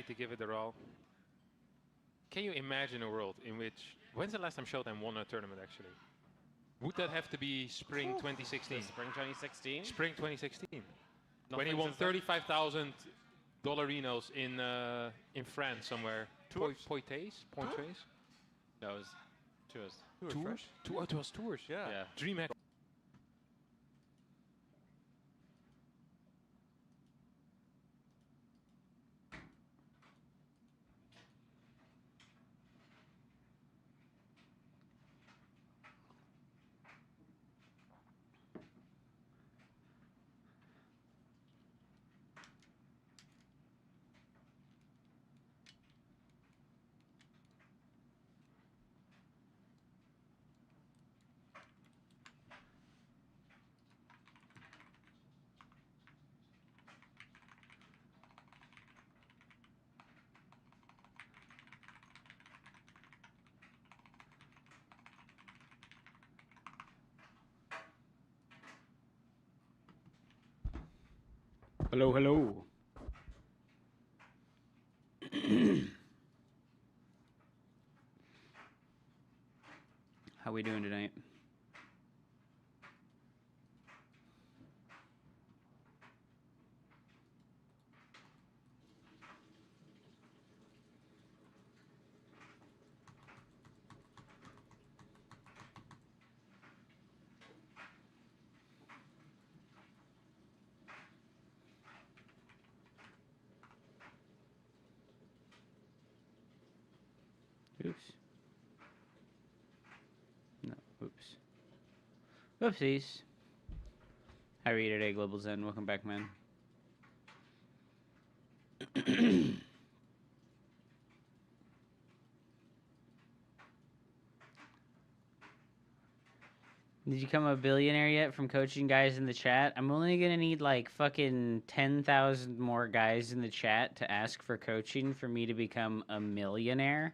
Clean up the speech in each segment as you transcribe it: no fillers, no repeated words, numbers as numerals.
to give it their all. Can you imagine a world in which... When's the last time Showtime won a tournament, actually? Would that have to be spring 2016? Spring 2016? Spring 2016. Nothing when he won since then? $35,000 in France somewhere. Poitiers? Poitiers? No, it was tours. Tours? It was tours. Yeah. DreamHack. Hello, hello. How we doing tonight? Oops. No, oops. Oopsies. How are you today, Global Zen? Welcome back, man. Did you become a billionaire yet from coaching guys in the chat? I'm only gonna need like fucking 10,000 more guys in the chat to ask for coaching for me to become a millionaire.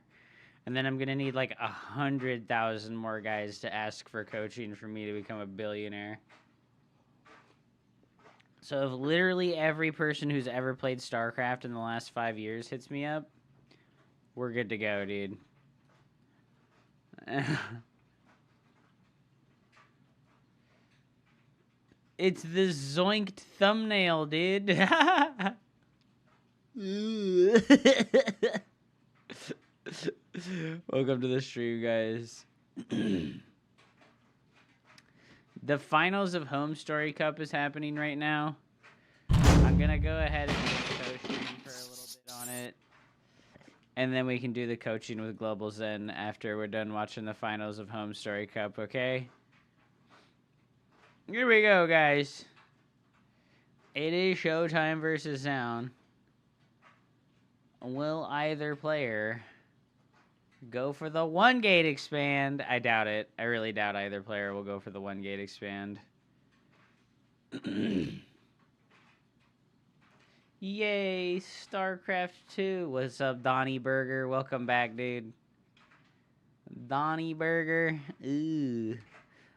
And then I'm gonna need like 100,000 more guys to ask for coaching for me to become a billionaire. So if literally every person who's ever played Starcraft in the last 5 years hits me up, we're good to go, dude. It's the zoinked thumbnail, dude. Welcome to the stream, guys. The finals of Home Story Cup is happening right now. I'm gonna go ahead and do the coaching for a little bit on it. And then we can do the coaching with Global Zen after we're done watching the finals of Home Story Cup, okay? Here we go, guys. It is Showtime versus Sound. Will either player go for the one gate expand? I doubt it. I really doubt either player will go for the one gate expand. Yay, StarCraft 2. What's up, Donnie Burger? Welcome back, dude. Donnie Burger. Ooh.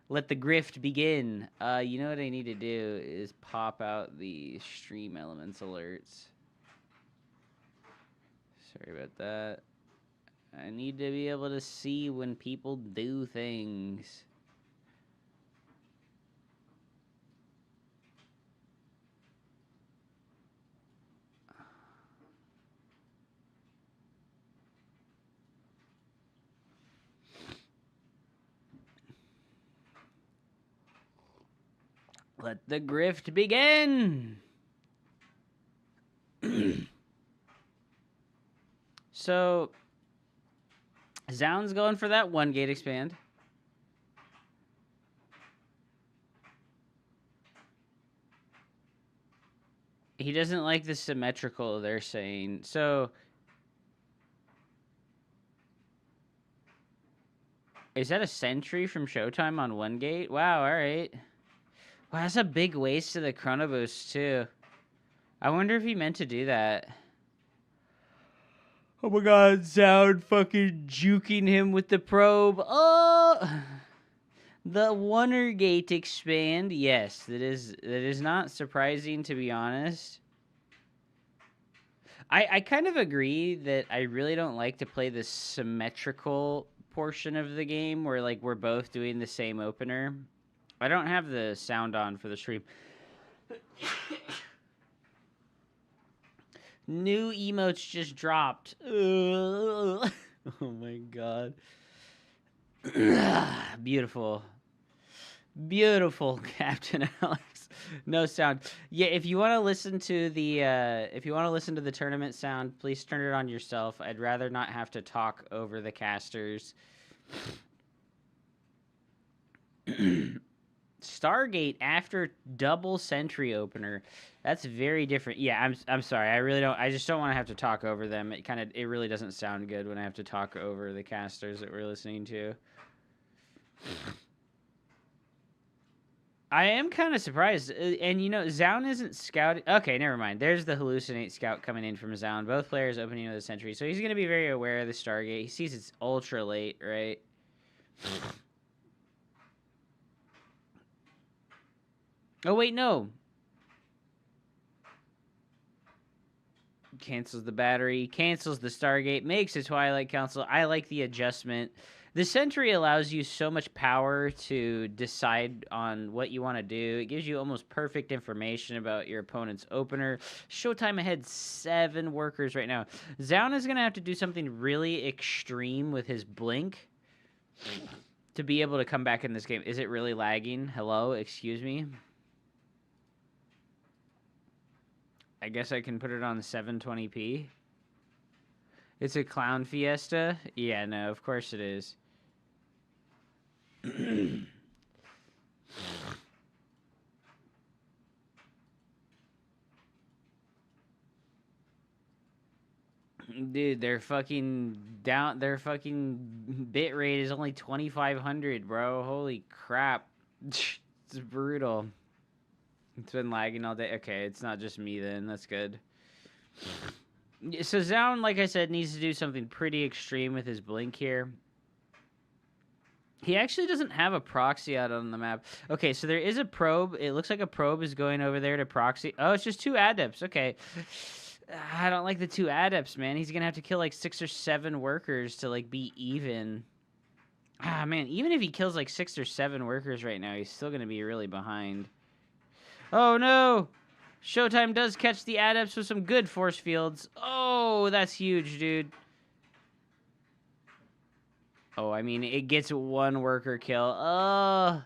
Let the grift begin. You know what I need to do is pop out the stream elements alerts. Sorry about that. I need to be able to see when people do things. Let the grift begin. So, Zound's going for that one gate expand. He doesn't like the symmetrical, they're saying. So, is that a sentry from Showtime on one gate? Wow, alright. Wow, that's a big waste of the chrono boost, too. I wonder if he meant to do that. Oh my god, Zound fucking juking him with the probe. Oh! The Wonder Gate expand. Yes, that is not surprising, to be honest. I kind of agree that I really don't like to play the symmetrical portion of the game where like we're both doing the same opener. I don't have the sound on for the stream. New emotes just dropped. Oh my god. Beautiful. Beautiful, Captain Alex. No sound. Yeah, if you want to listen to the tournament sound, please turn it on yourself. I'd rather not have to talk over the casters. Stargate after double sentry opener. That's very different. Yeah, I'm sorry. I just don't want to have to talk over them. It really doesn't sound good when I have to talk over the casters that we're listening to. I am kind of surprised. And Zaun isn't scouting. Okay, never mind. There's the hallucinate scout coming in from Zaun. Both players opening with a sentry. So he's going to be very aware of the Stargate. He sees it's ultra late, right? Oh, wait, no. Cancels the battery, cancels the Stargate, makes a Twilight Council. I like the adjustment. The Sentry allows you so much power to decide on what you want to do. It gives you almost perfect information about your opponent's opener. Showtime ahead 7 workers right now. Zaun is going to have to do something really extreme with his blink to be able to come back in this game. Is it really lagging? Hello? Excuse me? I guess I can put it on 720p. It's a clown fiesta? Yeah, no, of course it is. Dude, their fucking bit rate is only 2500, bro. Holy crap. It's brutal. It's been lagging all day. Okay, it's not just me then. That's good. So Zaun, like I said, needs to do something pretty extreme with his blink here. He actually doesn't have a proxy out on the map. Okay, so there is a probe. It looks like a probe is going over there to proxy. Oh, it's just 2 adepts. Okay. I don't like the 2 adepts, man. He's going to have to kill like 6 or 7 workers to like be even. Ah, man, even if he kills like 6 or 7 workers right now, he's still going to be really behind. Oh, no. Showtime does catch the adepts with some good force fields. Oh, that's huge, dude. Oh, I mean, it gets 1 worker kill. Oh.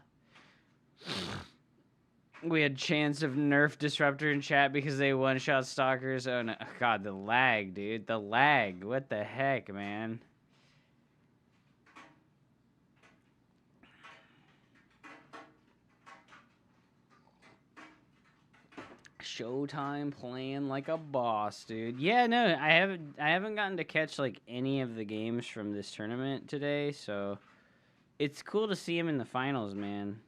We had chance of nerf disruptor in chat because they one-shot stalkers. Oh, no. God, the lag, dude. The lag. What the heck, man? Showtime playing like a boss, dude. Yeah, no, I haven't gotten to catch like any of the games from this tournament today, so it's cool to see him in the finals, man.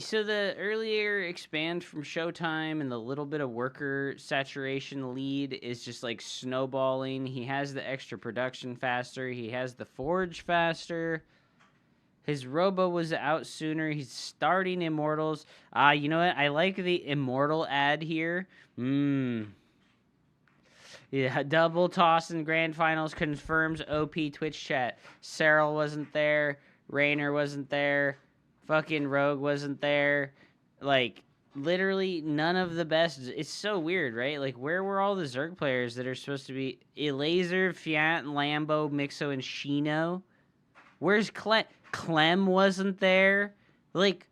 So the earlier expand from Showtime and the little bit of worker saturation lead is just like snowballing. He has the extra production faster. He has the forge faster. His Robo was out sooner. He's starting Immortals. You know what? I like the Immortal ad here. Yeah, double toss in Grand Finals confirms OP Twitch chat. Cyril wasn't there. Rainer wasn't there. Fucking Rogue wasn't there. Like, literally none of the best. It's so weird, right? Like, where were all the Zerg players that are supposed to be? Elaser, Fiat, Lambo, Mixo, and Shino? Where's Clem? Clem wasn't there. Like,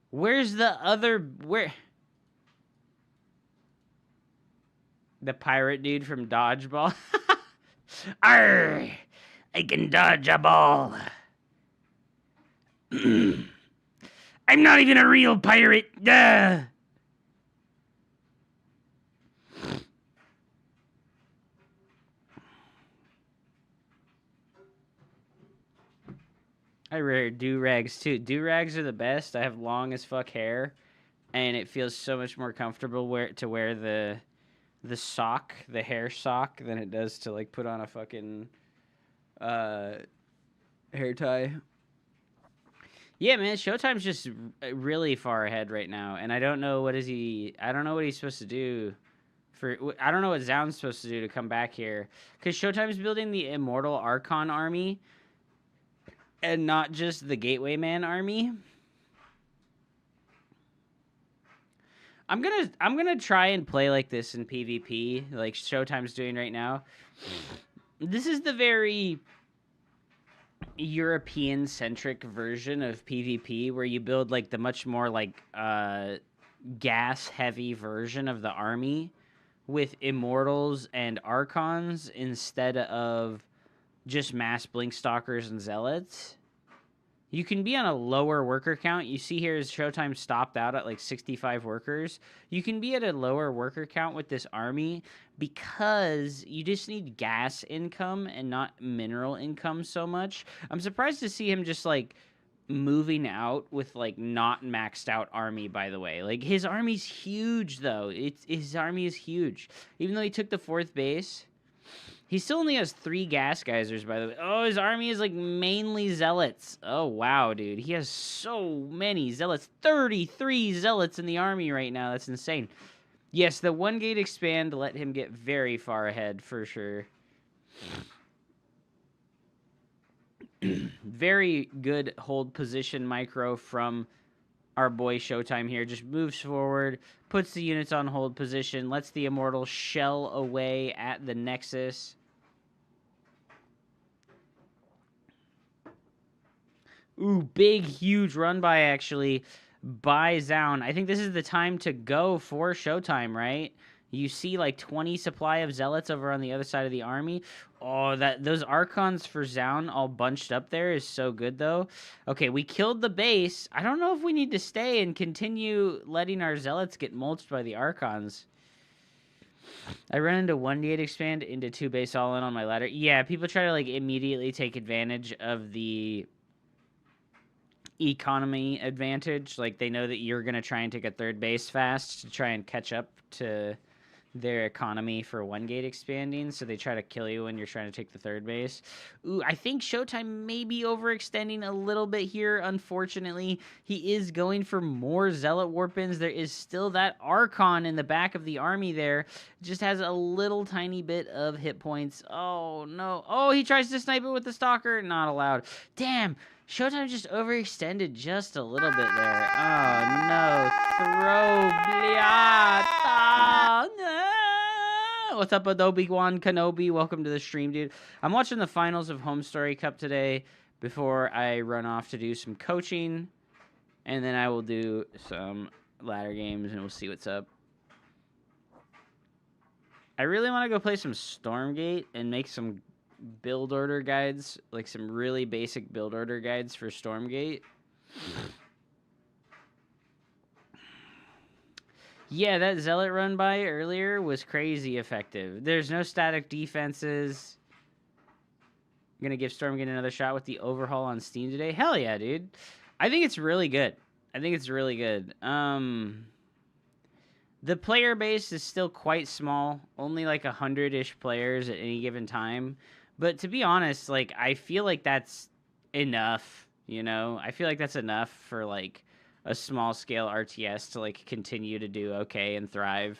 where's the other... Where... The pirate dude from Dodgeball. Arr! I can dodge a ball. I'm not even a real pirate. Duh! I wear do-rags too. Do-rags are the best. I have long as fuck hair, and it feels so much more comfortable to wear the sock, the hair sock, than it does to like put on a fucking hair tie. Yeah, man, Showtime's just really far ahead right now, and I don't know what he's supposed to do. I don't know what Zound's supposed to do to come back here, because Showtime's building the Immortal Archon army, and not just the Gateway Man army. I'm gonna try and play like this in PvP, like Showtime's doing right now. This is the very European-centric version of PvP, where you build like the much more like gas-heavy version of the army with Immortals and Archons instead of just mass Blinkstalkers and Zealots. You can be on a lower worker count. You see here is Showtime stopped out at like 65 workers. You can be at a lower worker count with this army because you just need gas income and not mineral income so much. I'm surprised to see him just like moving out with like not maxed out army, by the way. Like his army's huge though. His army is huge. Even though he took the 4th base, he still only has 3 gas geysers, by the way. Oh, his army is like mainly zealots. Oh, wow, dude. He has so many zealots. 33 zealots in the army right now. That's insane. Yes, the 1 gate expand let him get very far ahead, for sure. Very good hold position micro from our boy Showtime here. Just moves forward, puts the units on hold position, lets the Immortal shell away at the Nexus. Ooh, big, huge run by, actually, by Zound. I think this is the time to go for Showtime, right? You see, like, 20 supply of Zealots over on the other side of the army. Oh, those Archons for Zound all bunched up there is so good, though. Okay, we killed the base. I don't know if we need to stay and continue letting our Zealots get mulched by the Archons. I run into 1 gate expand into 2 base all-in on my ladder. Yeah, people try to, like, immediately take advantage of the economy advantage. Like, they know that you're going to try and take a 3rd base fast to try and catch up to their economy for 1 gate expanding, so they try to kill you when you're trying to take the 3rd base. Ooh, I think Showtime may be overextending a little bit here, unfortunately. He is going for more Zealot Warpins. There is still that Archon in the back of the army there. Just has a little tiny bit of hit points. Oh, no. Oh, he tries to snipe it with the Stalker. Not allowed. Damn. Showtime just overextended just a little bit there. Oh, no. Throw, bliata. No. What's up, Adobe-Wan Kenobi? Welcome to the stream, dude. I'm watching the finals of Home Story Cup today before I run off to do some coaching. And then I will do some ladder games, and we'll see what's up. I really want to go play some Stormgate and make some build order guides, like some really basic build order guides for Stormgate. Yeah, that Zealot run by earlier was crazy effective. There's no static defenses. I'm gonna give Stormgate another shot with the overhaul on Steam today. Hell yeah, dude. I think it's really good. The player base is still quite small, only like 100-ish players at any given time. But to be honest, like, I feel like that's enough, you know? I feel like that's enough for, like, a small-scale RTS to, like, continue to do okay and thrive.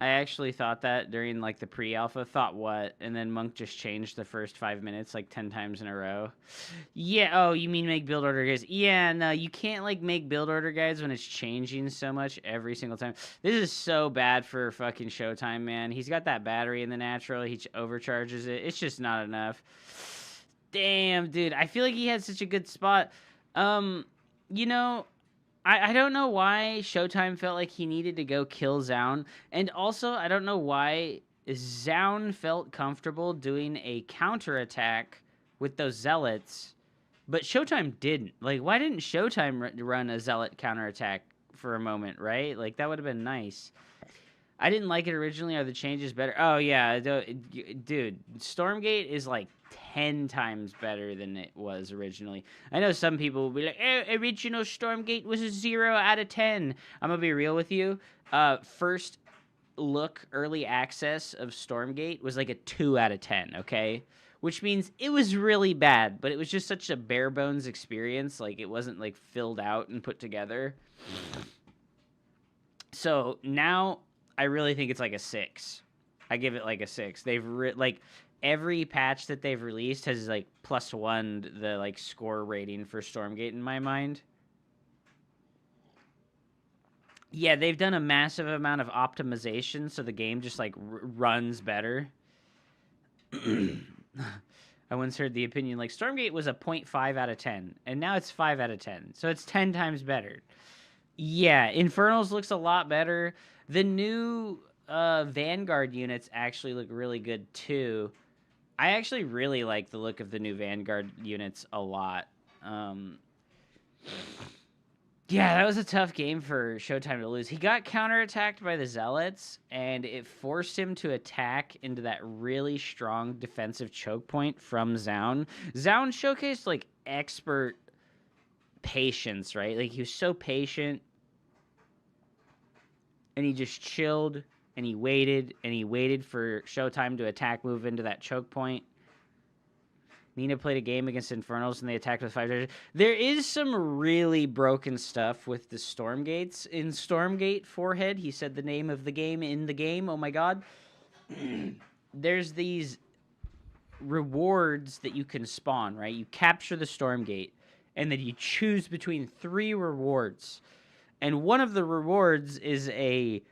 I actually thought that during, like, the pre-alpha. Thought what? And then Monk just changed the first 5 minutes, like, 10 times in a row. Yeah, oh, you mean make build order guides? Yeah, no, you can't, like, make build order guides when it's changing so much every single time. This is so bad for fucking Showtime, man. He's got that battery in the natural. He overcharges it. It's just not enough. Damn, dude. I feel like he had such a good spot. You know, I don't know why Showtime felt like he needed to go kill Zound. And also, I don't know why Zound felt comfortable doing a counterattack with those Zealots, but Showtime didn't. Like, why didn't Showtime run a Zealot counterattack for a moment, right? Like, that would have been nice. I didn't like it originally. Are the changes better? Oh, yeah. Dude, Stormgate is like 10 times better than it was originally. I know some people will be like, original Stormgate was a 0 out of 10. I'm going to be real with you. First look early access of Stormgate was like a 2 out of 10, okay? Which means it was really bad, but it was just such a bare bones experience. Like, it wasn't like filled out and put together. So now I really think it's like a 6. I give it like a 6. They've like every patch that they've released has like +1 the like score rating for Stormgate in my mind. Yeah, they've done a massive amount of optimization, so the game just like runs better. I once heard the opinion like Stormgate was a 0.5 out of 10, and now it's 5 out of 10, so it's 10 times better. Yeah, Infernals looks a lot better. The new Vanguard units actually look really good too. I actually really like the look of the new Vanguard units a lot. Yeah, that was a tough game for Showtime to lose. He got counterattacked by the Zealots, and it forced him to attack into that really strong defensive choke point from Zaun. Zaun showcased, like, expert patience, right? Like, he was so patient, and he just chilled, and he waited for Showtime to attack, move into that choke point. Nina played a game against Infernals, and they attacked with 5 treasures. There is some really broken stuff with the Stormgates. In Stormgate Forehead, he said the name of the game in the game. Oh, my God. There's these rewards that you can spawn, right? You capture the Stormgate, and then you choose between 3 rewards. And one of the rewards is a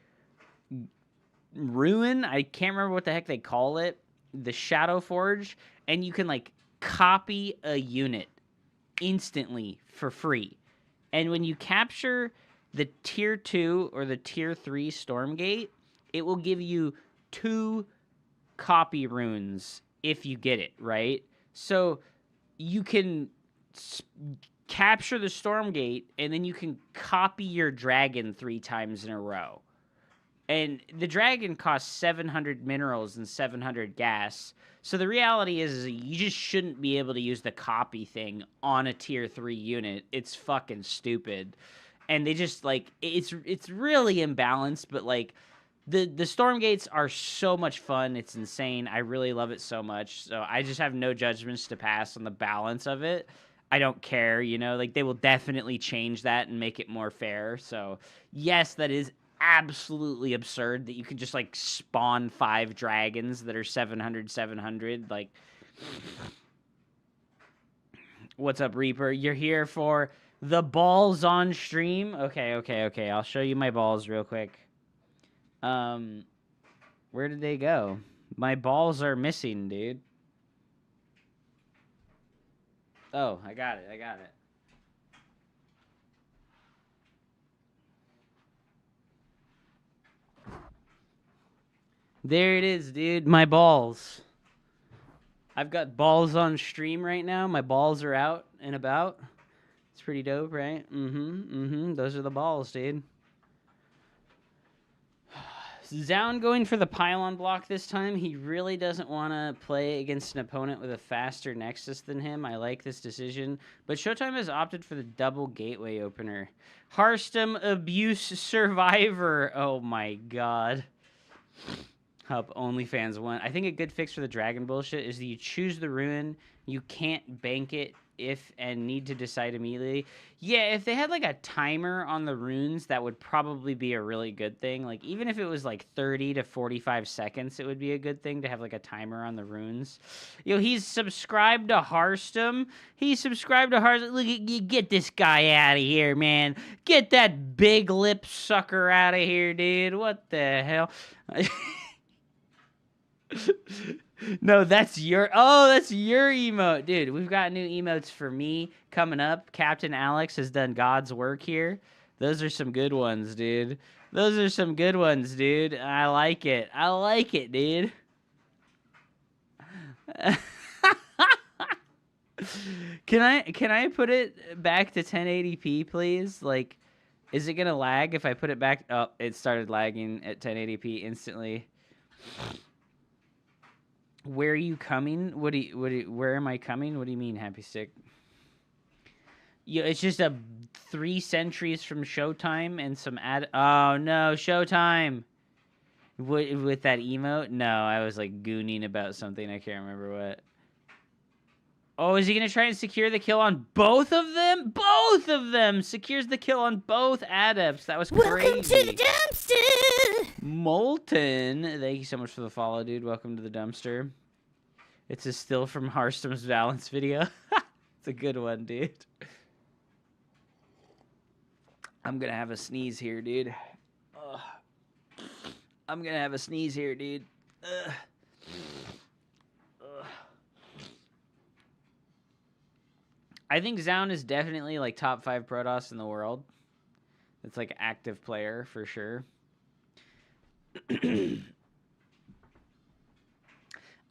ruin. I can't remember what the heck they call it. The Shadow Forge. And you can, like, copy a unit instantly for free. And when you capture the tier 2 or the tier 3 Stormgate, it will give you 2 copy runes if you get it, right? So you can capture the Stormgate, and then you can copy your dragon 3 times in a row. And the dragon costs 700 minerals and 700 gas. So the reality is you just shouldn't be able to use the copy thing on a tier 3 unit. It's fucking stupid. And they just, like, it's really imbalanced, but, like, the Stormgates are so much fun. It's insane. I really love it so much. So I just have no judgments to pass on the balance of it. I don't care, you know? Like, they will definitely change that and make it more fair. So, yes, that is absolutely absurd that you can just, like, spawn 5 dragons that are 700. Like, what's up, Reaper? You're here for the balls on stream? Okay. I'll show you my balls real quick. Where did they go? My balls are missing, dude. Oh, I got it. There it is, dude. My balls. I've got balls on stream right now. My balls are out and about. It's pretty dope, right? Those are the balls, dude. Zaun going for the pylon block this time. He really doesn't want to play against an opponent with a faster Nexus than him. I like this decision. But Showtime has opted for the double gateway opener. Hearthstone abuse survivor. Oh my god. Hup, OnlyFans 1. I think a good fix for the dragon bullshit is that you choose the ruin, you can't bank it if and need to decide immediately. Yeah, if they had like a timer on the runes, that would probably be a really good thing. Like, even if it was like 30 to 45 seconds, it would be a good thing to have like a timer on the runes. Yo, he's subscribed to Hearthstone. Look, you get this guy out of here, man. Get that big lip sucker out of here, dude. What the hell? No, that's your emote. Dude, we've got new emotes for me coming up. Captain Alex has done God's work here. Those are some good ones, dude. I like it, dude. Can I put it back to 1080p, please? Like, is it gonna lag if I put it back? Oh, it started lagging at 1080p instantly. Where are you coming? Where am I coming? What do you mean, Happy Stick? Yeah, it's just 3 centuries from Showtime and some oh no, Showtime. With that emote? No, I was like gooning about something. I can't remember what. Oh, is he going to try and secure the kill on both of them? Both of them! Secures the kill on both adepts. That was crazy. Welcome to the dumpster! Molten. Thank you so much for the follow, dude. Welcome to the dumpster. It's a still from Hearthstone's Balance video. It's a good one, dude. I'm going to have a sneeze here, dude. Ugh. I'm going to have a sneeze here, dude. Ugh. Ugh. I think Zaun is definitely like top 5 Protoss in the world. It's like active player for sure.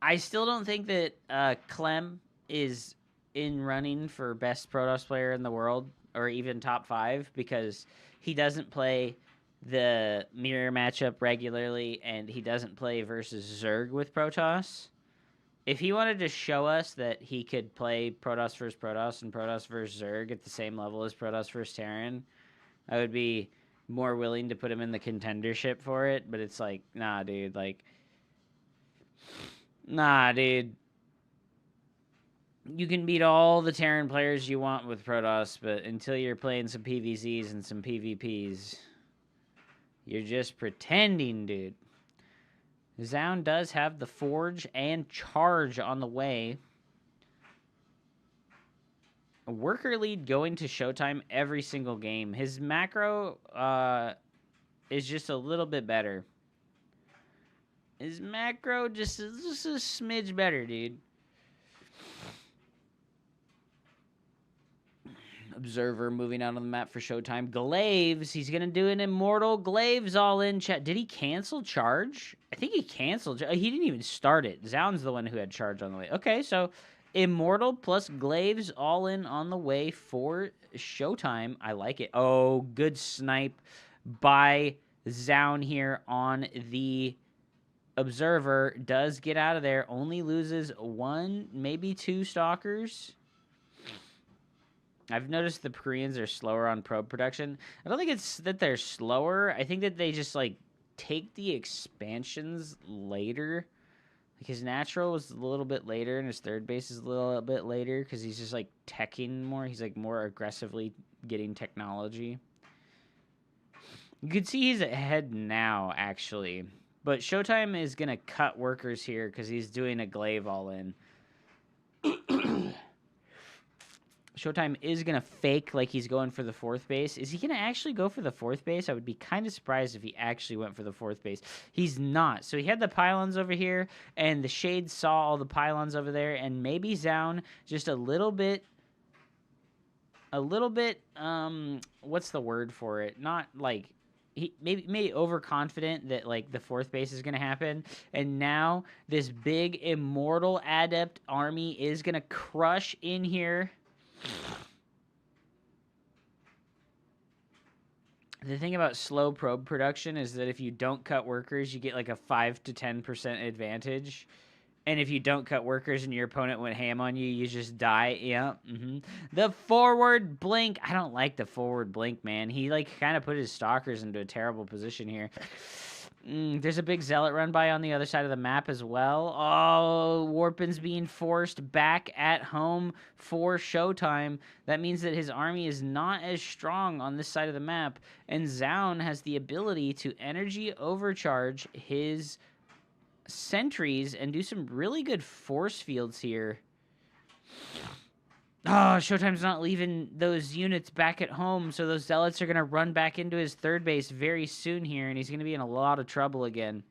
I still don't think that Clem is in running for best Protoss player in the world or even top 5 because he doesn't play the mirror matchup regularly and he doesn't play versus Zerg with Protoss. If he wanted to show us that he could play Protoss versus Protoss and Protoss versus Zerg at the same level as Protoss versus Terran, I would be more willing to put him in the contendership for it. But it's like, nah, dude. Like, nah, dude. You can beat all the Terran players you want with Protoss, but until you're playing some PvZs and some PvPs, you're just pretending, dude. Zaun does have the Forge and Charge on the way. A worker lead going to Showtime every single game. His macro is just a little bit better. His macro just a smidge better, dude. Observer moving out on the map for Showtime. Glaives, he's going to do an Immortal Glaives all in chat. Did he cancel Charge? I think he canceled. He didn't even start it. Zaun's the one who had Charge on the way. Okay, so Immortal plus Glaives all in on the way for Showtime. I like it. Oh, good snipe by Zaun here on the Observer. Does get out of there. Only loses 1, maybe 2 Stalkers. I've noticed the Koreans are slower on probe production. I don't think it's that they're slower. I think that they just, like, take the expansions later. Like, his natural was a little bit later, and his third base is a little bit later because he's just, like, teching more. He's, like, more aggressively getting technology. You can see he's ahead now, actually. But Showtime is going to cut workers here because he's doing a glaive all-in. Showtime is going to fake like he's going for the 4th base. Is he going to actually go for the 4th base? I would be kind of surprised if he actually went for the 4th base. He's not. So he had the pylons over here, and the Shade saw all the pylons over there, and maybe Zaun just a little bit, what's the word for it? Not like, he maybe overconfident that like the 4th base is going to happen, and now this big Immortal Adept army is going to crush in here. The thing about slow probe production is that if you don't cut workers, you get like a 5 to 10% advantage. And if you don't cut workers and your opponent went ham on you, you just die. Yeah. The forward blink. I don't like the forward blink, man. He like kind of put his stalkers into a terrible position here. There's a big Zealot run by on the other side of the map as well. Oh, Warpin's being forced back at home for Showtime. That means that his army is not as strong on this side of the map. And Zaun has the ability to energy overcharge his sentries and do some really good force fields here. Oh, Showtime's not leaving those units back at home, so those Zealots are going to run back into his 3rd base very soon here, and he's going to be in a lot of trouble again.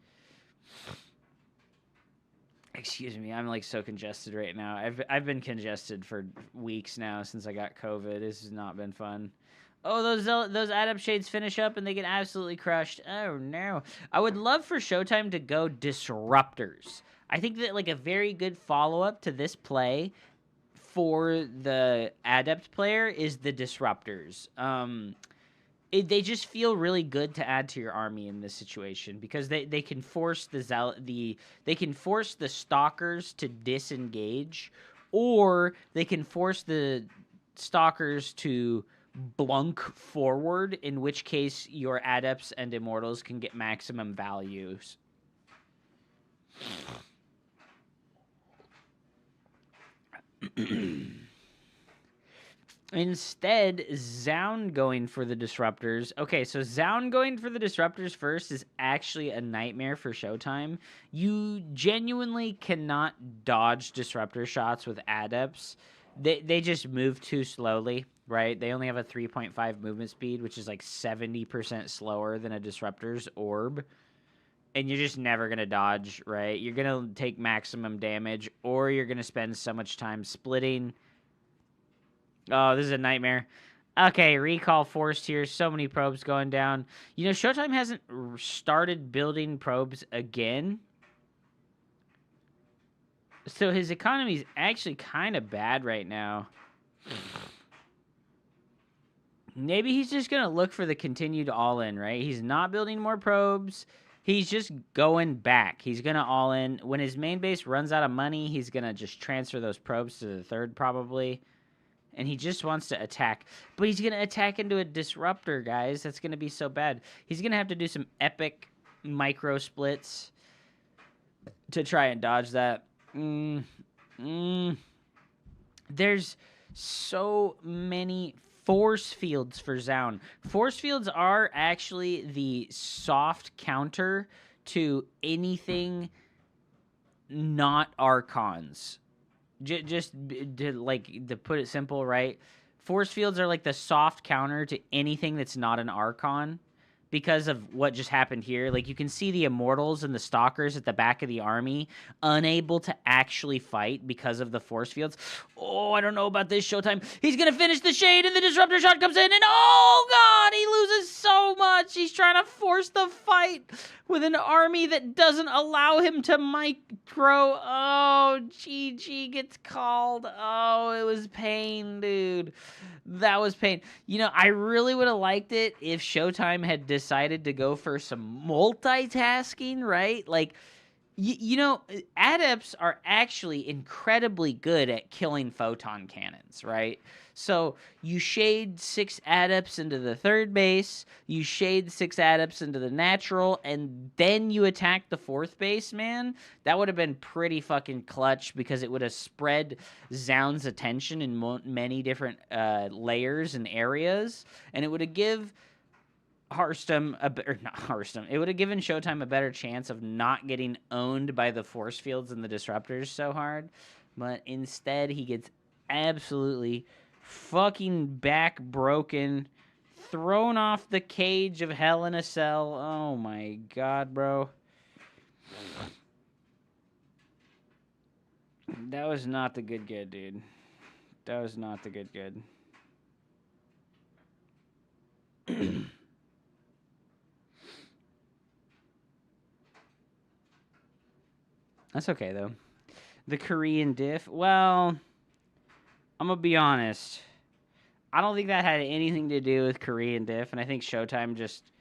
Excuse me, I'm like so congested right now. I've been congested for weeks now since I got COVID. This has not been fun. Oh, those Adept Shades finish up and they get absolutely crushed. Oh, no. I would love for Showtime to go Disruptors. I think that like a very good follow-up to this play for the Adept player is the Disruptors. They just feel really good to add to your army in this situation because they can force they can force the Stalkers to disengage, or they can force the Stalkers to blunk forward, in which case your Adepts and Immortals can get maximum values Instead, Zound going for the disruptors. Okay, so Zound going for the disruptors first is actually a nightmare for Showtime. You genuinely cannot dodge disruptor shots with adepts. They just move too slowly, right? They only have a 3.5 movement speed, which is like 70% slower than a disruptor's orb. And you're just never going to dodge, right? You're going to take maximum damage, or you're going to spend so much time splitting. Oh, this is a nightmare. Okay, recall forced here. So many probes going down. You know, Showtime hasn't started building probes again. So his economy is actually kind of bad right now. Maybe he's just going to look for the continued all-in, right? He's not building more probes. He's just going back. He's going to all-in. When his main base runs out of money, he's going to just transfer those probes to the third probably. And he just wants to attack. But he's going to attack into a disruptor, guys. That's going to be so bad. He's going to have to do some epic micro splits to try and dodge that. There's so many force fields for Zound. Force fields are actually the soft counter to anything not Archons. Just to put it simple, right? Force fields are like the soft counter to anything that's not an Archon because of what just happened here. Like, you can see the Immortals and the Stalkers at the back of the army unable to actually fight because of the force fields. Oh, I don't know about this, Showtime. He's going to finish the Shade, and the Disruptor shot comes in, and oh, God, he loses so much. He's trying to force the fight with an army that doesn't allow him to micro. Oh, GG gets called. Oh, it was pain, dude. That was pain. You know, I really would have liked it if Showtime had decided to go for some multitasking, right? Like, you know, adepts are actually incredibly good at killing photon cannons, right? So you shade 6 adepts into the third base, you shade 6 adepts into the natural, and then you attack the fourth base, man. That would have been pretty fucking clutch because it would have spread Zound's attention in many different layers and areas, and it would have given it would have given Showtime a better chance of not getting owned by the force fields and the disruptors so hard. But instead, he gets absolutely fucking back broken, thrown off the cage of Hell in a Cell. Oh my God, bro. That was not the good, dude. That was not the good. That's okay, though. The Korean diff, well, I'm going to be honest. I don't think that had anything to do with Korean diff, and I think Showtime just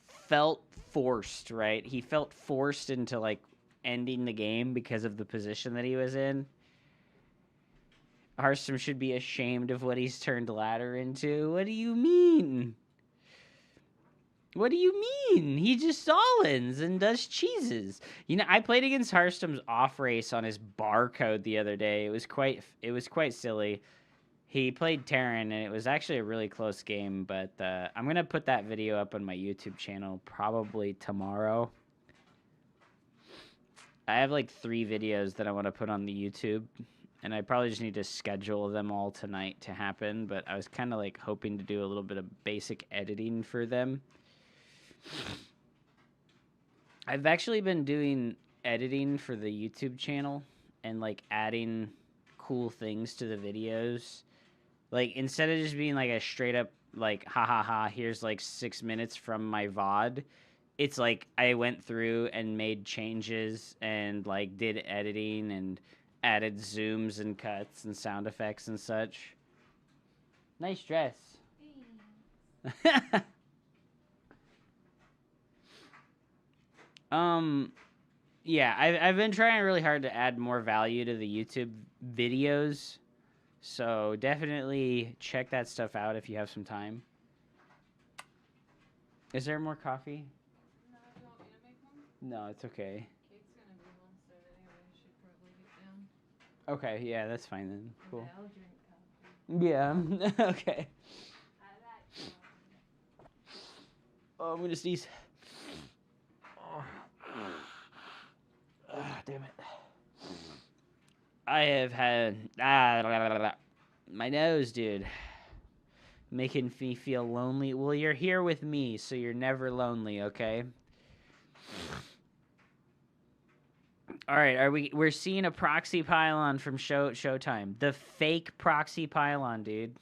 felt forced, right? He felt forced into, like, ending the game because of the position that he was in. Hearthstone should be ashamed of what he's turned Ladder into. What do you mean? What do you mean? He just all-ins and does cheeses. You know, I played against Hearthstone's off race on his barcode the other day. It was quite silly. He played Terran, and it was actually a really close game, but I'm going to put that video up on my YouTube channel probably tomorrow. I have like 3 videos that I want to put on the YouTube, and I probably just need to schedule them all tonight to happen, but I was kind of like hoping to do a little bit of basic editing for them. I've actually been doing editing for the YouTube channel and like adding cool things to the videos. Like, instead of just being like a straight up like ha ha ha, here's like 6 minutes from my VOD, it's like I went through and made changes and like did editing and added zooms and cuts and sound effects and such. Nice dress. Yeah, I've been trying really hard to add more value to the YouTube videos, so definitely check that stuff out if you have some time. Is there more coffee? No, do you want me to make one? No, it's okay. Kate's gonna be one, so anyway, I should probably get down. Okay, yeah, that's fine then. Cool. Yeah. Okay. Oh, I'm gonna sneeze. Oh. Ah, damn it. I have had my nose, dude, making me feel lonely. Well, you're here with me, so you're never lonely, okay? All right, we're seeing a proxy pylon from Showtime. The fake proxy pylon, dude.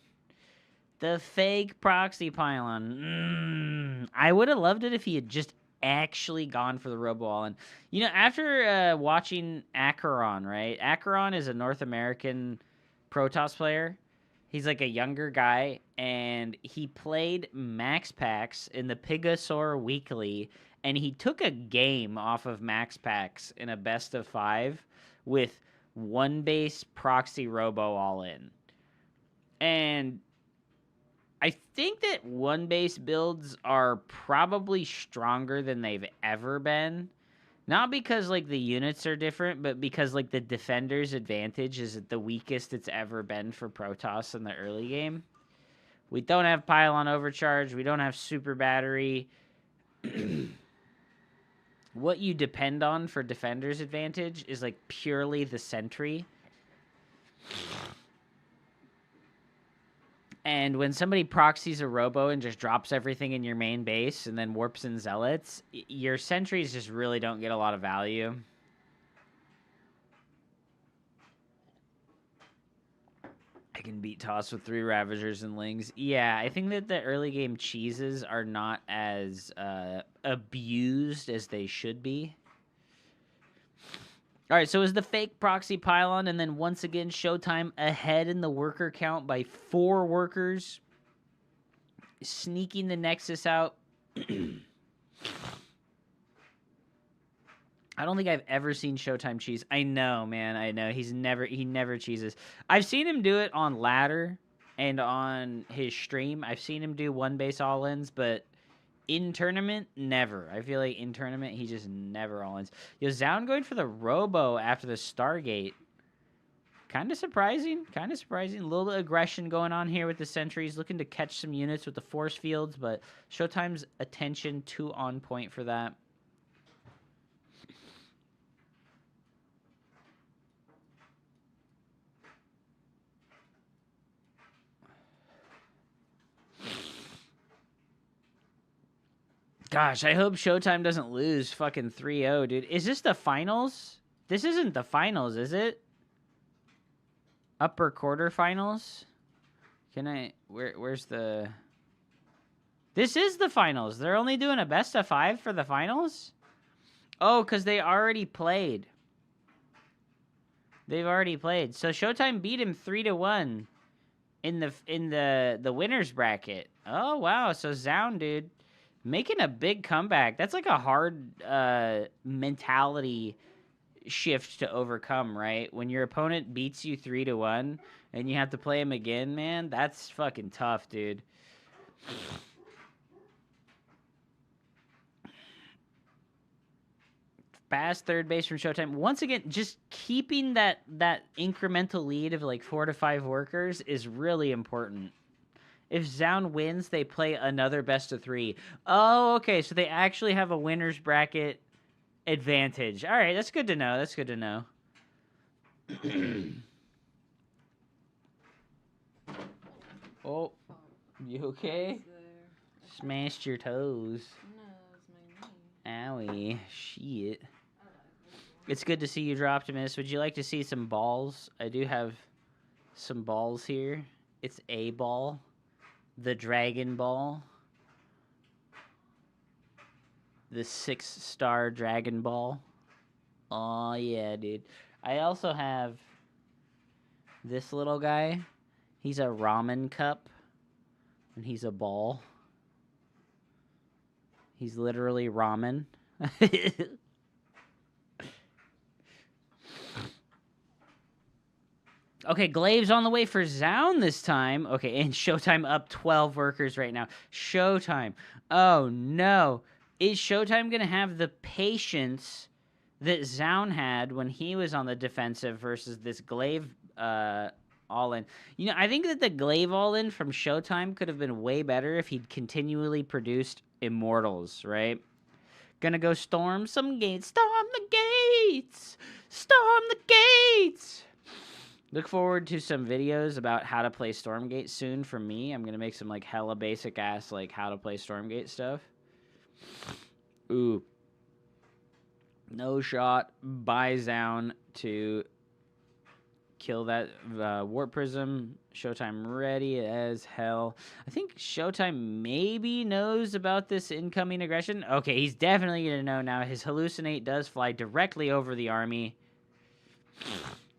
The fake proxy pylon. I would have loved it if he had just actually gone for the Robo-All. And, you know, after watching Acheron, right? Acheron is a North American Protoss player. He's like a younger guy, and he played Max Packs in the Pigasaur Weekly, and he took a game off of Max Packs in a best of 5 with one base proxy Robo-All in. And I think that one base builds are probably stronger than they've ever been. Not because like the units are different, but because like the defender's advantage is the weakest it's ever been for Protoss in the early game. We don't have pylon overcharge. We don't have super battery. What you depend on for defender's advantage is like purely the sentry. And when somebody proxies a robo and just drops everything in your main base and then warps in zealots, your sentries just really don't get a lot of value. I can beat Toss with 3 Ravagers and Lings. Yeah, I think that the early game cheeses are not as abused as they should be. All right, so it was the fake proxy pylon, and then once again, Showtime ahead in the worker count by 4 workers, sneaking the Nexus out. I don't think I've ever seen Showtime cheese. I know, man. I know. He never cheeses. I've seen him do it on ladder and on his stream. I've seen him do one base all-ins, but in tournament, never. I feel like in tournament, he just never all-ins. Yo, Zound going for the Robo after the Stargate. Kind of surprising. Kind of surprising. A little bit of aggression going on here with the sentries. Looking to catch some units with the force fields, but Showtime's attention too on point for that. Gosh, I hope Showtime doesn't lose fucking 3-0, dude. Is this the finals? This isn't the finals, is it? Upper quarterfinals? Can I... Where's the... This is the finals. They're only doing a best of 5 for the finals? Oh, because they already played. They've already played. So Showtime beat him 3-1 in the winners bracket. Oh, wow. So Zound, dude, making a big comeback. That's like a hard mentality shift to overcome, right? When your opponent beats you 3-1 and you have to play him again, man, that's fucking tough, dude. Fast third base from Showtime. Once again, just keeping that incremental lead of like 4 to 5 workers is really important. If Zound wins, they play another best of 3. Oh, okay. So they actually have a winner's bracket advantage. All right, that's good to know. That's good to know. Oh, you okay? Smashed your toes. Owie. Shit. It's good to see you, Droptimus. Would you like to see some balls? I do have some balls here. It's a ball. The Dragon Ball. The 6-star Dragon Ball. Oh yeah, dude. I also have this little guy. He's a ramen cup. And he's a ball. He's literally ramen. Okay, Glaive's on the way for Zound this time. Okay, and Showtime up 12 workers right now. Showtime. Oh, no. Is Showtime going to have the patience that Zaun had when he was on the defensive versus this Glaive all-in. You know, I think that the Glaive all-in from Showtime could have been way better if he'd continually produced Immortals, right? Gonna go storm some gates. Storm the gates! Storm the gates! Look forward to some videos about how to play Stormgate soon from me. I'm gonna make some like hella basic ass like how to play Stormgate stuff. Ooh. No shot by Zaun to kill that Warp Prism. Showtime ready as hell. I think Showtime maybe knows about this incoming aggression. Okay, he's definitely gonna know now. His Hallucinate does fly directly over the army.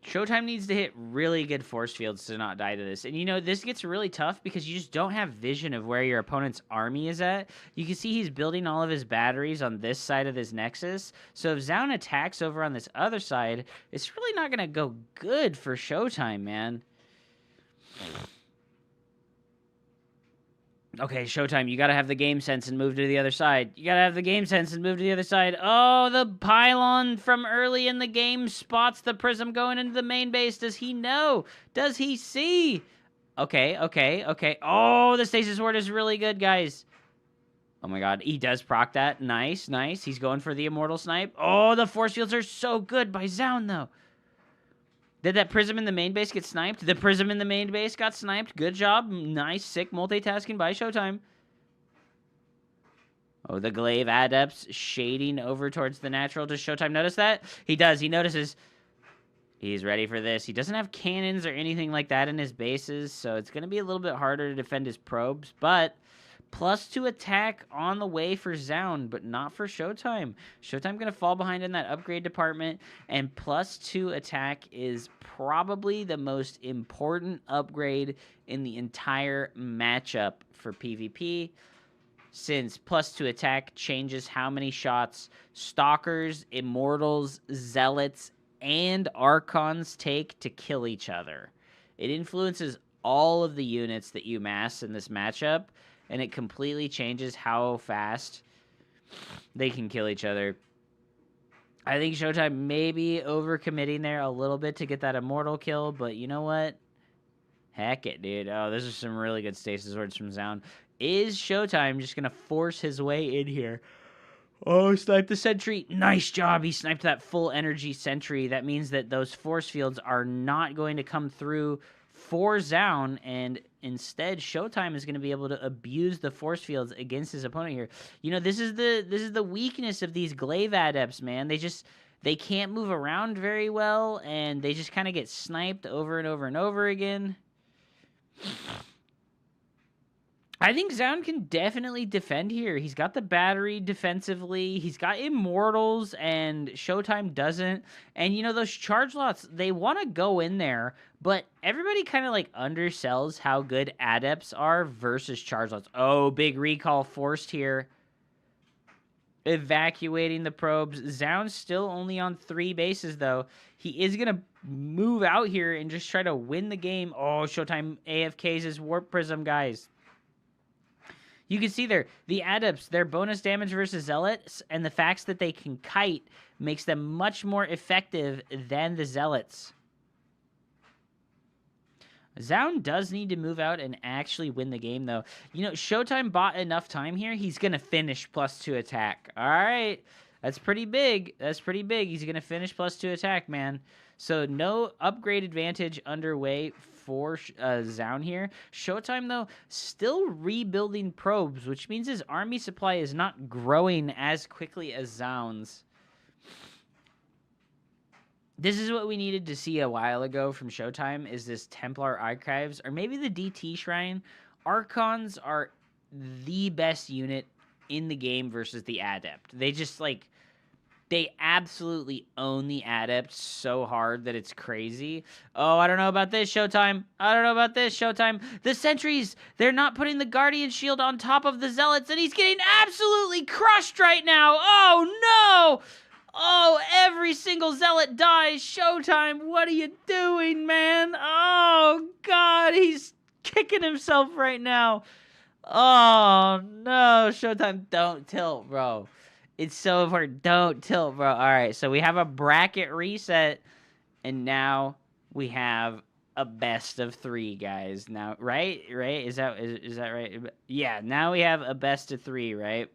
Showtime needs to hit really good force fields to not die to this. And, you know, this gets really tough because you just don't have vision of where your opponent's army is at. You can see he's building all of his batteries on this side of his nexus. So if Zaun attacks over on this other side, it's really not going to go good for Showtime, man. Okay, Showtime, you gotta have the game sense and move to the other side. You gotta have the game sense and move to the other side. Oh, the pylon from early in the game spots the prism going into the main base. Does he know? Does he see? Okay. Oh, the stasis ward is really good, guys. Oh my god, he does proc that. Nice. He's going for the immortal snipe. Oh, the force fields are so good by Zaun, though. Did that prism in the main base get sniped? The prism in the main base got sniped. Good job. Nice, sick multitasking by Showtime. Oh, the Glaive Adepts shading over towards the natural. Does Showtime notice that? He does. He notices. He's ready for this. He doesn't have cannons or anything like that in his bases, so it's going to be a little bit harder to defend his probes, but +2 attack on the way for Zaun, but not for Showtime. Showtime going to fall behind in that upgrade department, and +2 attack is probably the most important upgrade in the entire matchup for PvP, since +2 attack changes how many shots Stalkers, Immortals, Zealots, and Archons take to kill each other. It influences all of the units that you mass in this matchup, and it completely changes how fast they can kill each other. I think Showtime may be overcommitting there a little bit to get that immortal kill, but you know what? Heck it, dude. Oh, those are some really good stasis words from Zaun. Is Showtime just going to force his way in here? Oh, snipe the sentry. Nice job. He sniped that full energy sentry. That means that those force fields are not going to come through for Zaun, and instead Showtime is going to be able to abuse the force fields against his opponent here. You know, this is the weakness of these Glaive Adepts, man. They can't move around very well, and they just kind of get sniped over and over and over again. I think Zaun can definitely defend here. He's got the battery defensively. He's got Immortals, and Showtime doesn't. And, you know, those charge lots, they want to go in there, but everybody kind of, like, undersells how good Adepts are versus charge lots. Oh, big recall forced here. Evacuating the probes. Zaun's still only on 3 bases, though. He is going to move out here and just try to win the game. Oh, Showtime AFKs his Warp Prism, guys. You can see there, the Adepts, their bonus damage versus Zealots, and the fact that they can kite makes them much more effective than the Zealots. Zaun does need to move out and actually win the game, though. You know, Showtime bought enough time here. He's going to finish +2 attack. All right. That's pretty big. That's pretty big. He's going to finish +2 attack, man. So no upgrade advantage underway for Zaun here. Showtime, though, still rebuilding probes, which means his army supply is not growing as quickly as Zaun's. This is what we needed to see a while ago from Showtime, is this Templar Archives, or maybe the DT Shrine. Archons are the best unit in the game versus the Adept. They just, like, they absolutely own the Adept so hard that it's crazy. Oh, I don't know about this, Showtime. I don't know about this, Showtime. The sentries, they're not putting the Guardian Shield on top of the Zealots, and he's getting absolutely crushed right now. Oh, no! Oh, every single Zealot dies. Showtime, what are you doing, man? Oh, God, he's kicking himself right now. Oh, no, Showtime, don't tilt, bro. It's so important. Don't tilt, bro. All right, so we have a bracket reset, and now we have a best of 3, guys. Now, right? Is that right? Yeah. Now we have a best of 3, right?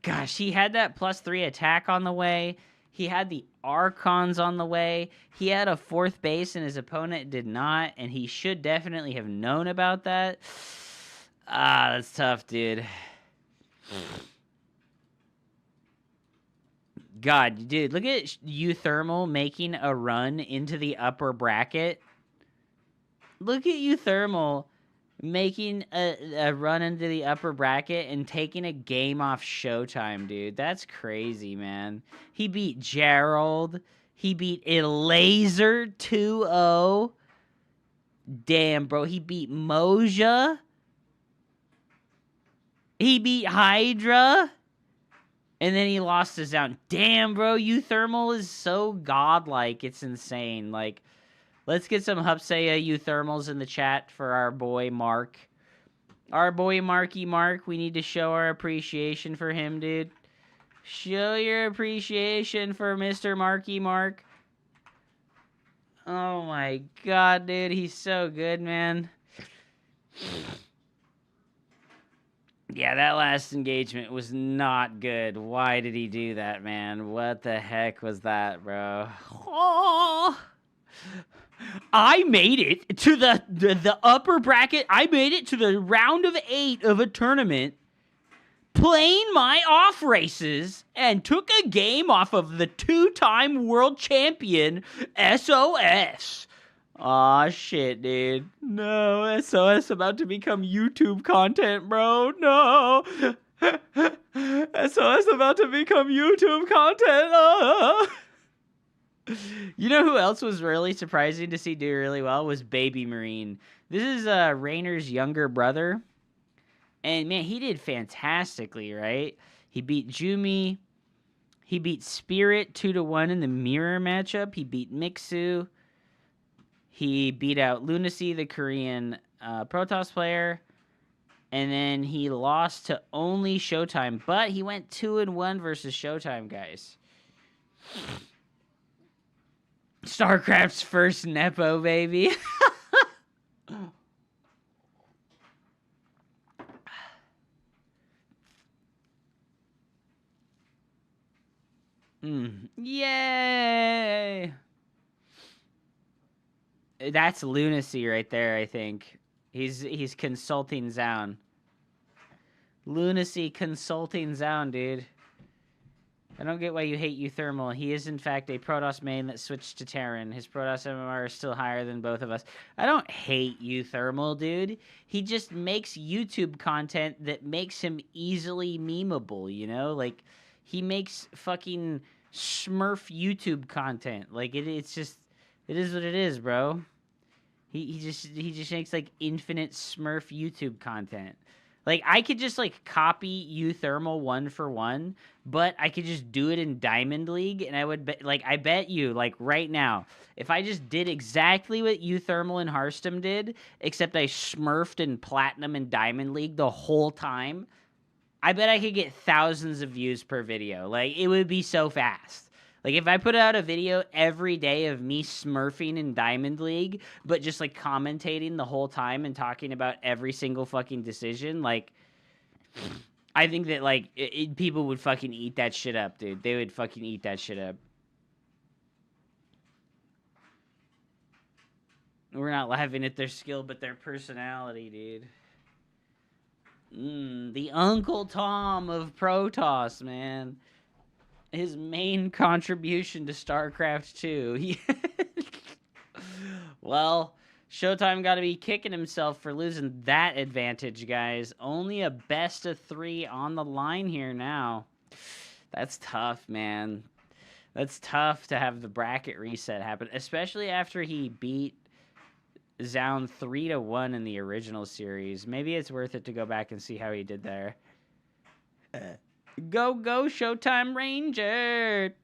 Gosh, he had that +3 attack on the way. He had the Archons on the way. He had a 4th base, and his opponent did not, and he should definitely have known about that. Ah, that's tough, dude. God, dude, look at Euthermal making a run into the upper bracket. Look at Euthermal making a run into the upper bracket and taking a game off Showtime, dude. That's crazy, man. He beat Gerald. He beat Elaser 2-0. Damn, bro. He beat Moja. He beat Hydra. And then he lost his down. Damn, bro. Euthermal is so godlike. It's insane. Like, let's get some Hupsaiya Euthermals in the chat for our boy Mark. Our boy Marky Mark. We need to show our appreciation for him, dude. Show your appreciation for Mr. Marky Mark. Oh my god, dude. He's so good, man. Yeah, that last engagement was not good. Why did he do that, man? What the heck was that, bro? Oh, I made it to the upper bracket. I made it to the round of 8 of a tournament, playing my off races, and took a game off of the 2-time world champion, SOS. Aw, shit, dude. No, SOS about to become YouTube content, bro. No. SOS about to become YouTube content. You know who else was really surprising to see do really well was Baby Marine. This is Rainer's younger brother. And, man, he did fantastically, right? He beat Jumi. He beat Spirit 2-1 in the mirror matchup. He beat Mixu. He beat out Lunacy, the Korean Protoss player. And then he lost to only Showtime. But he went 2-1 versus Showtime, guys. Starcraft's first Nepo, baby. Yay! That's Lunacy right there, I think. He's consulting Zaun. Lunacy consulting Zaun, dude. I don't get why you hate Euthermal. He is, in fact, a Protoss main that switched to Terran. His Protoss MMR is still higher than both of us. I don't hate Euthermal, dude. He just makes YouTube content that makes him easily memeable, you know? Like, he makes fucking Smurf YouTube content. Like, it's just... It is what it is, bro. He just makes, like, infinite Smurf YouTube content. Like, I could just, like, copy Euthermal 1-for-1, but I could just do it in Diamond League, and I would bet, like, I bet you, like, right now, if I just did exactly what Euthermal and Hearthstone did, except I smurfed in Platinum and Diamond League the whole time, I bet I could get thousands of views per video. Like, it would be so fast. Like, if I put out a video every day of me smurfing in Diamond League, but just, like, commentating the whole time and talking about every single fucking decision, like, I think that, like, people would fucking eat that shit up, dude. They would fucking eat that shit up. We're not laughing at their skill, but their personality, dude. The Uncle Tom of Protoss, man. His main contribution to StarCraft 2. Well, Showtime got to be kicking himself for losing that advantage, guys. Only a best of 3 on the line here now. That's tough, man. That's tough to have the bracket reset happen, especially after he beat Zaun 3-1 in the original series. Maybe it's worth it to go back and see how he did there. Go, go, Showtime Ranger.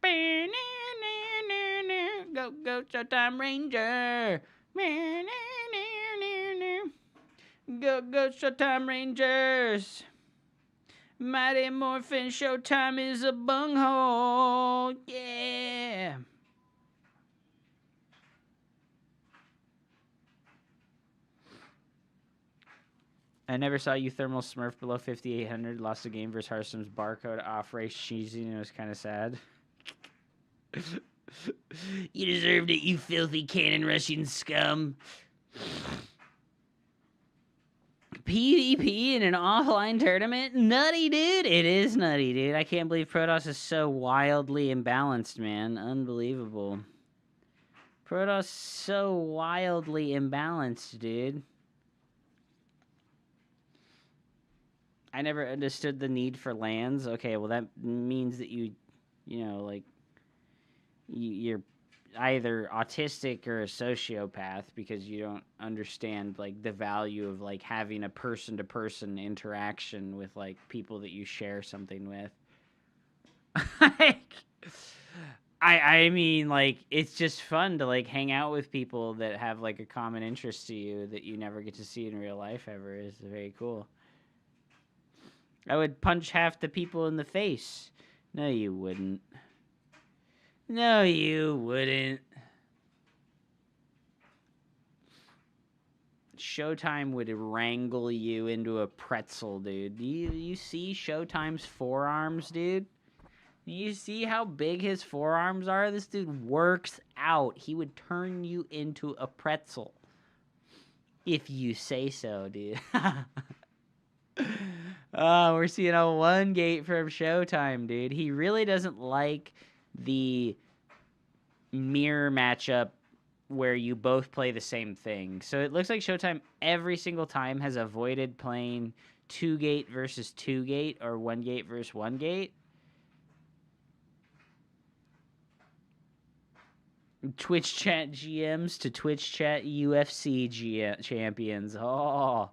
Go, go, Showtime Ranger. Go, go, Showtime Rangers. Mighty Morphin Showtime is a bunghole. Yeah. I never saw you thermal smurf below 5,800. Lost a game versus Hearthstone's barcode off race cheesy, and it was kind of sad. You deserved it, you filthy cannon Russian scum. PvP in an offline tournament? Nutty, dude. It is nutty, dude. I can't believe Protoss is so wildly imbalanced, man. Unbelievable. Protoss so wildly imbalanced, dude. I never understood the need for lands. Okay, well that means that you know, like, you're either autistic or a sociopath because you don't understand, like, the value of, like, having a person-to-person interaction with, like, people that you share something with. I mean, like, it's just fun to, like, hang out with people that have, like, a common interest to you that you never get to see in real life ever. It's very cool. I would punch half the people in the face. No, you wouldn't. No, you wouldn't. Showtime would wrangle you into a pretzel, dude. You see Showtime's forearms, dude? You see how big his forearms are? This dude works out. He would turn you into a pretzel. If you say so, dude. Oh, we're seeing a 1 gate from Showtime, dude. He really doesn't like the mirror matchup where you both play the same thing. So it looks like Showtime every single time has avoided playing 2 gate versus 2 gate or 1 gate versus 1 gate. Twitch chat GMs to Twitch chat UFC champions. Oh.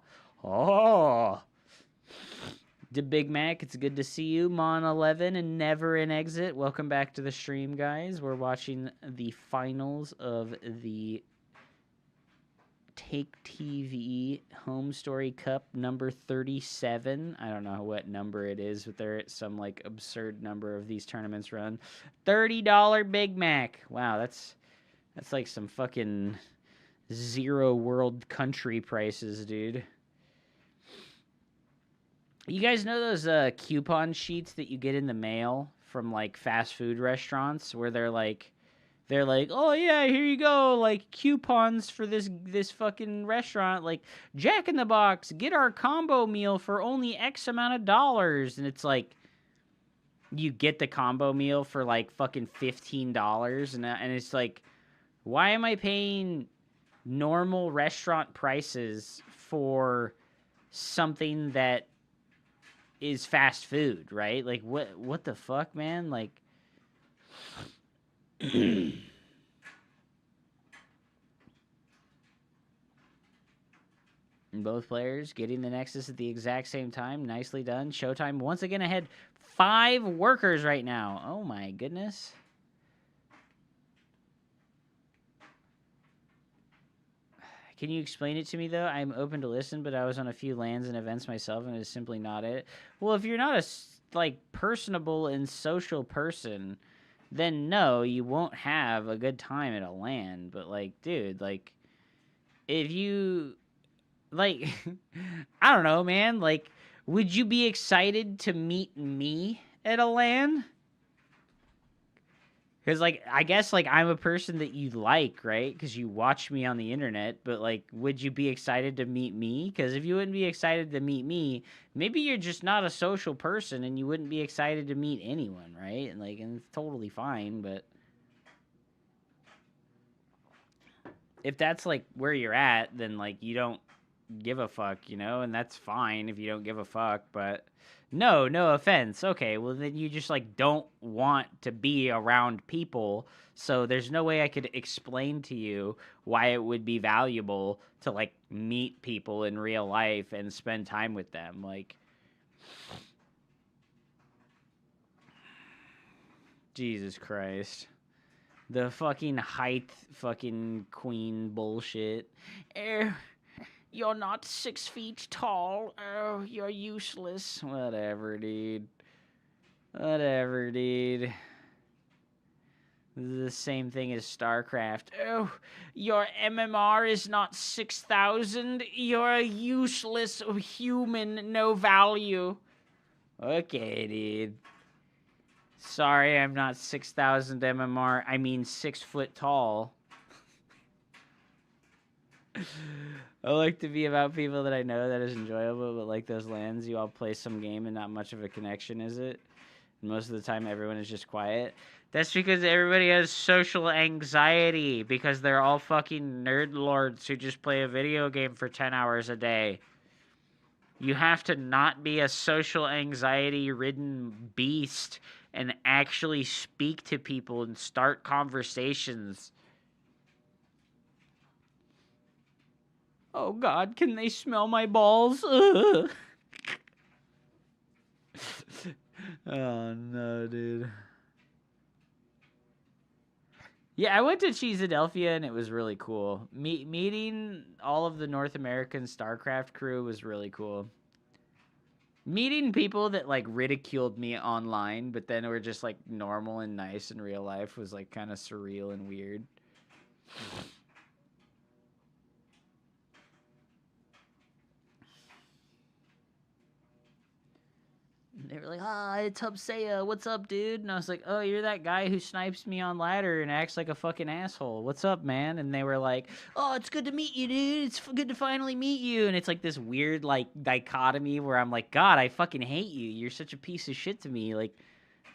The Big Mac, it's good to see you. Mon 11 and Never in Exit. Welcome back to the stream, guys. We're watching the finals of the Take TV Home Story Cup number 37. I don't know what number it is, but there is some, like, absurd number of these tournaments run. $30 Big Mac. Wow, that's like some fucking zero world country prices, dude. You guys know those coupon sheets that you get in the mail from, like, fast food restaurants where they're like, oh yeah, here you go, like, coupons for this fucking restaurant, like, Jack in the Box, get our combo meal for only X amount of dollars, and it's like, you get the combo meal for, like, fucking $15, and it's like, why am I paying normal restaurant prices for something that is fast food, right? Like, what the fuck, man? Like, both players getting the Nexus at the exact same time. Nicely done. Showtime once again ahead 5 workers right now. Oh my goodness. Can you explain it to me, though? I'm open to listen, but I was on a few LANs and events myself, and it's simply not it. Well, if you're not a, like, personable and social person, then no, you won't have a good time at a LAN. But, like, dude, like, if you, like, I don't know, man. Like, would you be excited to meet me at a LAN? Because, like, I guess, like, I'm a person that you like, right? Because you watch me on the internet. But, like, would you be excited to meet me? Because if you wouldn't be excited to meet me, maybe you're just not a social person and you wouldn't be excited to meet anyone, right? And, like, and it's totally fine. But if that's, like, where you're at, then, like, you don't give a fuck, you know? And that's fine if you don't give a fuck, but no offense. Okay, well, then you just, like, don't want to be around people, so there's no way I could explain to you why it would be valuable to, like, meet people in real life and spend time with them. Like, Jesus Christ. The fucking height fucking queen bullshit. You're not 6 feet tall. Oh, you're useless. Whatever, dude. Whatever, dude. This is the same thing as Starcraft. Oh, your MMR is not 6,000. You're a useless human, no value. Okay, dude. Sorry, I'm not 6,000 MMR. I mean 6 foot tall. I like to be about people that I know. That is enjoyable, but like those lands, you all play some game and not much of a connection, is it? And most of the time, everyone is just quiet. That's because everybody has social anxiety because they're all fucking nerd lords who just play a video game for 10 hours a day. You have to not be a social anxiety-ridden beast and actually speak to people and start conversations. Oh God, can they smell my balls? Ugh. Oh no, dude. Yeah, I went to Cheesadelphia and it was really cool. Meeting all of the North American StarCraft crew was really cool. Meeting people that like ridiculed me online, but then were just like normal and nice in real life was like kind of surreal and weird. They were like, it's Hupsaiya. What's up, dude? And I was like, oh, you're that guy who snipes me on ladder and acts like a fucking asshole. What's up, man? And they were like, oh, it's good to meet you, dude. It's good to finally meet you. And it's like this weird, like, dichotomy where I'm like, God, I fucking hate you. You're such a piece of shit to me. Like,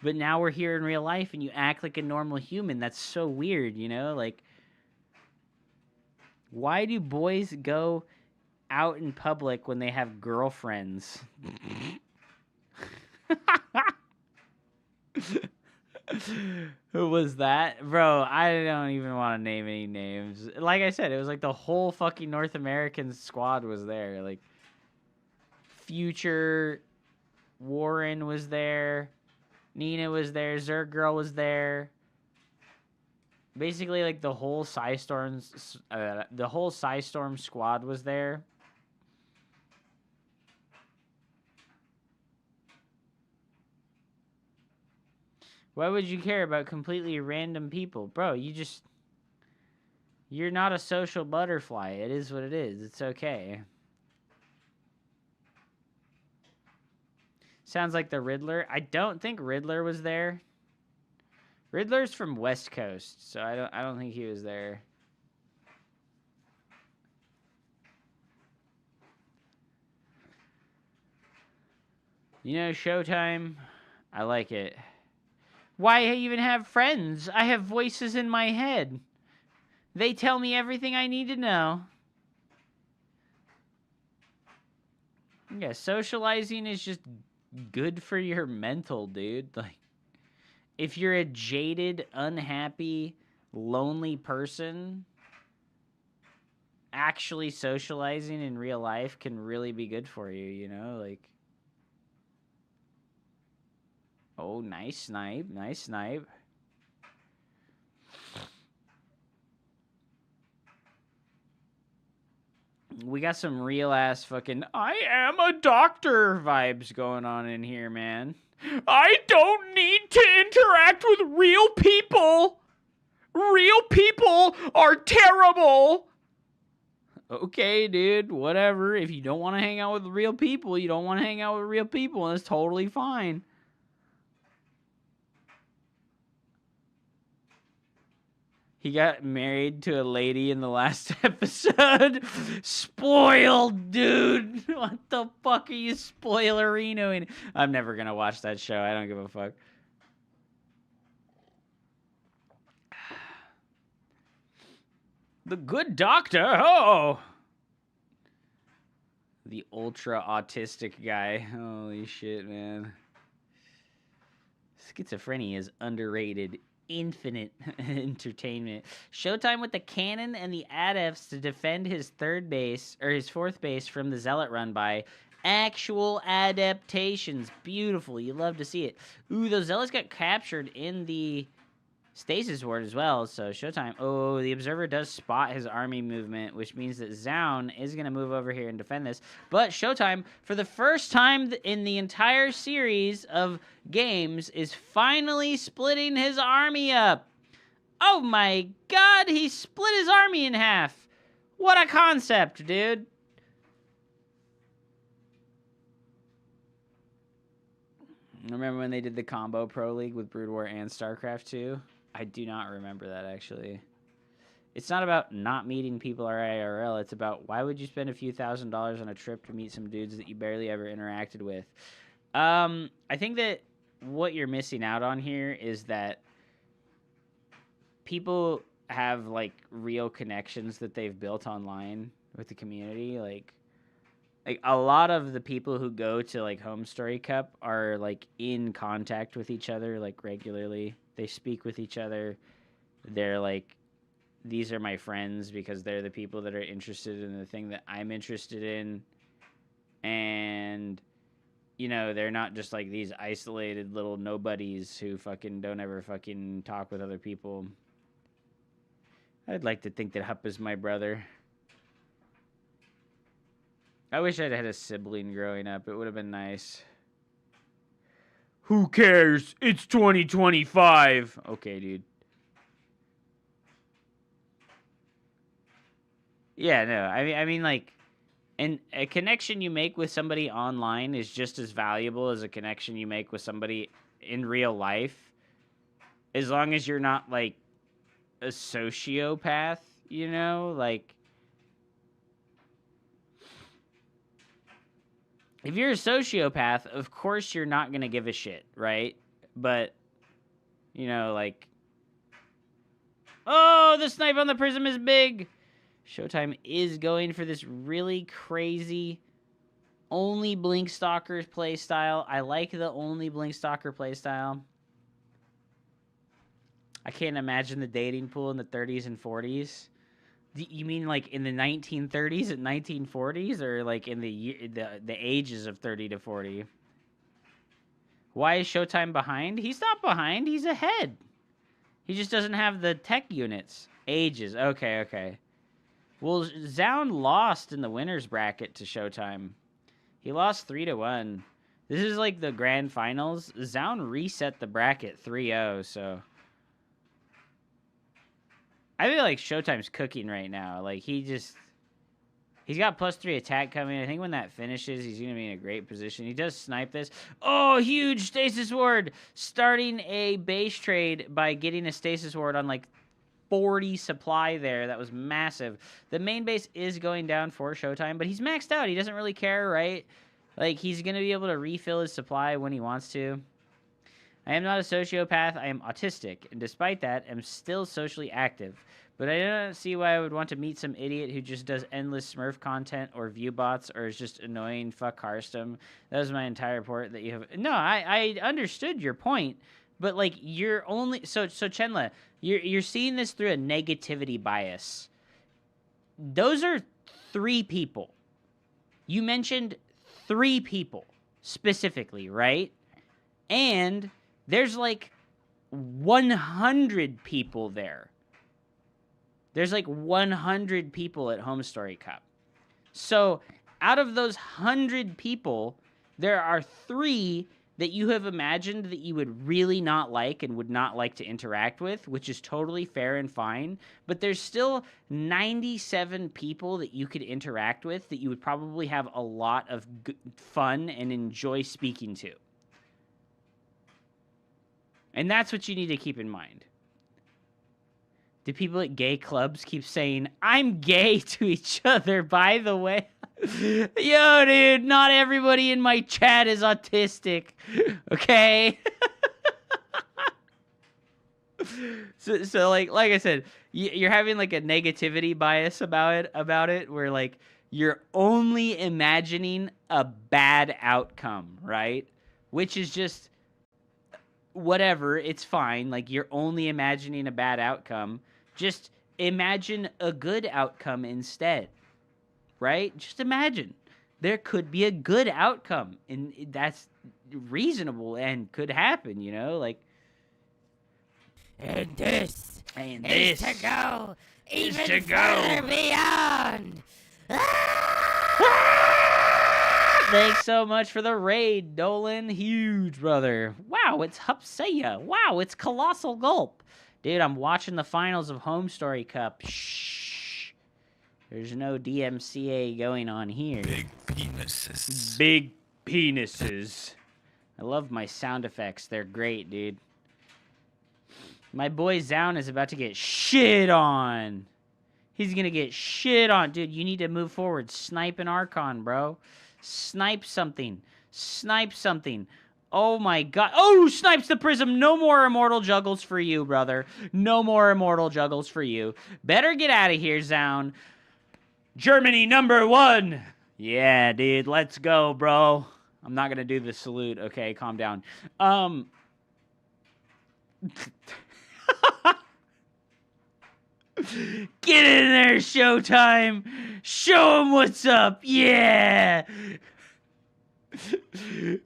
but now we're here in real life and you act like a normal human. That's so weird, you know? Like, why do boys go out in public when they have girlfriends? Who was that? Bro, I don't even want to name any names. Like I said, it was like the whole fucking North American squad was there. Like, Future, Warren was there, Nina was there, Zerg Girl was there. Basically, like, the whole Psystorm squad was there. Why would you care about completely random people? Bro, you're not a social butterfly. It is what it is. It's okay. Sounds like the Riddler. I don't think Riddler was there. Riddler's from West Coast, so I don't think he was there. You know, Showtime, I like it. Why even have friends? I have voices in my head. They tell me everything I need to know. Yeah, socializing is just good for your mental, dude. Like, if you're a jaded, unhappy, lonely person, actually socializing in real life can really be good for you, you know? Like, oh, nice snipe, nice snipe. We got some real ass fucking I am a doctor vibes going on in here, man. I don't need to interact with real people. Real people are terrible. Okay, dude, whatever. If you don't want to hang out with real people, you don't want to hang out with real people, and that's totally fine. He got married to a lady in the last episode. Spoiled, dude. What the fuck are you spoilerinoing? I'm never going to watch that show. I don't give a fuck. The Good Doctor. Oh. The ultra autistic guy. Holy shit, man. Schizophrenia is underrated. Infinite entertainment. Showtime with the cannon and the adepts to defend his third base or his fourth base from the zealot run by. Actual adaptations. Beautiful. You love to see it. Ooh, those zealots got captured in the Stasis Ward as well, so Showtime. Oh, the Observer does spot his army movement, which means that Zaun is going to move over here and defend this. But Showtime, for the first time in the entire series of games, is finally splitting his army up. Oh my god, he split his army in half. What a concept, dude. Remember when they did the combo Pro League with Brood War and Starcraft 2? I do not remember that, actually. It's not about not meeting people IRL. It's about why would you spend a few $1,000s on a trip to meet some dudes that you barely ever interacted with? I think that what you're missing out on here is that people have, like, real connections that they've built online with the community. Like a lot of the people who go to, like, Home Story Cup are, like, in contact with each other, like, regularly. They speak with each other. They're like, these are my friends because they're the people that are interested in the thing that I'm interested in. And, you know, they're not just like these isolated little nobodies who fucking don't ever fucking talk with other people. I'd like to think that Hup is my brother. I wish I'd had a sibling growing up. It would have been nice. Who cares? It's 2025. Okay, dude. Yeah, no. I mean, like, and a connection you make with somebody online is just as valuable as a connection you make with somebody in real life. As long as you're not, like, a sociopath, you know? Like, if you're a sociopath, of course you're not going to give a shit, right? But, you know, like, oh, the snipe on the prism is big. Showtime is going for this really crazy only Blink Stalkers playstyle. I like the only Blink Stalker playstyle. I can't imagine the dating pool in the 30s and 40s. You mean like in the 1930s and 1940s, or like in the ages of 30 to 40? Why is Showtime behind? He's not behind. He's ahead. He just doesn't have the tech units. Ages. Okay. Well, Zaun lost in the winners bracket to Showtime. He lost 3-1. This is like the grand finals. Zaun reset the bracket 3-0, so I feel like Showtime's cooking right now. Like, he's got +3 attack coming. I think when that finishes, he's going to be in a great position. He does snipe this. Oh, huge Stasis Ward! Starting a base trade by getting a Stasis Ward on, like, 40 supply there. That was massive. The main base is going down for Showtime, but he's maxed out. He doesn't really care, right? Like, he's going to be able to refill his supply when he wants to. I am not a sociopath, I am autistic, and despite that, am still socially active. But I don't see why I would want to meet some idiot who just does endless Smurf content or view bots or is just annoying fuck Hearthstone. That was my entire point that you have. No, I understood your point, but like you're only so Chenla, you're seeing this through a negativity bias. Those are 3 people. You mentioned 3 people specifically, right? And there's like 100 people there. There's like 100 people at Home Story Cup. So out of those 100 people, there are 3 that you have imagined that you would really not like and would not like to interact with, which is totally fair and fine. But there's still 97 people that you could interact with that you would probably have a lot of fun and enjoy speaking to. And that's what you need to keep in mind. Do people at gay clubs keep saying, I'm gay to each other, by the way? Yo, dude, not everybody in my chat is autistic, okay? so like I said, you're having like a negativity bias about it, where like you're only imagining a bad outcome, right? Which is just whatever, it's fine. Like, you're only imagining a bad outcome. Just imagine a good outcome instead, right? Just imagine. There could be a good outcome, and that's reasonable and could happen, you know? Like, And this And is this to go is even to go. further beyond. Thanks so much for the raid, Dolan. Huge, brother. Wow, it's Hupsaiya. Wow, it's Colossal Gulp. Dude, I'm watching the finals of Home Story Cup. Shh. There's no DMCA going on here. Big penises. Big penises. I love my sound effects. They're great, dude. My boy Zoun is about to get shit on. He's gonna get shit on. Dude, you need to move forward. Snipe an Archon, bro. Snipe something. Snipe something. Oh my god. Oh, snipes the Prism. No more Immortal Juggles for you, brother. No more Immortal Juggles for you. Better get out of here, Zoun. Germany #1. Yeah, dude. Let's go, bro. I'm not gonna do the salute. Okay, calm down. Get in there, Showtime. Show him what's up. Yeah.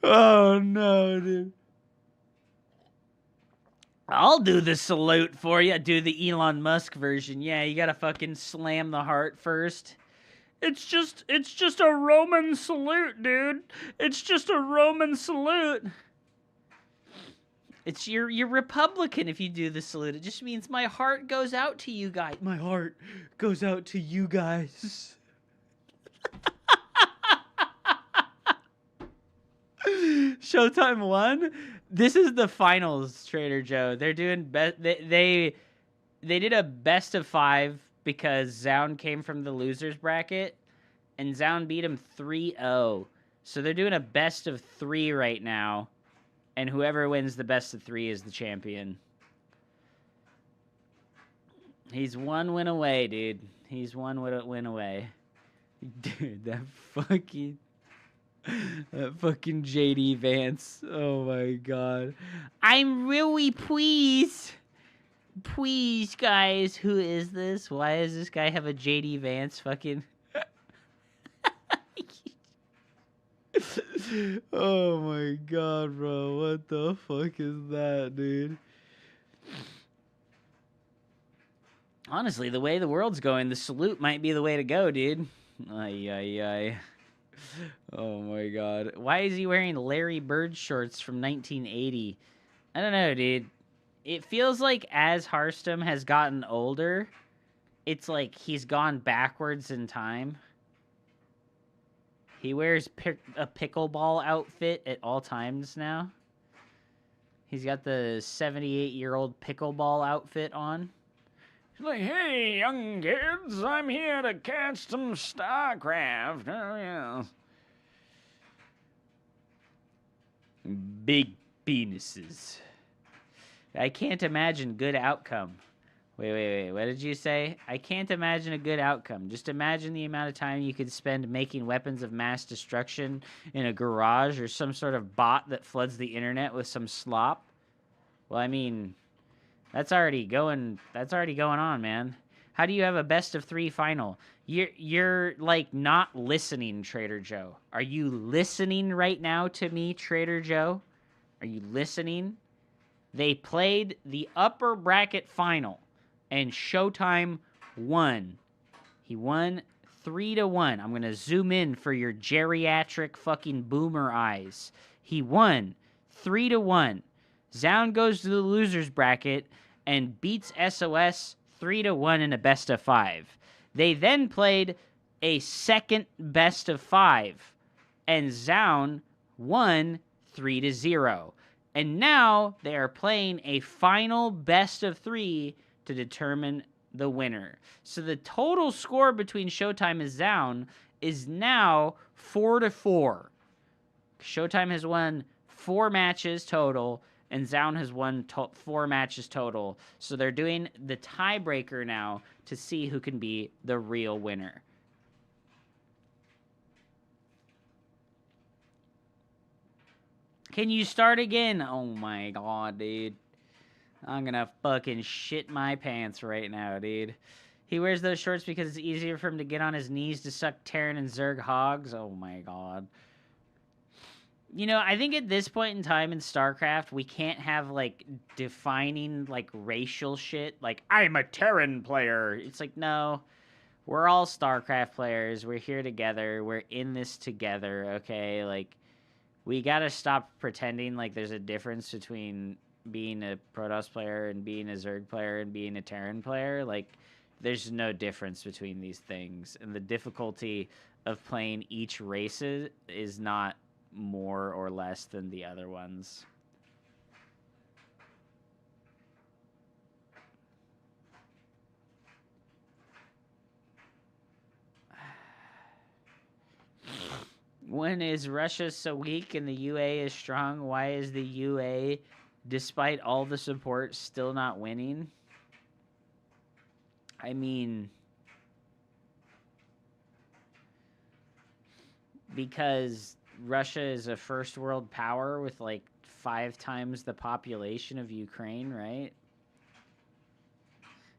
Oh, no, dude. I'll do the salute for you. Do the Elon Musk version. Yeah, you gotta fucking slam the heart first. It's just a Roman salute, dude. It's just a Roman salute. It's you're Republican if you do the salute. It just means my heart goes out to you guys. My heart goes out to you guys. Showtime won. This is the finals, Trader Joe. They're doing they did a best of 5 because Zoun came from the losers bracket and Zoun beat him 3-0. So they're doing a best of 3 right now. And whoever wins the best of 3 is the champion. He's 1 win away, dude. He's 1 win away. Dude, that fucking JD Vance. Oh my god. I'm really pleased. Please, guys. Who is this? Why does this guy have a JD Vance fucking... Oh my god, bro. What the fuck is that, dude? Honestly, the way the world's going, the salute might be the way to go, dude. Ay, ay, ay. Oh my god. Why is he wearing Larry Bird shorts from 1980? I don't know, dude. It feels like as Hearthstone has gotten older, it's like he's gone backwards in time. He wears a pickleball outfit at all times now. He's got the 78-year-old pickleball outfit on. He's like, hey, young kids, I'm here to catch some Starcraft. Oh, yeah. Big penises. I can't imagine good outcome. Wait. What did you say? I can't imagine a good outcome. Just imagine the amount of time you could spend making weapons of mass destruction in a garage or some sort of bot that floods the internet with some slop. Well, I mean, that's already going on, man. How do you have a best of 3 final? You're like not listening, Trader Joe. Are you listening right now to me, Trader Joe? Are you listening? They played the upper bracket final. And Showtime won. He won 3-1. I'm going to zoom in for your geriatric fucking boomer eyes. He won 3-1. Zoun goes to the losers bracket and beats SOS 3-1 in a best of 5. They then played a second best of 5. And Zoun won 3-0. And now they are playing a final best of 3 to determine the winner. So the total score between Showtime and Zoun is now 4-4. Showtime has won 4 matches total, and Zoun has won 4 matches total. So they're doing the tiebreaker now to see who can be the real winner. Can you start again? Oh my god, dude. I'm gonna fucking shit my pants right now, dude. He wears those shorts because it's easier for him to get on his knees to suck Terran and Zerg hogs. Oh my god. You know, I think at this point in time in StarCraft, we can't have, like, defining, like, racial shit. Like, I'm a Terran player. It's like, no. We're all StarCraft players. We're here together. We're in this together, okay? Like, we gotta stop pretending like there's a difference between being a Protoss player and being a Zerg player and being a Terran player. Like, there's no difference between these things. And the difficulty of playing each race is not more or less than the other ones. When is Russia so weak and the UA is strong? Why is the UA, despite all the support, still not winning? I mean, because Russia is a first world power with like 5 times the population of Ukraine, right?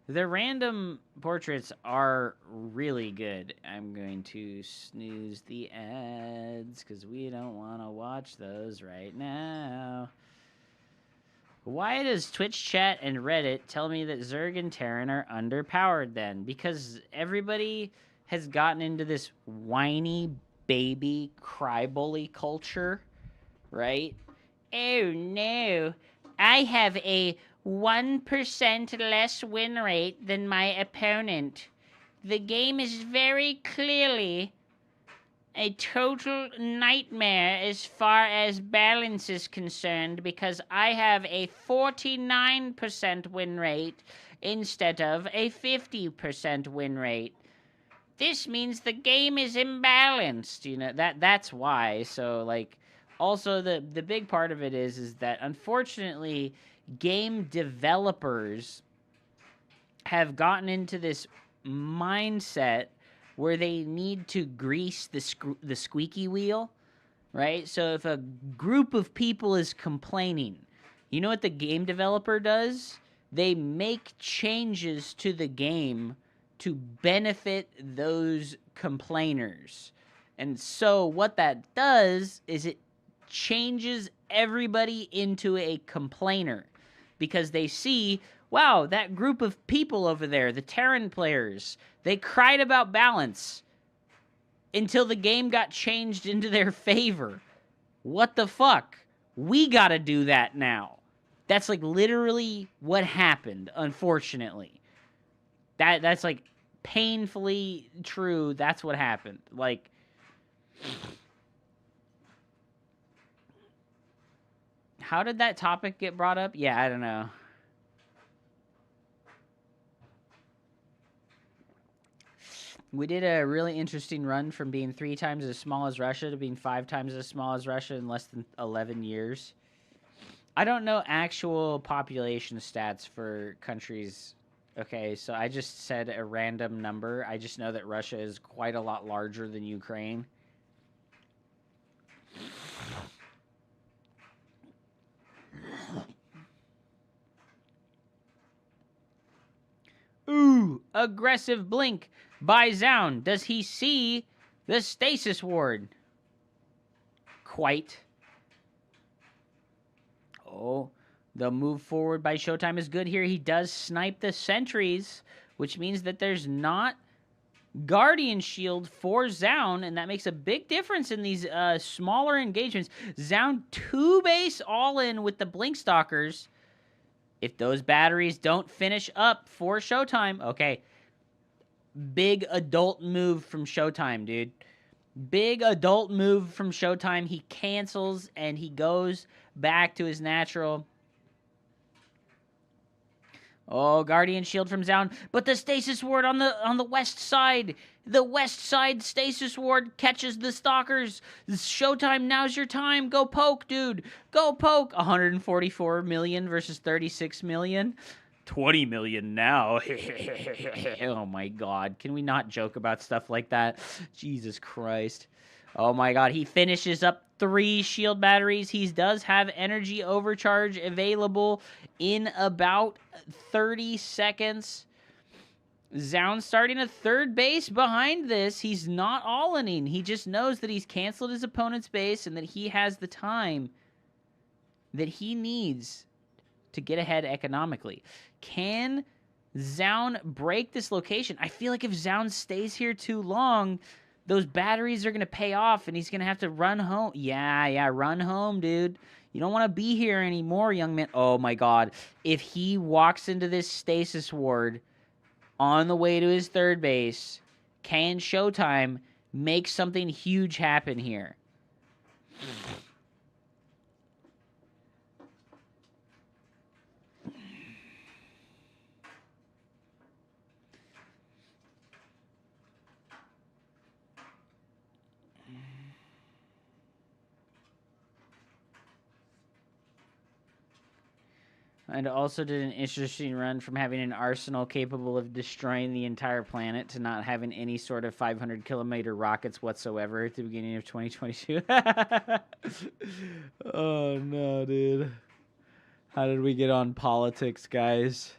The random portraits are really good. I'm going to snooze the ads because we don't want to watch those right now. Why does Twitch chat and Reddit tell me that Zerg and Terran are underpowered then? Because everybody has gotten into this whiny baby crybolly culture, right? Oh no, I have a 1% less win rate than my opponent. The game is very clearly a total nightmare as far as balance is concerned because I have a 49% win rate instead of a 50% win rate. This means the game is imbalanced, you know, that's why. So, like, also the big part of it is that unfortunately game developers have gotten into this mindset where they need to grease the squeaky wheel, right? So if a group of people is complaining, you know what the game developer does? They make changes to the game to benefit those complainers. And so what that does is it changes everybody into a complainer because they see, wow, that group of people over there, the Terran players, they cried about balance until the game got changed into their favor. What the fuck? We gotta do that now. That's like literally what happened, unfortunately. That's like painfully true. That's what happened. Like, how did that topic get brought up? Yeah, I don't know. We did a really interesting run from being 3 times as small as Russia to being 5 times as small as Russia in less than 11 years. I don't know actual population stats for countries. Okay, so I just said a random number. I just know that Russia is quite a lot larger than Ukraine. Ooh, aggressive blink by Zound. Does he see the stasis ward? Quite. Oh, the move forward by Showtime is good here. He does snipe the sentries, which means that there's not Guardian Shield for Zound, and that makes a big difference in these smaller engagements. Zound 2 base all in with the Blink Stalkers. If those batteries don't finish up for Showtime, okay, big adult move from Showtime, dude. Big adult move from Showtime. He cancels and he goes back to his natural. Oh, Guardian Shield from Zound, but the Stasis Ward on the west side. The west side Stasis Ward catches the Stalkers. Showtime, now's your time. Go poke, dude. Go poke. 144 million versus 36 million. 20 million now. Oh my god. Can we not joke about stuff like that? Jesus Christ. Oh my god. He finishes up 3 shield batteries. He does have energy overcharge available in about 30 seconds. Zound starting a third base behind this. He's not all-inning. He just knows that he's canceled his opponent's base and that he has the time that he needs to get ahead economically. Can Zound break this location? I feel like if Zound stays here too long, those batteries are going to pay off and he's going to have to run home. Yeah, run home, dude. You don't want to be here anymore, young man. Oh, my God. If he walks into this stasis ward on the way to his third base, can Showtime make something huge happen here? And also did an interesting run from having an arsenal capable of destroying the entire planet to not having any sort of 500-kilometer rockets whatsoever at the beginning of 2022. Oh, no, dude. How did we get on politics, guys?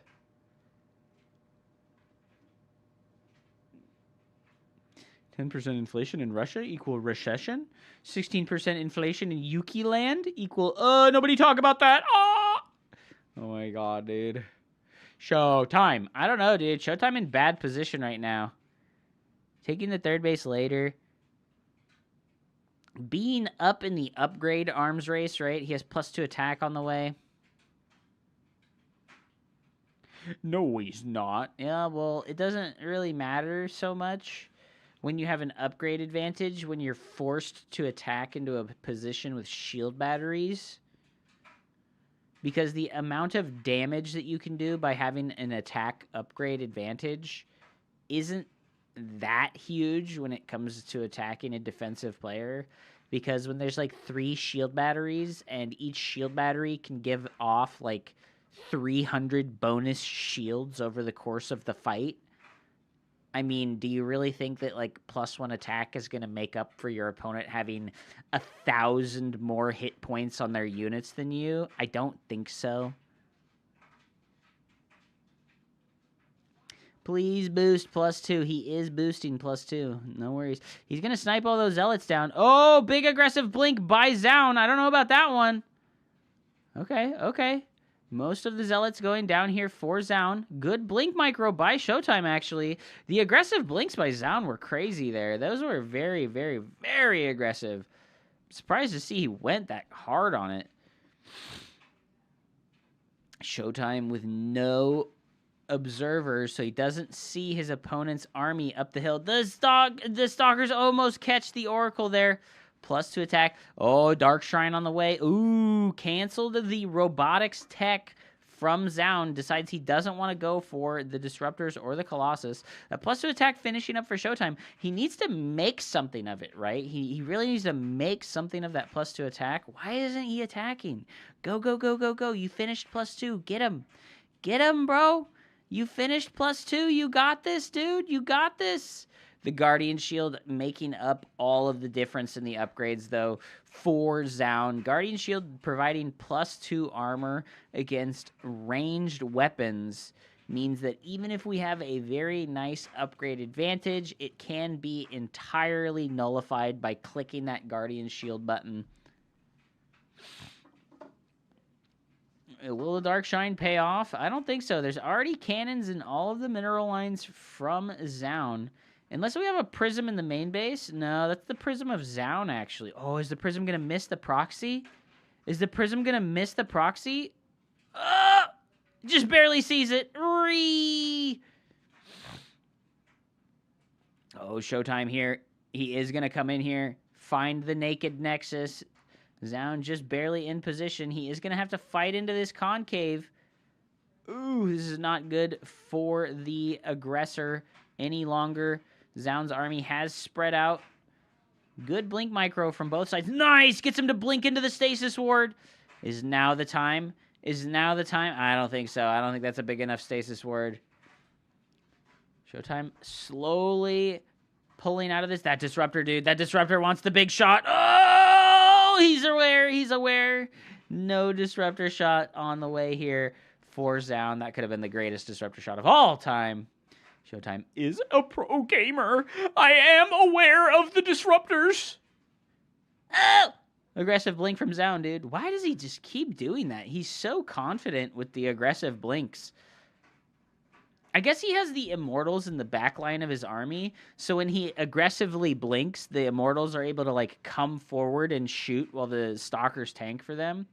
%10 inflation in Russia equal recession. 16% inflation in Yuki land equal... nobody talk about that! Oh my God, dude. Showtime. I don't know, dude. Showtime in bad position right now. Taking the third base later. Being up in the upgrade arms race, right? He has +2 attack on the way. No, he's not. Yeah, well, it doesn't really matter so much when you have an upgrade advantage, when you're forced to attack into a position with shield batteries. Because the amount of damage that you can do by having an attack upgrade advantage isn't that huge when it comes to attacking a defensive player. Because when there's like 3 shield batteries and each shield battery can give off like 300 bonus shields over the course of the fight. I mean, do you really think that like +1 attack is going to make up for your opponent having 1,000 more hit points on their units than you? I don't think so. Please boost +2. He is boosting +2. No worries. He's going to snipe all those zealots down. Oh, big aggressive blink by Zound. I don't know about that one. Okay. Most of the zealots going down here for Zound. Good blink micro by Showtime, actually. The aggressive blinks by Zound were crazy there. Those were very, very, very aggressive. Surprised to see he went that hard on it. Showtime with no observers, so he doesn't see his opponent's army up the hill. The stalkers almost catch the Oracle there. +2 attack. Oh, Dark Shrine on the way. Ooh, canceled the robotics tech from Zound. Decides he doesn't want to go for the Disruptors or the Colossus. That +2 attack finishing up for Showtime. He needs to make something of it, right? He really needs to make something of that +2 attack. Why isn't he attacking? Go. You finished +2. Get him. Get him, bro. You finished +2. You got this, dude. You got this. The Guardian Shield making up all of the difference in the upgrades, though, for Zound. Guardian Shield providing +2 armor against ranged weapons means that even if we have a very nice upgrade advantage, it can be entirely nullified by clicking that Guardian Shield button. Will the Dark Shine pay off? I don't think so. There's already cannons in all of the mineral lines from Zound. Unless we have a Prism in the main base. No, that's the Prism of Zound, actually. Oh, is the Prism going to miss the proxy? Is the Prism going to miss the proxy? Just barely sees it. Oh, Showtime here. He is going to come in here, find the Naked Nexus. Zound just barely in position. He is going to have to fight into this concave. Ooh, this is not good for the aggressor any longer. Zound's army has spread out. Good blink micro from both sides. Nice! Gets him to blink into the stasis ward. Is now the time? Is now the time? I don't think so. I don't think that's a big enough stasis ward. Showtime slowly pulling out of this. That Disruptor, dude. That Disruptor wants the big shot. Oh! He's aware. He's aware. No Disruptor shot on the way here for Zound. That could have been the greatest Disruptor shot of all time. Showtime is a pro gamer. I am aware of the disruptors. Oh! Aggressive blink from Zound, dude. Why does he just keep doing that? He's so confident with the aggressive blinks. I guess he has the Immortals in the back line of his army, so when he aggressively blinks, the Immortals are able to, like, come forward and shoot while the Stalkers tank for them.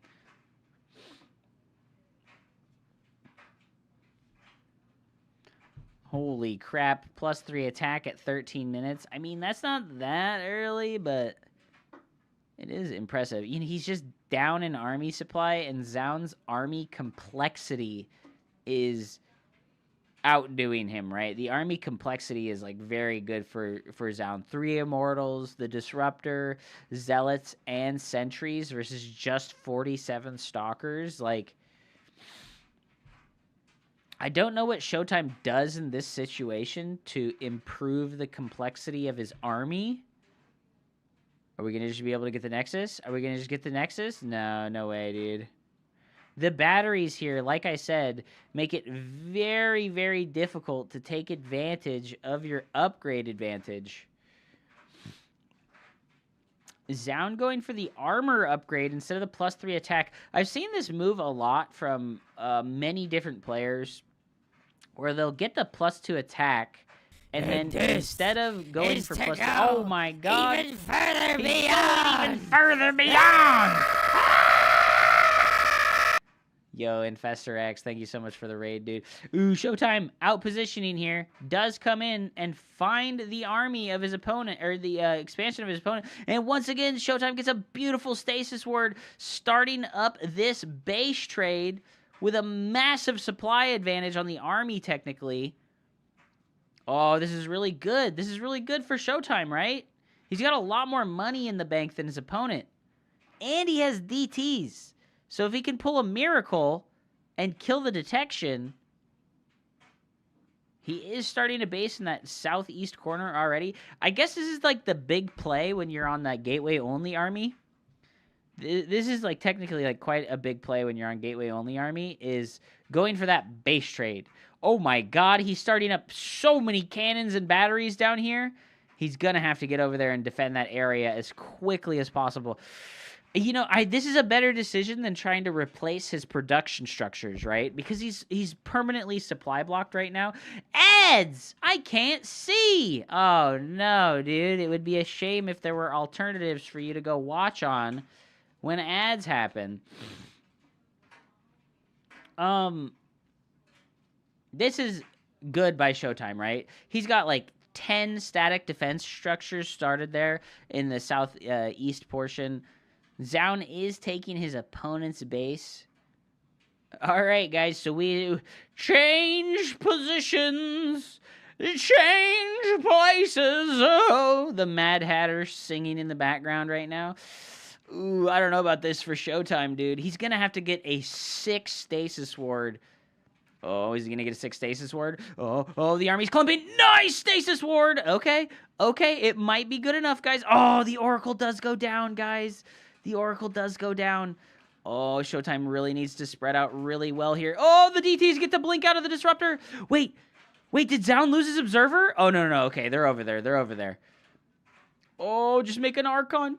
Holy crap. +3 attack at 13 minutes. I mean, that's not that early, but it is impressive. You know, he's just down in army supply, and Zound's army complexity is outdoing him, right? The army complexity is, like, very good for Zound. 3 Immortals, the Disruptor, Zealots, and Sentries versus just 47 Stalkers. Like, I don't know what Showtime does in this situation to improve the complexity of his army. Are we going to just be able to get the Nexus? Are we going to just get the Nexus? No, no way, dude. The batteries here, like I said, make it very, very difficult to take advantage of your upgrade advantage. Zound going for the armor upgrade instead of the +3 attack. I've seen this move a lot from many different players, where they'll get the +2 attack, and then instead of going for +2, oh my god, even further he's beyond. going even further beyond. Yo, Infestor X, thank you so much for the raid, dude. Ooh, Showtime out positioning here. Does come in and find the army of his opponent, or the expansion of his opponent. And once again, Showtime gets a beautiful stasis ward, starting up this base trade with a massive supply advantage on the army, technically. Oh, this is really good. This is really good for Showtime, right? He's got a lot more money in the bank than his opponent. And he has DTs. So if he can pull a miracle and kill the detection, he is starting a base in that southeast corner already. I guess this is like the big play when you're on that gateway-only army. This is like technically like quite a big play when you're on gateway-only army, is going for that base trade. Oh my god, he's starting up so many cannons and batteries down here. He's going to have to get over there and defend that area as quickly as possible. You know, this is a better decision than trying to replace his production structures, right? Because he's permanently supply blocked right now. Ads! I can't see! Oh, no, dude. It would be a shame if there were alternatives for you to go watch on when ads happen. This is good by Showtime, right? He's got, like, 10 static defense structures started there in the southeast portion. Zound is taking his opponent's base. All right, guys, so we change positions, change places. Oh, the Mad Hatter singing in the background right now. Ooh, I don't know about this for Showtime, dude. He's going to have to get a 6 stasis ward. Oh, is he going to get a 6 stasis ward? Oh, the army's clumping. Nice stasis ward. Okay, it might be good enough, guys. Oh, the Oracle does go down, guys. The Oracle does go down. Oh, Showtime really needs to spread out really well here. Oh, the DTs get to blink out of the Disruptor. Wait, did Zound lose his Observer? Oh, no. Okay, they're over there. Oh, just make an Archon.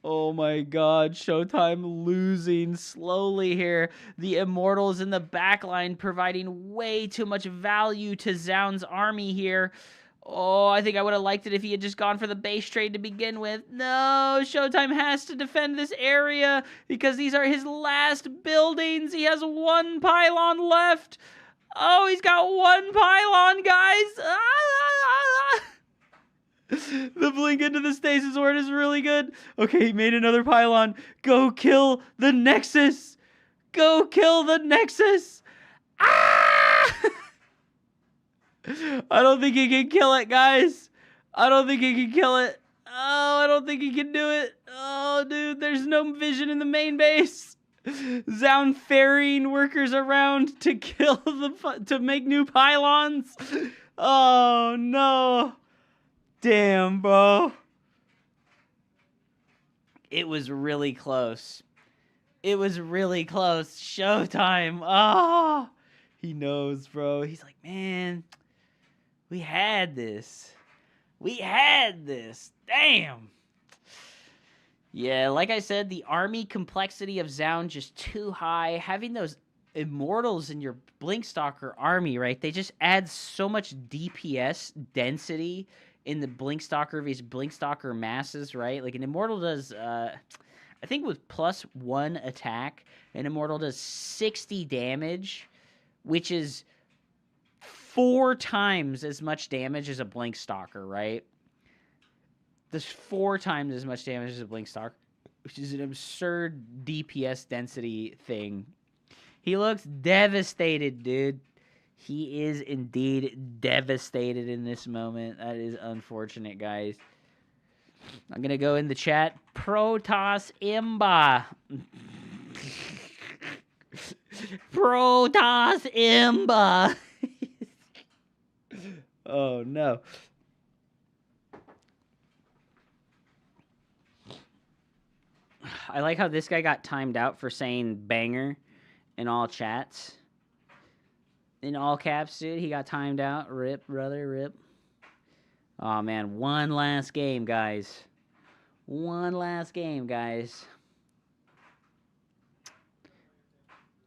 Oh my god, Showtime losing slowly here. The Immortals in the backline providing way too much value to Zound's army here. Oh, I think I would have liked it if he had just gone for the base trade to begin with. No, Showtime has to defend this area because these are his last buildings. He has 1 pylon left. Oh, he's got 1 pylon, guys. The blink into the stasis ward is really good. Okay, he made another pylon. Go kill the Nexus. Ah! I don't think he can kill it, guys. I don't think he can kill it. Oh, I don't think he can do it. Oh, dude, there's no vision in the main base. Zound ferrying workers around to to make new pylons. Oh, no. Damn, bro. It was really close. Showtime. Oh, He knows, bro. He's like, man, we had this. We had this. Damn. Yeah, like I said, the army complexity of Zound just too high. Having those immortals in your Blinkstalker army, right? They just add so much DPS density in the Blinkstalker of these Blinkstalker masses, right? Like an immortal does, I think with +1 attack, an immortal does 60 damage, which is 4 times as much damage as a Blinkstalker, right? There's 4 times as much damage as a Blinkstalker, which is an absurd DPS density thing. He looks devastated, dude. He is indeed devastated in this moment. That is unfortunate, guys. I'm going to go in the chat. Protoss Imba. Protoss Imba. Oh, no. I like how this guy got timed out for saying banger in all chats. In all caps, dude. He got timed out. Rip, brother, rip. Oh, man. One last game, guys. One last game, guys.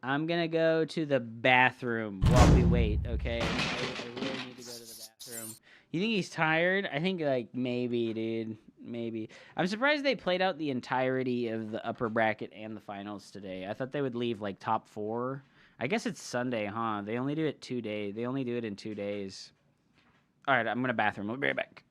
I'm going to go to the bathroom while we wait, okay? I really need to go to the bathroom. You think he's tired? I think, like, maybe, dude. Maybe. I'm surprised they played out the entirety of the upper bracket and the finals today. I thought they would leave, like, top 4. I guess it's Sunday, huh? They only do it 2 days. They only do it in 2 days. All right, I'm going to bathroom. We'll be right back.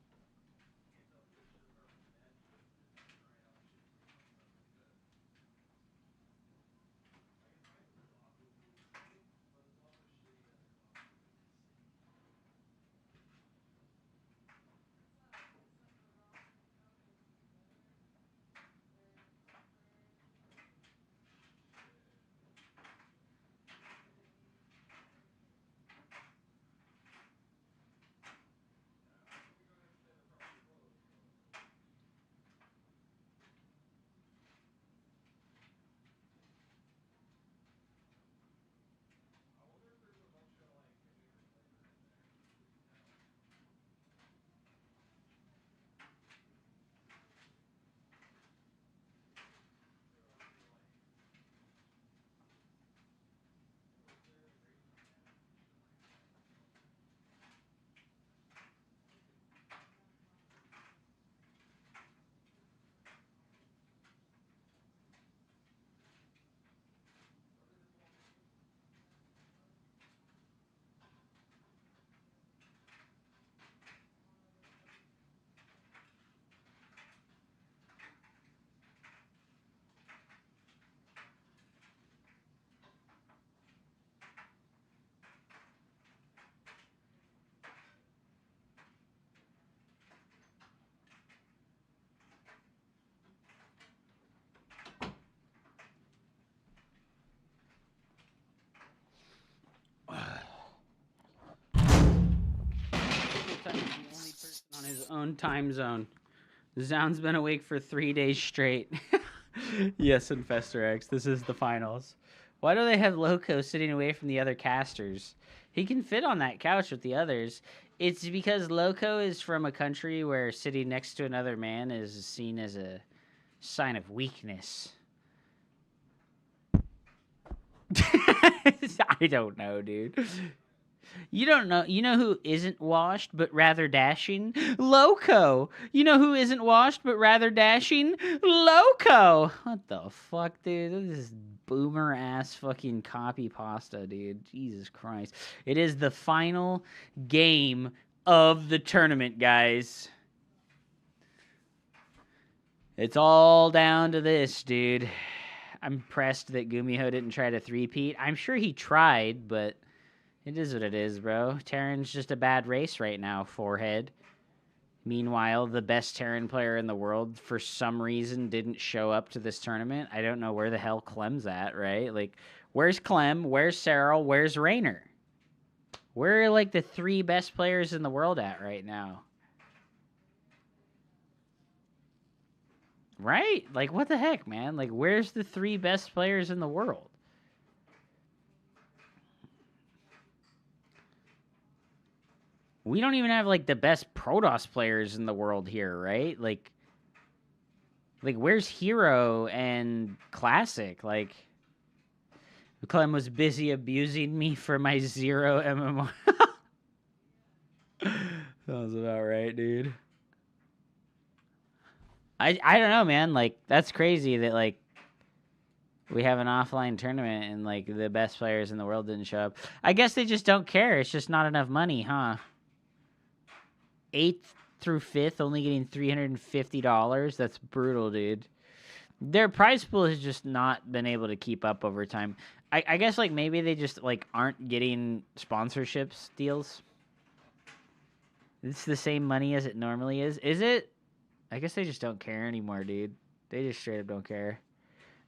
On his own time zone. Zound's been awake for 3 days straight. Yes, Infestor X, this is the finals. Why do they have Loco sitting away from the other casters? He can fit on that couch with the others. It's because Loco is from a country where sitting next to another man is seen as a sign of weakness. I don't know, dude. You don't know. You know who isn't washed but rather dashing? Loco. You know who isn't washed but rather dashing? Loco. What the fuck, dude? This is boomer ass fucking copy pasta, dude. Jesus Christ. It is the final game of the tournament, guys. It's all down to this, dude. I'm impressed that Gumiho didn't try to three-peat. I'm sure he tried, but it is what it is, bro. Terran's just a bad race right now, forehead. Meanwhile, the best Terran player in the world, for some reason, didn't show up to this tournament. I don't know where the hell Clem's at, right? Like, where's Clem? Where's Serral? Where's Raynor? Where are, like, the 3 best players in the world at right now? Right? Like, what the heck, man? Like, where's the 3 best players in the world? we don't even have like the best Protoss players in the world here, right? Like where's Hero and Classic? Like, Clem was busy abusing me for my 0 MMR. Sounds about right, dude. I don't know, man. Like, that's crazy that, like, we have an offline tournament and, like, the best players in the world didn't show up. I guess they just don't care. It's just not enough money, huh? 8th through 5th only getting $350. That's brutal, dude. Their prize pool has just not been able to keep up over time. I guess, like, maybe they just, like, aren't getting sponsorships deals. It's the same money as it normally is. Is it? I guess they just don't care anymore, dude. They just straight up don't care.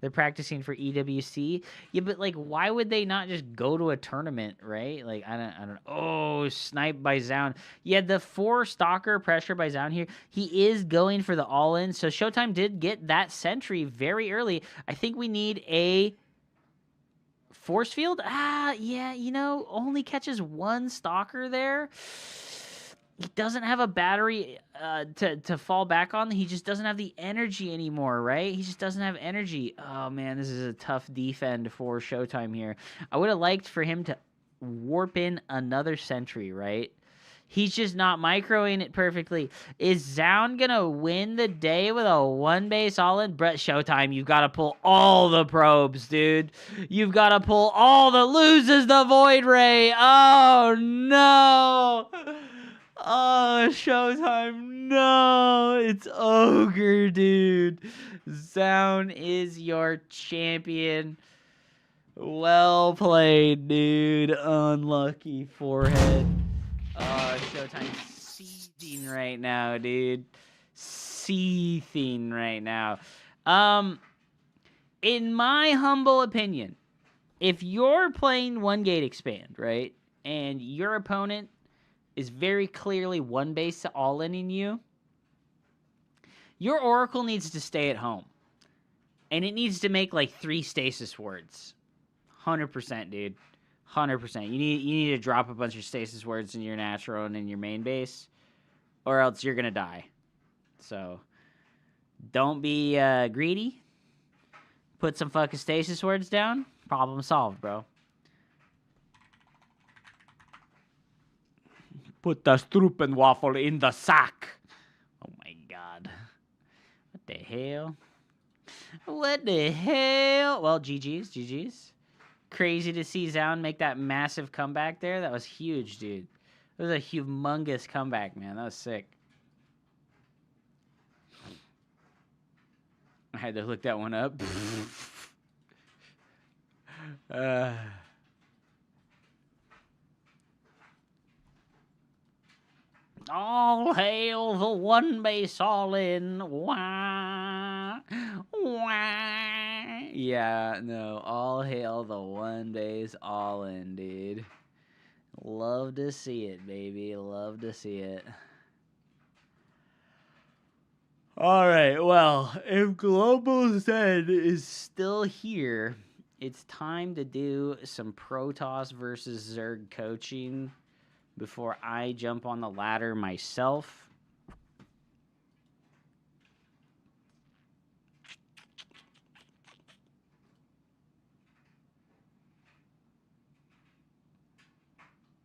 They're practicing for EWC. Yeah, but, like, why would they not just go to a tournament, right? Like, I don't. Oh, snipe by Zound. Yeah, the 4 stalker pressure by Zound here. He is going for the all-in. So Showtime did get that sentry very early. I think we need a force field. Yeah, you know, only catches 1 stalker there. He doesn't have a battery to fall back on. He just doesn't have the energy anymore, right? He just doesn't have energy. Oh, man, this is a tough defend for Showtime here. I would have liked for him to warp in another sentry, right? He's just not microing it perfectly. Is Zound going to win the day with a 1 base all-in? Brett, Showtime, you've got to pull all the probes, dude. You've got to pull all the... Loses the Void Ray. Oh, no. Oh, Showtime, no. It's Ogre, dude. Zound is your champion. Well played, dude. Unlucky forehead. Oh, Showtime's seething right now, dude. Seething right now. In my humble opinion, if you're playing 1 gate expand, right, and your opponent is very clearly 1 base all-inning you, your Oracle needs to stay at home. And it needs to make like 3 stasis wards. 100%, dude. 100%. You need to drop a bunch of stasis wards in your natural and in your main base, or else you're gonna die. So don't be greedy. Put some fucking stasis wards down. Problem solved, bro. Put the Struppenwaffle in the sack. Oh my god. What the hell? What the hell? Well, GG's. Crazy to see Zound make that massive comeback there. That was huge, dude. It was a humongous comeback, man. That was sick. I had to look that one up. All hail the 1 base all-in. Wah. Wah. Yeah, no. All hail the 1 base all-in, dude. Love to see it, baby. Love to see it. All right, well, if Global Zen is still here, it's time to do some Protoss versus Zerg coaching before I jump on the ladder myself.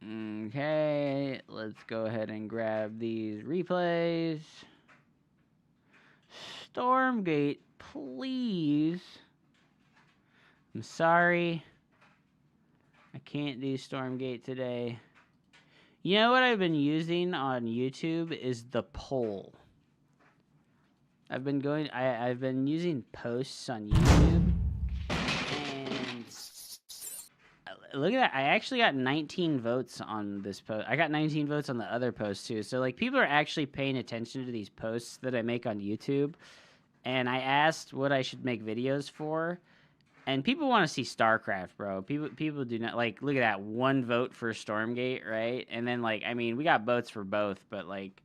Okay, let's go ahead and grab these replays. Stormgate, please. I'm sorry. I can't do Stormgate today. You know what I've been using on YouTube is the poll. I've been using posts on YouTube. And look at that. I actually got 19 votes on this post. I got 19 votes on the other post too. So like people are actually paying attention to these posts that I make on YouTube. And I asked what I should make videos for. And people want to see Starcraft, bro. People do not, like, look at that. 1 vote for Stormgate, right? And then, like, I mean, we got votes for both, but, like,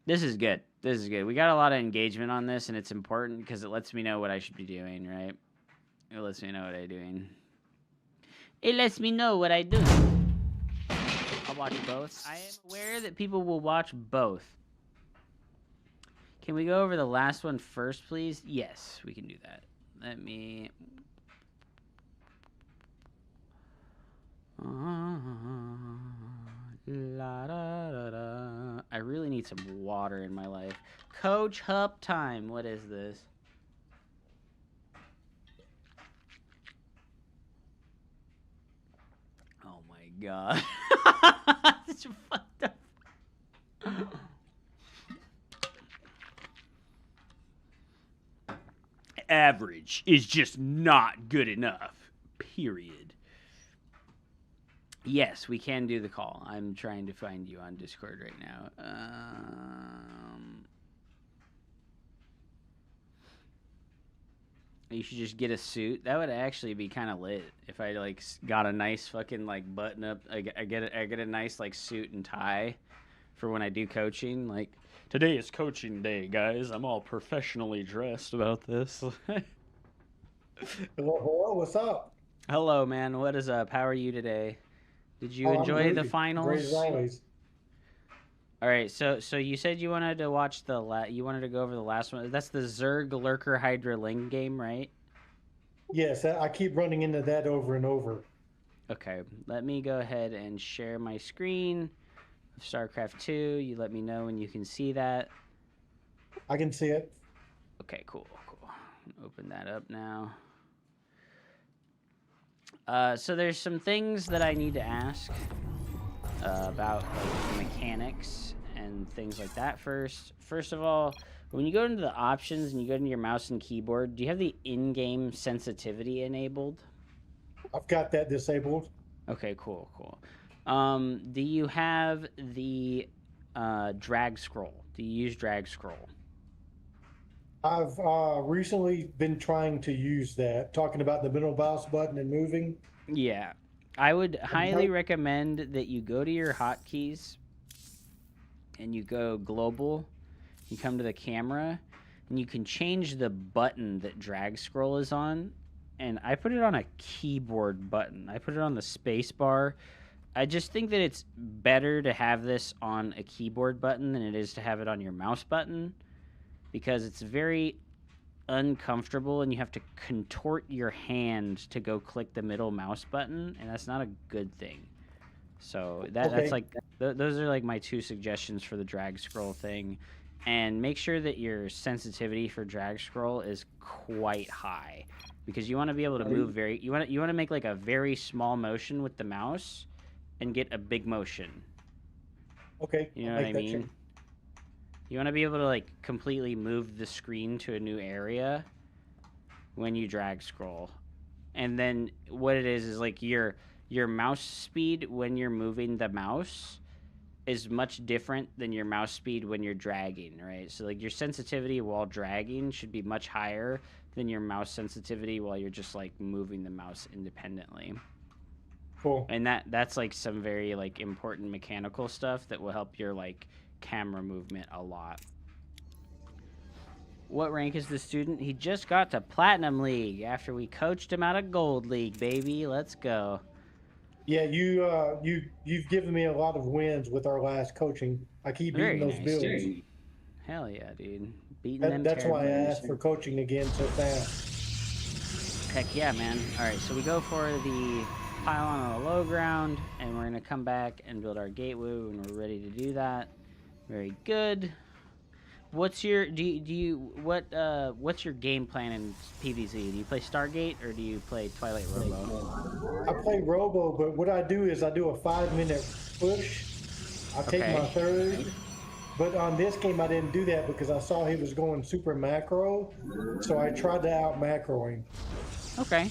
this is good. This is good. We got a lot of engagement on this, and it's important because it lets me know what I should be doing, right? It lets me know what I'm doing. It lets me know what I'm doing. How watch both. I am aware that people will watch both. Can we go over the last one first, please? Yes, we can do that. Let me... I really need some water in my life. Coach Hup time. What is this? Oh my god. It's fucked up. Average is just not good enough. Period. Yes, we can do the call. I'm trying to find you on Discord right now. You should just get a suit. That would actually be kind of lit if I like got a nice fucking like button up. I get a nice like suit and tie for when I do coaching. Like, today is coaching day, guys. I'm all professionally dressed about this. Hello, what's up? Hello, man. What is up? How are you today? Did you enjoy the finals? Great as always. All right, so you said you wanted to watch you wanted to go over the last one. That's the Zerg Lurker Hydra Ling game, right? Yes, I keep running into that over and over. Okay, let me go ahead and share my screen of StarCraft 2. You let me know when you can see that. I can see it. Okay, cool. Open that up now. So there's some things that I need to ask about like mechanics and things like that First of all, when you go into the options and you go into your mouse and keyboard, do you have the in-game sensitivity enabled? I've got that disabled. Okay, cool. Do you have the drag scroll? Do you use drag scroll? I've recently been trying to use that, talking about the middle mouse button and moving. Yeah. I would highly recommend that you go to your hotkeys and you go global. You come to the camera and you can change the button that drag scroll is on. And I put it on a keyboard button. I put it on the space bar. I just think that it's better to have this on a keyboard button than it is to have it on your mouse button, because it's very uncomfortable and you have to contort your hand to go click the middle mouse button, and that's not a good thing. So that's like those are like my two suggestions for the drag scroll thing. And make sure that your sensitivity for drag scroll is quite high, because you want to be able to move you want to make like a very small motion with the mouse and get a big motion. Okay. You know what I mean? You want to be able to like completely move the screen to a new area when you drag scroll. And then what it is like your mouse speed when you're moving the mouse is much different than your mouse speed when you're dragging, right? So like your sensitivity while dragging should be much higher than your mouse sensitivity while you're just like moving the mouse independently. Cool. And that's like some very like important mechanical stuff that will help your like camera movement a lot. What rank is the student? He just got to Platinum League after we coached him out of Gold League, baby. Let's go. Yeah, you've given me a lot of wins with our last coaching. I keep beating those builds. Dude. Hell yeah, dude. Beating them. That's why I asked for coaching again so fast. Heck yeah, man. All right, so we go for the pylon on the low ground, and we're gonna come back and build our gateway when we're ready to do that. Very good. What's your what's your game plan in PvZ? Do you play Stargate or do you play Twilight Robo? I play Robo, but what I do is I do a 5-minute push. I take my third. But on this game, I didn't do that because I saw he was going super macro, so I tried to out macro him. Okay.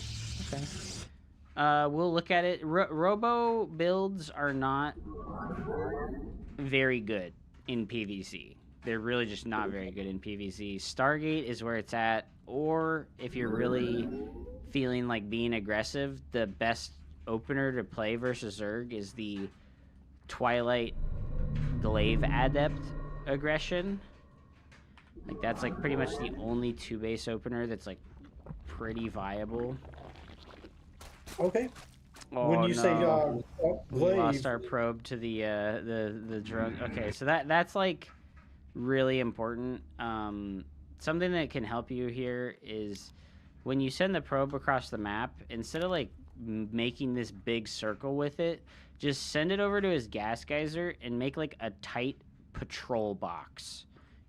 We'll look at it. Robo builds are not very good in PvZ. They're really just not very good in PvZ. Stargate is where it's at, or if you're really feeling like being aggressive, the best opener to play versus Zerg is the Twilight Glaive Adept aggression. Like that's like pretty much the only 2-base opener that's like pretty viable. Okay. Oh, when you say no. We glaive, lost our probe to the drug. Okay, so that's like really important. Something that can help you here is when you send the probe across the map, instead of like making this big circle with it, just send it over to his gas geyser and make like a tight patrol box.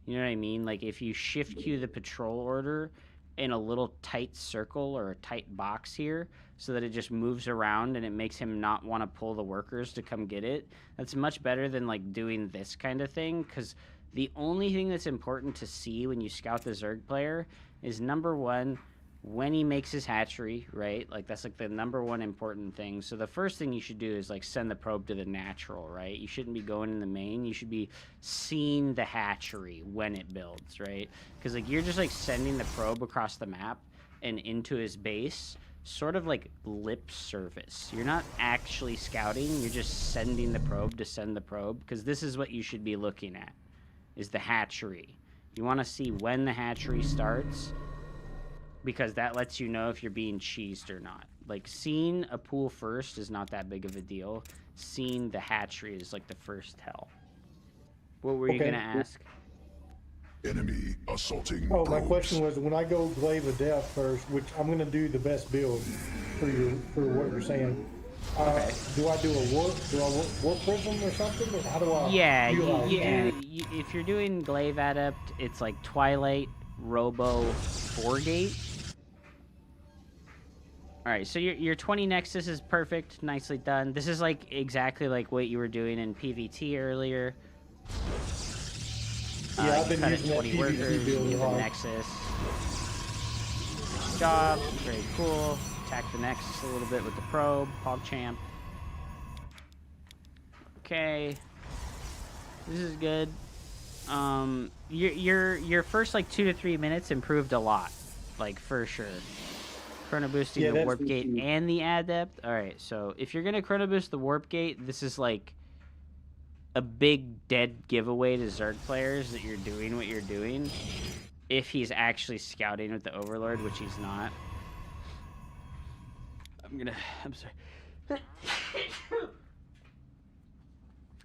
You know what I mean? Like if you shift queue the patrol order in a little tight circle or a tight box here so that it just moves around and it makes him not want to pull the workers to come get it. That's much better than like doing this kind of thing, because the only thing that's important to see when you scout the Zerg player is number one, when he makes his hatchery, right? Like that's like the number one important thing. So the first thing you should do is like send the probe to the natural, right? You shouldn't be going in the main. You should be seeing the hatchery when it builds, right? Because like you're just like sending the probe across the map and into his base, sort of like lip service. You're not actually scouting. You're just sending the probe to send the probe, because this is what you should be looking at, is the hatchery. You want to see when the hatchery starts, because that lets you know if you're being cheesed or not. Like, seeing a pool first is not that big of a deal. Seeing the hatchery is like the first tell. What were you Okay. gonna ask? Enemy assaulting. Oh, my probes. question was, when I go glaive of death first, which I'm gonna do the best build for what you're saying. Okay. Do I do a warp? Do I warp prism or something? Or how do I? Yeah, utilize that? if you're doing glaive adept, it's like Twilight, Robo, Stormgate. All right, so your 20 Nexus is perfect, nicely done. This is like exactly like what you were doing in PvT earlier. Yeah, I've been cut it using that 20 PvP workers, build a get the lot. Nexus. Nice job, very cool. Attack the Nexus a little bit with the probe, PogChamp. Okay, this is good. Your first like 2 to 3 minutes improved a lot, like for sure. Chrono boosting Yeah, the that's warp for gate sure. and the adept. All right, so if you're gonna chrono boost the warp gate, this is like a big dead giveaway to Zerg players that you're doing what you're doing. If he's actually scouting with the Overlord, which he's not. I'm sorry.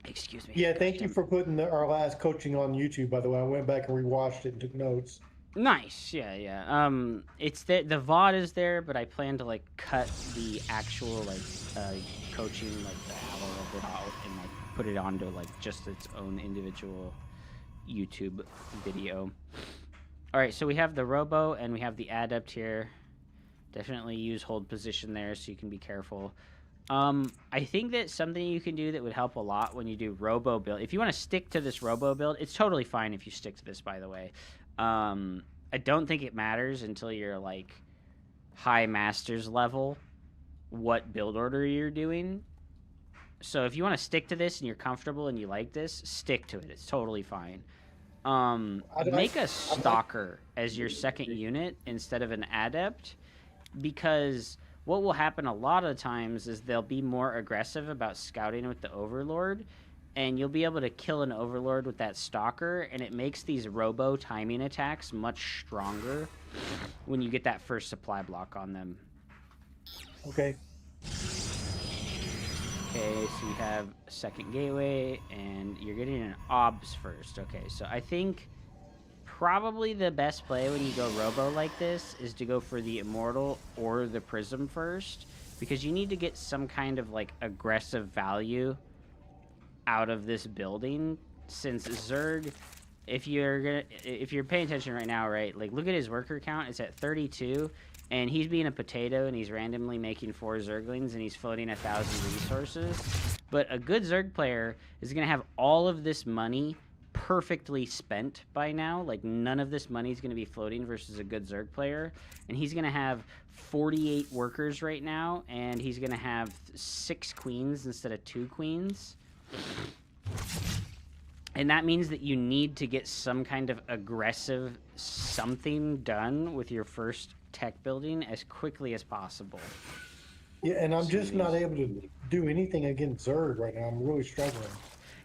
Excuse me. Yeah, thank you for putting our last coaching on YouTube. By the way, I went back and rewatched it and took notes. Nice, yeah. It's the VOD is there, but I plan to like cut the actual like coaching, like the hour of it out, and like put it onto like just its own individual YouTube video. All right, so we have the Robo and we have the Adept here. Definitely use hold position there, so you can be careful. I think that something you can do that would help a lot when you do Robo build. If you want to stick to this Robo build, it's totally fine if you stick to this, by the way. I don't think it matters until you're like high masters level what build order you're doing. So if you want to stick to this and you're comfortable and you like this, stick to it. It's totally fine. Make a stalker as your second unit instead of an adept, because what will happen a lot of times is they'll be more aggressive about scouting with the Overlord, and you'll be able to kill an Overlord with that Stalker, and it makes these Robo timing attacks much stronger when you get that first supply block on them. Okay. Okay, so you have a second gateway, and you're getting an OBS first. Okay, so I think probably the best play when you go Robo like this is to go for the Immortal or the Prism first, because you need to get some kind of like aggressive value out of this building, since Zerg, if you're paying attention right now, right, like look at his worker count, it's at 32, and he's being a potato and he's randomly making 4 Zerglings and he's floating 1,000 resources. But a good Zerg player is going to have all of this money perfectly spent by now. Like none of this money is going to be floating versus a good Zerg player, and he's going to have 48 workers right now, and he's going to have 6 queens instead of 2 queens. And that means that you need to get some kind of aggressive something done with your first tech building as quickly as possible. Yeah, and I'm just not able to do anything against Zerg right now. I'm really struggling.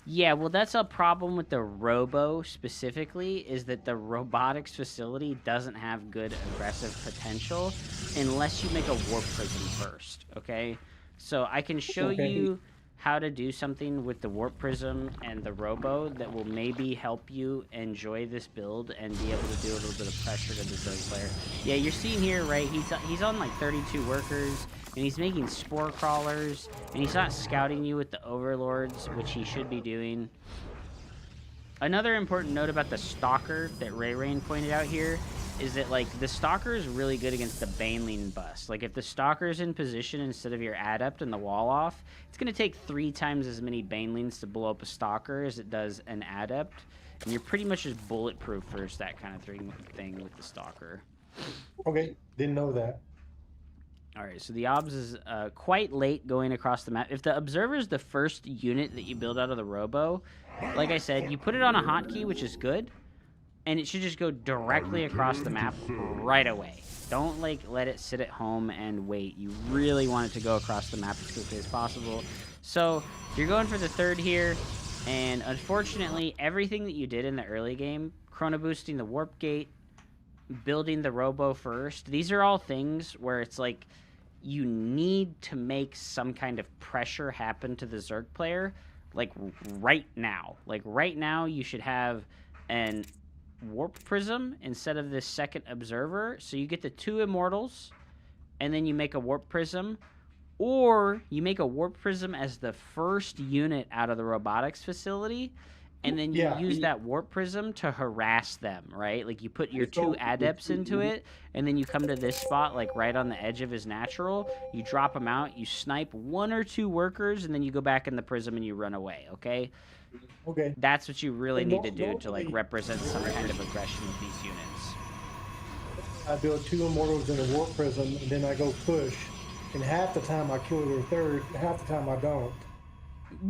Yeah, well, that's a problem with the Robo specifically, is that the robotics facility doesn't have good aggressive potential unless you make a warp prism first, okay? So I can show Okay. you how to do something with the Warp Prism and the Robo that will maybe help you enjoy this build and be able to do a little bit of pressure to the Zerg player. Yeah, you're seeing here, right? He's on like 32 workers, and he's making spore crawlers, and he's not scouting you with the Overlords, which he should be doing. Another important note about the Stalker that Ray Rain pointed out here is that, like, the Stalker is really good against the Baneling bust. Like, if the Stalker's in position instead of your Adept and the wall off, it's going to take 3 times as many Banelings to blow up a Stalker as it does an Adept. And you're pretty much just bulletproof versus that kind of thing with the Stalker. Okay, didn't know that. All right, so the Obs is quite late going across the map. If the Observer is the first unit that you build out of the Robo, like I said, you put it on a hotkey, which is good, and it should just go directly across the map right away. Don't, like, let it sit at home and wait. You really want it to go across the map as quickly as possible. So you're going for the third here, and unfortunately, everything that you did in the early game, chrono boosting the Warp Gate, building the Robo first, these are all things where it's like you need to make some kind of pressure happen to the Zerg player, like right now. Like right now, you should have an Warp Prism instead of this second Observer, so you get the 2 Immortals, and then you make a Warp Prism, or you make a Warp Prism as the first unit out of the robotics facility, and then you use that Warp Prism to harass them, right? Like, you put your 2 Adepts into it, and then you come to this spot, like, right on the edge of his natural. You drop him out, you snipe 1 or 2 workers, and then you go back in the Prism and you run away, okay? Okay. That's what you really need to do to, like, represent some kind of aggression with these units. I build 2 Immortals in a Warp Prism, and then I go push. And half the time I kill their third, half the time I don't.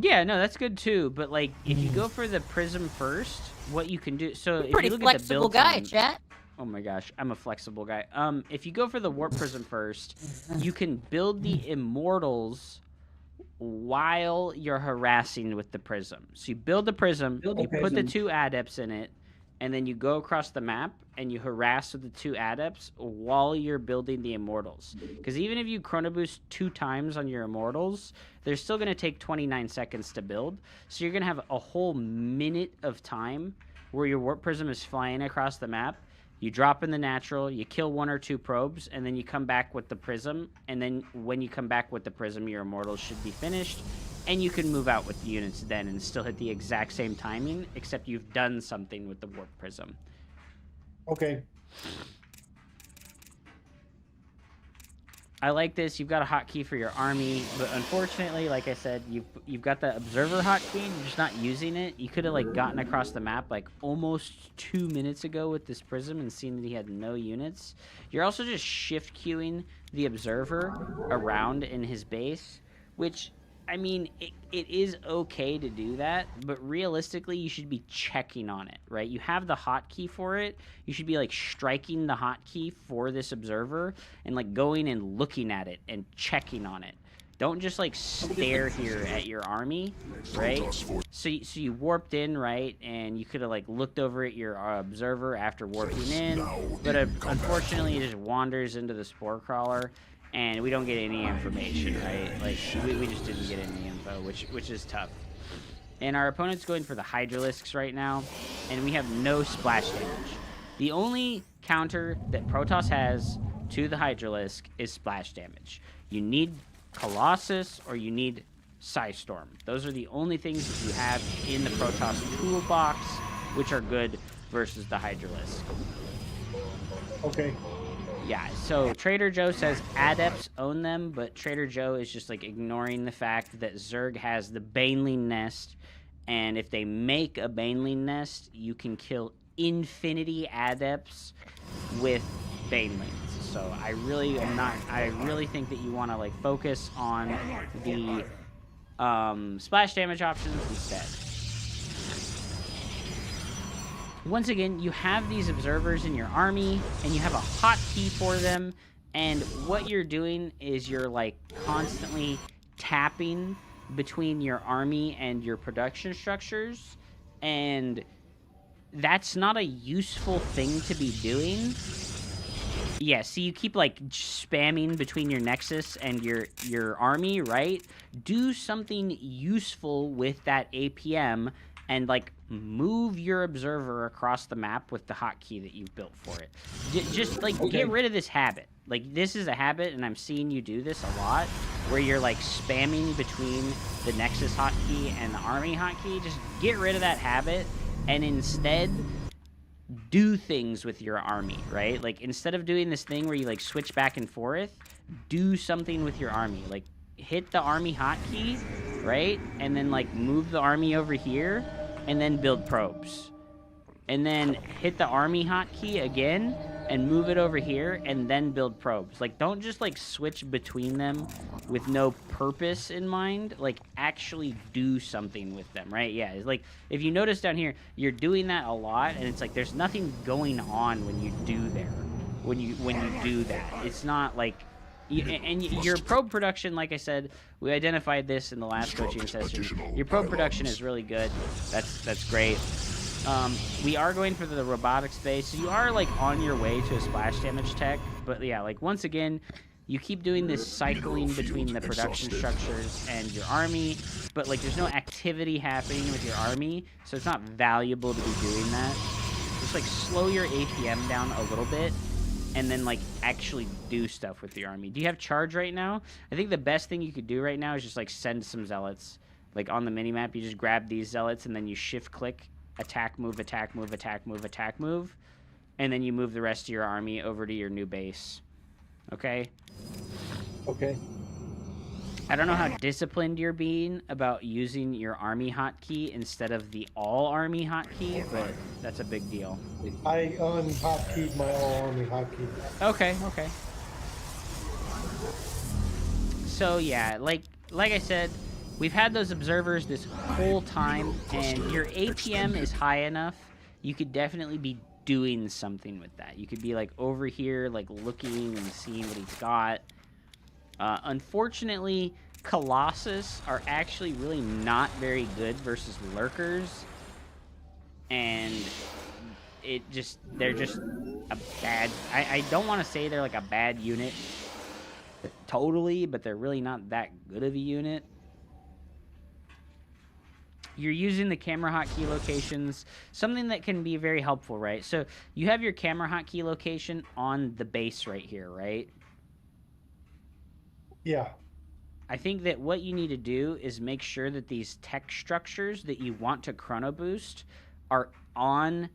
Yeah, no, that's good too. But, like, if you go for the Prism first, what you can do... So if Pretty you look at the flexible build guy, time, chat. oh my gosh, I'm a flexible guy. If you go for the Warp Prism first, you can build the Immortals while you're harassing with the Prism. So you build the Prism, you put the 2 Adepts in it, and then you go across the map and you harass with the 2 Adepts while you're building the Immortals. Because even if you chrono boost 2 times on your Immortals, they're still going to take 29 seconds to build. So you're going to have a whole minute of time where your Warp Prism is flying across the map. You drop in the natural, you kill 1 or 2 probes, and then you come back with the Prism. And then when you come back with the Prism, your Immortals should be finished. And you can move out with the units then and still hit the exact same timing, except you've done something with the Warp Prism. Okay. I like this. You've got a hotkey for your army, but unfortunately, like I said, you've got the Observer hotkey, and you're just not using it. You could have, like, gotten across the map, like, almost 2 minutes ago with this Prism and seen that he had no units. You're also just shift queuing the Observer around in his base, which... I mean, it is okay to do that, but realistically, you should be checking on it, right? You have the hotkey for it. You should be, like, striking the hotkey for this Observer and, like, going and looking at it and checking on it. Don't just, like, stare here at your army, right? So you warped in, right? And you could have, like, looked over at your Observer after warping in, but unfortunately, it just wanders into the Spore Crawler. And we don't get any information, right? Like, we just didn't get any info, which is tough. And our opponent's going for the Hydralisks right now, and we have no splash damage. The only counter that Protoss has to the Hydralisk is splash damage. You need Colossus or you need Psystorm. Those are the only things that you have in the Protoss toolbox, which are good versus the Hydralisk. Okay. Yeah, so Trader Joe says Adepts own them, but Trader Joe is just, like, ignoring the fact that Zerg has the Baneling Nest, and if they make a Baneling Nest, you can kill infinity Adepts with Banelings. So I really think that you want to, like, focus on the splash damage options instead. Once again, you have these Observers in your army, and you have a hotkey for them, and what you're doing is you're, like, constantly tapping between your army and your production structures, and that's not a useful thing to be doing Yeah, so you keep like spamming between your Nexus and your army, right? Do something useful with that APM and like move your observer across the map with the hotkey that you've built for it. Just like get rid of this habit. Like this is a habit, and I'm seeing you do this a lot, where you're like spamming between the Nexus hotkey and the army hotkey. Just get rid of that habit, and instead do things with your army, right? Like instead of doing this thing where you like switch back and forth, do something with your army. Like hit the army hotkey, right? And then like move the army over here and then build probes. And then hit the army hotkey again and move it over here and then build probes. Like don't just like switch between them with no purpose in mind. Like actually do something with them, right? Yeah, it's like if you notice down here, you're doing that a lot, and it's like there's nothing going on when you do there. When you do that, it's not like. Your probe production, like I said, we identified this in the last coaching session. Your probe production is really good. That's great. We are going for the robotic space, so you are like on your way to a splash damage tech. But yeah, like once again, you keep doing this cycling between the production structures and your army, but like there's no activity happening with your army, so it's not valuable to be doing that. Just like slow your APM down a little bit, and then like actually do stuff with the army. Do you have charge right now? I think the best thing you could do right now is just like send some zealots. Like on the minimap, you just grab these zealots and then you shift click, attack, move, attack, move, attack, move, attack, move, and then you move the rest of your army over to your new base. Okay? Okay. I don't know how disciplined you're being about using your army hotkey instead of the all army hotkey, but that's a big deal. I unhotkeyed my all army hotkey. Okay. So yeah, like I said, we've had those observers this whole time, and your APM is high enough. You could definitely be doing something with that. You could be like over here, like looking and seeing what he's got. Unfortunately, Colossus are actually really not very good versus lurkers, and they're just a bad. I don't want to say they're like a bad unit totally, but they're really not that good of a unit. You're using the camera hotkey locations, something that can be very helpful, right? So you have your camera hotkey location on the base right here, right? Yeah. I think that what you need to do is make sure that these tech structures that you want to chrono boost are on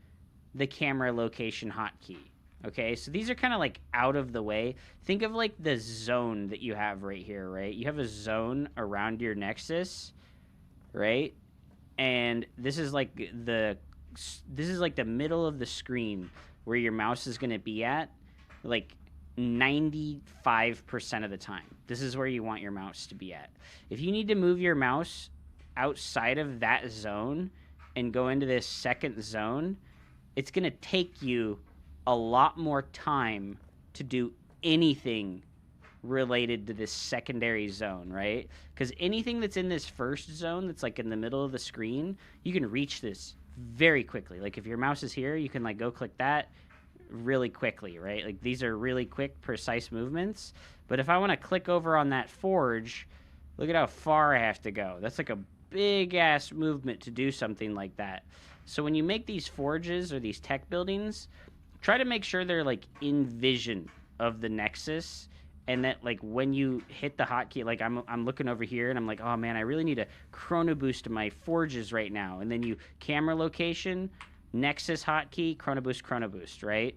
the camera location hotkey. Okay, so these are kind of like out of the way. Think of like the zone that you have right here, right? You have a zone around your Nexus, right? And this is like the middle of the screen where your mouse is going to be at, like 95% of the time. This is where you want your mouse to be at. If you need to move your mouse outside of that zone and go into this second zone, it's going to take you a lot more time to do anything related to this secondary zone, right? Because anything that's in this first zone that's like in the middle of the screen, you can reach this very quickly. Like if your mouse is here, you can like go click that really quickly, right? Like these are really quick, precise movements. But if I want to click over on that forge, look at how far I have to go. That's like a big ass movement to do something like that. So when you make these forges or these tech buildings, try to make sure they're like in vision of the Nexus, and that like when you hit the hotkey, like I'm looking over here and I'm like, oh man, I really need to chrono boost my forges right now. And then you camera location, Nexus hotkey, chrono boost, right?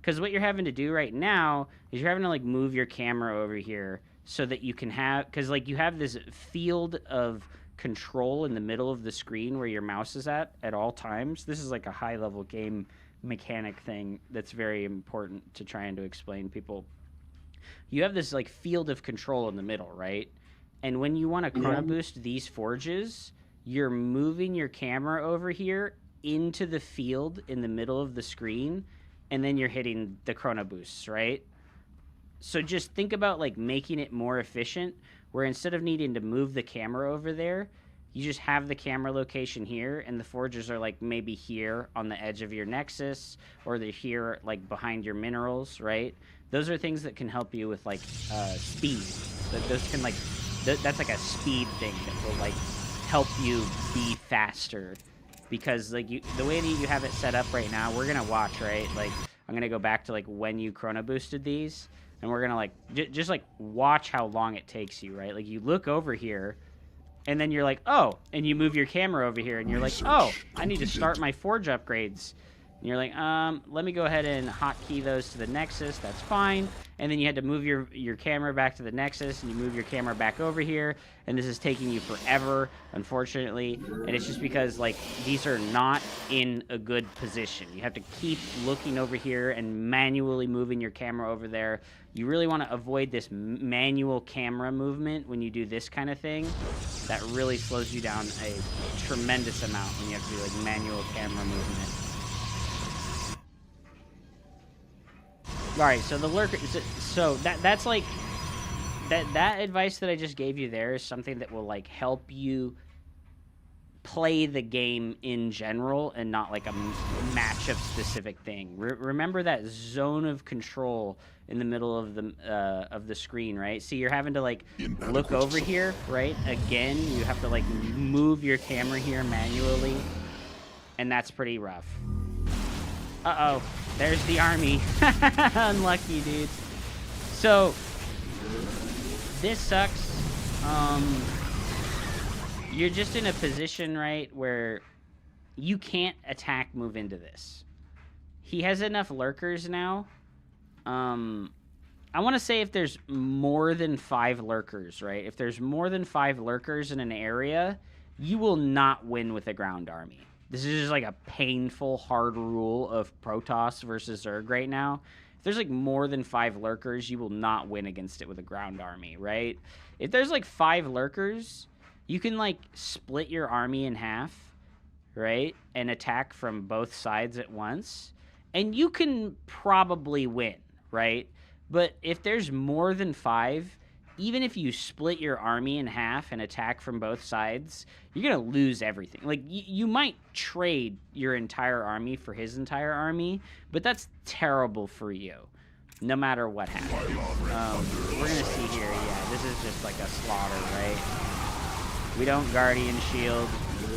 Because what you're having to do right now is you're having to like move your camera over here so that you can have, because like you have this field of control in the middle of the screen where your mouse is at all times. This is like a high level game mechanic thing that's very important to try and to explain to people. You have this like field of control in the middle, right? And when you want to chrono boost these forges, you're moving your camera over here into the field in the middle of the screen, and then you're hitting the chrono boosts, right? So just think about like making it more efficient, where instead of needing to move the camera over there, you just have the camera location here, and the forges are like maybe here on the edge of your nexus, or they're here like behind your minerals, right? Those are things that can help you with like speed. Those can like that's like a speed thing that will like help you be faster, because like the way that you have it set up right now, we're gonna watch, right? Like I'm gonna go back to like when you chrono boosted these, and we're gonna like just like watch how long it takes you, right? Like you look over here, and then you're like, oh, and you move your camera over here, and you're like, oh, I need to start my forge upgrades. And you're like, let me go ahead and hotkey those to the Nexus. That's fine. And then you had to move your camera back to the Nexus, and you move your camera back over here. And this is taking you forever, unfortunately. And it's just because, like, these are not in a good position. You have to keep looking over here and manually moving your camera over there. You really want to avoid this manual camera movement when you do this kind of thing. That really slows you down a tremendous amount when you have to do, like, manual camera movement. All right, so the lurker. So that's like that advice that I just gave you there is something that will like help you play the game in general and not like a matchup specific thing. Remember that zone of control in the middle of the screen, right? See, you're having to like look over here, right? Again, you have to like move your camera here manually, and that's pretty rough. Uh-oh. There's the army. Unlucky, dude. So, this sucks. You're just in a position, right, where you can't attack move into this. He has enough lurkers now. I want to say if there's more than 5 lurkers, right? If there's more than 5 lurkers in an area, you will not win with a ground army. This is just like a painful, hard rule of Protoss versus Zerg right now. If there's like more than 5 lurkers, you will not win against it with a ground army, right? If there's like 5 lurkers, you can like split your army in half, right? And attack from both sides at once. And you can probably win, right? But if there's more than 5, even if you split your army in half and attack from both sides, you're going to lose everything. Like, you might trade your entire army for his entire army, but that's terrible for you, no matter what happens. We're going to see here, yeah, this is just like a slaughter, right? We don't Guardian Shield.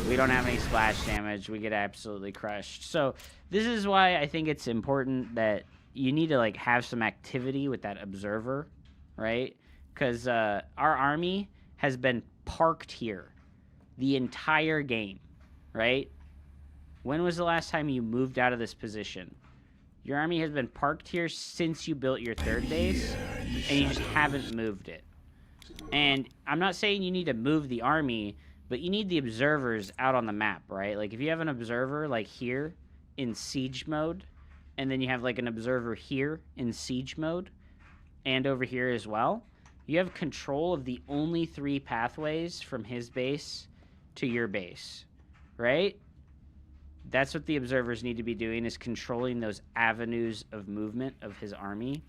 We don't have any splash damage. We get absolutely crushed. So this is why I think it's important that you need to, like, have some activity with that Observer, right? Because our army has been parked here the entire game, right? When was the last time you moved out of this position? Your army has been parked here since you built your 3rd base, and you just haven't moved it. And I'm not saying you need to move the army, but you need the observers out on the map, right? Like, if you have an observer, like, here in siege mode, and then you have, like, an observer here in siege mode, and over here as well, you have control of the only 3 pathways from his base to your base, right? That's what the observers need to be doing, is controlling those avenues of movement of his army,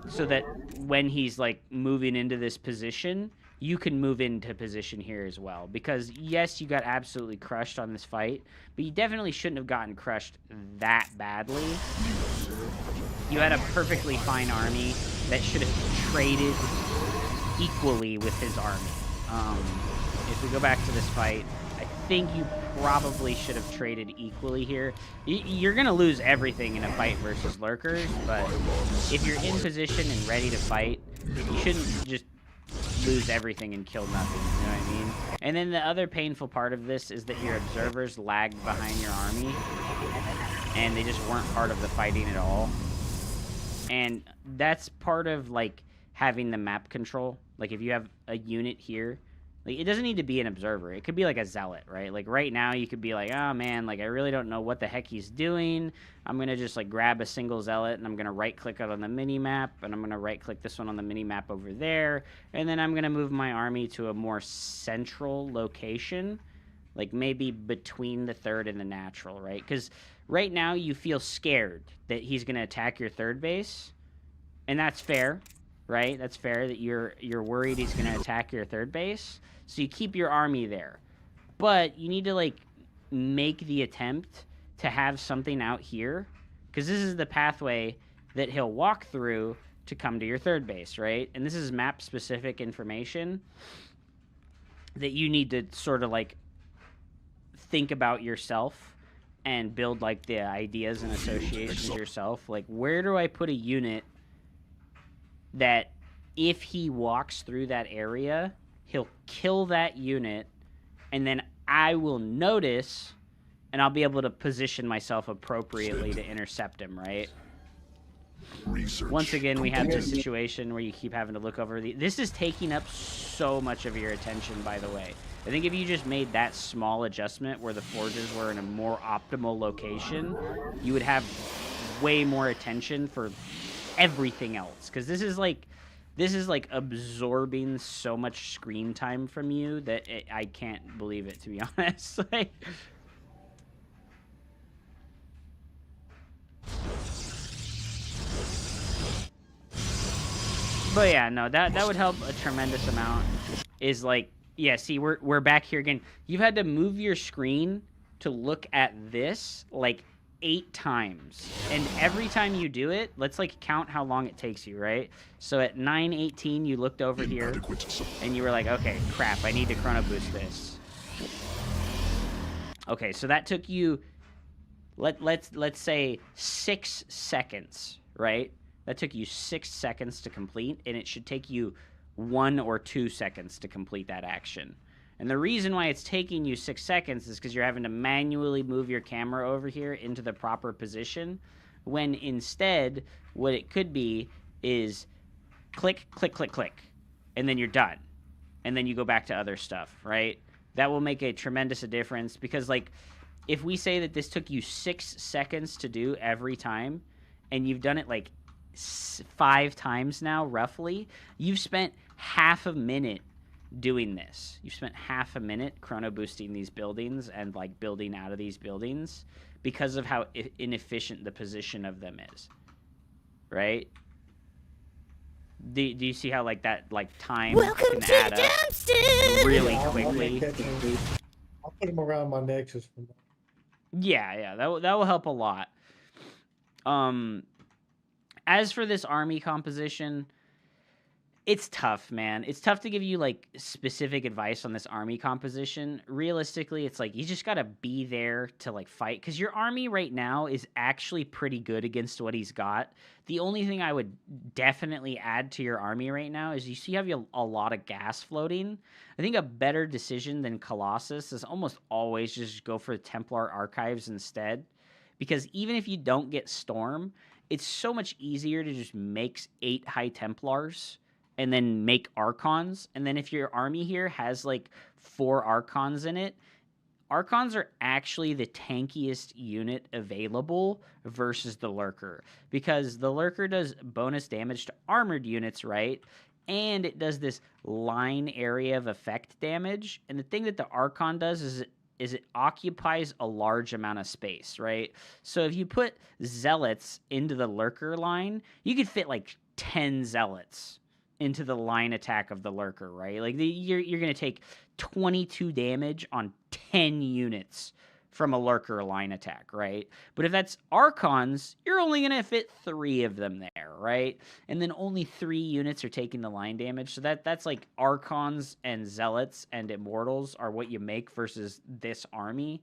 so that when he's, like, moving into this position, you can move into position here as well. Because, yes, you got absolutely crushed on this fight, but you definitely shouldn't have gotten crushed that badly. You had a perfectly fine army that should have traded equally with his army. If we go back to this fight, I think you probably should have traded equally here. You're going to lose everything in a fight versus lurkers, but if you're in position and ready to fight, you shouldn't just lose everything and kill nothing, you know what I mean? And then the other painful part of this is that your observers lagged behind your army, and they just weren't part of the fighting at all. And that's part of, like, having the map control. Like, if you have a unit here, like, it doesn't need to be an observer. It could be, like, a zealot, right? Like, right now, you could be like, oh, man, like, I really don't know what the heck he's doing. I'm going to just, like, grab a single zealot, and I'm going to right-click it on the mini-map, and I'm going to right-click this one on the mini-map over there, and then I'm going to move my army to a more central location, like, maybe between the 3rd and the natural, right? Because right now, you feel scared that he's going to attack your 3rd base, and that's fair. right? That's fair that you're worried he's going to attack your third base. So you keep your army there. But you need to, like, make the attempt to have something out here, because this is the pathway that he'll walk through to come to your third base, right? And this is map-specific information that you need to sort of, like, think about yourself and build, like, the ideas and associations yourself. Like, where do I put a unit that if he walks through that area, he'll kill that unit, and then I will notice, and I'll be able to position myself appropriately to intercept him, right? Research. Once again, we have this situation where you keep having to look over the... This is taking up so much of your attention, by the way. I think if you just made that small adjustment where the forges were in a more optimal location, you would have way more attention for everything else. Because this is like absorbing so much screen time from you that I can't believe it, to be honest. Like... But yeah, no, that would help a tremendous amount. Is like, yeah, see, we're back here again. You've had to move your screen to look at this like 8 times, and every time you do it, let's like count how long it takes you, right? So at 9:18, you looked over here, and you were like, okay, crap, I need to chrono boost this. Okay, so that took you, let's say 6 seconds, right? That took you 6 seconds to complete, and it should take you 1 or 2 seconds to complete that action. And the reason why it's taking you 6 seconds is because you're having to manually move your camera over here into the proper position, when instead what it could be is click, click, click, click, and then you're done. And then you go back to other stuff, right? That will make a tremendous difference, because, like, if we say that this took you 6 seconds to do every time, and you've done it, like, 5 times now, roughly, you've spent half a minute doing this. You've spent half a minute chrono boosting these buildings and, like, building out of these buildings because of how inefficient the position of them is, right? Do you see how, like, that, like, time Welcome can to add the up dumpster! really I'll quickly? put them around my Nexus. Yeah, that will help a lot. As for this army composition, it's tough, man. It's tough to give you, like, specific advice on this army composition. Realistically, it's like you just gotta be there to, like, fight, because your army right now is actually pretty good against what he's got. The only thing I would definitely add to your army right now is you see you have a lot of gas floating. I think a better decision than Colossus is almost always just go for Templar Archives instead, because even if you don't get Storm, it's so much easier to just make 8 High Templars and then make Archons. And then if your army here has, like, 4 Archons in it, Archons are actually the tankiest unit available versus the Lurker, because the Lurker does bonus damage to armored units, right? And it does this line area of effect damage. And the thing that the Archon does is it occupies a large amount of space, right? So if you put Zealots into the Lurker line, you could fit like 10 Zealots into the line attack of the Lurker, right? Like you're going to take 22 damage on 10 units from a Lurker line attack, right? But if that's Archons, you're only going to fit 3 of them there, right? And then only 3 units are taking the line damage. So that's like Archons and Zealots and Immortals are what you make versus this army.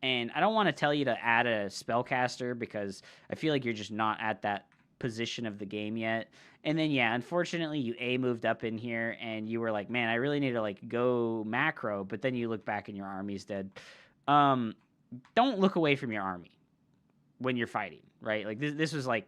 And I don't want to tell you to add a Spellcaster, because I feel like you're just not at that position of the game yet. And then, yeah, unfortunately, you moved up in here and you were like, man, I really need to, like, go macro. But then you look back and your army's dead. Don't look away from your army when you're fighting, right? Like, this was like,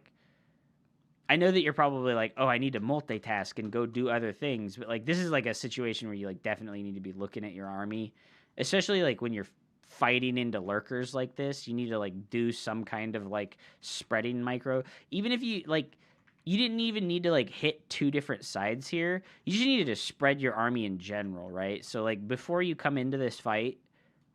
I know that you're probably like, oh, I need to multitask and go do other things. But, like, this is like a situation where you, like, definitely need to be looking at your army, especially, like, when you're fighting into lurkers like this. You need to, like, do some kind of, like, spreading micro. Even if you, like, you didn't even need to, like, hit 2 different sides here. You just needed to spread your army in general, right? So, like, before you come into this fight,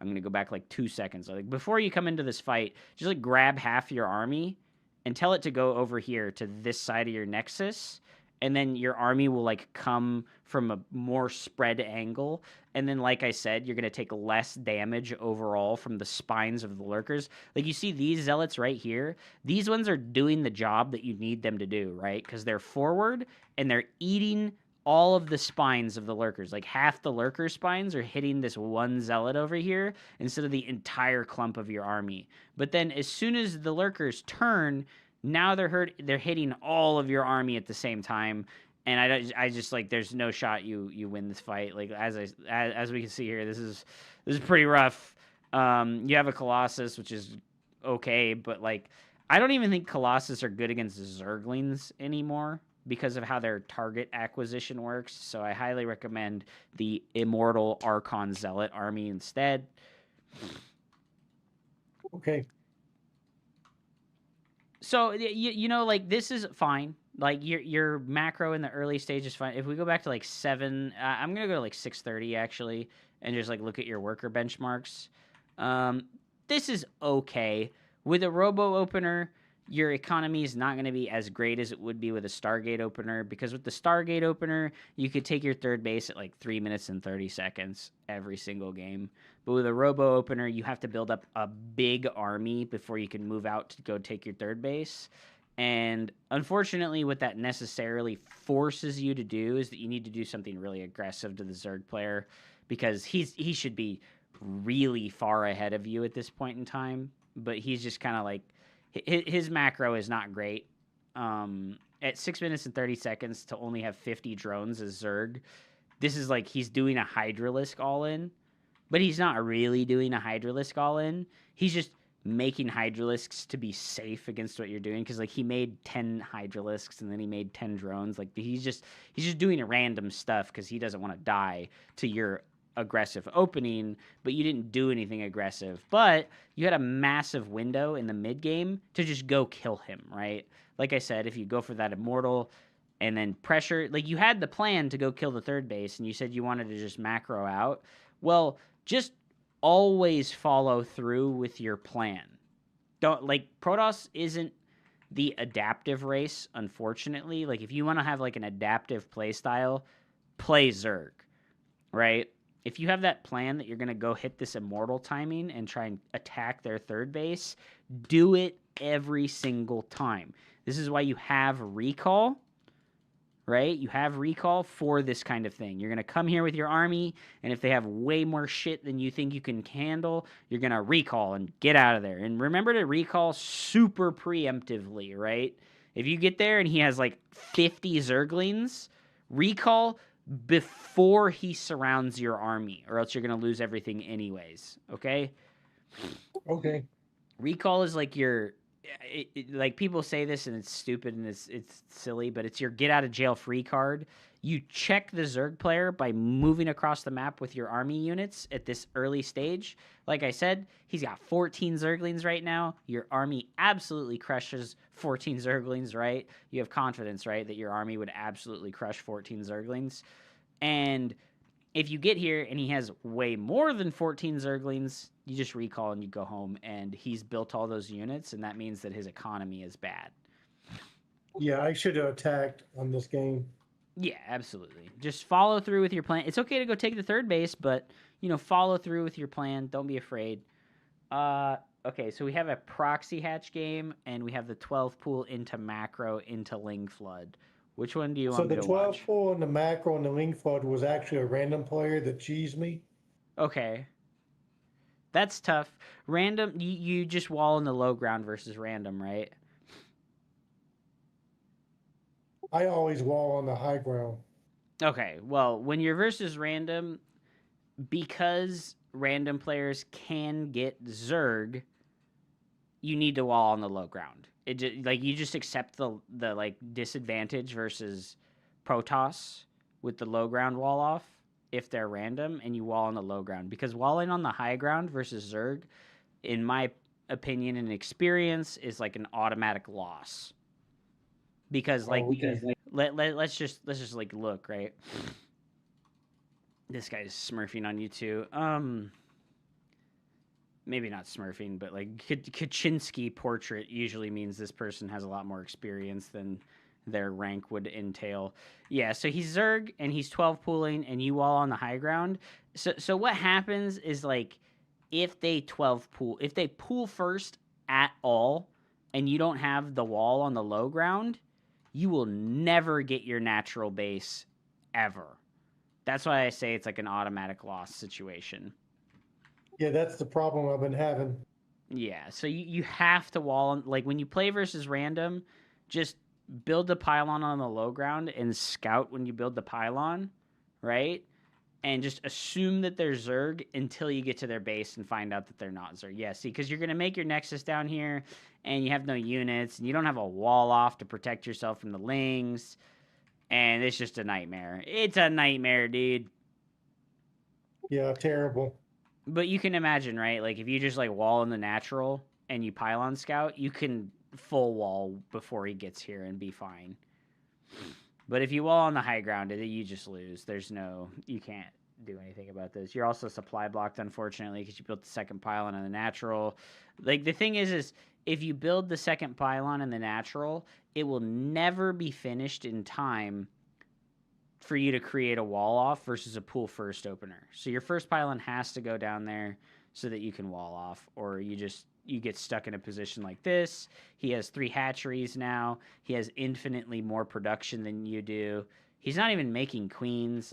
I'm going to go back like 2 seconds. Like, before you come into this fight, just, like, grab half your army and tell it to go over here to this side of your Nexus and then your army will like come from a more spread angle, and then like I said, you're gonna take less damage overall from the spines of the lurkers. Like you see these zealots right here, these ones are doing the job that you need them to do, right? Because they're forward and they're eating all of the spines of the lurkers. Like half the lurker spines are hitting this one zealot over here instead of the entire clump of your army. But then as soon as the lurkers turn, now they're hitting all of your army at the same time. And I just like there's no shot you win this fight. Like as we can see here, this is pretty rough. You have a Colossus, which is okay, but like I don't even think Colossus are good against Zerglings anymore because of how their target acquisition works. So I highly recommend the Immortal Archon Zealot army instead. Okay. So you know, like this is fine. Like your macro in the early stage is fine. If we go back to like 7, I'm gonna go to like 630 actually, and just like look at your worker benchmarks. This is okay with a Robo opener. Your economy is not going to be as great as it would be with a Stargate opener, because with the Stargate opener, you could take your third base at like 3 minutes and 30 seconds every single game. But with a Robo opener, you have to build up a big army before you can move out to go take your third base. And unfortunately, what that necessarily forces you to do is that you need to do something really aggressive to the Zerg player, because he should be really far ahead of you at this point in time. But he's just kind of like, his macro is not great. At 6 minutes and 30 seconds to only have 50 drones as Zerg, this is like he's doing a Hydralisk all-in, but he's not really doing a Hydralisk all-in. He's just making Hydralisks to be safe against what you're doing, because like he made 10 Hydralisks and then he made 10 drones. Like he's just doing a random stuff because he doesn't want to die to your aggressive opening, but you didn't do anything aggressive. But you had a massive window in the mid game to just go kill him, right? Like I said, if you go for that Immortal and then pressure, like you had the plan to go kill the third base and you said you wanted to just macro out. Well, just always follow through with your plan. Don't, like, Protoss isn't the adaptive race, unfortunately. Like if you want to have like an adaptive play style, play Zerg, right? If you have that plan that you're going to go hit this Immortal timing and try and attack their third base, do it every single time. This is why you have recall, right? You have recall for this kind of thing. You're going to come here with your army, and if they have way more shit than you think you can handle, you're going to recall and get out of there. And remember to recall super preemptively, right? If you get there and he has like 50 Zerglings, recall before he surrounds your army, or else you're going to lose everything anyways, okay? Okay. Recall is like your... like people say this and it's stupid and it's silly, but it's your get out of jail free card. You check the Zerg player by moving across the map with your army units at this early stage. Like I said, he's got 14 Zerglings right now. Your army absolutely crushes 14 Zerglings, right? You have confidence, right, that your army would absolutely crush 14 Zerglings. And if you get here and he has way more than 14 Zerglings, you just recall and you go home, and he's built all those units, and that means that his economy is bad. Yeah, I should have attacked on this game. Yeah, absolutely. Just follow through with your plan. It's okay to go take the third base, but, you know, follow through with your plan. Don't be afraid. Okay, so we have a proxy hatch game, and we have the 12 pool into macro into Ling Flood. Which one do you want me to watch? So the 12 pool and the macro and the Ling Flood was actually a random player that cheesed me. Okay. That's tough. Random, you just wall in the low ground versus random, right? I always wall on the high ground. Okay, well, when you're versus random, because random players can get Zerg, you need to wall on the low ground. It just, like, you just accept the like disadvantage versus Protoss with the low ground wall off if they're random, and you wall on the low ground, because walling on the high ground versus Zerg, in my opinion and experience, is like an automatic loss. Because like, let's just like look, right? This guy's smurfing on you too. Maybe not smurfing, but like Kaczynski portrait usually means this person has a lot more experience than their rank would entail. Yeah, so he's Zerg and he's 12 pooling and you all on the high ground. So what happens is like if they pool first at all and you don't have the wall on the low ground, you will never get your natural base ever. That's why I say it's like an automatic loss situation. Yeah, that's the problem I've been having. Yeah, so you have to wall, like when you play versus random, just build the pylon on the low ground and scout when you build the pylon, right? And just assume that they're Zerg until you get to their base and find out that they're not Zerg. Yeah, see, because you're going to make your Nexus down here, and you have no units, and you don't have a wall off to protect yourself from the Lings, and it's just a nightmare. It's a nightmare, dude. Yeah, terrible. But you can imagine, right? Like, if you just, like, wall in the natural, and you pylon scout, you can full wall before he gets here and be fine. But if you wall on the high ground, you just lose. You can't do anything about this. You're also supply blocked, unfortunately, because you built the second pylon on the natural. Like, the thing is if you build the second pylon in the natural, it will never be finished in time for you to create a wall off versus a pool first opener. So your first pylon has to go down there so that you can wall off, or you get stuck in a position like this. He has 3 hatcheries now. He has infinitely more production than you do. He's not even making queens.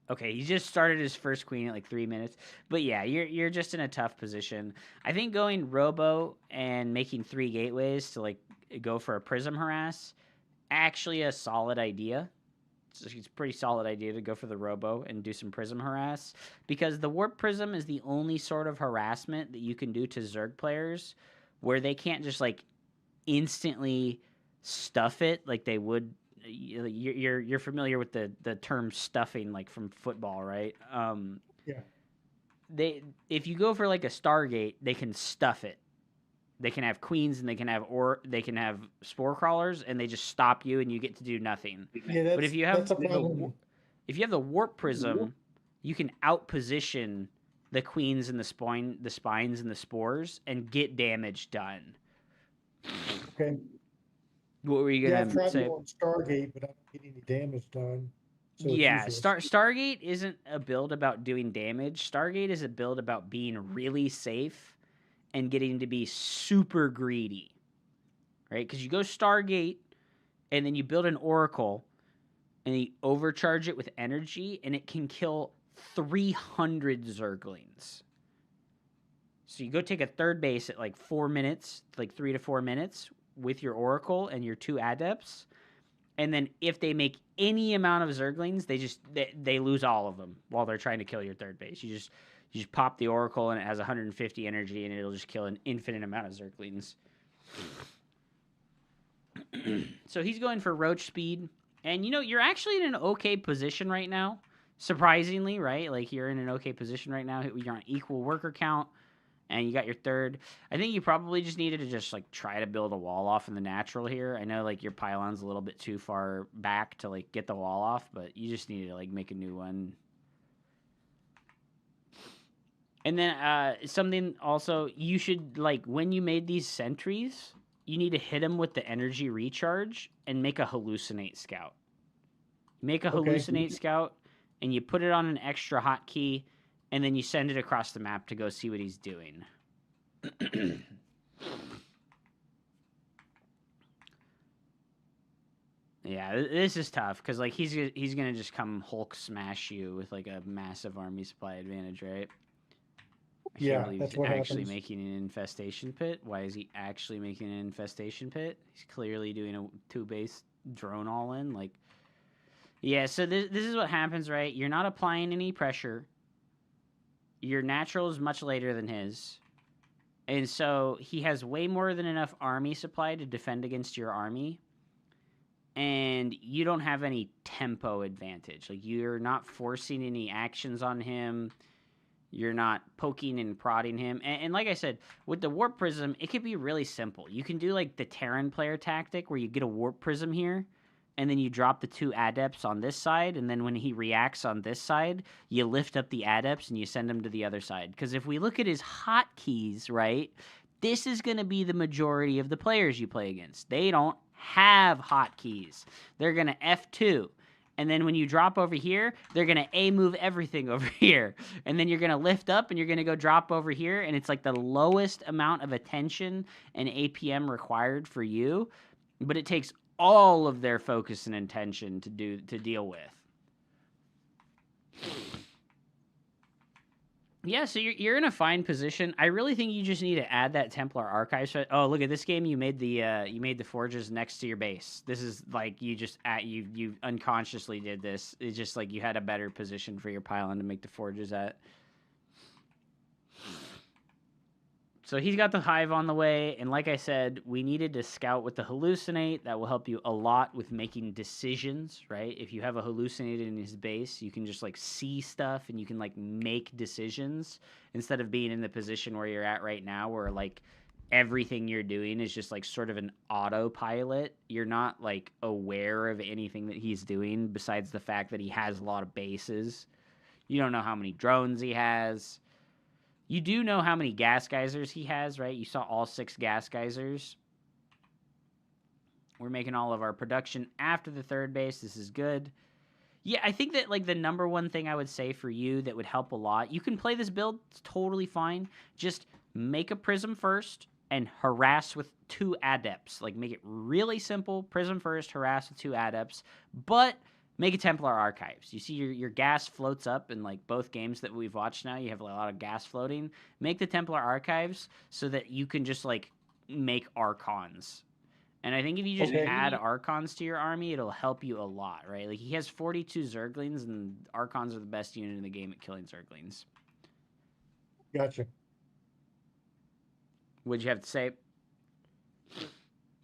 Okay, he just started his first queen at like 3 minutes. But yeah, you're just in a tough position. I think going robo and making 3 gateways to like go for a prism harass, actually a solid idea. It's a pretty solid idea to go for the robo and do some prism harass, because the warp prism is the only sort of harassment that you can do to Zerg players where they can't just like instantly stuff it like they would. You're familiar with the term stuffing, like from football, right? Yeah. If you go for like a Stargate, they can stuff it. They can have queens and they can have spore crawlers, and they just stop you and you get to do nothing. Yeah, but if you have the warp prism, you can outposition the queens and the spines and the spores and get damage done. Okay. What were you gonna I've tried say? on Stargate, but I don't get any damage done. So Yeah, it's useless. Stargate isn't a build about doing damage. Stargate is a build about being really safe and getting to be super greedy, right? Because you go Stargate, and then you build an Oracle, and you overcharge it with energy, and it can kill 300 Zerglings. So you go take a third base at like 4 minutes, like 3 to 4 minutes, with your Oracle and your 2 Adepts, and then if they make any amount of Zerglings, they lose all of them while they're trying to kill your third base. You just pop the Oracle, and it has 150 energy, and it'll just kill an infinite amount of Zerglings. So he's going for Roach speed. And, you're actually in an okay position right now. Surprisingly, right? Like, you're in an okay position right now. You're on equal worker count, and you got your third. I think you probably just needed to just, like, try to build a wall off in the natural here. I know, like, your pylon's a little bit too far back to, like, get the wall off, but you just needed to, like, make a new one. And then something also, you should, like, when you made these sentries, you need to hit them with the energy recharge and make a hallucinate scout. Make a hallucinate scout, and you put it on an extra hotkey, and then you send it across the map to go see what he's doing. Yeah, this is tough, because, like, he's going to just come Hulk smash you with, like, a massive army supply advantage, right? Yeah, that's what actually happens. making an infestation pit. Why is he actually making an infestation pit? He's clearly doing a 2-base drone all in. Like, yeah. So this is what happens, right? You're not applying any pressure. Your natural is much later than his, and so he has way more than enough army supply to defend against your army. And you don't have any tempo advantage. Like, you're not forcing any actions on him. You're not poking and prodding him. And like I said, with the Warp Prism, it could be really simple. You can do like the Terran player tactic where you get a Warp Prism here, and then you drop the 2 Adepts on this side, and then when he reacts on this side, you lift up the Adepts and you send him to the other side. Because if we look at his hotkeys, right, this is going to be the majority of the players you play against. They don't have hotkeys. They're going to F2. And then when you drop over here, they're going to A move everything over here. And then you're going to lift up and you're going to go drop over here. And it's like the lowest amount of attention and APM required for you. But it takes all of their focus and intention to deal with. Yeah, so you're in a fine position. I really think you just need to add that Templar archive. So, oh, look at this game. You made the forges next to your base. This is like you unconsciously did this. It's just like you had a better position for your pylon to make the forges at. So he's got the hive on the way, and like I said, we needed to scout with the hallucinate. That will help you a lot with making decisions, right? If you have a hallucinate in his base, you can just like see stuff and you can like make decisions instead of being in the position where you're at right now, where like everything you're doing is just like sort of an autopilot. You're not like aware of anything that he's doing besides the fact that he has a lot of bases. You don't know how many drones he has. You do know how many gas geysers he has, right? You saw all 6 gas geysers. We're making all of our production after the third base. This is good. Yeah, I think that like the number one thing I would say for you that would help a lot, you can play this build, it's totally fine. Just make a prism first and harass with 2 adepts. Like make it really simple. Prism first, harass with 2 adepts. But make a Templar archives. You see your gas floats up in like both games that we've watched now. You have a lot of gas floating. Make the Templar archives so that you can just like make Archons. And I think if you just add Archons to your army, it'll help you a lot, right? Like he has 42 Zerglings, and Archons are the best unit in the game at killing Zerglings. Gotcha. What'd you have to say?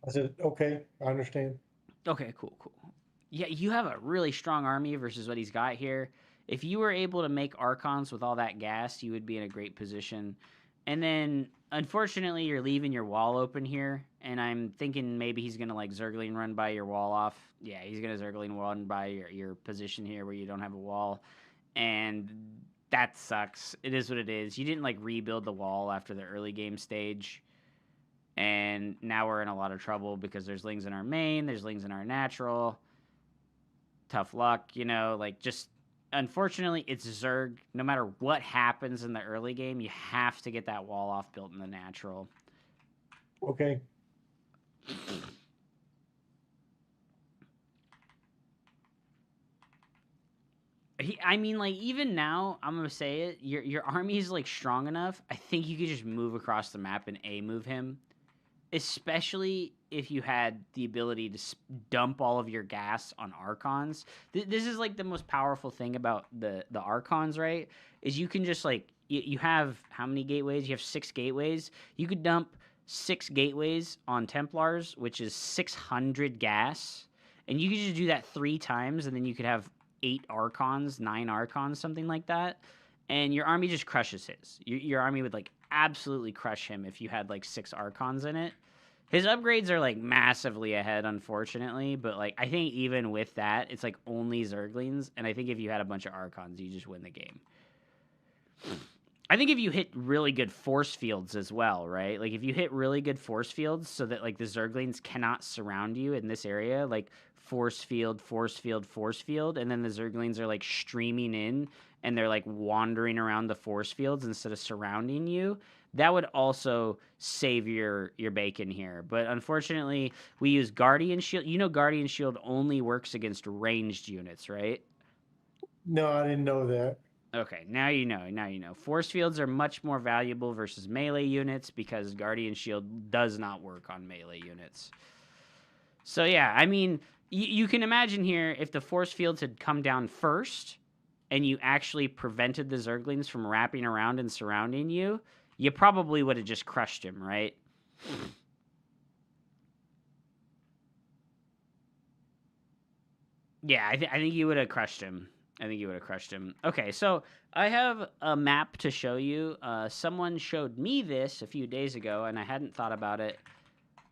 I said, okay, I understand. Okay, cool. Yeah, you have a really strong army versus what he's got here. If you were able to make Archons with all that gas, you would be in a great position. And then, unfortunately, you're leaving your wall open here, and I'm thinking maybe he's going to, like, Zergling run by your wall off. Yeah, he's going to Zergling run by your position here where you don't have a wall, and that sucks. It is what it is. You didn't, like, rebuild the wall after the early game stage, and now we're in a lot of trouble because there's Lings in our main, there's Lings in our natural. Tough luck, you know, like just unfortunately it's Zerg. No matter what happens in the early game, you have to get that wall off built in the natural. Okay. I mean, like even now, I'm gonna say it. Your army is like strong enough. I think you could just move across the map and move him, especially if you had the ability to dump all of your gas on Archons. This is like the most powerful thing about the Archons, right? Is you can just like, you have how many gateways? You have 6 gateways. You could dump 6 gateways on Templars, which is 600 gas. And you could just do that 3 times, and then you could have 8 Archons, 9 Archons, something like that. And your army just crushes his. Your army would like absolutely crush him if you had like 6 Archons in it. His upgrades are like massively ahead, unfortunately, but like I think even with that, it's like only Zerglings, and I think if you had a bunch of Archons, you just win the game. I think if you hit really good force fields as well, right? Like if you hit really good force fields so that like the Zerglings cannot surround you in this area, like force field, and then the Zerglings are like streaming in and they're like wandering around the force fields instead of surrounding you. That would also save your bacon here. But unfortunately, we use Guardian Shield. You know Guardian Shield only works against ranged units, right? No, I didn't know that. Okay, now you know. Force fields are much more valuable versus melee units because Guardian Shield does not work on melee units. So yeah, I mean, you can imagine here if the force fields had come down first and you actually prevented the Zerglings from wrapping around and surrounding you, you probably would have just crushed him, right? Yeah, I think you would have crushed him. Okay, so I have a map to show you. Someone showed me this a few days ago, and I hadn't thought about it.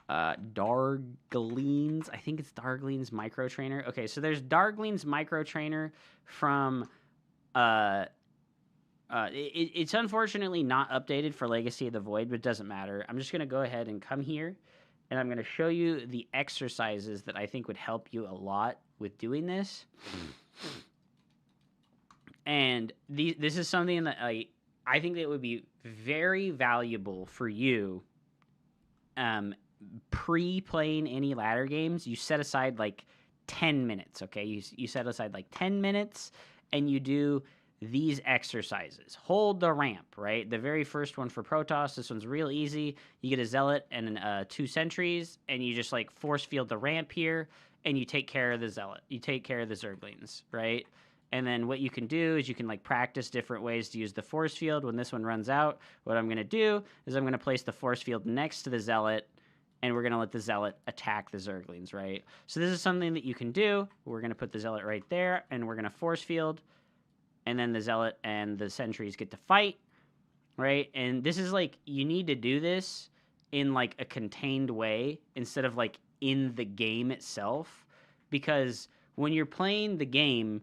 Dargleen's, I think it's Dargleen's Micro Trainer. Okay, so there's Dargleen's Micro Trainer from It's unfortunately not updated for Legacy of the Void, but it doesn't matter. I'm just going to go ahead and come here, and I'm going to show you the exercises that I think would help you a lot with doing this. And this is something that I think that would be very valuable for you pre-playing any ladder games. You set aside like 10 minutes, okay? You set aside like 10 minutes, and you do these exercises. Hold the ramp, right? The very first one for Protoss, this one's real easy. You get a Zealot and 2 sentries, and you just like force field the ramp here, and you take care of the Zealot. You take care of the Zerglings, right? And then what you can do is you can like practice different ways to use the force field. When this one runs out, what I'm going to do is I'm going to place the force field next to the Zealot, and we're going to let the Zealot attack the Zerglings, right? So this is something that you can do. We're going to put the Zealot right there, and we're going to force field, and then the Zealot and the sentries get to fight, right? And this is like, you need to do this in like a contained way instead of like in the game itself, because when you're playing the game,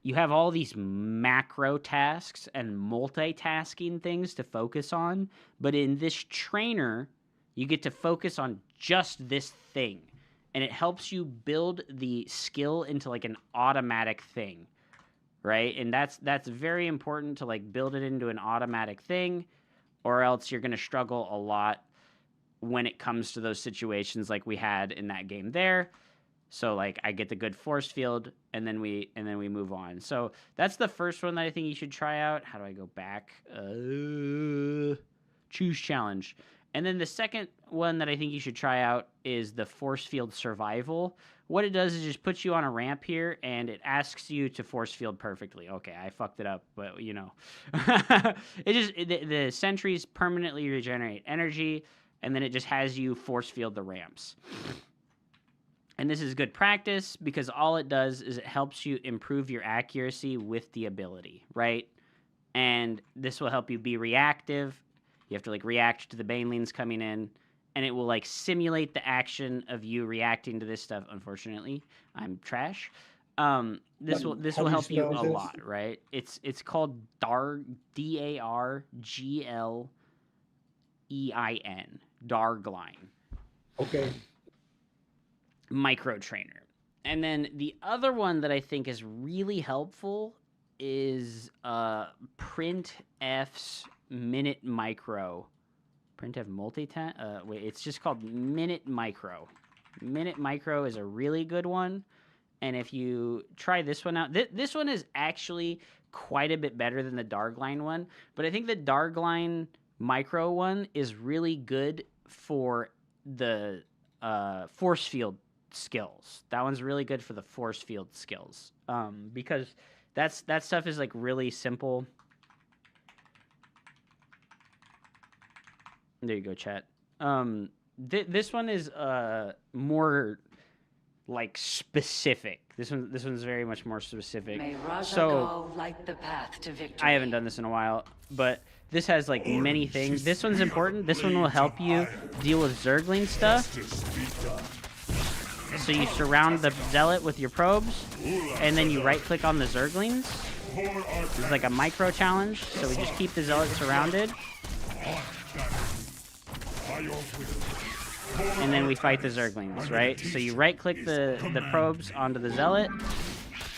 you have all these macro tasks and multitasking things to focus on, but in this trainer, you get to focus on just this thing, and it helps you build the skill into like an automatic thing. Right? And that's very important to like build it into an automatic thing, or else you're going to struggle a lot when it comes to those situations like we had in that game there. So like I get the good force field, and then we move on. So that's the first one that I think you should try out. How do I go back? Choose challenge. And then the second one that I think you should try out is the force field survival. What it does is just puts you on a ramp here, and it asks you to force field perfectly. Okay, I fucked it up, but you know. The sentries permanently regenerate energy, and then it just has you force field the ramps. And this is good practice because all it does is it helps you improve your accuracy with the ability, right? And this will help you be reactive. You have to like react to the banelings coming in, and it will like simulate the action of you reacting to this stuff. Unfortunately, I'm trash. This will help you a lot, right? It's called Darglein. Darglein. Okay. Micro trainer. And then the other one that I think is really helpful is Printf's Minute Micro. Printf multitask. Wait, it's just called Minute Micro. Minute Micro is a really good one, and if you try this one out, this one is actually quite a bit better than the Darglein one. But I think the Darglein Micro one is really good for the force field skills. That one's really good for the force field skills, because that stuff is like really simple. There you go, chat. This one is more like specific. This one's very much more specific. May Raja So light the path to victory. I haven't done this in a while, but this has like many things. This one's important. This one will help you deal with Zergling stuff. So you surround the Zealot with your probes, and then you right-click on the Zerglings. It's like a micro challenge, so we just keep the Zealot surrounded. And then we fight the Zerglings, right? So you right-click the probes onto the Zealot,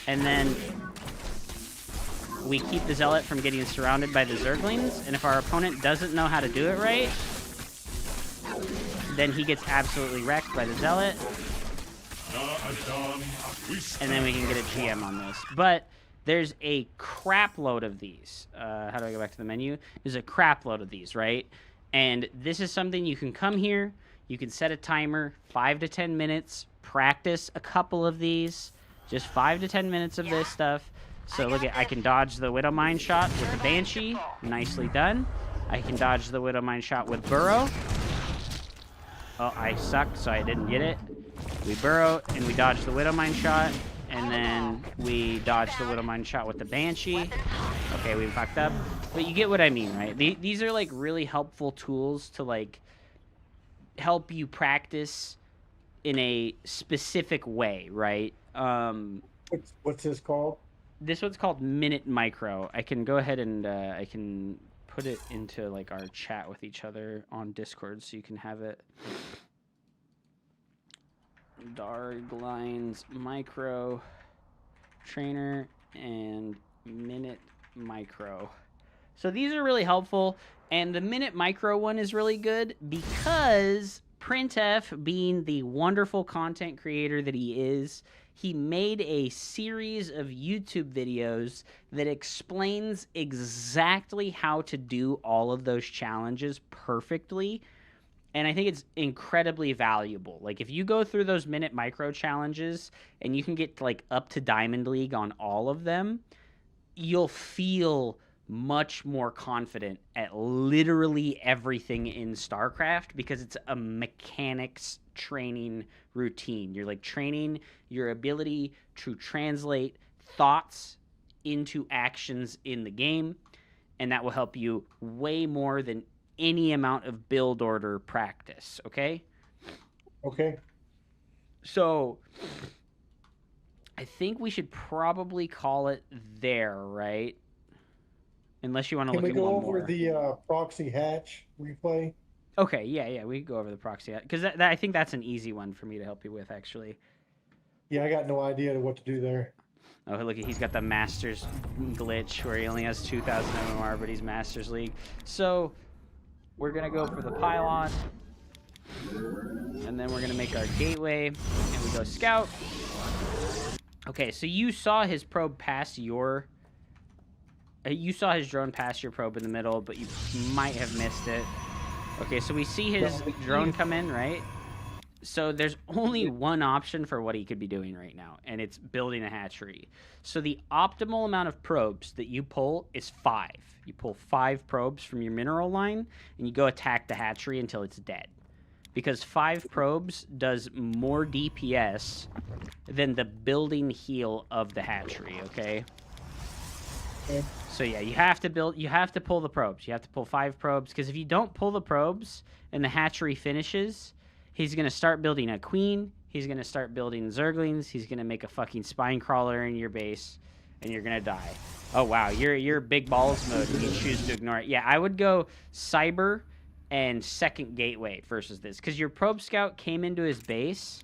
and then we keep the Zealot from getting surrounded by the Zerglings, and if our opponent doesn't know how to do it right, then he gets absolutely wrecked by the Zealot, and then we can get a GM on this. But there's a crap load of these. How do I go back to the menu? There's a crap load of these, right? And this is something you can come here, you can set a timer, 5 to 10 minutes, practice a couple of these, just 5 to 10 minutes of this stuff. So look at, I can dodge the Widowmine shot with the Banshee, nicely done. I can dodge the Widowmine shot with Burrow. Oh, I sucked, so I didn't get it. We burrow, and we dodge the Widowmine shot, and then we dodge the Widowmine shot with the Banshee. Okay, we fucked up. But you get what I mean, right? These are, like, really helpful tools to, like, help you practice in a specific way, right? What's this called? this one's called Minute Micro. I can go ahead and I can put it into like our chat with each other on Discord, so you can have it. Darglines Micro Trainer and Minute Micro. So these are really helpful, and the Minute Micro one is really good because Printf, being the wonderful content creator that he is, he made a series of YouTube videos that explains exactly how to do all of those challenges perfectly. And I think it's incredibly valuable. Like, if you go through those Minute Micro challenges and you can get like up to Diamond League on all of them, you'll feel much more confident at literally everything in StarCraft because it's a mechanics training routine. You're like training your ability to translate thoughts into actions in the game, and that will help you way more than any amount of build order practice, okay? Okay. So I think we should probably call it there, right? Unless you want to Can look we at go one over more. the proxy hatch replay? Okay, yeah, we can go over the proxy because I think that's an easy one for me to help you with, actually. Yeah, I got no idea what to do there. Oh, look, he's got the Masters glitch where he only has 2,000 MMR, but he's Masters League. So we're gonna go for the pylon, and then we're gonna make our gateway, and we go scout. Okay, so you saw his probe pass your. You saw his drone pass your probe in the middle, but you might have missed it. Okay, so we see his drone come in, right? So there's only one option for what he could be doing right now, and it's building a hatchery. So the optimal amount of probes that you pull is 5. You pull 5 probes from your mineral line, and you go attack the hatchery until it's dead. Because 5 probes does more DPS than the building heal of the hatchery, okay? Okay. So yeah, you have to pull the probes. You have to pull 5 probes, because if you don't pull the probes and the hatchery finishes, he's going to start building a queen, he's going to start building zerglings, he's going to make a fucking spine crawler in your base, and you're going to die. Oh wow, you're big balls mode and you choose to ignore it. Yeah, I would go cyber and second gateway versus this, because your probe scout came into his base,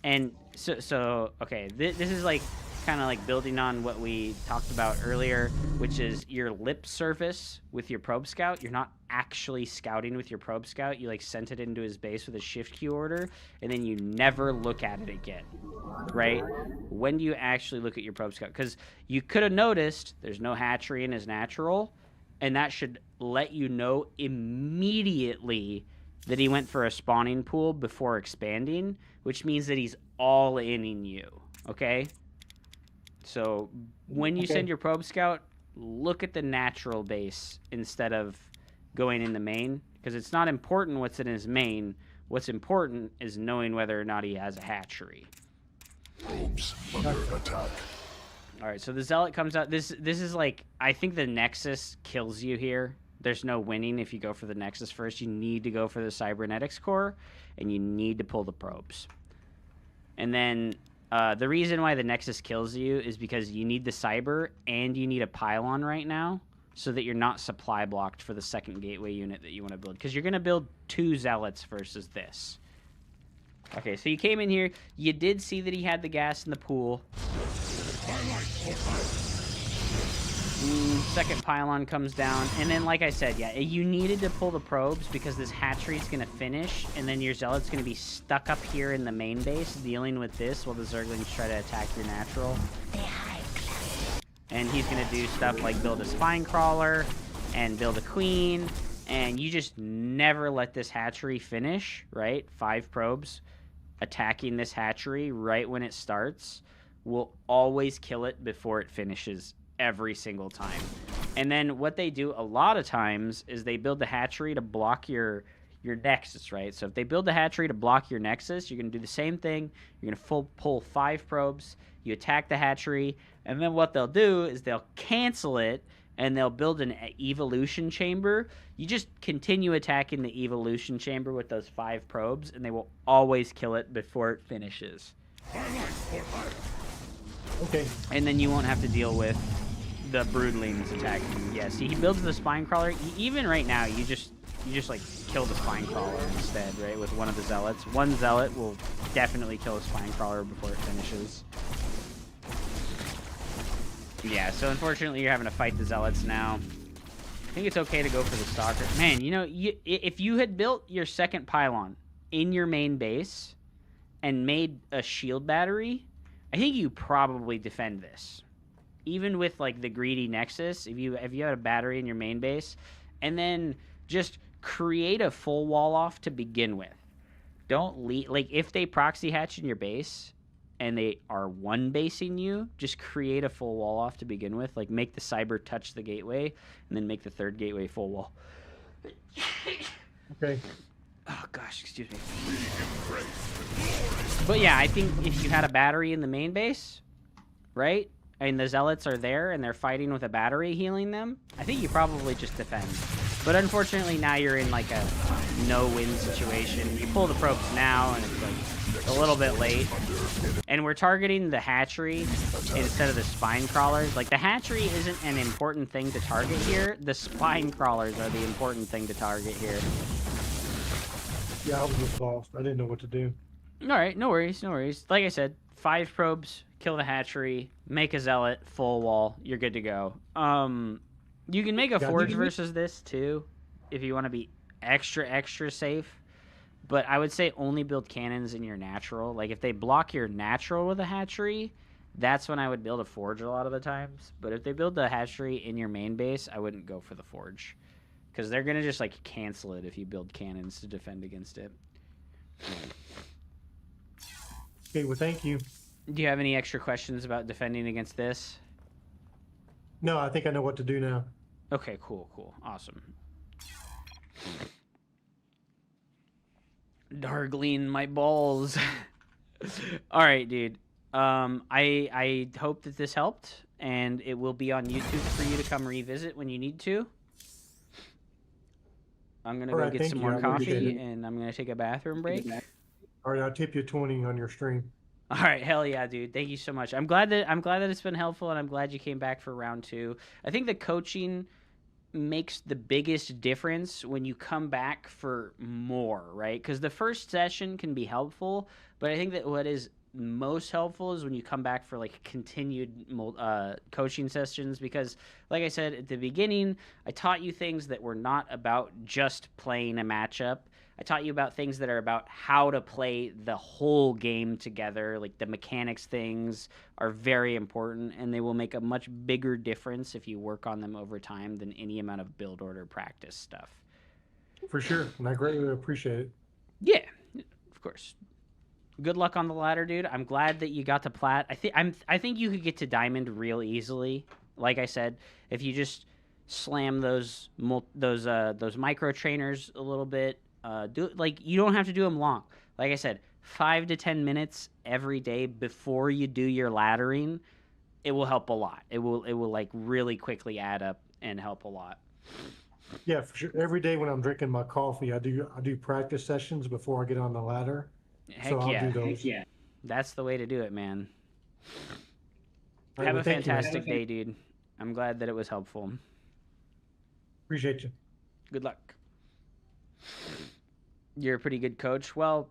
and so okay, this is like kind of like building on what we talked about earlier, which is your lip service with your probe scout. You're not actually scouting with your probe scout. You like sent it into his base with a shift Q order, and then you never look at it again, right? When do you actually look at your probe scout? Because you could have noticed there's no hatchery in his natural, and that should let you know immediately that he went for a spawning pool before expanding, which means that he's all in you, okay? So when you send your probe scout, look at the natural base instead of going in the main, because it's not important what's in his main. What's important is knowing whether or not he has a hatchery. Probes under attack. All right, so the Zealot comes out. This is like, I think the Nexus kills you here. There's no winning if you go for the Nexus first. You need to go for the Cybernetics core, and you need to pull the probes. And then the reason why the Nexus kills you is because you need the Cyber and you need a Pylon right now so that you're not supply blocked for the second gateway unit that you want to build. Because you're going to build 2 Zealots versus this. Okay, so you came in here. You did see that he had the gas in the pool. Second Pylon comes down. And then, like I said, yeah, you needed to pull the probes because this hatchery is going to finish. And then your Zealot's going to be stuck up here in the main base dealing with this while the Zerglings try to attack your natural. And he's going to do stuff like build a spine crawler and build a queen. And you just never let this hatchery finish, right? 5 probes attacking this hatchery right when it starts will always kill it before it finishes every single time. And then what they do a lot of times is they build the hatchery to block your nexus, right? So if they build the hatchery to block your nexus, you're going to do the same thing. You're going to pull 5 probes, you attack the hatchery, and then what they'll do is they'll cancel it and they'll build an evolution chamber. You just continue attacking the evolution chamber with those 5 probes, and they will always kill it before it finishes. Okay. And then you won't have to deal with the broodlings attacking you. Yeah, see, he builds the spine crawler. Even right now, you just like kill the spine crawler instead, right? With one of the zealots. One zealot will definitely kill a spine crawler before it finishes. Yeah, so unfortunately you're having to fight the zealots now. I think it's okay to go for the stalker. Man, you know, if you had built your second pylon in your main base and made a shield battery, I think you probably defend this. Even with like the greedy nexus, if you had a battery in your main base, and then just create a full wall off to begin with. Don't leave, like if they proxy hatch in your base and they are one basing you, just create a full wall off to begin with. Like make the cyber touch the gateway and then make the third gateway full wall. Okay. Oh gosh, excuse me. But yeah, I think if you had a battery in the main base, right? I mean, the zealots are there and they're fighting with a battery healing them. I think you probably just defend. But unfortunately, now you're in like a no-win situation. You pull the probes now, and it's like a little bit late. And we're targeting the hatchery instead of the spine crawlers. Like the hatchery isn't an important thing to target here. The spine crawlers are the important thing to target here. Yeah, I was just lost. I didn't know what to do. All right, no worries, no worries. Like I said, 5 probes, kill the hatchery, make a zealot, full wall, you're good to go. You can make a forge versus this too, if you want to be extra safe. But I would say only build cannons in your natural. Like if they block your natural with a hatchery, that's when I would build a forge a lot of the times. But if they build the hatchery in your main base, I wouldn't go for the forge. Because they're going to just like cancel it if you build cannons to defend against it. Okay, well, thank you. Do you have any extra questions about defending against this? No, I think I know what to do now. Okay, cool. Awesome. Dargling my balls. All right, dude. I hope that this helped, and it will be on YouTube for you to come revisit when you need to. I'm going to go get some more coffee, and I'm going to take a bathroom break. All right, I'll tip you 20 on your stream. All right, hell yeah, dude. Thank you so much. I'm glad that it's been helpful, and I'm glad you came back for round 2. I think the coaching makes the biggest difference when you come back for more, right? Because the first session can be helpful, but I think that what is most helpful is when you come back for like continued coaching sessions, because like I said at the beginning, I taught you things that were not about just playing a matchup. I taught you about things that are about how to play the whole game together. Like the mechanics things are very important, and they will make a much bigger difference if you work on them over time than any amount of build order practice stuff. For sure, and I greatly appreciate it. Yeah, of course. Good luck on the ladder, dude. I'm glad that you got to plat. I think you could get to diamond real easily. Like I said, if you just slam those micro trainers a little bit. You don't have to do them long. Like I said, 5 to 10 minutes every day before you do your laddering, it will help a lot. It will like really quickly add up and help a lot. Yeah, for sure. Every day when I'm drinking my coffee, I do practice sessions before I get on the ladder. Heck I'll yeah. do those. Heck yeah. That's the way to do it, man. Right, Have well, a fantastic day, dude. I'm glad that it was helpful. Appreciate you. Good luck. You're a pretty good coach. Well,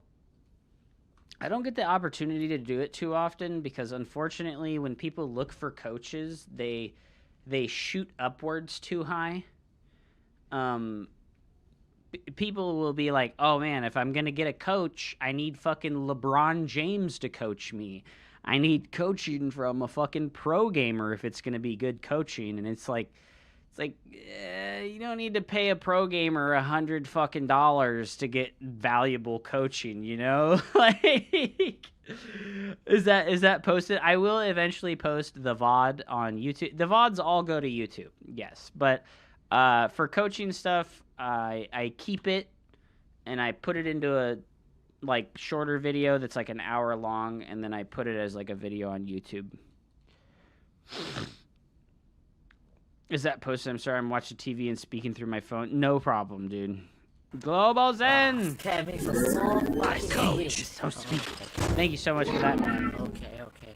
I don't get the opportunity to do it too often because, unfortunately, when people look for coaches, they shoot upwards too high. People will be like, oh, man, if I'm going to get a coach, I need fucking LeBron James to coach me. I need coaching from a fucking pro gamer if it's going to be good coaching. And it's like, you don't need to pay a pro gamer $100 fucking dollars to get valuable coaching, you know? Like, is that posted? I will eventually post the VOD on YouTube. The VODs all go to YouTube, yes. But for coaching stuff, I keep it and I put it into a like shorter video that's like an hour long, and then I put it as like a video on YouTube. Is that posted? I'm sorry, I'm watching TV and speaking through my phone. No problem, dude. Global Zen! My coach is so sweet. Thank you so much for that, man. Okay.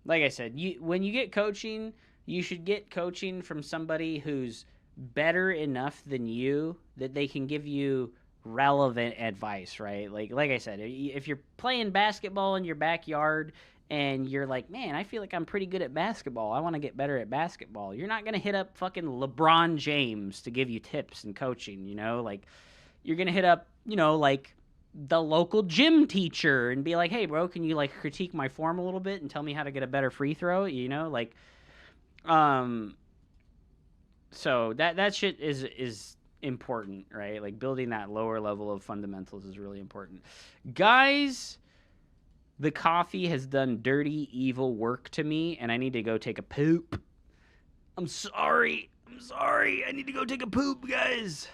like I said, when you get coaching, you should get coaching from somebody who's better enough than you that they can give you relevant advice, right? Like I said, if you're playing basketball in your backyard and you're like, man, I feel like I'm pretty good at basketball, I want to get better at basketball, you're not going to hit up fucking LeBron James to give you tips and coaching, you know? Like, you're going to hit up, you know, like the local gym teacher and be like, hey, bro, can you like critique my form a little bit and tell me how to get a better free throw, you know? Like, so that shit is important, right? Like, building that lower level of fundamentals is really important. Guys, the coffee has done dirty, evil work to me, and I need to go take a poop. I'm sorry. I need to go take a poop, guys.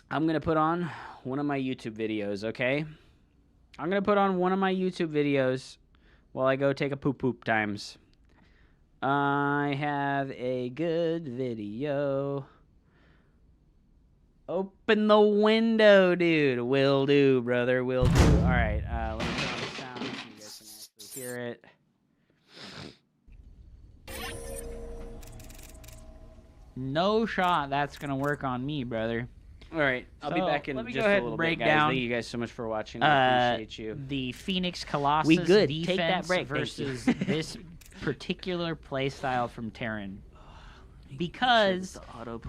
I'm going to put on one of my YouTube videos, okay? I'm going to put on one of my YouTube videos while I go take a poop times. I have a good video. Open the window, dude. Will do, brother. Will do. All right. Let me turn on the sound so you guys can actually hear it. No shot that's going to work on me, brother. All right. I'll be back in just a little bit, guys. Thank you guys so much for watching. I appreciate you. The Phoenix Colossus We good. defense Take that break. versus this particular playstyle from Terran. Because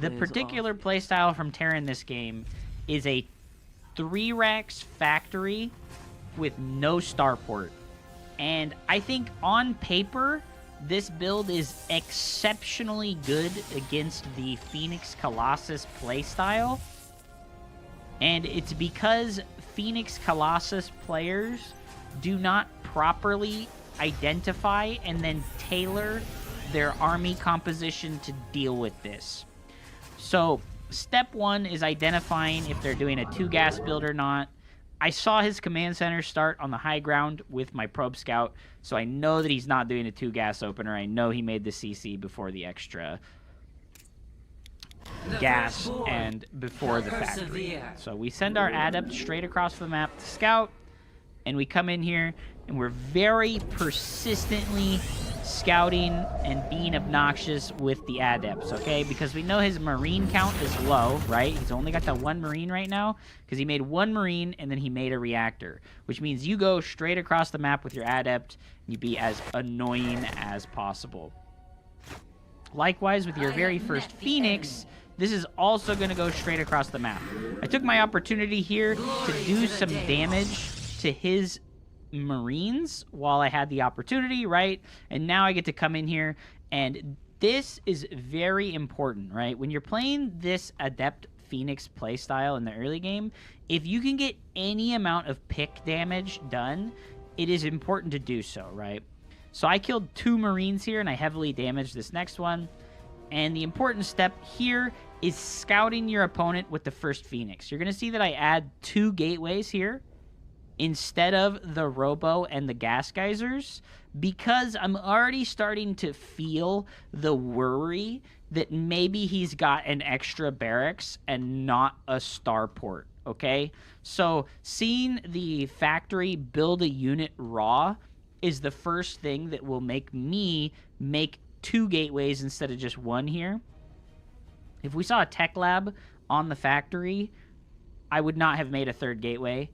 the particular playstyle from Terran this game is a 3-Rex factory with no starport. And I think on paper, this build is exceptionally good against the Phoenix Colossus playstyle. And it's because Phoenix Colossus players do not properly identify and then tailor their army composition to deal with this. So, step 1 is identifying if they're doing a 2-gas build or not. I saw his command center start on the high ground with my probe scout, so I know that he's not doing a 2-gas opener. I know he made the CC before the extra gas and before the factory. So we send our adept straight across the map to scout, and we come in here and we're very persistently scouting and being obnoxious with the adepts, okay? Because we know his marine count is low, right? He's only got that 1 marine right now because he made 1 marine and then he made a reactor, which means you go straight across the map with your adept and you be as annoying as possible. Likewise, with your very first Phoenix, this is also going to go straight across the map. I took my opportunity here to do some damage to his Marines while I had the opportunity, right? And now I get to come in here, and this is very important, right? When you're playing this Adept Phoenix playstyle in the early game, if you can get any amount of pick damage done, it is important to do so, right? So I killed 2 Marines here, and I heavily damaged this next one. And the important step here is scouting your opponent with the first Phoenix. You're going to see that I add 2 gateways here instead of the Robo and the Gas Geysers, because I'm already starting to feel the worry that maybe he's got an extra barracks and not a starport, okay? So seeing the factory build a unit raw is the first thing that will make me make 2 gateways instead of just 1 here. If we saw a tech lab on the factory, I would not have made a 3rd gateway.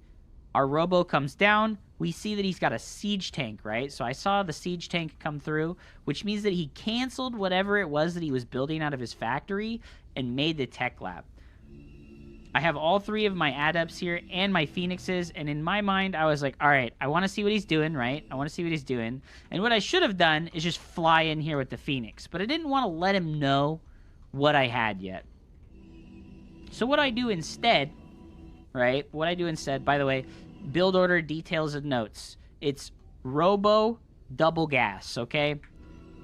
Our Robo comes down. We see that he's got a siege tank, right? So I saw the siege tank come through, which means that he canceled whatever it was that he was building out of his factory and made the tech lab. I have all 3 of my adepts here and my Phoenixes, and in my mind, I was like, all right, I want to see what he's doing, right? I want to see what he's doing. And what I should have done is just fly in here with the Phoenix, but I didn't want to let him know what I had yet. So what I do instead, right? What I do instead, by the way, build order, details, and notes. It's Robo, double gas, okay?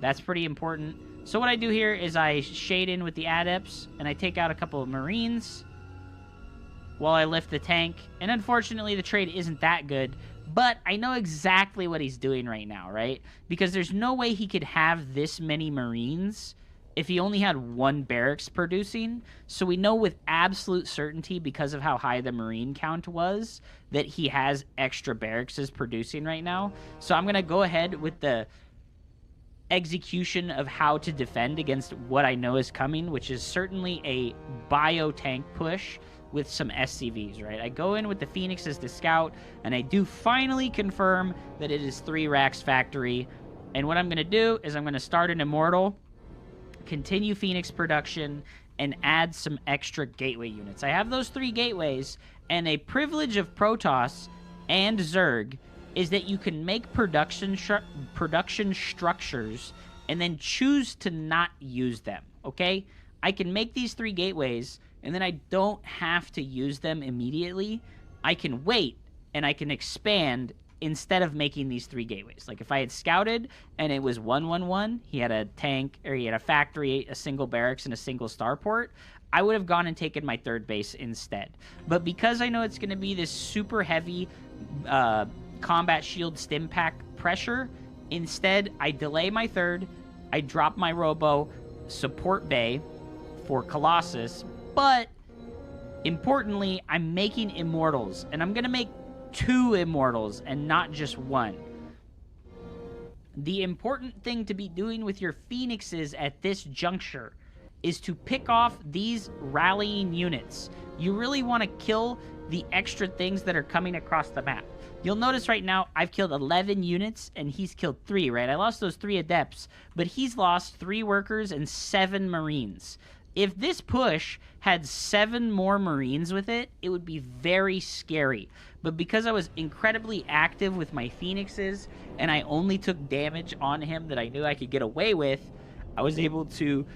That's pretty important. So what I do here is I shade in with the adepts, and I take out a couple of Marines while I lift the tank. And unfortunately, the trade isn't that good, but I know exactly what he's doing right now, right? Because there's no way he could have this many Marines if he only had one barracks producing. So we know with absolute certainty, because of how high the Marine count was, that he has extra barracks producing right now. So I'm going to go ahead with the execution of how to defend against what I know is coming, which is certainly a bio tank push with some SCVs, right? I go in with the Phoenixes to scout, and I do finally confirm that it is 3 racks factory. And what I'm going to do is I'm going to start an Immortal, continue Phoenix production, and add some extra gateway units. I have those 3 gateways, and a privilege of Protoss and Zerg is that you can make production structures and then choose to not use them, okay? I can make these 3 gateways, and then I don't have to use them immediately. I can wait, and I can expand instead of making these 3 gateways. Like if I had scouted and it was 1-1-1, he had a tank, or he had a factory, a single barracks, and a single starport, I would have gone and taken my 3rd base instead. But because I know it's going to be this super heavy combat shield stim pack pressure, instead I delay my 3rd, I drop my robo support bay for Colossus, but importantly, I'm making Immortals, and I'm going to make 2 Immortals and not just 1. The important thing to be doing with your Phoenixes at this juncture is to pick off these rallying units. You really want to kill the extra things that are coming across the map. You'll notice right now I've killed 11 units and he's killed 3, right? I lost those 3 Adepts, but he's lost 3 workers and 7 Marines. If this push had 7 more Marines with it, it would be very scary. But because I was incredibly active with my Phoenixes and I only took damage on him that I knew I could get away with, I was able to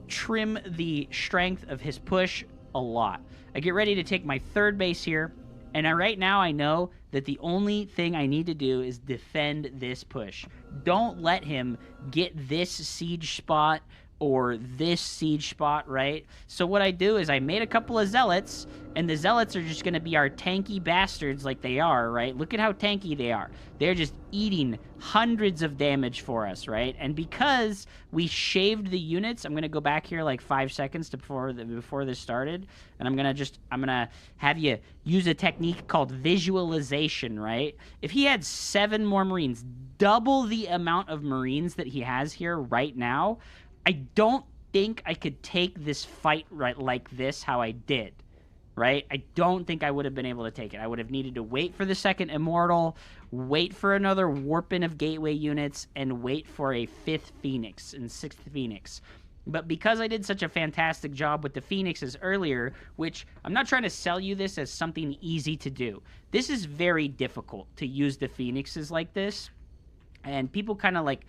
trim the strength of his push a lot. I get ready to take my 3rd base here, and right now I know that the only thing I need to do is defend this push. Don't let him get this siege spot or this siege spot, right? So what I do is I made a couple of Zealots, and the Zealots are just going to be our tanky bastards like they are, right? Look at how tanky they are. They're just eating hundreds of damage for us, right? And because we shaved the units, I'm going to go back here like 5 seconds before this started, and I'm going to have you use a technique called visualization, right? If he had 7 more Marines, double the amount of Marines that he has here right now, I don't think I could take this fight right like this how I did, right? I don't think I would have been able to take it. I would have needed to wait for the 2nd Immortal, wait for another warping of gateway units, and wait for a 5th Phoenix and 6th Phoenix. But because I did such a fantastic job with the Phoenixes earlier, which I'm not trying to sell you this as something easy to do. This is very difficult to use the Phoenixes like this, and people kind of like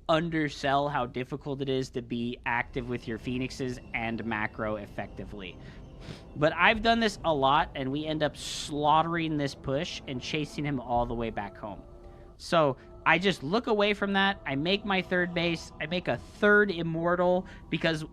undersell how difficult it is to be active with your Phoenixes and macro effectively. But I've done this a lot, and we end up slaughtering this push and chasing him all the way back home. So I just look away from that. I make my 3rd base. I make a 3rd Immortal, because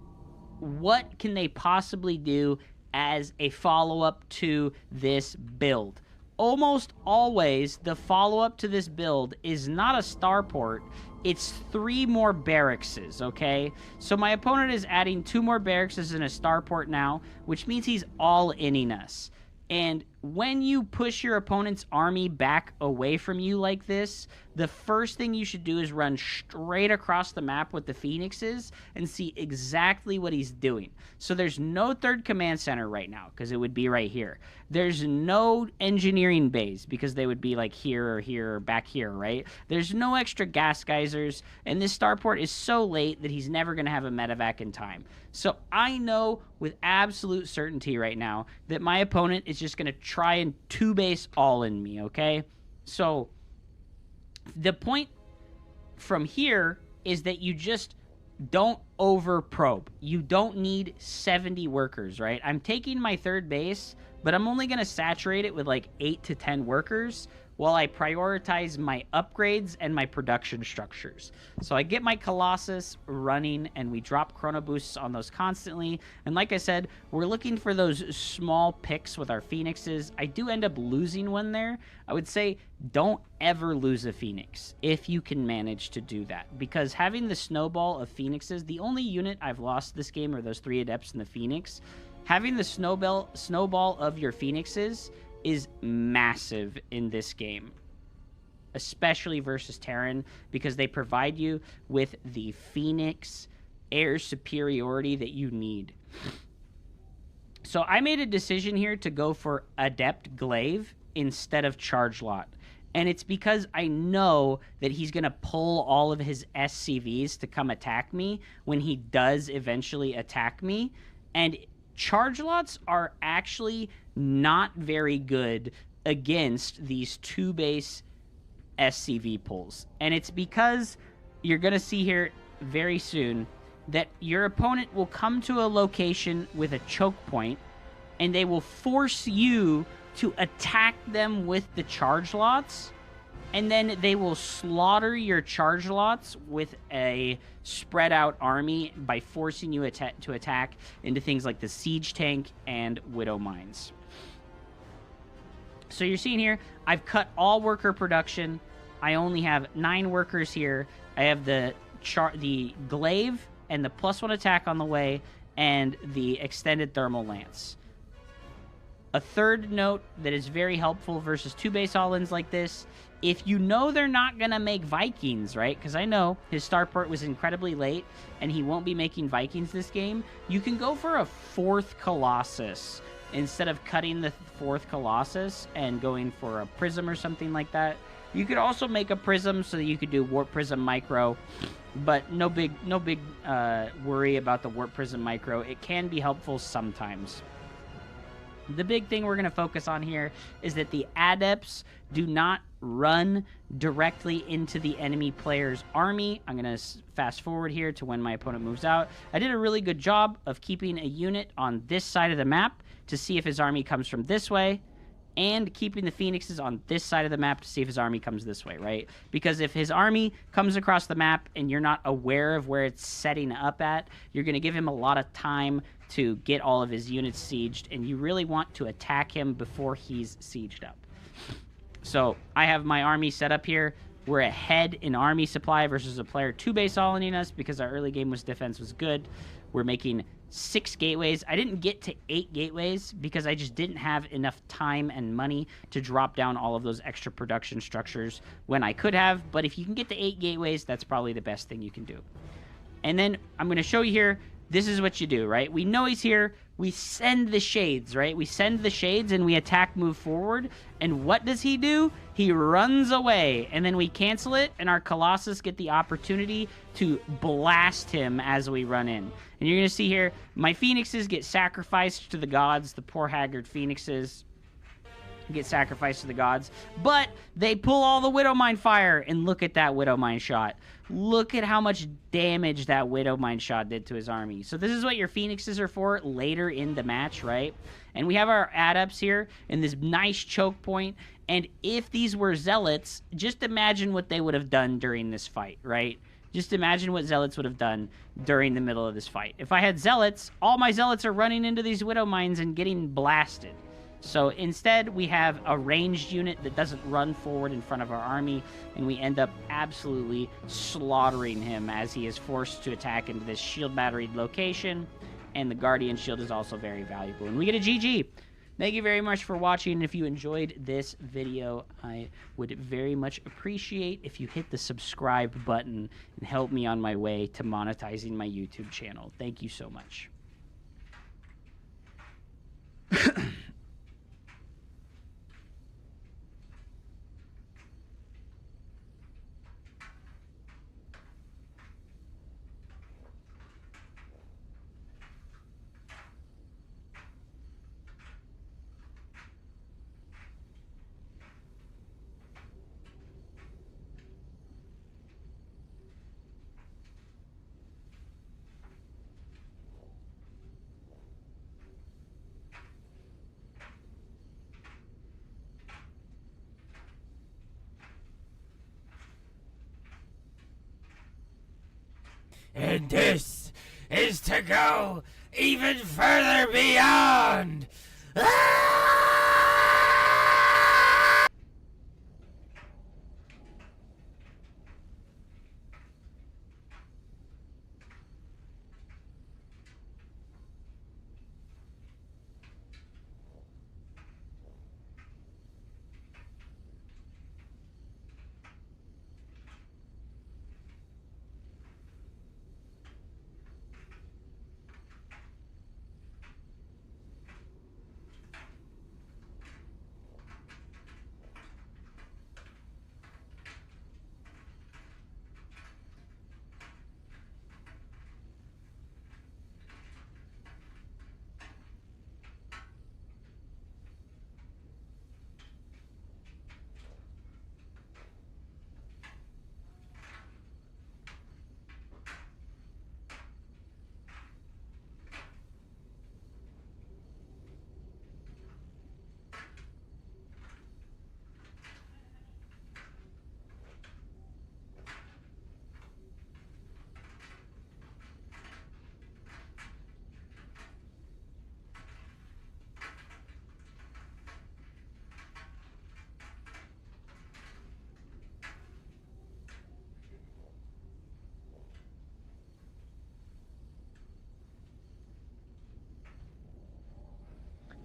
what can they possibly do as a follow-up to this build? Almost always, the follow-up to this build is not a starport. It's 3 more barrackses, okay? So my opponent is adding 2 more barrackses and a starport now, which means he's all-inning us. And when you push your opponent's army back away from you like this, the first thing you should do is run straight across the map with the Phoenixes and see exactly what he's doing. So there's no 3rd command center right now, because it would be right here. There's no engineering bays, because they would be like here or back here, right? There's no extra gas geysers, and this starport is so late that he's never going to have a medevac in time. So I know with absolute certainty right now that my opponent is just going to try and 2-base all in me, okay? So the point from here is that you just don't over probe. You don't need 70 workers, right? I'm taking my 3rd base but I'm only going to saturate it with like 8 to 10 workers while I prioritize my upgrades and my production structures. So I get my Colossus running, and we drop chrono boosts on those constantly. And like I said, we're looking for those small picks with our Phoenixes. I do end up losing one there. I would say don't ever lose a Phoenix if you can manage to do that, because having the snowball of Phoenixes, the only unit I've lost this game are those 3 Adepts and the Phoenix. Having the snowball of your Phoenixes is massive in this game, especially versus Terran, because they provide you with the Phoenix air superiority that you need. So I made a decision here to go for Adept Glaive instead of Charge Lot. And it's because I know that he's going to pull all of his SCVs to come attack me when he does eventually attack me. And Charge Lots are actually not very good against these 2 base SCV pulls. And it's because you're going to see here very soon that your opponent will come to a location with a choke point, and they will force you to attack them with the Charge Lots, and then they will slaughter your Charge Lots with a spread out army by forcing you to attack into things like the Siege Tank and Widow Mines. So you're seeing here, I've cut all worker production. I only have 9 workers here. I have the Glaive and the +1 attack on the way, and the extended thermal lance. A third note that is very helpful versus 2 base all-ins like this, if you know they're not going to make Vikings, right? Because I know his starport was incredibly late, and he won't be making Vikings this game. You can go for a 4th Colossus instead of cutting the 4th Colossus and going for a Prism or something like that. You could also make a Prism so that you could do Warp Prism Micro, but no big worry about the Warp Prism Micro. It can be helpful sometimes. The big thing we're going to focus on here is that the Adepts do not run directly into the enemy player's army. I'm going to fast forward here to when my opponent moves out. I did a really good job of keeping a unit on this side of the map to see if his army comes from this way, and keeping the Phoenixes on this side of the map to see if his army comes this way, right? Because if his army comes across the map and you're not aware of where it's setting up at, you're going to give him a lot of time to get all of his units sieged, and you really want to attack him before he's sieged up. So I have my army set up here. We're ahead in army supply versus a player 2 base all-in us because our early game defense was good. We're making 6 gateways. I didn't get to 8 gateways because I just didn't have enough time and money to drop down all of those extra production structures when I could have. But if you can get to 8 gateways, that's probably the best thing you can do. And then I'm going to show you here, this is what you do, right? We know he's here. We send the shades, right? We send the shades and we attack, move forward. And what does he do? He runs away. And then we cancel it, and our Colossus get the opportunity to blast him as we run in. And you're going to see here, my Phoenixes get sacrificed to the gods, the poor haggard Phoenixes get sacrificed to the gods, but they pull all the Widowmine fire, and look at that Widowmine shot. Look at how much damage that Widowmine shot did to his army. So this is what your Phoenixes are for later in the match, right? And we have our Adepts here in this nice choke point, and if these were Zealots, just imagine what they would have done during this fight, right? Just imagine what Zealots would have done during the middle of this fight. If I had Zealots, all my Zealots are running into these Widowmines and getting blasted. So instead, we have a ranged unit that doesn't run forward in front of our army, and we end up absolutely slaughtering him as he is forced to attack into this shield battery location, and the Guardian Shield is also very valuable. And we get a GG. Thank you very much for watching. If you enjoyed this video, I would very much appreciate if you hit the subscribe button and help me on my way to monetizing my YouTube channel. Thank you so much. And this is to go even further beyond.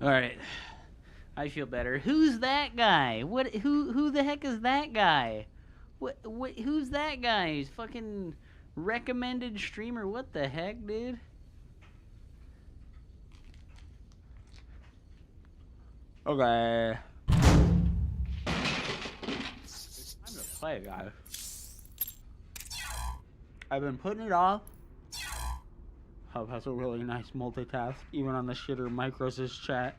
All right. I feel better. Who's that guy? Who the heck is that guy? Who's that guy? He's fucking recommended streamer. What the heck, dude? Okay. Time to play, guys. I've been putting it off. Hub has a really nice multitask, even on the shitter Micros' chat.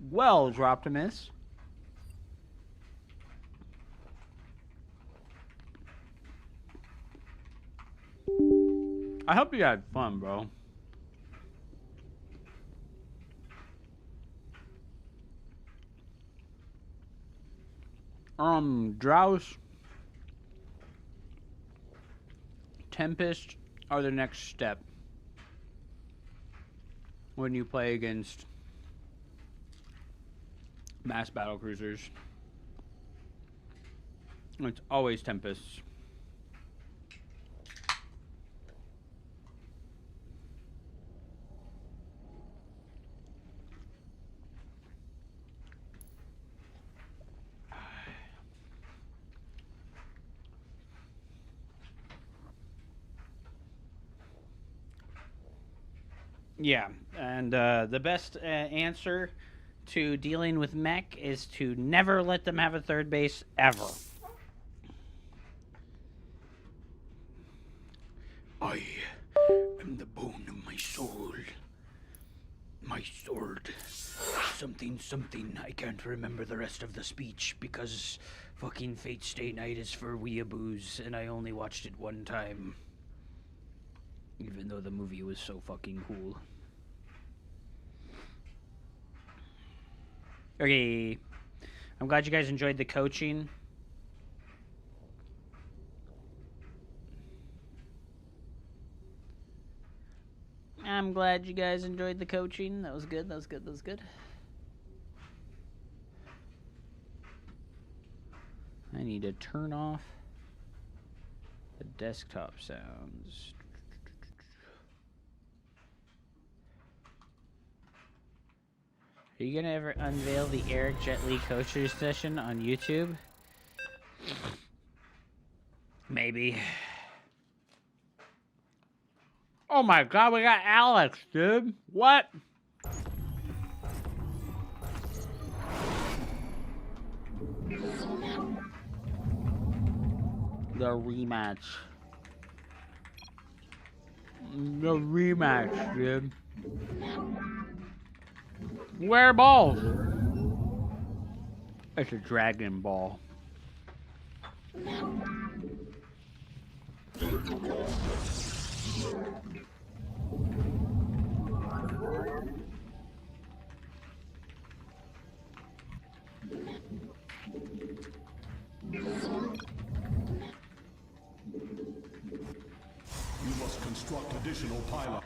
Well, Droptimus. I hope you had fun, bro. Drows, Tempest are the next step when you play against mass battle cruisers. It's always Tempests. Yeah, and the best answer to dealing with mech is to never let them have a third base ever. I am the bone of my soul. My sword. Something, something. I can't remember the rest of the speech because fucking Fate Stay Night is for weeaboos and I only watched it one time. Even though the movie was so fucking cool. Okay. I'm glad you guys enjoyed the coaching. I'm glad you guys enjoyed the coaching. That was good, that was good, that was good. I need to turn off the desktop sounds. Are you gonna ever unveil the Eric Jet Li coaches session on YouTube? Maybe. Oh my god, we got Alex, dude. What? The rematch. The rematch, dude. Where balls? It's a Dragon Ball. additional pylon.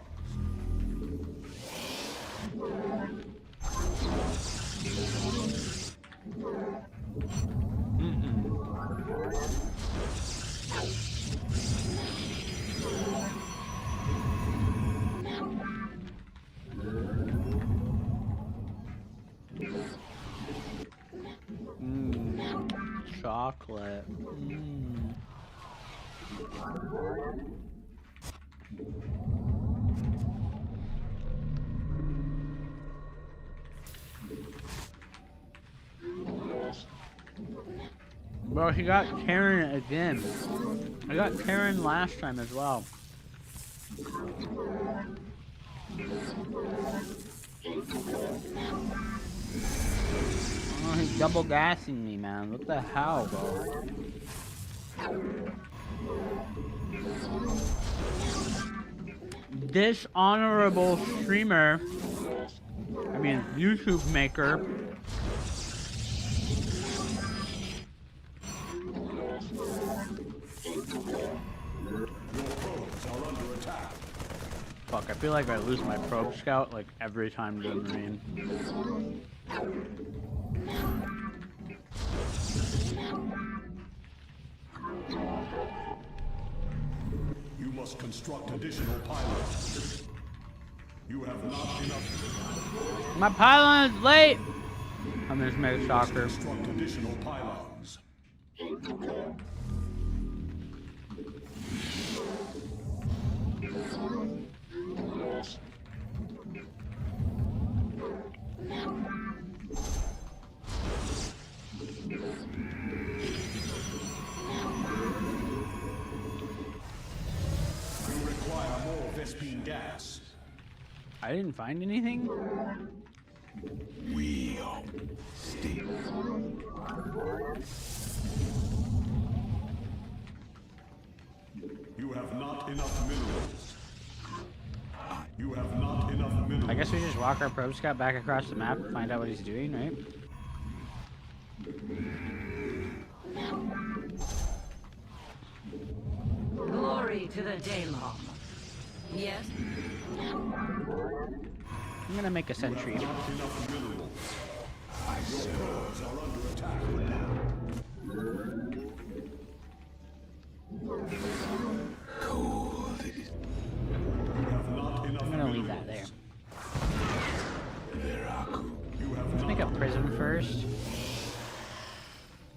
Chocolate. Bro, he got Karen again. I got Karen last time as well. Oh, he's double gassing me, man. What the hell, bro? This honorable streamer, I mean YouTube maker, fuck, I feel like I lose my probe scout like every time doing Marine. You must construct additional pylons. You have not enough. My pylon is late! I'm gonna make a shocker. Construct additional pylons. Gas. I didn't find anything. We stay. You have not enough minerals. You have not enough minerals. I guess we just walk our probe scout back across the map and find out what he's doing, right? Glory to the Daylong. Yes. I'm gonna make a sentry. I'm gonna leave that there. Let's make a prism first.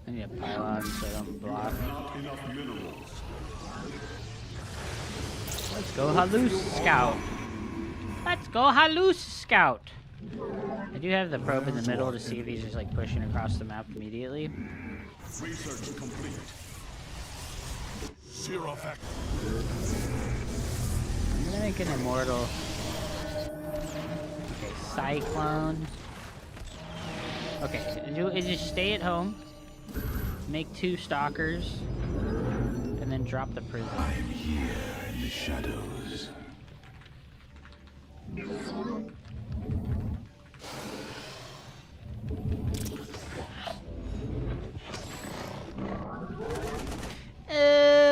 I need a pylon so I don't block. Let's go Halus Scout. Let's go Halus Scout. I do have the probe in the middle to see if he's just like pushing across the map immediately. Research complete. Zero effect. I'm gonna make an immortal. Okay, Cyclone. Okay, just stay at home. Make 2 stalkers. And then drop the prism. I am here in the shadows.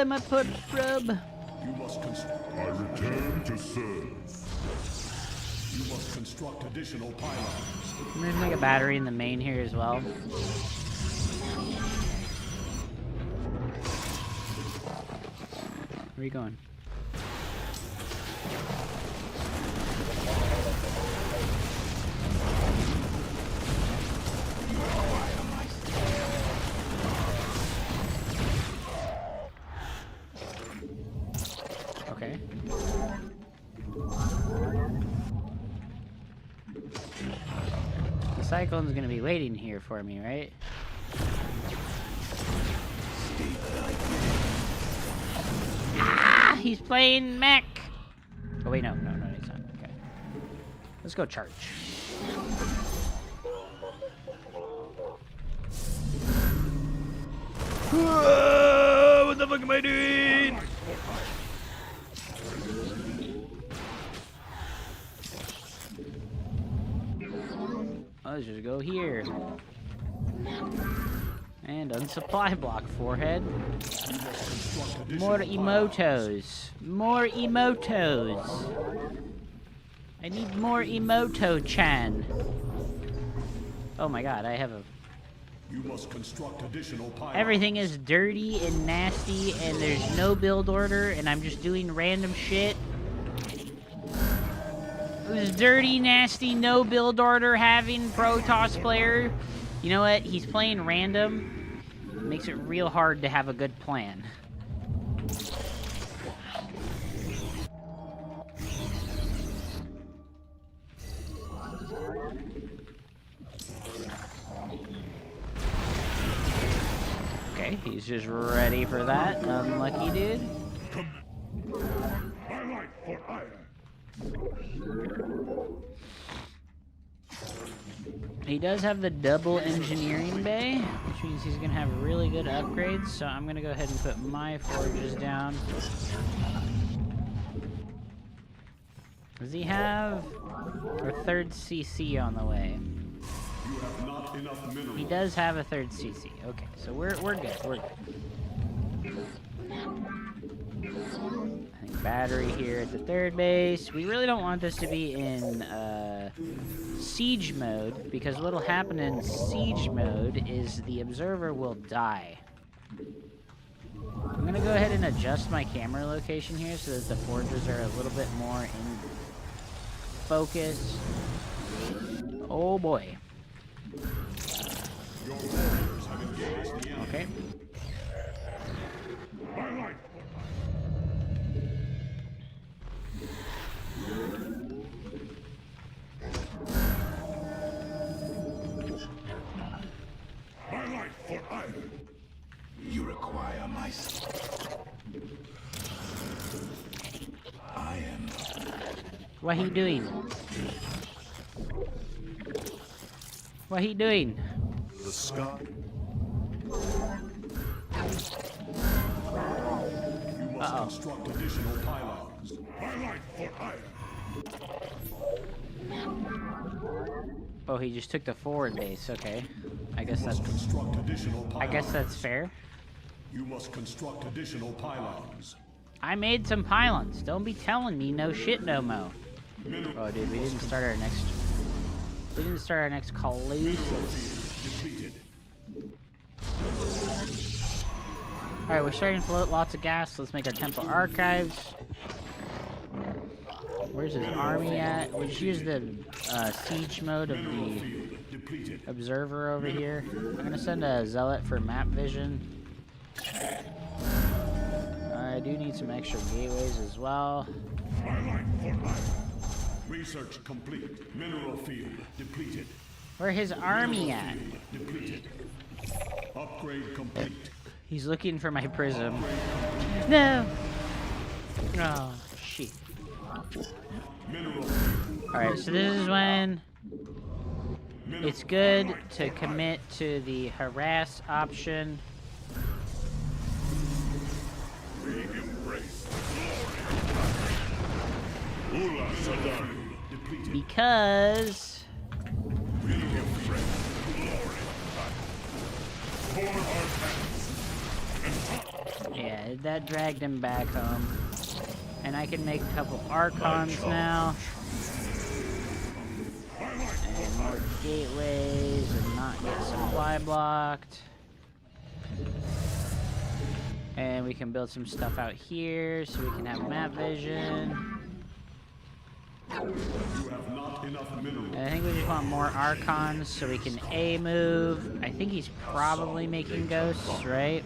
My put probe. You must construct. I return to serve. You must construct additional pylons. I'm gonna make a battery in the main here as well. Where are you going? Okay. The cyclone's gonna be waiting here for me, right? Ah, he's playing mech. Oh wait, no, he's not. Okay. Let's go charge. What the fuck am I doing? Let's just go here. And unsupply block forehead. You must construct additional More pylons. emotos. More emotos. I need more emoto-chan. Oh my god, I have a... You must construct additional pylons. Everything is dirty and nasty, and there's no build order, and I'm just doing random shit. Who's dirty, nasty, no build order having Protoss player? You know what? He's playing random. It makes it real hard to have a good plan. Okay, he's just ready for that. Unlucky dude. Highlight for iron. He does have the double engineering bay, which means he's gonna have really good upgrades, so I'm gonna go ahead and put my forges down. Does he have a third CC on the way? You have not enough minerals. He does have a third CC. Okay, so we're good. We're good. I think battery here at the third base. We really don't want this to be in siege mode, because what'll happen in siege mode is the observer will die. I'm gonna go ahead and adjust my camera location here so that the forges are a little bit more in focus. Oh boy. Your warriors have engaged the enemy. Okay. Highlight. Highlight for iron. You require my... I am... What he doing? What he doing? The sky. You must construct additional pylons. Highlight for iron. Oh, he just took the forward base. Okay. I guess You must that's... construct additional pylons. I guess that's fair. You must construct additional pylons. I made some pylons. Don't be telling me no shit no mo. Oh, dude, we didn't start our next... We didn't start our next Colossus. Depleted. Alright, we're starting to float lots of gas. Let's make our temple archives. Where's his army at? We just use the siege mode of the Depleted. observer over here. I'm gonna send a zealot for map vision. I do need some extra gateways as well. Highlight for iron. Research complete. Mineral field depleted. Where his army at? Depleted. Upgrade complete. He's looking for my prism. No! Oh, shit. Mineral field. Alright, so this is when it's good to commit to the harass option. We embrace glory. Ula Sadari. Depleted. Because We embrace glory. For our pants. yeah, that dragged him back home. And I can make a couple Archons now. And more gateways and not get supply blocked. And we can build some stuff out here so we can have map vision. You have not enough minerals. And I think we just want more Archons so we can A move. I think he's probably making ghosts, right?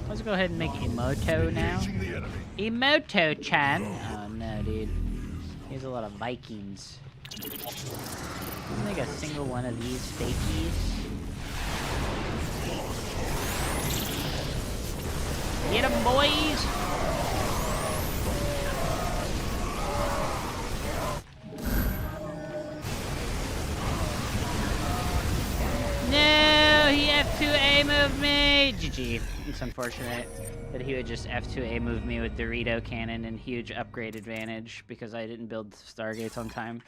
Let's go ahead and make Emoto now. Emoto-chan! Oh no, dude. He has a lot of Vikings. Let's make a single one of these fakies. Get 'em, boys! No, he F2A moved me! GG. It's unfortunate that he would just F2A move me with Dorito cannon and huge upgrade advantage because I didn't build Stargates on time.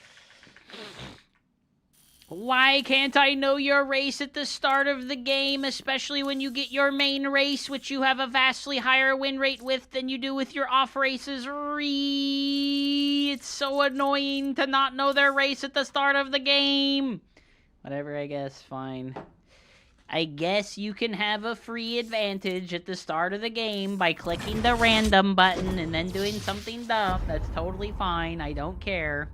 Why can't I know your race at the start of the game, especially when you get your main race, which you have a vastly higher win rate with than you do with your off races? It's so annoying to not know their race at the start of the game. Whatever, I guess, fine. I guess you can have a free advantage at the start of the game by clicking the random button and then doing something dumb. That's totally fine. I don't care.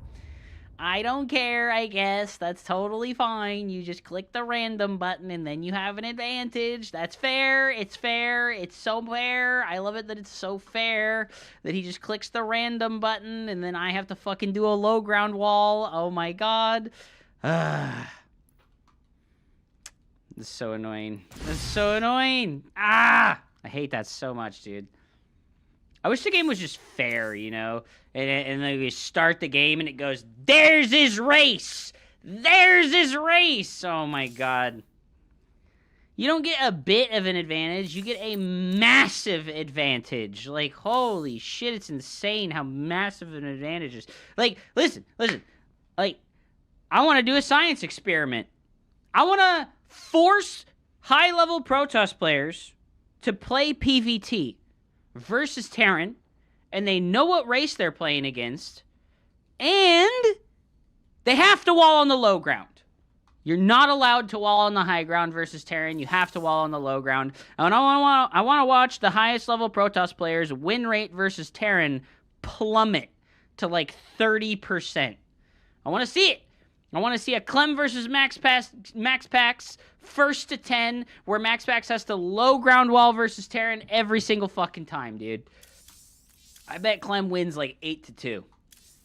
I don't care, I guess. That's totally fine. You just click the random button and then you have an advantage. That's fair. It's fair. It's so fair. I love it that it's so fair that he just clicks the random button and then I have to fucking do a low ground wall. Oh my god. This is so annoying. This is so annoying. I hate that so much, dude. I wish the game was just fair, you know? And then we start the game and it goes, there's his race! There's his race! Oh my god. You don't get a bit of an advantage, you get a massive advantage. Like, holy shit, it's insane how massive an advantage is. Like, listen. Like, I want to do a science experiment. I want to force high-level Protoss players to play PvT versus Terran, and they know what race they're playing against, and they have to wall on the low ground. You're not allowed to wall on the high ground versus Terran. You have to wall on the low ground. And I want to watch the highest level Protoss players' win rate versus Terran plummet to like 30%. I want to see it. I want to see a Clem versus MaxPax first to 10, where MaxPax has to low ground wall versus Terran every single fucking time, dude. I bet Clem wins like 8-2.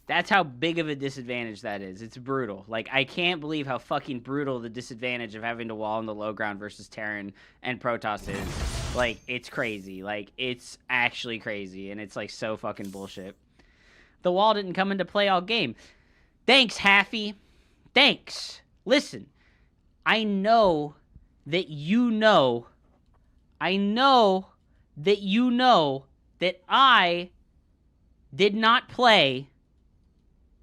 That's how big of a disadvantage that is. It's brutal. Like, I can't believe how fucking brutal the disadvantage of having to wall on the low ground versus Terran and Protoss is. Like, it's crazy. Like, it's actually crazy, and it's like so fucking bullshit. The wall didn't come into play all game. Thanks, Haffy. Thanks. Listen, I know that you know that I did not play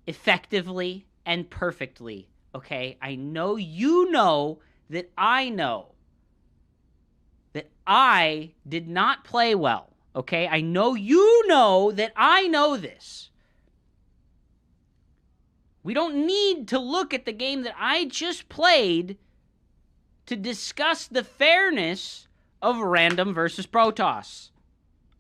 effectively and perfectly, okay? I know you know that I know that I did not play well, okay? I know you know that I know this. We don't need to look at the game that I just played to discuss the fairness of random versus Protoss.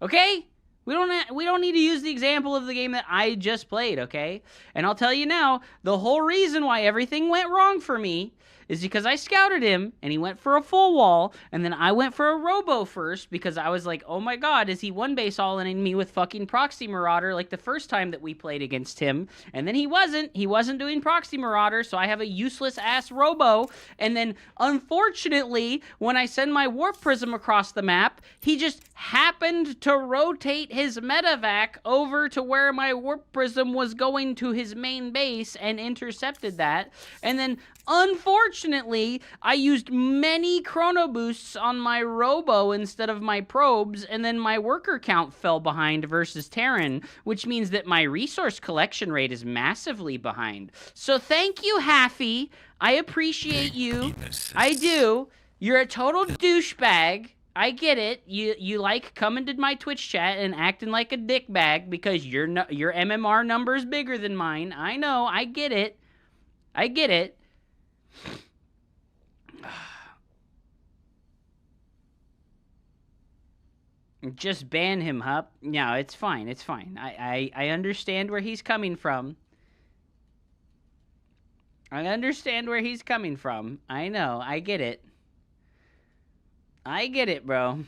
Okay? We don't need to use the example of the game that I just played, okay? And I'll tell you now, the whole reason why everything went wrong for me is because I scouted him, and he went for a full wall, and then I went for a robo first, because I was like, oh my god, is he one base all-in me with fucking Proxy Marauder like the first time that we played against him? And then he wasn't doing Proxy Marauder, so I have a useless-ass robo, and then, unfortunately, when I send my Warp Prism across the map, he just happened to rotate his medevac over to where my Warp Prism was going to his main base and intercepted that, and then, unfortunately, I used many chrono boosts on my robo instead of my probes, and then my worker count fell behind versus Terran, which means that my resource collection rate is massively behind. So thank you, Haffy. I appreciate you. I do. You're a total douchebag. I get it. You like coming to my Twitch chat and acting like a dickbag because your MMR number is bigger than mine. I know. I get it. I get it. Just ban him, Hup. No, it's fine. It's fine. I understand where he's coming from. I understand where he's coming from. I know. I get it. I get it, bro.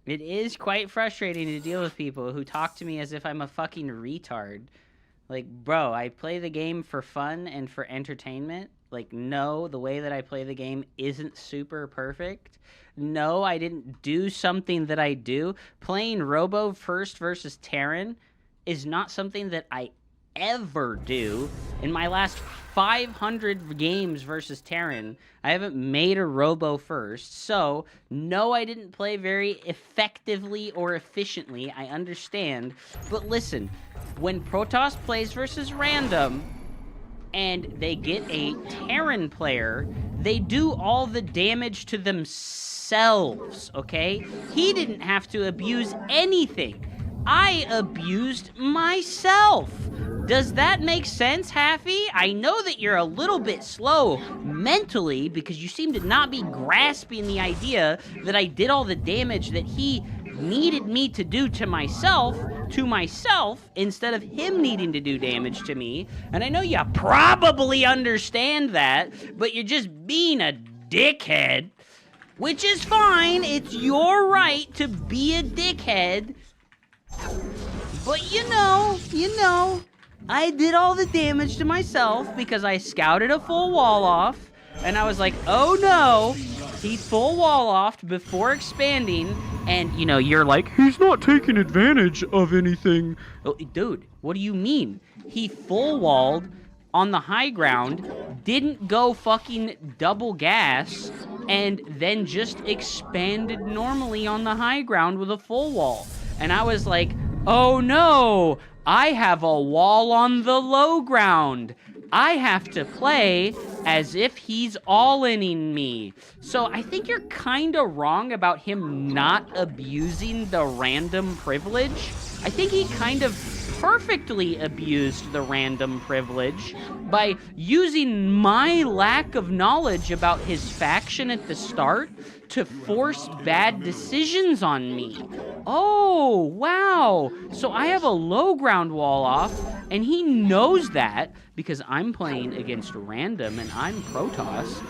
It is quite frustrating to deal with people who talk to me as if I'm a fucking retard. Like, bro, I play the game for fun and for entertainment. Like, no, the way that I play the game isn't super perfect. No, I didn't do something that I do. Playing Robo first versus Terran is not something that I ever do. In my last 500 games versus Terran, I haven't made a Robo first. So, no, I didn't play very effectively or efficiently. I understand. But listen, when Protoss plays versus random, and they get a Terran player, they do all the damage to themselves, okay? He didn't have to abuse anything. I abused myself. Does that make sense, Haffy? I know that you're a little bit slow mentally because you seem to not be grasping the idea that I did all the damage that he needed me to do to myself instead of him needing to do damage to me. And I know you probably understand that, but you're just being a dickhead, which is fine. It's your right to be a dickhead. But you know, I did all the damage to myself because I scouted a full wall off, and I was like, oh no, he full wall offed before expanding, and you know, you're like, he's not taking advantage of anything. Oh, dude, what do you mean? He full walled on the high ground, didn't go fucking double gas, and then just expanded normally on the high ground with a full wall. And I was like, oh no, I have a wall on the low ground. I have to play as if he's all-inning me. So I think you're kind of wrong about him not abusing the random privilege. I think he kind of perfectly abused the random privilege by using my lack of knowledge about his faction at the start to force bad decisions on me. Oh, wow. So I have a low ground wall off, and he knows that because I'm playing against random and I'm Protoss.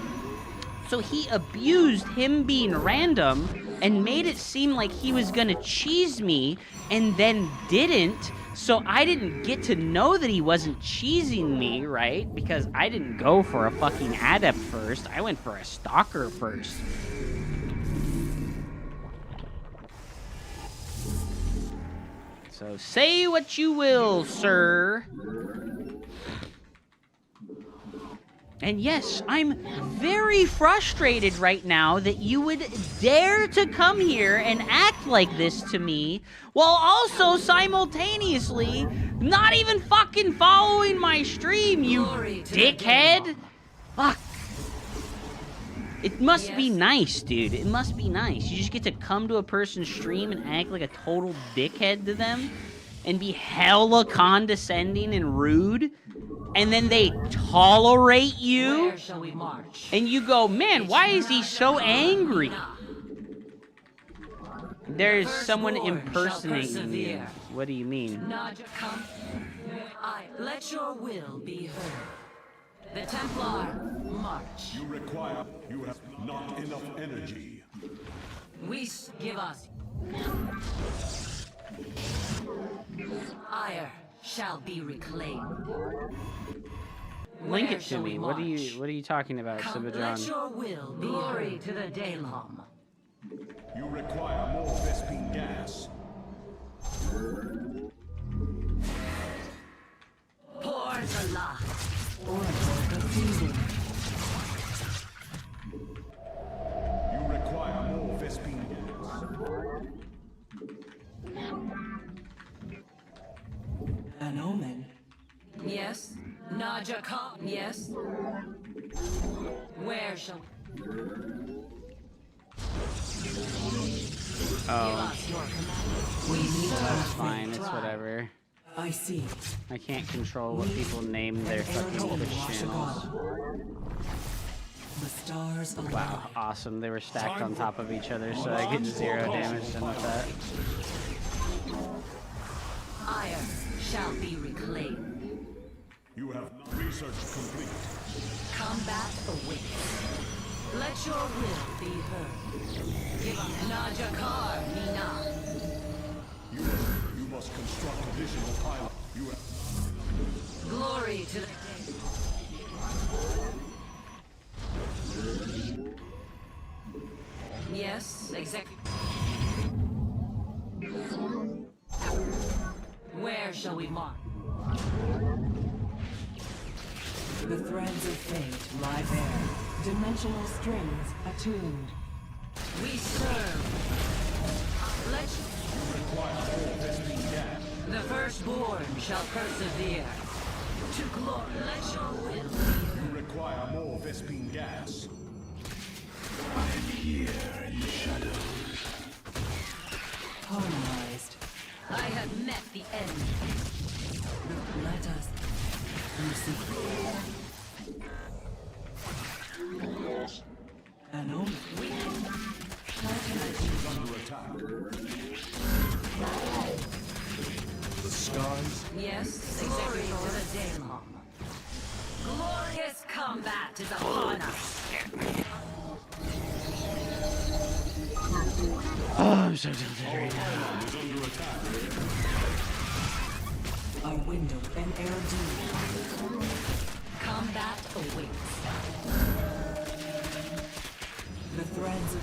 So he abused him being random and made it seem like he was gonna cheese me and then didn't. So I didn't get to know that he wasn't cheesing me, right? Because I didn't go for a fucking adept first. I went for a stalker first. So say what you will, sir. And yes, I'm very frustrated right now that you would dare to come here and act like this to me while also simultaneously not even fucking following my stream, you dickhead. Fuck. It must be nice, dude. It must be nice. You just get to come to a person's stream and act like a total dickhead to them and be hella condescending and rude, and then they tolerate you. Where shall we march? And you go, man, why is he so angry? There's someone impersonating you. What do you mean? Naja, come. Let your will be heard. The Templar, march. You have not enough energy. Give us. Ire shall be reclaimed. Link it to me. What are you talking about, Let Sibajan? your will be glory to the Daylom. You require more Vespene gas. Portala. You require more Vespene gas. An omen. Yes. Naja, come. Yes. Where shall? Oh, We need it's fine. It's whatever. I see. I can't control what people name their fucking Twitch channels. The stars align. Wow, awesome. They were stacked on top of each other, so I get 0 damage done with that. Ire shall be reclaimed. You have research complete. Combat awaits. Let your will be heard. Give up Naja Kar, Nina. You must construct additional pylons. You have Glory to the Yes, exactly. Where shall we mark? The threads of fate lie bare. Dimensional strings attuned. We serve. Let you require more Vespene gas. The firstborn shall persevere. To glory, let your will be You heard. require more Vespine gas. I'm here in the shadows. Polarized. I have met the end. Let us receive. An omen. How can I do? Under attack. The skies. Yes, exactly for the day long. Glorious combat is upon us. Oh, I'm so tilted right now. Is under attack. A window, an air due. Combat awaits. The threads of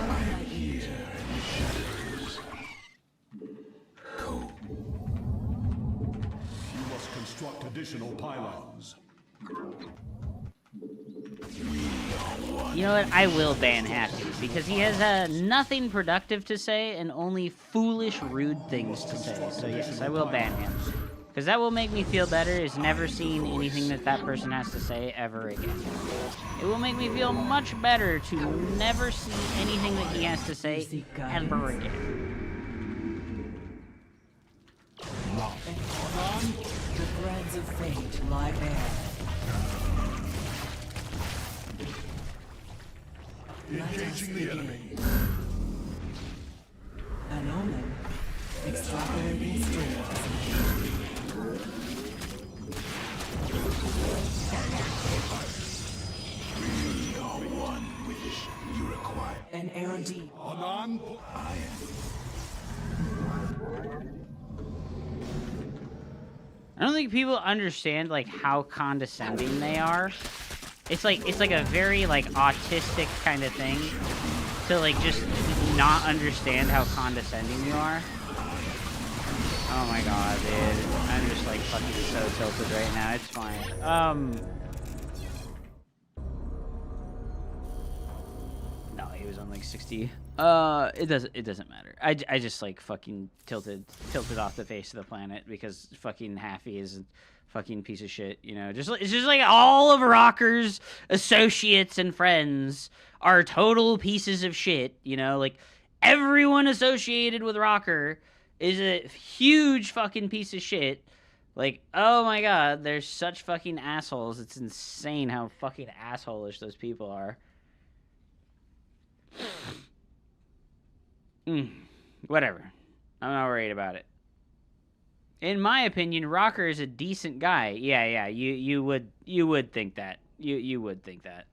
my ear. You must construct additional pylons. You know what? I will ban Happy because he has nothing productive to say and only foolish, rude things to say. So yes, I will ban him. Because that will make me feel better is never seeing anything that that person has to say ever again. It will make me feel much better to never see anything that he has to say ever again. The threads of fate lie bare. Engaging the enemy. An omen. Extrapolating strings. We are one wish you require. An air deep. Anan. I don't think people understand like how condescending they are. It's like a very like autistic kind of thing to like just not understand how condescending you are. Oh my god, dude. I'm just like fucking so tilted right now. It's fine. No, he was on like 60. It doesn't matter. I just like fucking tilted off the face of the planet because fucking Happy is a fucking piece of shit, you know. It's just like all of Rocker's associates and friends are total pieces of shit, you know. Like everyone associated with Rocker is a huge fucking piece of shit. Like, oh my god, they're such fucking assholes. It's insane how fucking asshole-ish those people are. Whatever. I'm not worried about it. In my opinion, Rocker is a decent guy. Yeah, you would think that. You would think that.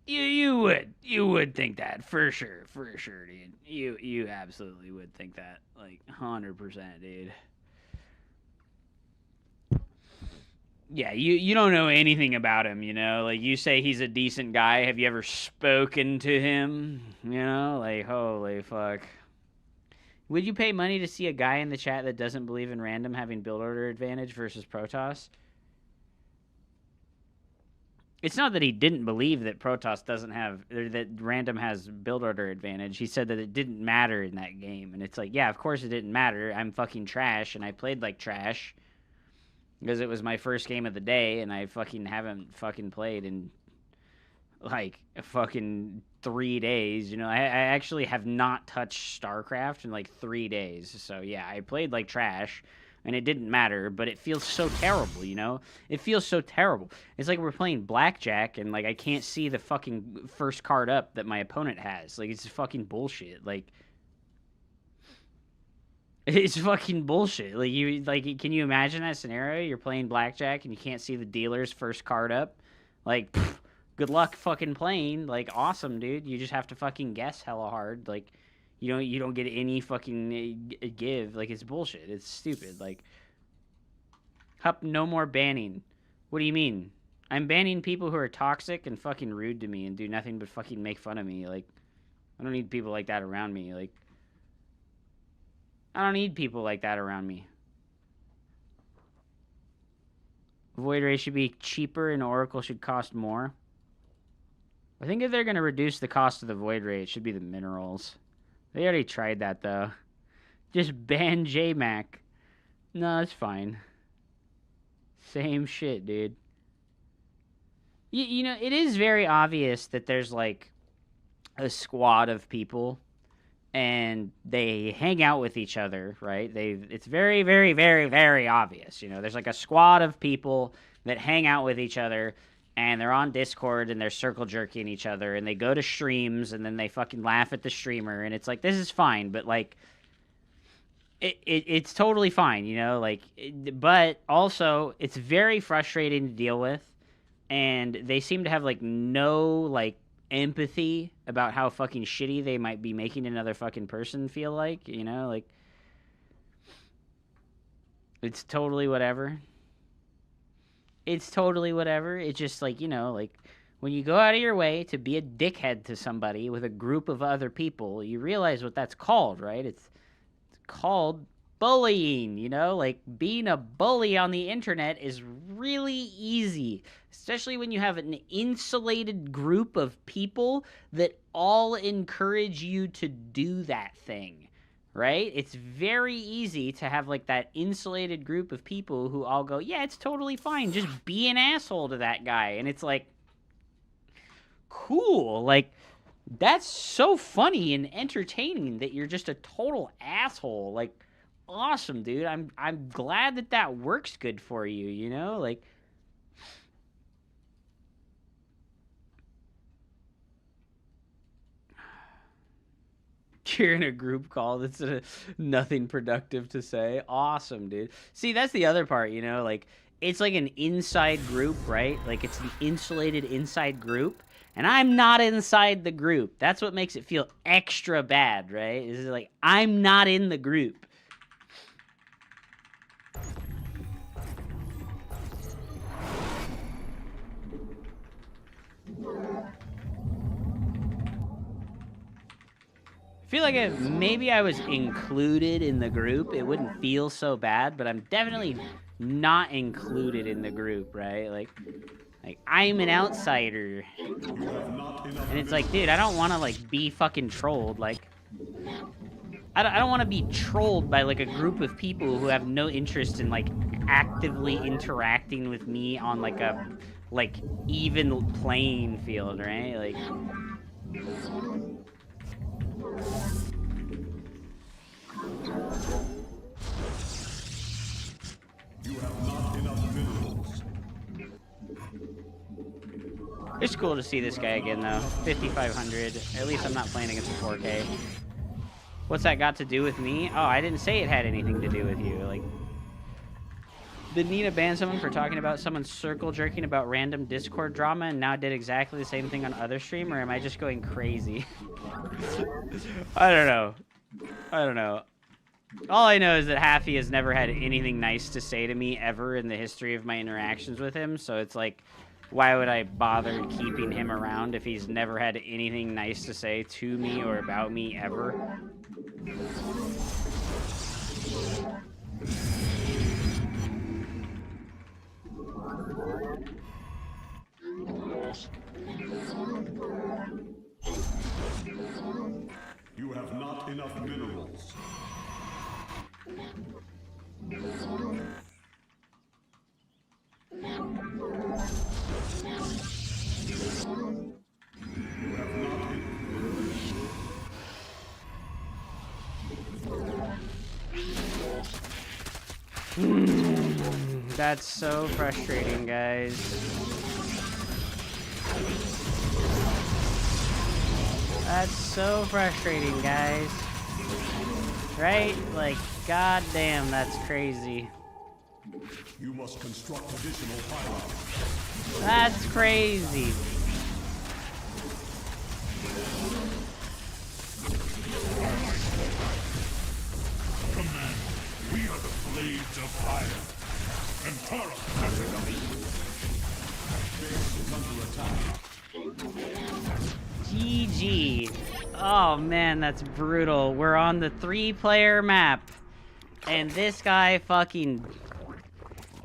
You would think that for sure, dude. You absolutely would think that, like 100%, dude. Yeah, you don't know anything about him, you know? Like, you say he's a decent guy. Have you ever spoken to him? You know? Like, holy fuck. Would you pay money to see a guy in the chat that doesn't believe in random having build order advantage versus Protoss? It's not that he didn't believe that Protoss doesn't have, or that random has build order advantage. He said that it didn't matter in that game. And it's like, yeah, of course it didn't matter. I'm fucking trash, and I played like trash. Because it was my first game of the day, and I fucking haven't fucking played in, like, fucking 3 days. You know, I actually have not touched Starcraft in, like, 3 days. So, yeah, I played like trash, and it didn't matter, but it feels so terrible, you know? It feels so terrible. It's like we're playing blackjack, and, like, I can't see the fucking first card up that my opponent has. Like, it's fucking bullshit. Like... It's fucking bullshit. Like, can you imagine that scenario? You're playing blackjack and you can't see the dealer's first card up. Like, pff, good luck fucking playing. Like, awesome, dude. You just have to fucking guess hella hard. Like, you don't get any fucking give. Like, it's bullshit. It's stupid. Like, Hup, no more banning. What do you mean? I'm banning people who are toxic and fucking rude to me and do nothing but fucking make fun of me. Like, I don't need people like that around me. Like, I don't need people like that around me. Void Ray should be cheaper and Oracle should cost more. I think if they're going to reduce the cost of the Void Ray, it should be the minerals. They already tried that, though. Just ban JMac. No, it's fine. Same shit, dude. You know, it is very obvious that there's like a squad of people and they hang out with each other, right? It's very, very, very, very obvious. You know, there's like a squad of people that hang out with each other and they're on Discord and they're circle jerking each other and they go to streams and then they fucking laugh at the streamer and it's like, this is fine, but like, it's totally fine, you know, like, but also it's very frustrating to deal with and they seem to have like no like empathy about how fucking shitty they might be making another fucking person feel like, you know, like, it's totally whatever. It's totally whatever. It's just like, you know, like, when you go out of your way to be a dickhead to somebody with a group of other people, you realize what that's called, right? It's called bullying, you know? Like, being a bully on the internet is really easy, especially when you have an insulated group of people that all encourage you to do that thing, right? It's very easy to have, like, that insulated group of people who all go, yeah, it's totally fine, just be an asshole to that guy. And it's like, cool, like, that's so funny and entertaining that you're just a total asshole. Like, awesome, dude. I'm glad that works good for you, you know? Like, you're in a group call that's nothing productive to say. Awesome, dude. See, that's the other part, you know? Like, it's like an inside group, right? Like, it's an insulated inside group. And I'm not inside the group. That's what makes it feel extra bad, right? Is like, I'm not in the group. I feel like if maybe I was included in the group, it wouldn't feel so bad, but I'm definitely not included in the group, right? Like I'm an outsider. And it's like, dude, I don't want to, like, be fucking trolled. Like, I don't want to be trolled by, like, a group of people who have no interest in, like, actively interacting with me on, like, a, like, even playing field, right? Like, You have not enough minerals. it's cool to see this guy again, though. 5,500. At least I'm not playing against a 4K. What's that got to do with me? Oh, I didn't say it had anything to do with you. Like, did Nina ban someone for talking about someone circle jerking about random Discord drama and now did exactly the same thing on other stream, or am I just going crazy? I don't know. I don't know. All I know is that Haffy has never had anything nice to say to me ever in the history of my interactions with him, so it's like, why would I bother keeping him around if he's never had anything nice to say to me or about me ever? You have not enough minerals. That's so frustrating, guys. That's so frustrating, guys. Right? Like, goddamn, that's crazy. You must construct additional pylons. That's crazy. Command, we are the blades of fire. And Tara has enough. Base is under attack. GG. Oh man, that's brutal. We're on the 3-player map. And this guy fucking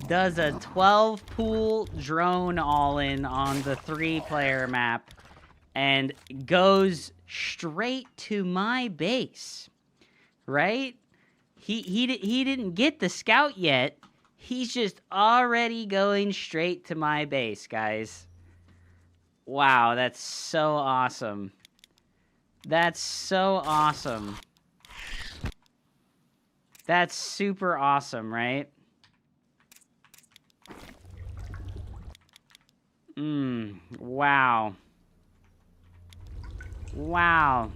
does a 12-pool drone all-in on the 3-player map. And goes straight to my base. Right? He didn't get the scout yet. He's just already going straight to my base, guys. Wow, that's so awesome. That's so awesome. That's super awesome, right? Wow. Wow.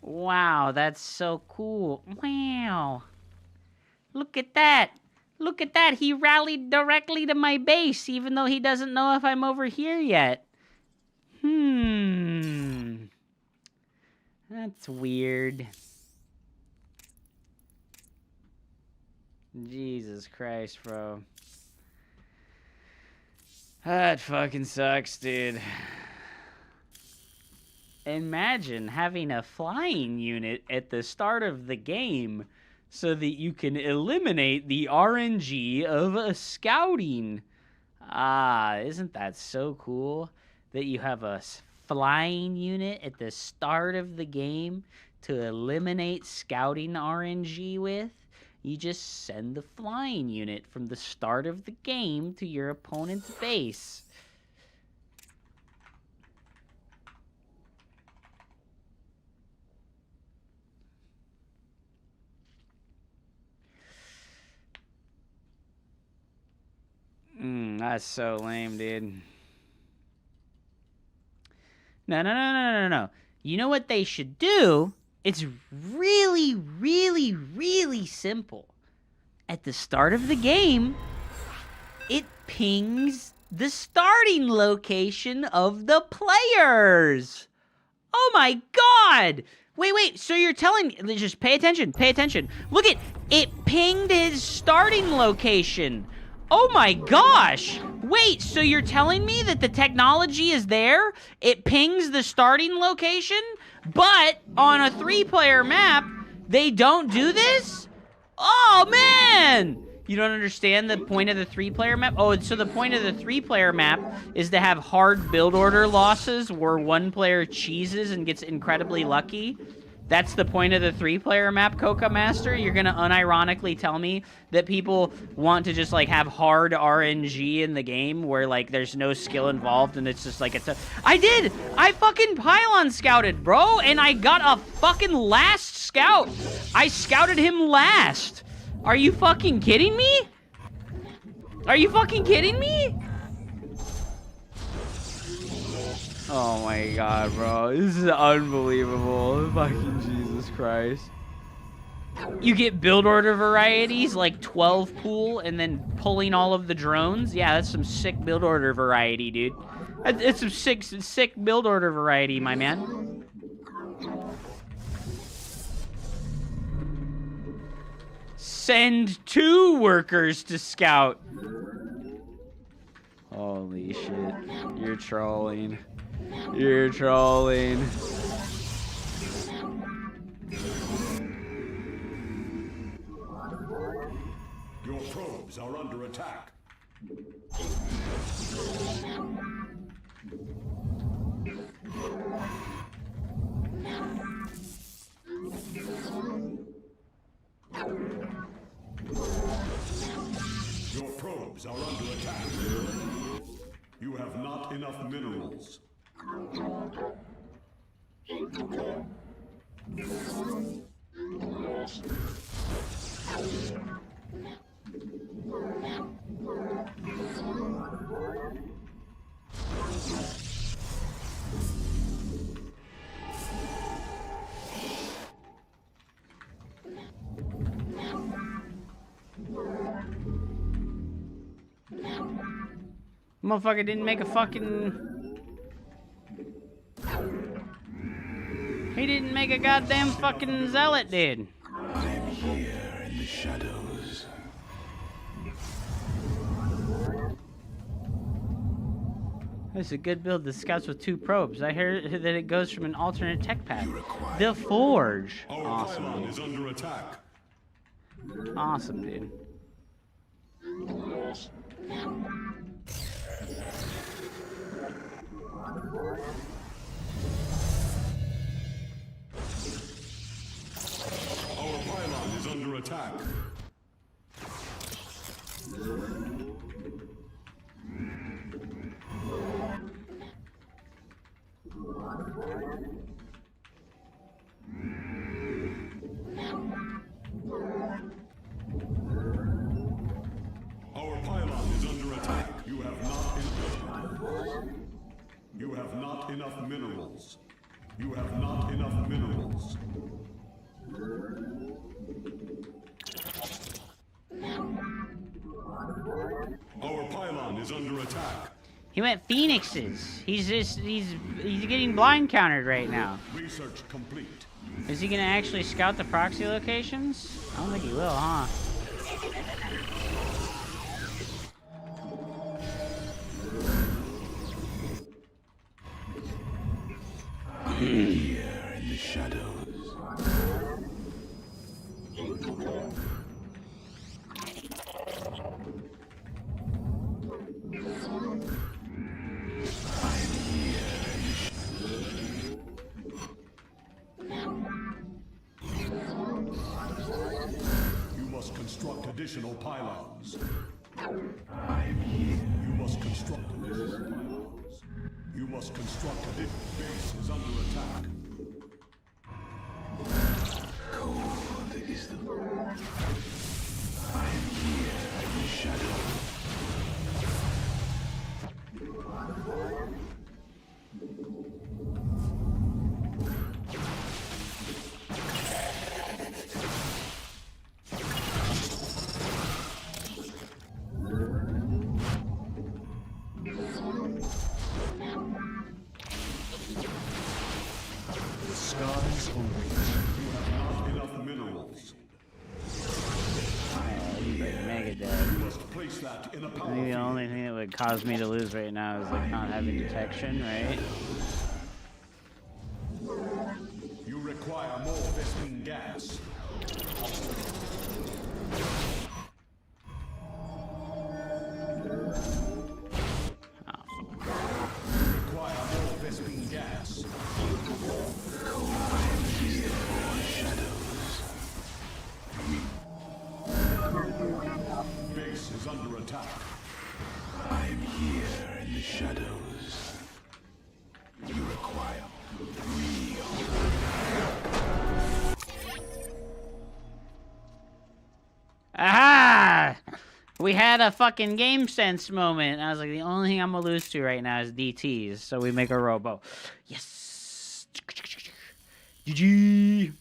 Wow, that's so cool. Wow. Look at that. Look at that. He rallied directly to my base, even though he doesn't know if I'm over here yet. That's weird. Jesus Christ, bro. That fucking sucks, dude. Imagine having a flying unit at the start of the game so that you can eliminate the RNG of a scouting. Isn't that so cool that you have a flying unit at the start of the game to eliminate scouting RNG with? You just send the flying unit from the start of the game to your opponent's base. That's so lame, dude. No. You know what they should do? It's really, really, really simple. At the start of the game, it pings the starting location of the players. Oh my god! Wait, so you're telling me, just pay attention. Look at, it pinged his starting location. Oh my gosh! Wait, so you're telling me that the technology is there? It pings the starting location, but on a 3-player map, they don't do this? Oh man! You don't understand the point of the 3-player map? Oh, so the point of the 3-player map is to have hard build order losses where one player cheeses and gets incredibly lucky. That's the point of the 3-player map, Coca Master? You're gonna unironically tell me that people want to just, like, have hard RNG in the game where, like, there's no skill involved and it's just, like, I did! I fucking pylon scouted, bro! And I got a fucking last scout! I scouted him last! Are you fucking kidding me? Are you fucking kidding me? Oh my god, bro. This is unbelievable. Fucking Jesus Christ. You get build order varieties, like 12 pool, and then pulling all of the drones. Yeah, that's some sick build order variety, dude. It's some sick build order variety, my man. Send 2 workers to scout. Holy shit. You're trolling. You're trolling. Your probes are under attack. Your probes are under attack. You have not enough minerals. Motherfucker didn't make a fucking... He didn't make a goddamn fucking zealot, dude. I'm here in the shadows. This is a good build. The scouts with 2 probes. I hear that it goes from an alternate tech path. The Forge. Awesome. Our pylon is under attack. Awesome, dude. Our pylon is under attack. Our pylon is under attack. You have not enough minerals. You have not enough minerals. Our pylon is under attack. He went Phoenixes. He's getting blind countered right now. Research complete. Is he gonna actually scout the proxy locations? I don't think he will, huh? Here in the shadows. You must construct additional pylons. You must construct additional pylons. You must construct additional base is under attack. Cold is the I am here in the shadow. I think the only thing that would cause me to lose right now is like not having detection, right? You require more Vespene gas. Require more Vespene gas. Base is under attack. I'm here in the shadows. You require real. Aha! We had a fucking game sense moment. I was like, the only thing I'm gonna lose to right now is DTs, so we make a robo. Yes! GG!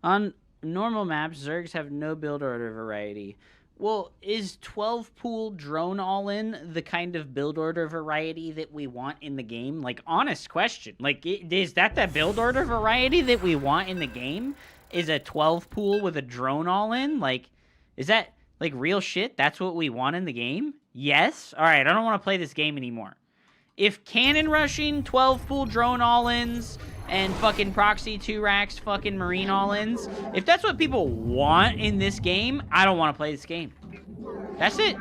On normal maps, Zergs have no build order variety. Well, is 12 pool drone all-in the kind of build order variety that we want in the game? Like, honest question. Like, is that the build order variety that we want in the game? Is a 12 pool with a drone all-in? Like, is that, like, real shit? That's what we want in the game? Yes? Alright, I don't want to play this game anymore. If cannon rushing, 12 pool drone all-ins, and fucking proxy 2 racks, fucking marine all-ins, if that's what people want in this game, I don't want to play this game. That's it.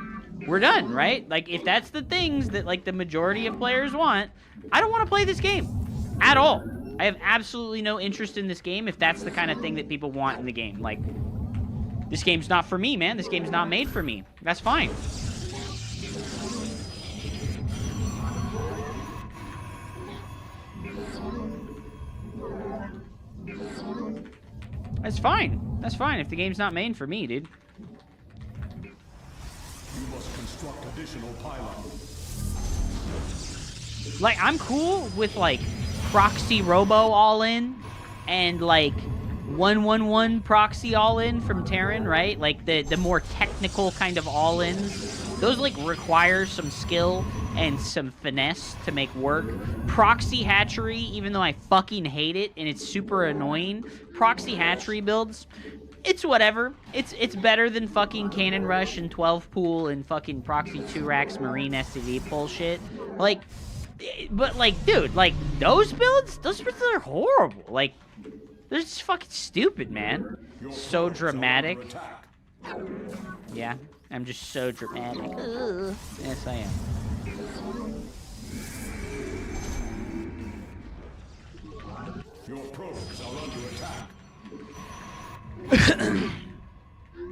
We're done, right? Like, if that's the things that, like, the majority of players want, I don't want to play this game. At all. I have absolutely no interest in this game if that's the kind of thing that people want in the game. Like, this game's not for me, man. This game's not made for me. That's fine. That's fine. That's fine if the game's not made for me, dude. You must construct additional pylons. Like, I'm cool with, like, proxy robo all-in and, like, 111 proxy all-in from Terran, right? Like, the more technical kind of all-ins. Those, like, require some skill and some finesse to make work. Proxy hatchery, even though I fucking hate it and it's super annoying, proxy hatchery builds, it's whatever. It's better than fucking cannon rush and 12 pool and fucking proxy 2 racks marine STV bullshit. Like, but, like, dude, like, those builds are horrible. Like, they're just fucking stupid, man. So dramatic. Yeah, I'm just so dramatic. Ugh. Yes, I am. rogues are under attack.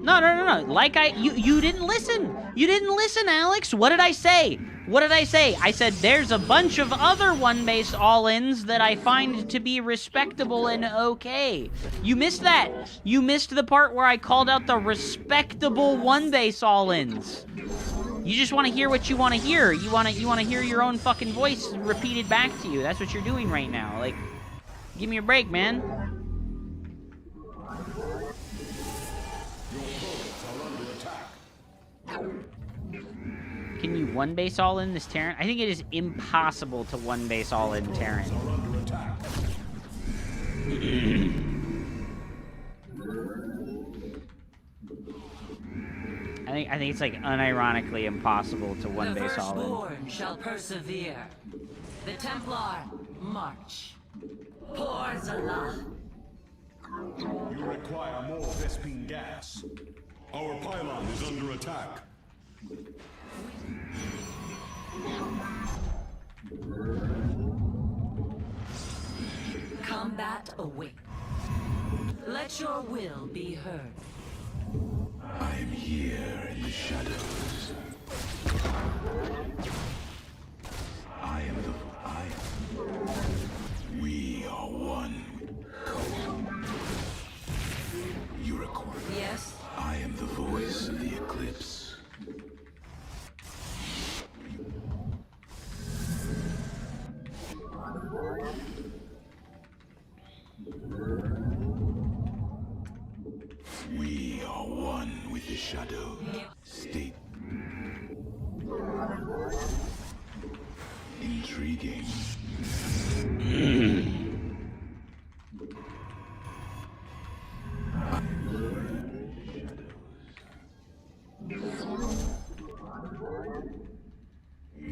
No. Like you didn't listen. You didn't listen, Alex. What did I say? What did I say? I said there's a bunch of other one-base all-ins that I find to be respectable and okay. You missed that. You missed the part where I called out the respectable one-base all-ins. You just want to hear what you want to hear. You want to hear your own fucking voice repeated back to you. That's what you're doing right now. Like, give me a break, man. Can you one base all in this Terran? I think it is impossible to one base all in Terran. I think it's like unironically impossible to one base all in. The firstborn shall persevere. The Templar march. Pour Zala. You require more Vespine gas. Our pylon is under attack. Combat awaits. Let your will be heard. I am here in the shadows. We are one. You require. Yes? I am the voice of the eclipse. We are one with the shadow. State. Intriguing.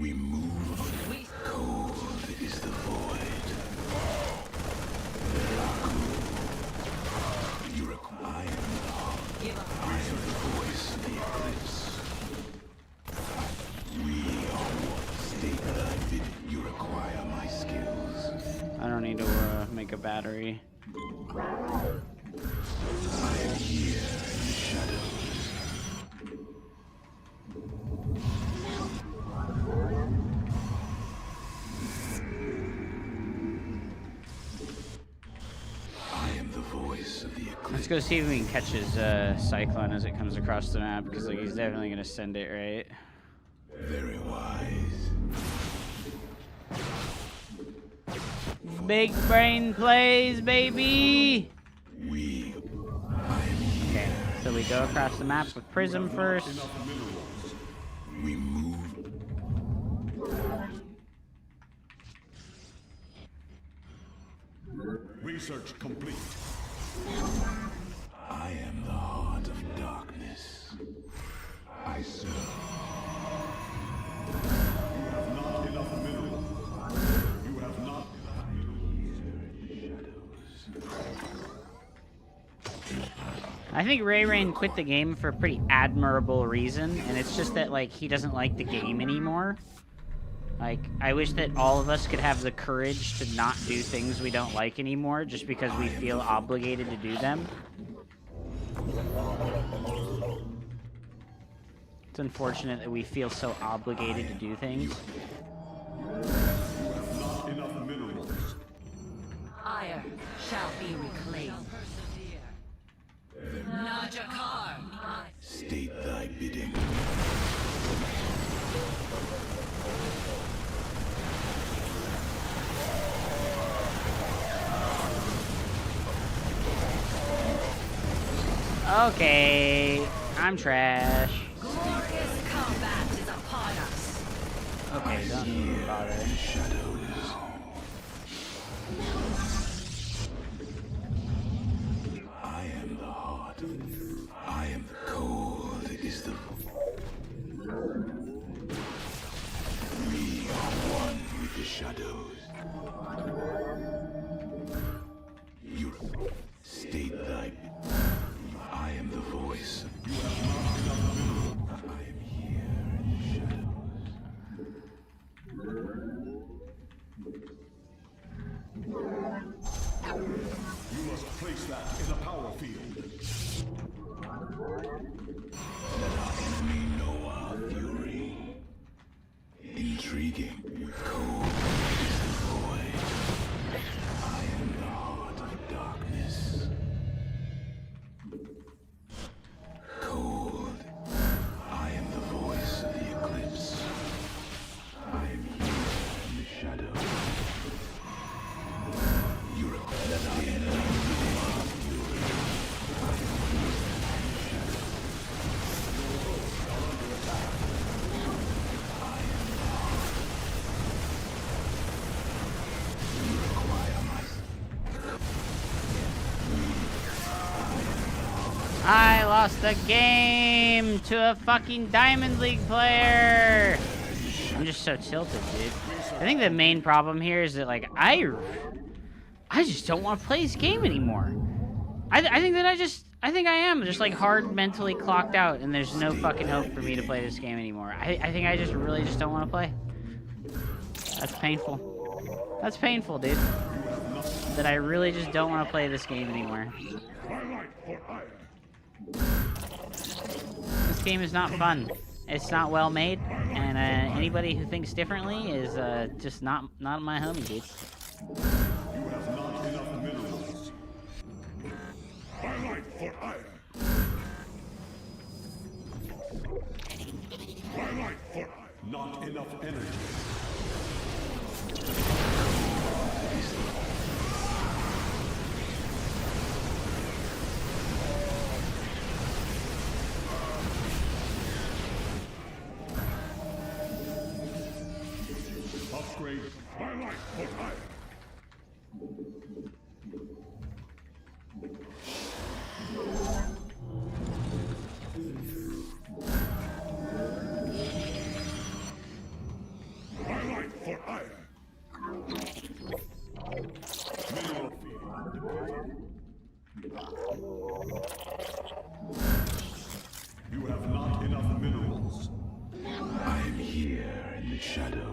We move on. Cold is the void. You require. I am the heart. I am the voice of the eclipse. We are one. State that I bid. You require my skills. I don't need to make a battery. I am here in the shadows. I am the voice of the eclipse. Let's go see if we can catch his cyclone as it comes across the map, because like he's definitely gonna send it, right? Very wise. Big brain plays, baby! We. Okay, so we go across the map with Prism first. We move. Research complete. I am the heart of darkness. I serve. You have not enough minerals. You have not I think Ray Rain quit the game for a pretty admirable reason, and it's just that, like, he doesn't like the game anymore. Like, I wish that all of us could have the courage to not do things we don't like anymore just because we feel obligated to do them. It's unfortunate that we feel so obligated to do things. not enough minerals. Ire shall be reclaimed. Najakar. State thy bidding. Okay, I'm trash. Glorious combat is upon us. Okay, don't bother. I am the heart. I am the cold. Is the. We are one with the shadows. You state thy. I am the voice. I am here in the shadows. lost the game to a fucking Diamond League player. I'm just so tilted, dude. I think the main problem here is that, like, I just don't want to play this game anymore. I think I am just, like, hard mentally clocked out, and there's no fucking hope for me to play this game anymore. I think I just really just don't want to play. That's painful. That's painful, dude. That I really just don't want to play this game anymore. This game is not fun. It's not well made, and anybody who thinks differently is just not my homie, dude. You have not enough minerals. Highlight for iron. Highlight for iron. Not enough energy. Upgrade. Highlight for iron. Highlight for iron. Mineral field. You have not enough minerals. I am here in the shadows.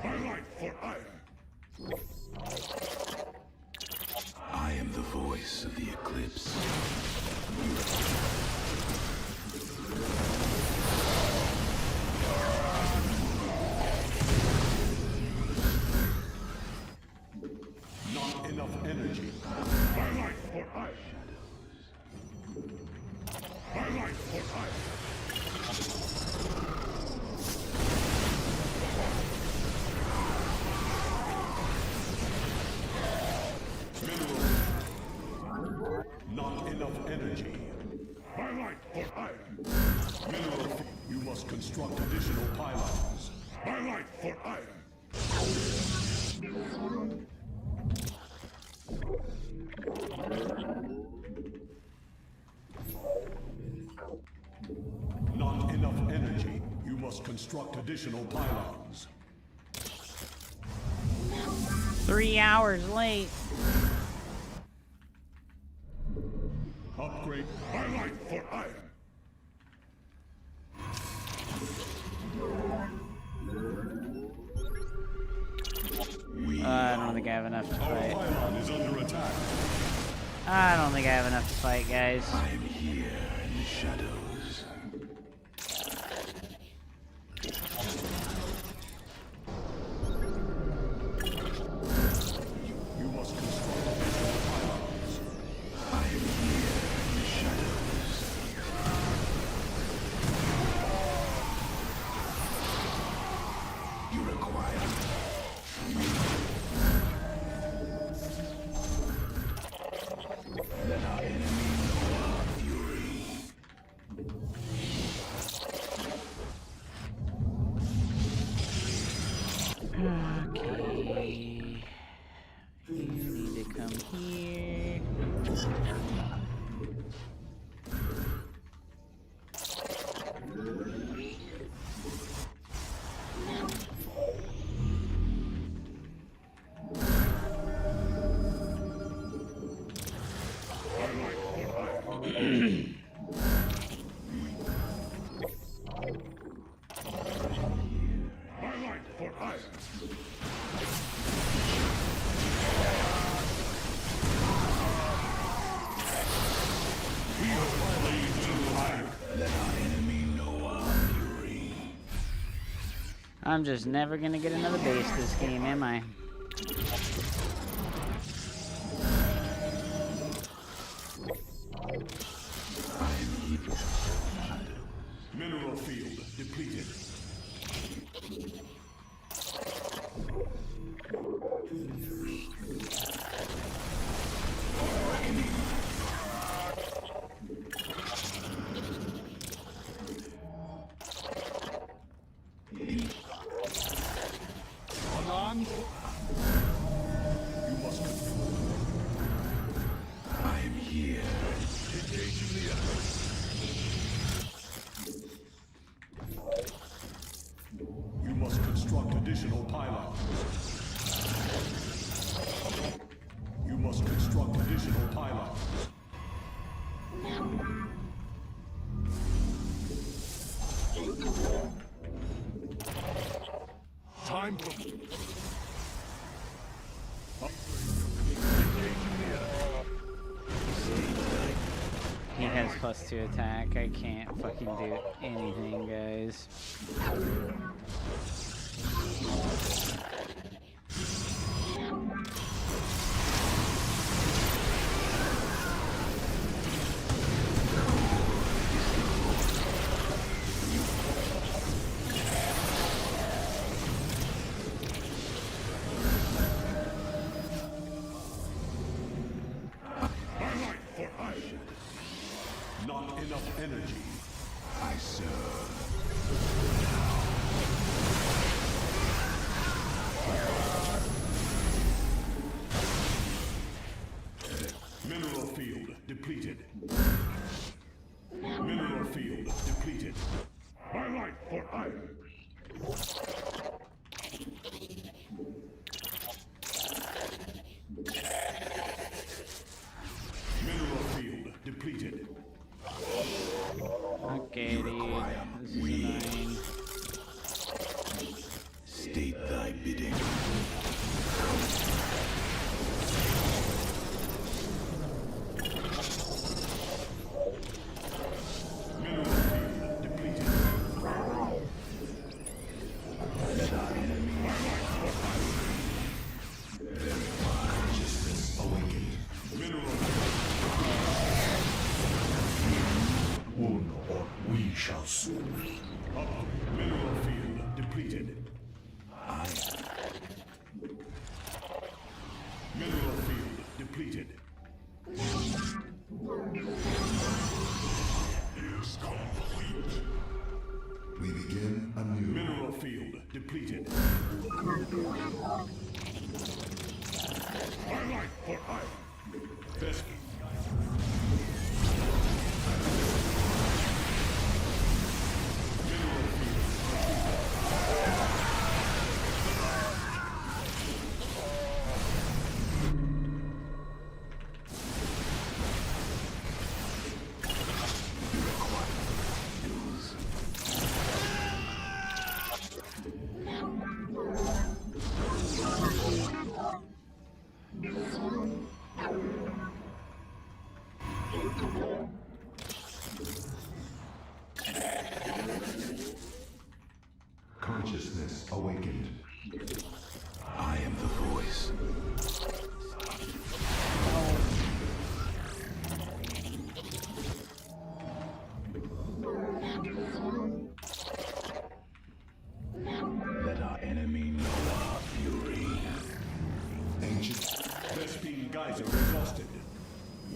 Highlight for iron. I am the voice of the eclipse. Not enough energy. Highlight for iron. Highlight for iron. Mineral. Not enough energy. Highlight for iron. Mineral. You must construct additional pylons. Highlight for iron. Not enough energy. You must construct additional pylons. 3 hours late. Upgrade. Highlight for iron. I don't think I have enough to Our fight. pylon is under attack. I don't think I have enough to fight, guys. I am here in the shadows. You must construct additional pylons. I am here in the shadows. You require. Let our enemy know our fury. Okay. You need to come here. Highlight for iron. We are finally to iron. Let our enemy know our fury. I'm just never gonna get another base this game, am I? Mineral field depleted. pylons. Time for... He has +2 attack. I can't fucking do anything, guys. Not enough energy. I serve. Mineral field depleted. Mineral field depleted. My life for iron. Mineral field depleted. Okay, dude. This is annoying. State thy bidding. Mineral field depleted. Let our enemy consciousness awakened. Mineral one or we shall soon. Mineral field depleted. Mineral field depleted. Is complete. We begin anew. Mineral field depleted. My life for iron. Best. Consciousness awakened. I am the voice. Let our enemy know our fury. Ancient Vespine geyser exhausted.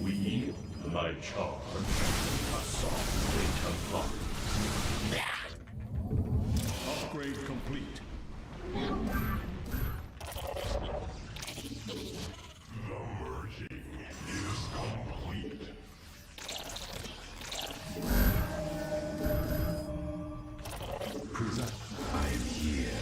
We, thy charge, a soft weight of fun. Upgrade complete. The merging is complete. Present. I am here.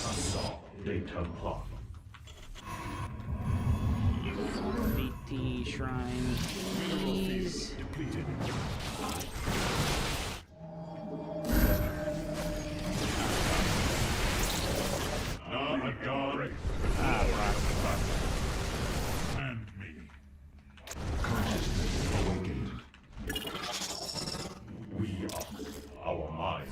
Assault data clock. DT shrine, please. Depleted. Now a god. And me. Consciousness awakened. We are our mind.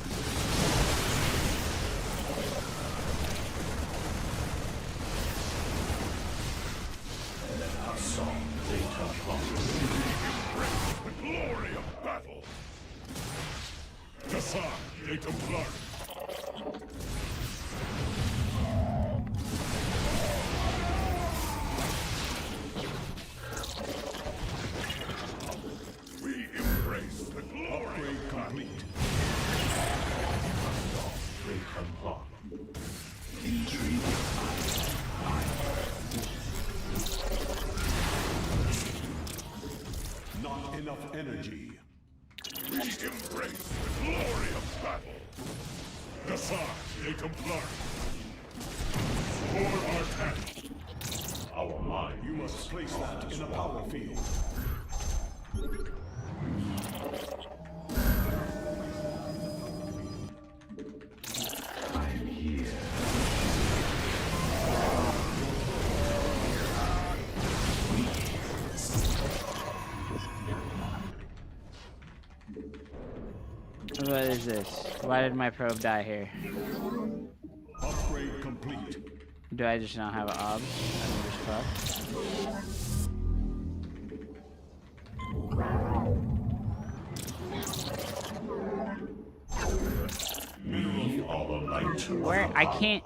Let us solve data problem. The glory of battle. Kassan, data blood. We embrace the glory. Upgrade complete. Upgrade unlocked. Not enough energy. We embrace the glory of battle. Kassan, data blood. For our tank. Our mind. You must place that in a power field. I'm here. What is this? Why did my probe die here? Upgrade complete. Do I just not have an obs? I'm just fucked. Me all the light. Where? I can't.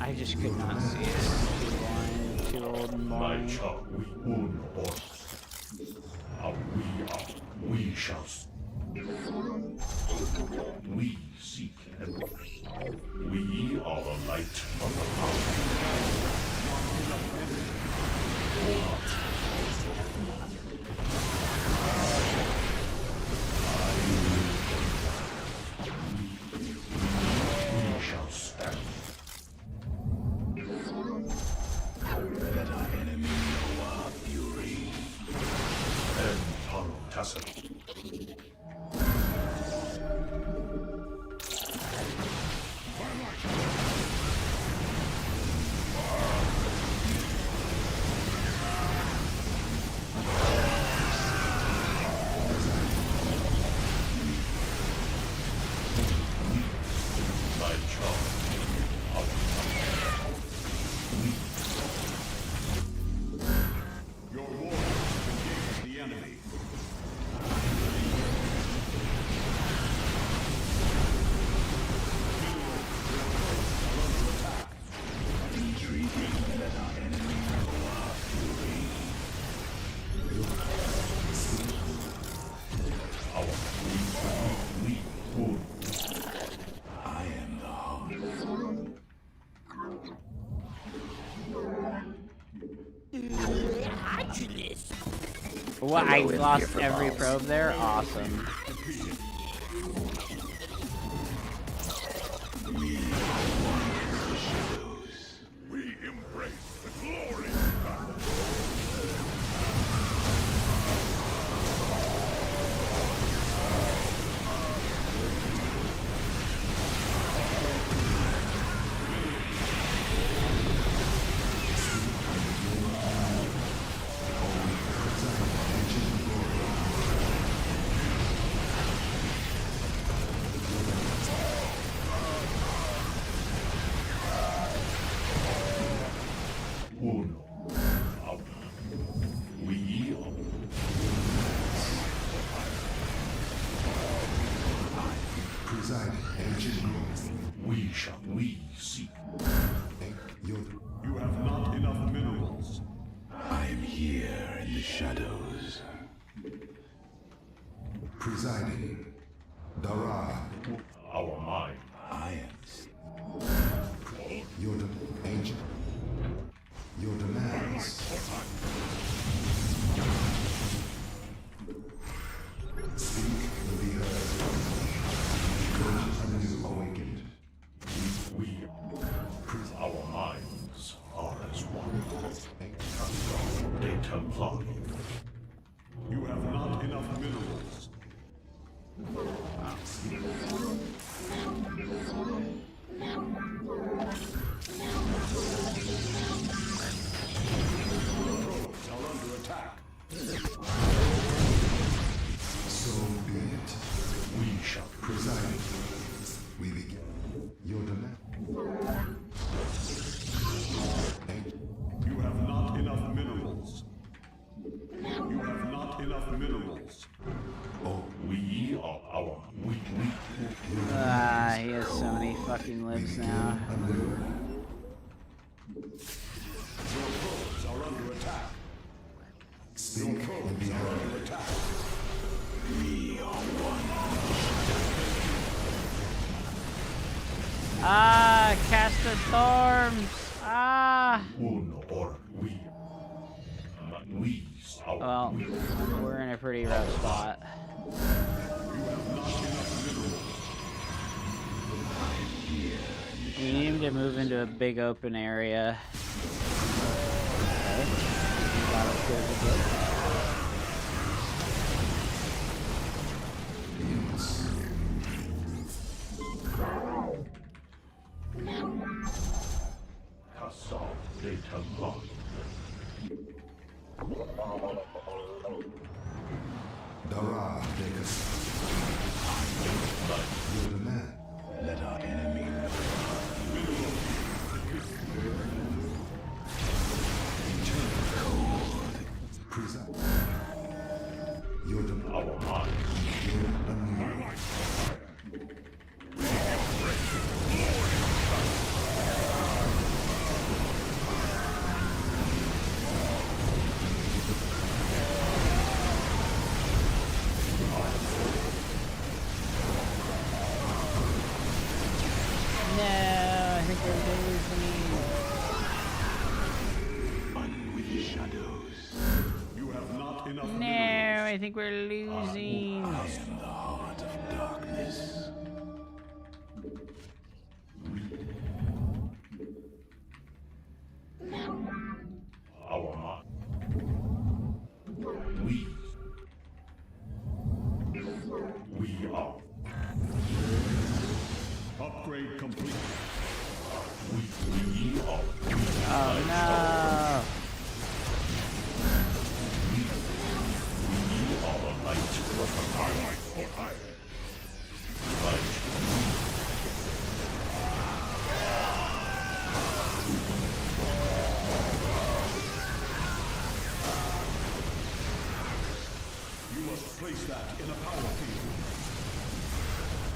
I just could not see it. Too blind, too old and My blind. child, we own order. We shall. We seek and we are the light of the We shall stand. Let our enemy know our fury. And follow Tassan. Your warriors engage the enemy. I am the heart. What? I lost every probe there? Awesome. We embrace the glory of battle. Uno. We preside ancient growth. We seek. You have not enough minerals. I am here in the shadows. Presiding. Dara. Our mind. I am. Your ancient. Your demands. You have not enough minerals. Probes are under attack. So be it. We shall preside. We begin. Your demand. You have not enough minerals. You have not enough minerals. Oh, we are our weak. Ah, he has so many fucking lives now. Your probes are under attack. Speak Your and probes be are heard. under attack. We are one. Ah, cast the storms. Ah. Well, we're in a pretty rough spot. We need him to move into a big open area. Okay. That was good to get. Dara, take us. Your demand. Let our enemy know. Present. Your demand. Our mind. Your demand. No, I think we're losing. One with the shadows. You have not enough No, minerals. I think we're losing. I am the heart of darkness. Our mind. We are. Upgrade complete. We are. Oh no. We are a light of the highlight for iron. You must place that in a power field.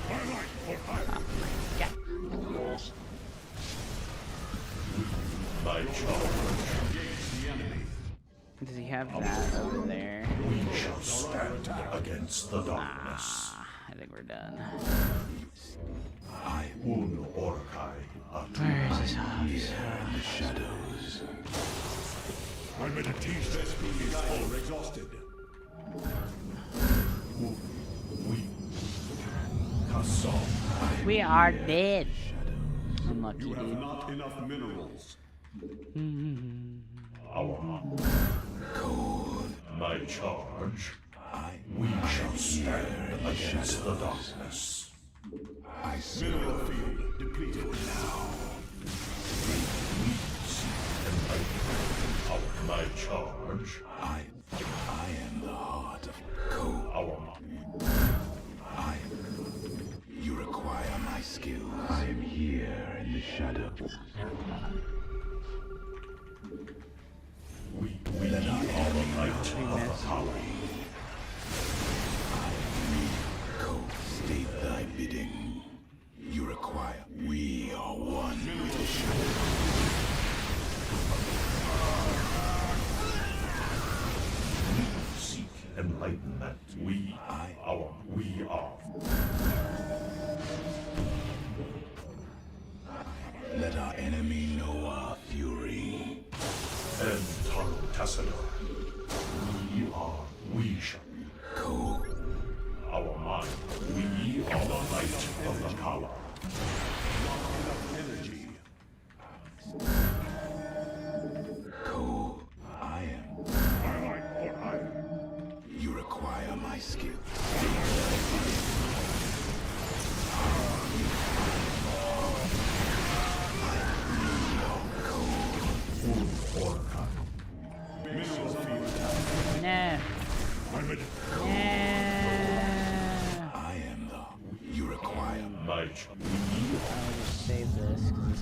Highlight for iron. Yeah. My charge against the enemy. Does he have that over there? We shall stand against the darkness. Ah, I think we're done. I un orkai Where is his hubs? The shadows. I'm in a tease. Vespi is all exhausted. We are dead. Unlucky, You have dude. not enough minerals. Our my charge. We shall stand against the darkness. Mineral field depleted now. My charge. I am the heart of Ko. Our You require my skills. I am here in the shadows. we are the light of the power. Ko, state thy bidding. You require. We are one with the shadows. Seek enlightenment. We are. Let our enemy know our fury. And Tassadar. We shall. Ko, Our mind. We are the light of the power. Not enough energy. Ko,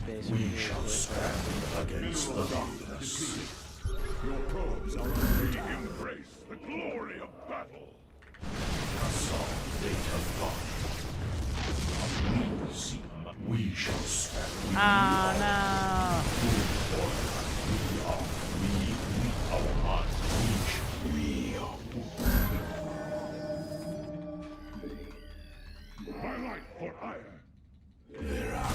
space over here. Against the darkness. Your probes are ready to embrace the glory of battle. Consolidate of God. We shall stand. Oh no! My light for ire. There are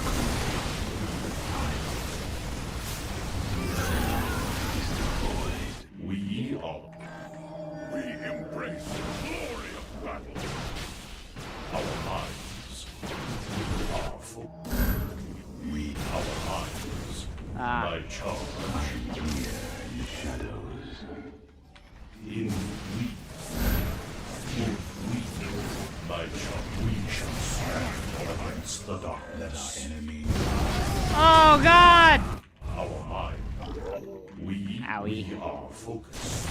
We embrace the glory of battle. our minds. Powerful. Our minds. My charge. We are in the shadows. In my charge. We shall stand against the darkness. Enemy. Oh God! Our mind. We Owie. are focused.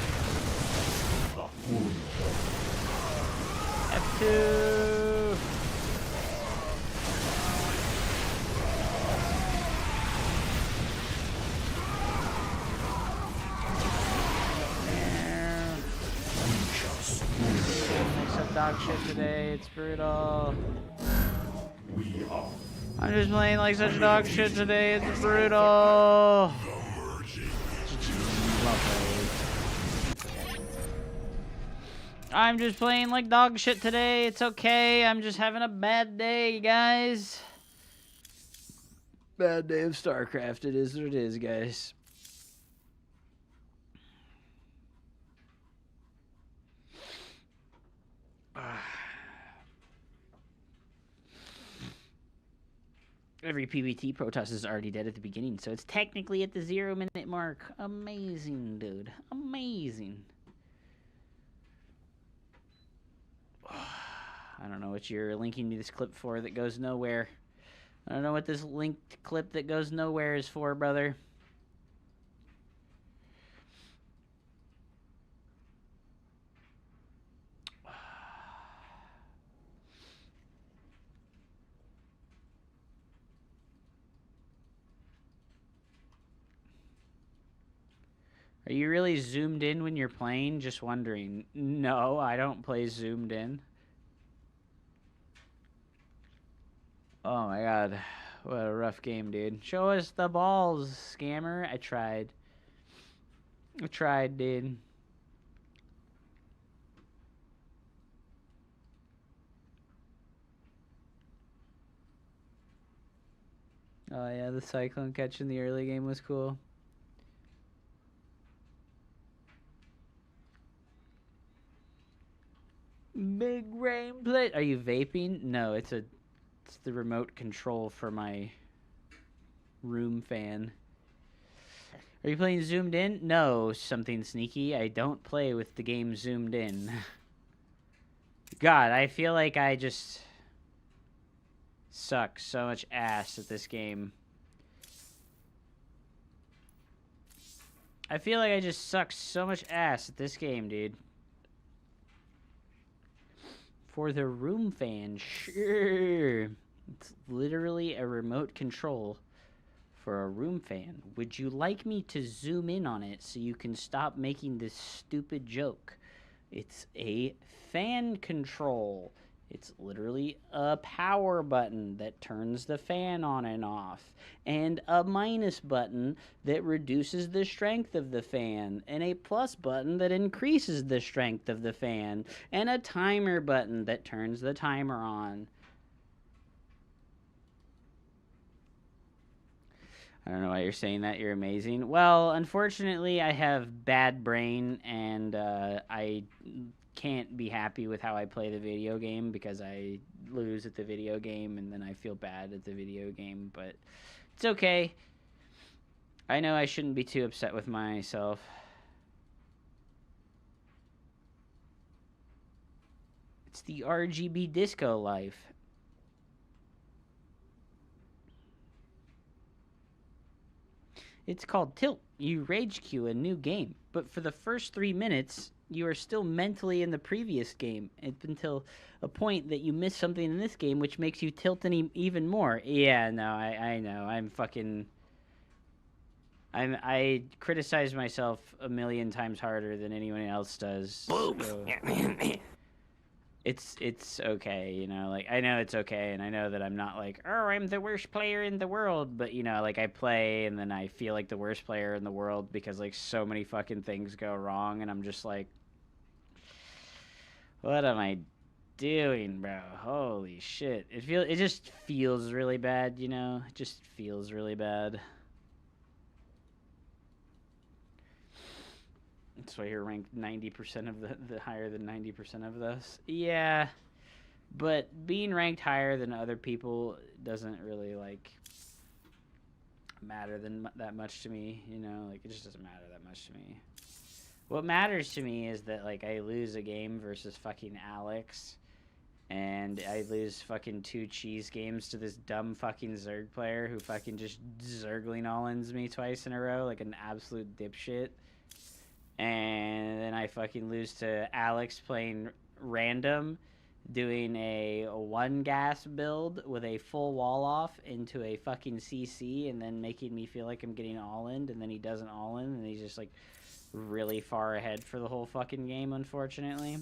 F2. Mix up dog shit today. It's brutal. I'm just playing like such dog shit today. It's brutal. I'm just playing like dog shit today. It's okay. I'm just having a bad day, guys. Bad day of Starcraft. It is what it is, guys. Every PvT Protoss is already dead at the beginning, so it's technically at the 0-minute mark. Amazing, dude. Amazing. I don't know what you're linking me this clip for that goes nowhere. I don't know what this linked clip that goes nowhere is for, brother. Are you really zoomed in when you're playing? Just wondering. No, I don't play zoomed in. Oh my god. What a rough game, dude. Show us the balls, scammer. I tried. I tried, dude. Oh yeah, the cyclone catch in the early game was cool. Big rain plate. Are you vaping? No, it's the remote control for my room fan. Are you playing zoomed in? No, something sneaky. I don't play with the game zoomed in. God, I feel like I just suck so much ass at this game. I feel like I just suck so much ass at this game, dude. For the room fan, sure. It's literally a remote control for a room fan. Would you like me to zoom in on it so you can stop making this stupid joke? It's a fan control. It's literally a power button that turns the fan on and off, and a minus button that reduces the strength of the fan, and a plus button that increases the strength of the fan, and a timer button that turns the timer on. I don't know why you're saying that. You're amazing. Well, unfortunately, I have bad brain, and I can't be happy with how I play the video game because I lose at the video game and then I feel bad at the video game, but it's okay. I know I shouldn't be too upset with myself. It's the RGB disco life. It's called Tilt. You rage queue a new game, but for the first 3 minutes, you are still mentally in the previous game until a point that you miss something in this game, which makes you tilt even more. Yeah, no, I know. I criticize myself a million times harder than anyone else does. So it's okay, you know. Like, I know it's okay, and I know that I'm not like, oh, I'm the worst player in the world, but you know, like, I play and then I feel like the worst player in the world because like so many fucking things go wrong, and I'm just like, what am I doing, bro? Holy shit! It just feels really bad, you know. It just feels really bad. That's why you're ranked 90% of the higher than 90% of those. Yeah, but being ranked higher than other people doesn't really like matter that much to me, you know. Like, it just doesn't matter that much to me. What matters to me is that like I lose a game versus fucking Alex, and I lose fucking 2 cheese games to this dumb fucking Zerg player who fucking just Zergling all-ins me twice in a row like an absolute dipshit. And then I fucking lose to Alex playing random, doing a 1 gas build with a full wall off into a fucking CC, and then making me feel like I'm getting all-in, and then he doesn't all-in, and he's just like really far ahead for the whole fucking game, unfortunately.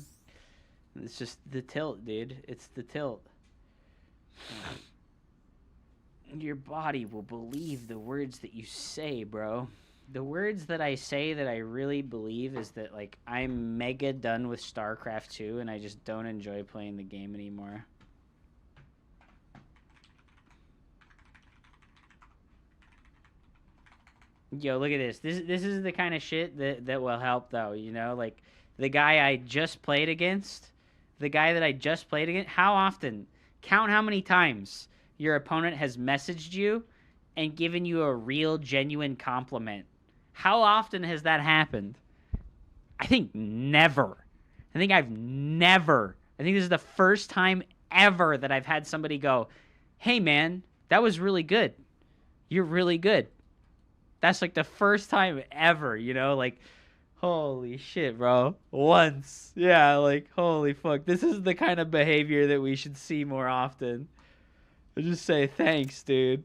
It's just the tilt, dude. It's the tilt. Your body will believe the words that you say, bro. The words that I say that I really believe is that, like, I'm mega done with Starcraft 2 and I just don't enjoy playing the game anymore. Yo, look at this. This is the kind of shit that will help, though, you know? Like, the guy I just played against, how often, count how many times your opponent has messaged you and given you a real, genuine compliment. How often has that happened? I think never. I think this is the first time ever that I've had somebody go, hey, man, that was really good. You're really good. That's like the first time ever, you know? Like, holy shit, bro. Once. Yeah, like, holy fuck. This is the kind of behavior that we should see more often. I just say thanks, dude.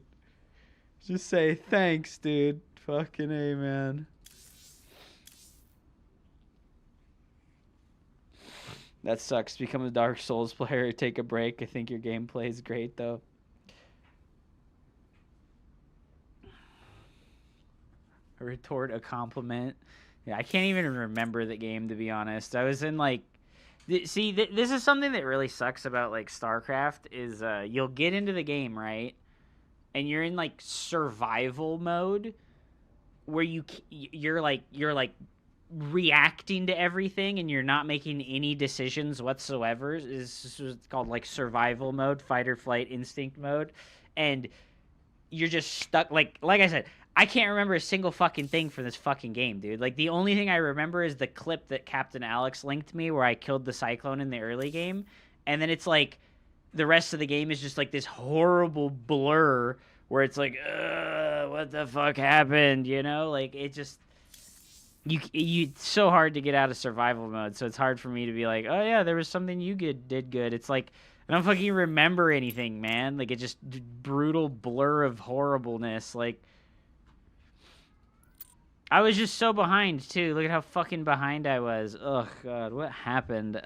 Just say thanks, dude. Fucking A, man. That sucks. Become a Dark Souls player. Take a break. I think your gameplay is great, though. A retort, a compliment. Yeah, I can't even remember the game, to be honest. I was in, like... See, this is something that really sucks about, like, StarCraft, is you'll get into the game, right? And you're in, like, survival mode, where you're like reacting to everything and you're not making any decisions whatsoever. This is called like survival mode, fight or flight instinct mode, and you're just stuck. Like I said, I can't remember a single fucking thing from this fucking game, dude. Like, the only thing I remember is the clip that Captain Alex linked me where I killed the Cyclone in the early game, and then it's like the rest of the game is just like this horrible blur where it's like, what the fuck happened, you know? Like, it just... It's so hard to get out of survival mode, so it's hard for me to be like, oh yeah, there was something you did good. It's like, I don't fucking remember anything, man. Like, it's just brutal blur of horribleness. Like, I was just so behind, too. Look at how fucking behind I was. Ugh, God, what happened?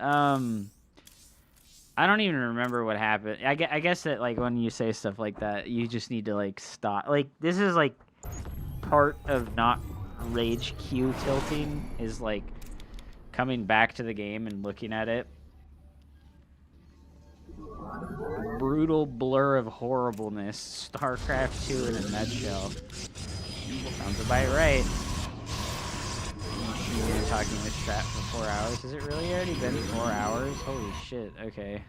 I don't even remember what happened. I guess that, like, when you say stuff like that, you just need to, like, stop. Like, this is, like, part of not rage queue tilting is, like, coming back to the game and looking at it. Brutal blur of horribleness. StarCraft 2 in a nutshell. Sounds about right. You've been talking with Strat for 4 hours. Has it really already been 4 hours? Holy shit, okay.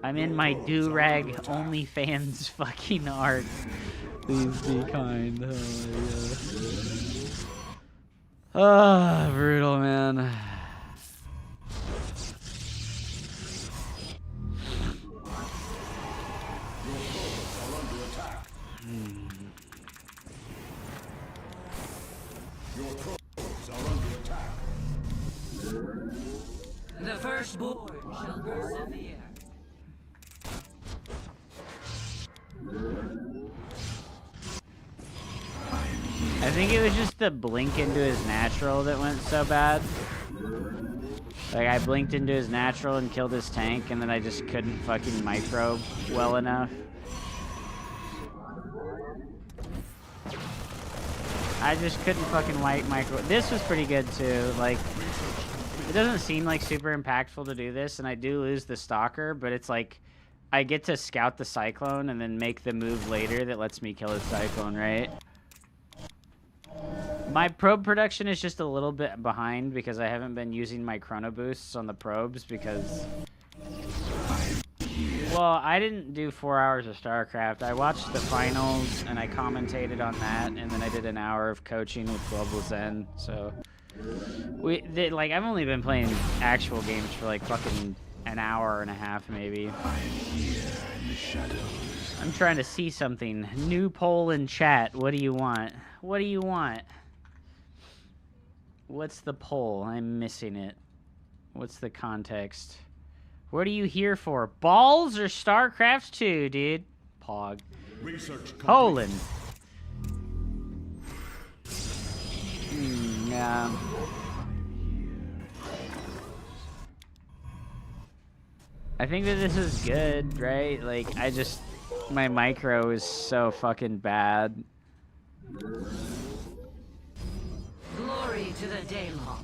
I'm in my do-rag OnlyFans fucking art. Please be kind. Oh my god. Ah, brutal, man. I think it was just the blink into his natural that went so bad. Like, I blinked into his natural and killed his tank, and then I just couldn't fucking micro well enough. I just couldn't fucking micro. This was pretty good, too. Like, it doesn't seem like super impactful to do this, and I do lose the Stalker, but it's like, I get to scout the Cyclone and then make the move later that lets me kill his Cyclone, right? My probe production is just a little bit behind because I haven't been using my chrono boosts on the probes because... Well, I didn't do 4 hours of StarCraft. I watched the finals and I commentated on that, and then I did an hour of coaching with Global Zen, so... like, I've only been playing actual games for like fucking an hour and a half, maybe. I'm trying to see something. New poll in chat. What do you want? What do you want? What's the poll? I'm missing it. What's the context? What are you here for? Balls or StarCraft 2, dude? Pog. Poland. Yeah. I think that this is good, right? Like, my micro is so fucking bad. Glory to the Daylong.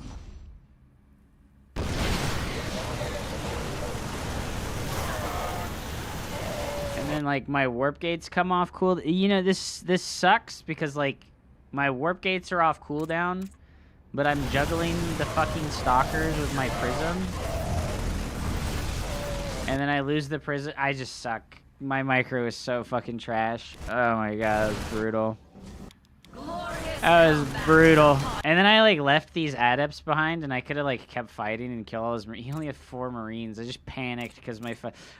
And then, like, my warp gates come off cool. You know, this sucks because, like, my warp gates are off cooldown, but I'm juggling the fucking stalkers with my prism. And then I lose the prism. I just suck. My micro is so fucking trash. Oh my god, that was brutal. That was brutal. And then I, like, left these adepts behind, and I could have, like, kept fighting and kill all his... He only had 4 Marines. I just panicked because I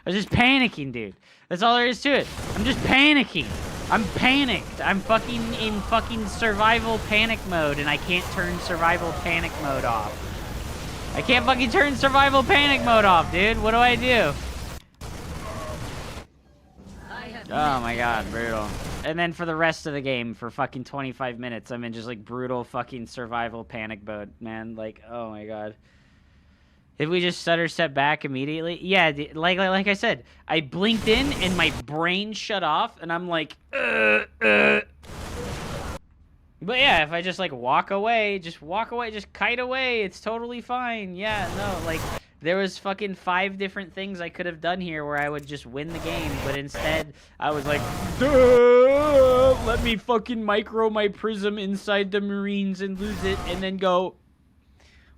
was just panicking, dude. That's all there is to it. I'm just panicking. I'm panicked. I'm fucking in fucking survival panic mode, and I can't turn survival panic mode off. I can't fucking turn survival panic mode off, dude. What do I do? Oh my god, brutal. And then for the rest of the game, for fucking 25 minutes, I'm in just, like, brutal fucking survival panic mode, man. Like, oh my god. If we just stutter step back immediately... Yeah, like I said, I blinked in and my brain shut off, and I'm like, But yeah, if I just, like, walk away, just kite away, it's totally fine. Yeah, no, like, there was fucking 5 different things I could have done here where I would just win the game, but instead, I was like, duh, let me fucking micro my prism inside the Marines and lose it, and then go,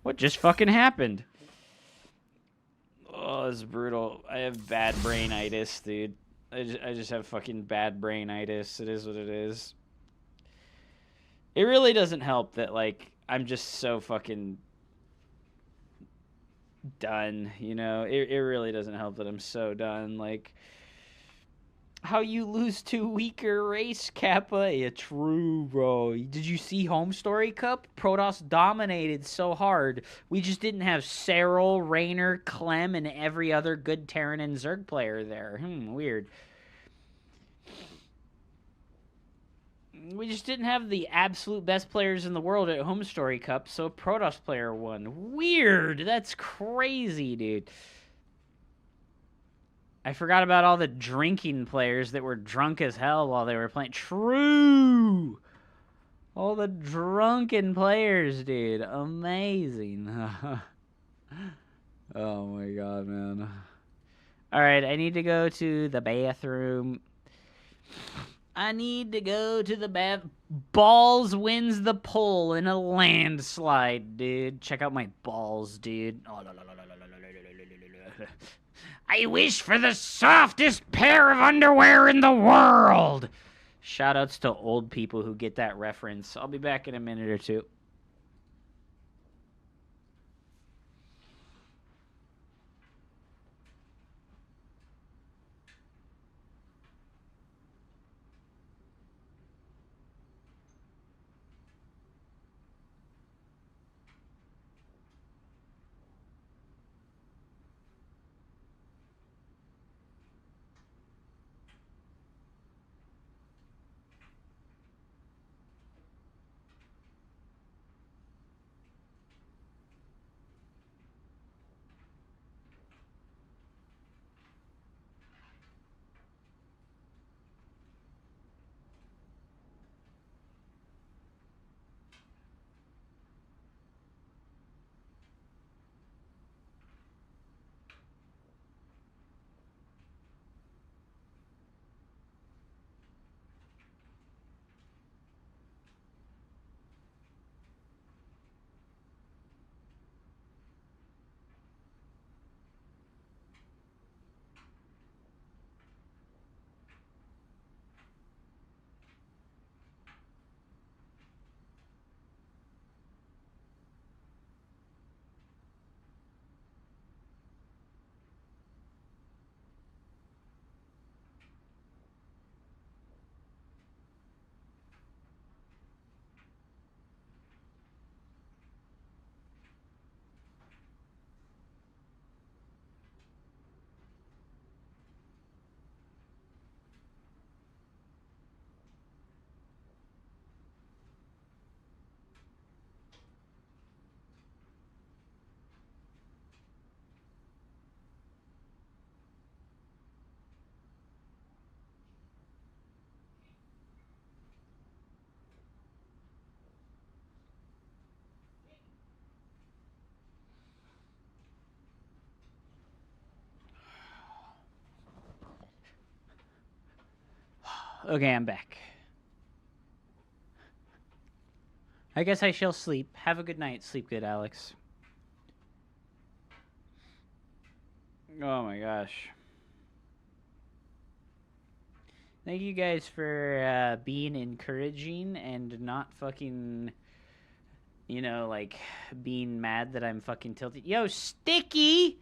what just fucking happened? Oh, it's brutal. I have bad brainitis, dude. I just have fucking bad brainitis. It is what it is. It really doesn't help that, like, I'm just so fucking done, you know? It really doesn't help that I'm so done. Like, how you lose to weaker race, Kappa? Yeah, true, bro. Did you see Home Story Cup? Protoss dominated so hard. We just didn't have Serral, Raynor, Clem, and every other good Terran and Zerg player there. Weird. We just didn't have the absolute best players in the world at Home Story Cup, so a Protoss player won. Weird. That's crazy, dude. I forgot about all the drinking players that were drunk as hell while they were playing. True! All the drunken players, dude. Amazing. Oh my god, man. Alright, I need to go to the bathroom. I need to go to the bath. Balls wins the poll in a landslide, dude. Check out my balls, dude. Oh, I wish for the softest pair of underwear in the world. Shoutouts to old people who get that reference. I'll be back in a minute or two. Okay, I'm back. I guess I shall sleep. Have a good night. Sleep good, Alex. Oh my gosh. Thank you guys for being encouraging and not fucking, you know, like, being mad that I'm fucking tilted. Yo, Sticky!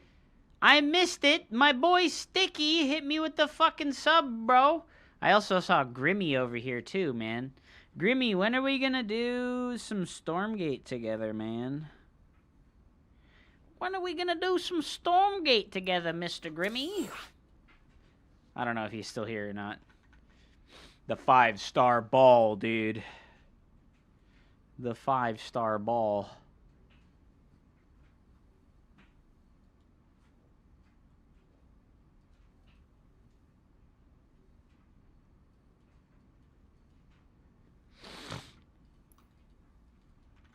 I missed it! My boy Sticky hit me with the fucking sub, bro! I also saw Grimmy over here, too, man. Grimmy, when are we gonna do some Stormgate together, man? When are we gonna do some Stormgate together, Mr. Grimmy? I don't know if he's still here or not. The 5-star ball, dude. The 5-star ball.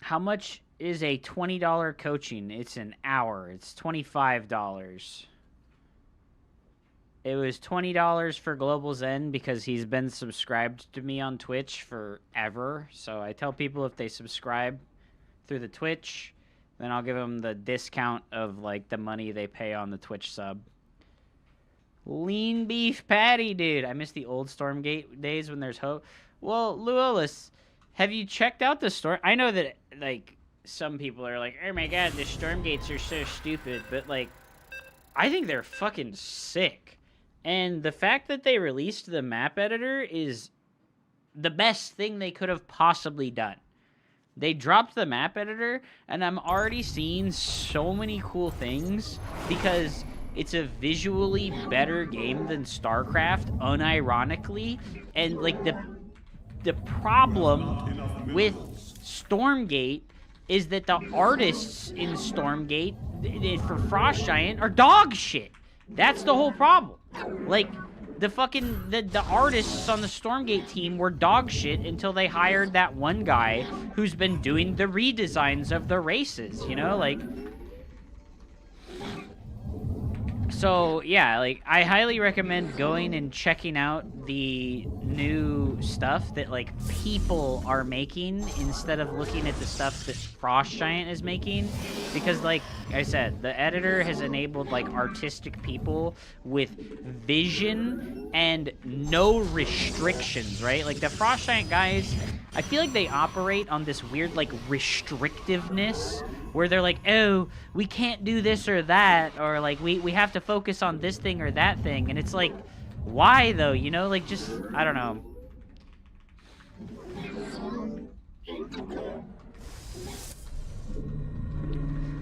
How much is a $20 coaching? It's an hour. It's $25. It was $20 for Global Zen because he's been subscribed to me on Twitch forever. So I tell people if they subscribe through the Twitch, then I'll give them the discount of like the money they pay on the Twitch sub. Lean beef patty, dude. I miss the old Stormgate days when there's hope. Well, Luolis, have you checked out the store? I know that like some people are like, oh my god, the Stormgates are so stupid, but like I think they're fucking sick. And the fact that they released the map editor is the best thing they could have possibly done. They dropped the map editor, and I'm already seeing so many cool things because it's a visually better game than Starcraft, unironically. And, like, the problem with Stormgate is that the artists in Stormgate for Frost Giant are dog shit. That's the whole problem. Like, the fucking, the artists on the Stormgate team were dog shit until they hired that one guy who's been doing the redesigns of the races, you know? Like, so, yeah, like, I highly recommend going and checking out the new stuff that, like, people are making instead of looking at the stuff that Frost Giant is making. Because, like I said, the editor has enabled, like, artistic people with vision and no restrictions, right? Like, the Frost Giant guys, I feel like they operate on this weird, like, restrictiveness where they're like, oh, we can't do this or that, or, like, we have to focus on this thing or that thing. And it's like, why, though? You know, like, just, I don't know.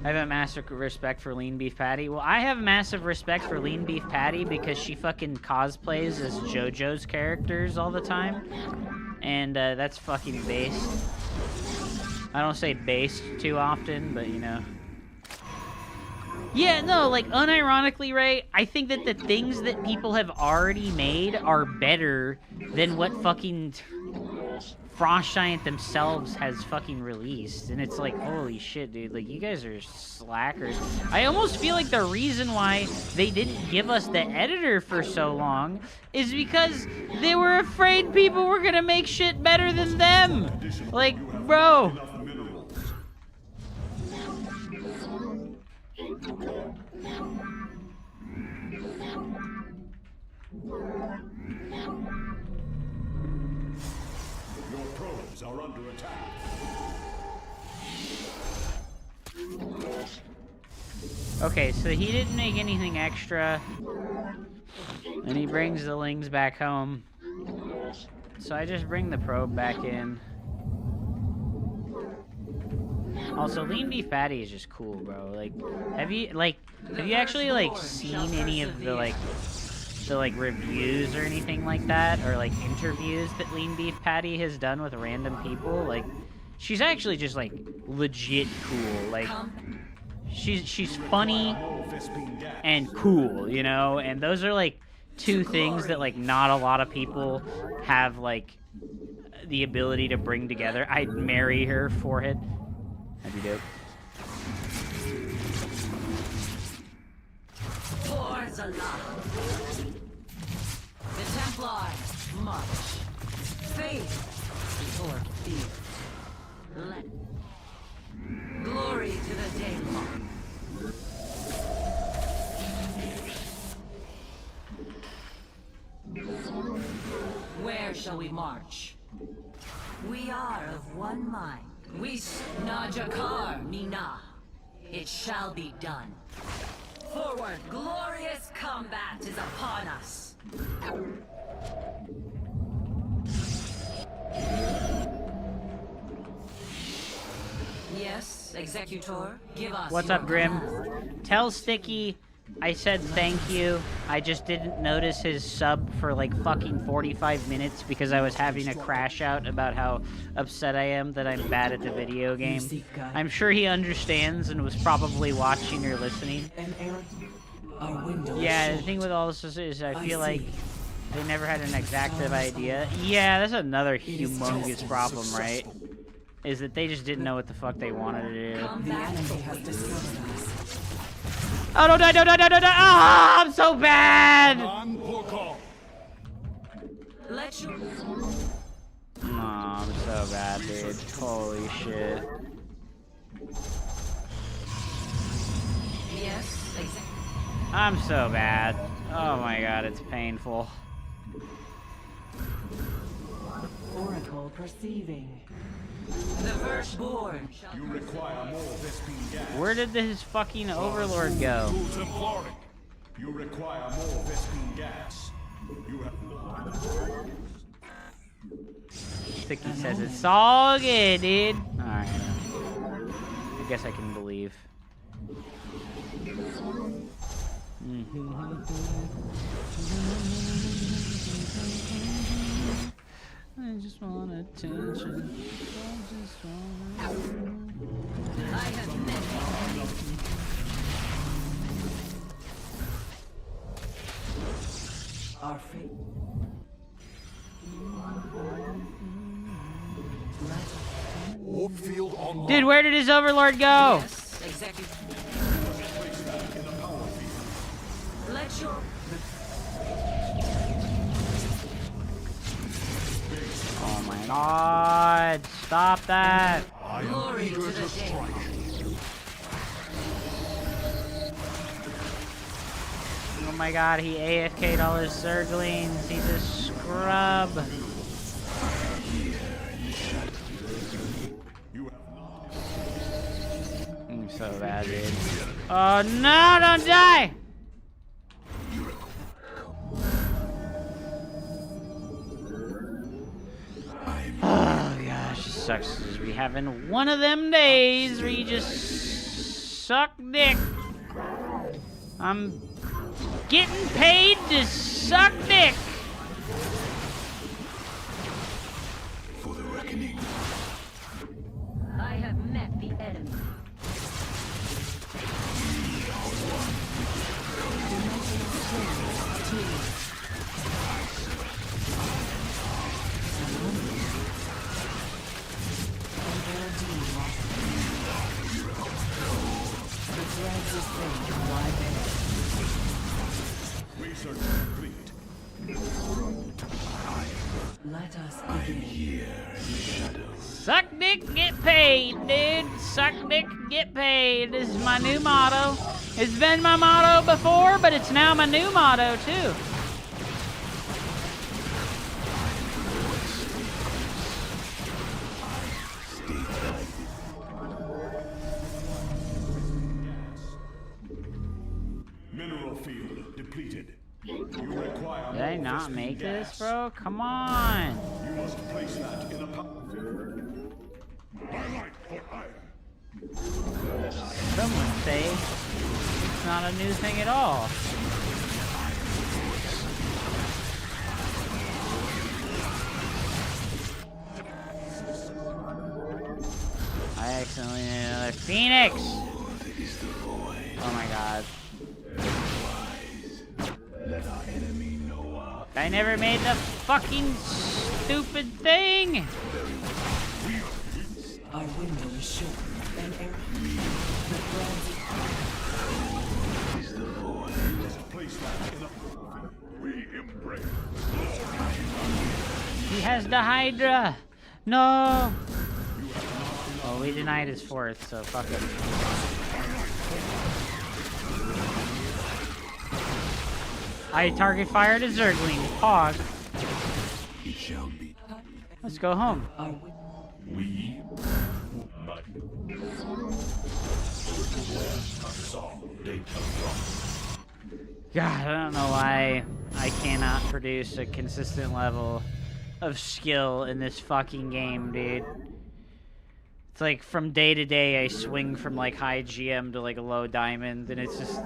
I have a massive respect for Lean Beef Patty. Well, I have massive respect for Lean Beef Patty because she fucking cosplays as JoJo's characters all the time. And that's fucking based. I don't say based too often, but you know. Yeah, no, like, unironically, Ray, I think that the things that people have already made are better than what fucking Frost Giant themselves has fucking released. And it's like, holy shit, dude, like, you guys are slackers. I almost feel like the reason why they didn't give us the editor for so long is because they were afraid people were gonna make shit better than them. Like, bro. Your probes are under attack. Okay, so he didn't make anything extra. And he brings the Lings back home. So I just bring the probe back in. Also, Lean Beef Patty is just cool, bro. Like, have you actually, like, seen any of the reviews or anything like that? Or, like, interviews that Lean Beef Patty has done with random people? Like, she's actually just, like, legit cool. Like, she's funny and cool, you know? And those are, like, two things that, like, not a lot of people have, like, the ability to bring together. I'd marry her for it. That'd be dope. For's alive. The Templar march. Faith before fear. Glory to the Daemon. Where shall we march? We are of one mind. We Najakar Nina. It shall be done. Forward, glorious combat is upon us. Yes, Executor, give us. What's your up, Grim? command. Tell Sticky I said thank you. I just didn't notice his sub for like fucking 45 minutes because I was having a crash out about how upset I am that I'm bad at the video game. I'm sure he understands and was probably watching or listening. Yeah, the thing with all this is I feel like they never had an exactive idea. Yeah, that's another humongous problem, right? Is that they just didn't know what the fuck they wanted to do. Oh, don't die, don't die, don't die, don't die! Ah, I'm so bad! Let your... Oh, I'm so bad, dude. Holy shit. Yes, exactly. I'm so bad. Oh my god, it's painful. Oracle perceiving. The firstborn. You require more Vespine gas. Where did his fucking overlord go? You require more Vespine gas. You have... Sticky says it's all good, dude. Alright. I guess I can believe. I just want attention. I have met our fate. Warpfield online. Dude, where did his overlord go? Yes, exactly. Let your... Oh my god, stop that. Glory to the day. Oh my god, he AFK'd all his Zerglings. He's a scrub. I'm so bad, dude. Oh no, don't die! Oh gosh, it sucks to be having one of them days where you just suck dick. I'm getting paid to suck dick. For the reckoning. I have met the enemy. Research complete. Let us begin. Suck dick, get paid, dude. Suck dick, get paid. This is my new motto. It's been my motto before, but it's now my new motto, too. Mineral field depleted. You require Did I more not Vespine make gas. this, bro? Come on. You must place that in a power field. Highlight for iron. Some would say it's not a new thing at all. I accidentally made another Phoenix! Oh my god. I never made the fucking stupid thing! Our window is short. An error. Place that in a... We embrace. has the Hydra. No. Oh, we denied his 4th, so fuck him. I target fire to Zergling. Pog. It shall be. Let's go home. We God, I don't know why I cannot produce a consistent level of skill in this fucking game, dude. It's like from day to day I swing from like high GM to like a low diamond, and it's just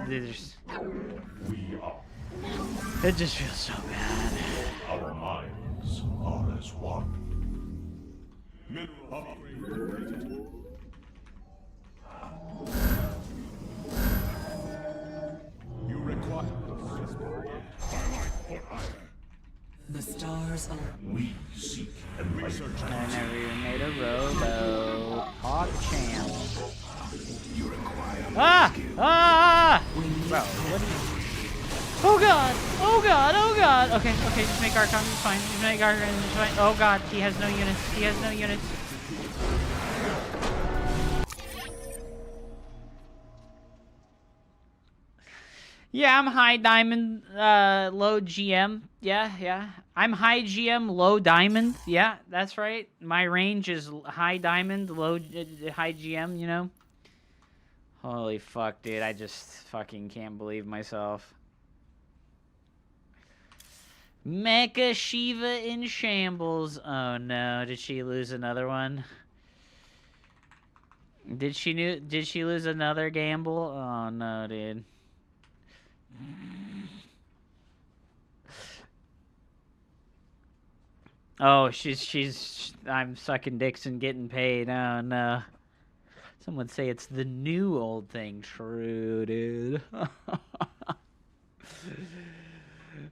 it just feels so bad. Our minds are as one. Mineral upgrade. You require The stars are. We seek and research. I never even made a robo. Hog champ. You require. Ah! Ah! Bro, what are you... Oh god! Oh god! Oh god! Okay, okay, just make Archon, it's fine. Just make Archon, it's fine. Oh god, he has no units. He has no units. Yeah, I'm high diamond, low GM. Yeah. I'm high GM, low diamond. Yeah, that's right. My range is high diamond, low, high GM, you know? Holy fuck, dude. I just fucking can't believe myself. Mecha Shiva in shambles. Oh no, did she lose another one? Did she lose another gamble? Oh no, dude. Oh, I'm sucking dicks and getting paid. Oh no. Some would say it's the new old thing. True, dude.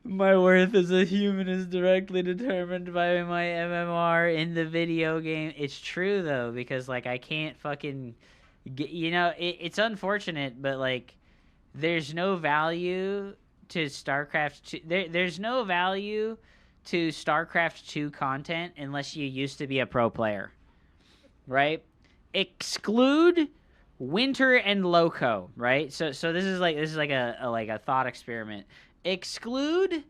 My worth as a human is directly determined by my MMR in the video game. It's true though, because like I can't fucking get, you know, it's unfortunate, but like there's no value to StarCraft 2. There's no value to StarCraft 2 content unless you used to be a pro player. Right? Exclude Winter and Loco, right? So this is like a thought experiment. Exclude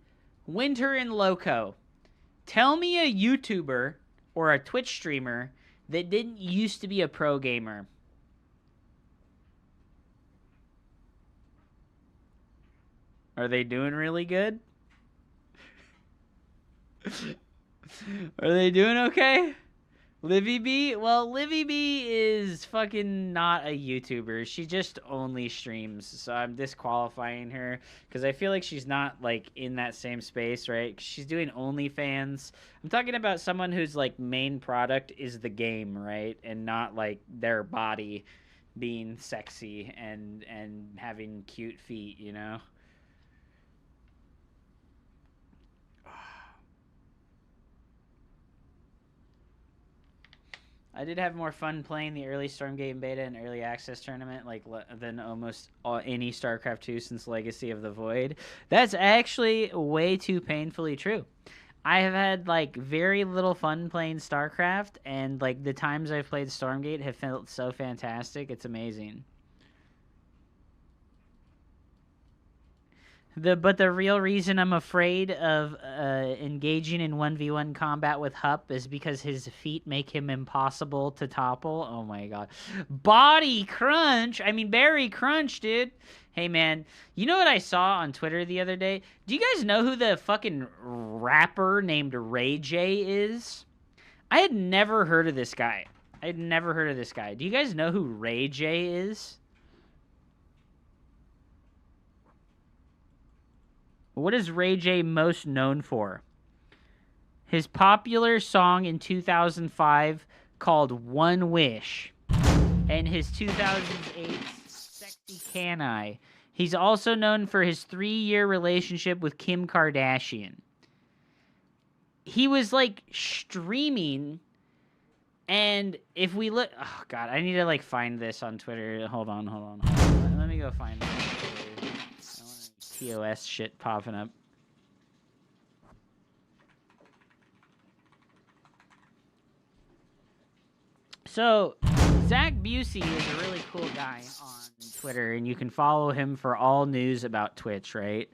Winter and Loco. Tell me a YouTuber or a Twitch streamer that didn't used to be a pro gamer. Are they doing really good? Are they doing okay? Livy B? Well, Livy B is fucking not a YouTuber. She just only streams, so I'm disqualifying her because I feel like she's not like in that same space, right? She's doing OnlyFans. I'm talking about someone whose like main product is the game, right? And not like their body being sexy and having cute feet, you know? I did have more fun playing the early Stormgate beta and early access tournament than almost any StarCraft 2 since Legacy of the Void. That's actually way too painfully true. I have had like very little fun playing StarCraft, and like the times I've played Stormgate have felt so fantastic. It's amazing. But the real reason I'm afraid of engaging in 1v1 combat with Hup is because his feet make him impossible to topple. Oh my god. Body Crunch! I mean, Barry Crunch, dude. Hey, man. You know what I saw on Twitter the other day? Do you guys know who the fucking rapper named Ray J is? I had never heard of this guy. Do you guys know who Ray J is? What is Ray J most known for? His popular song in 2005 called One Wish, and his 2008 Sexy Can I. He's also known for his 3-year relationship with Kim Kardashian. He was like streaming, and if we look, oh god, I need to like find this on Twitter. Hold on. Let me go find it. TOS shit popping up. So, Zach Busey is a really cool guy on Twitter, and you can follow him for all news about Twitch, right?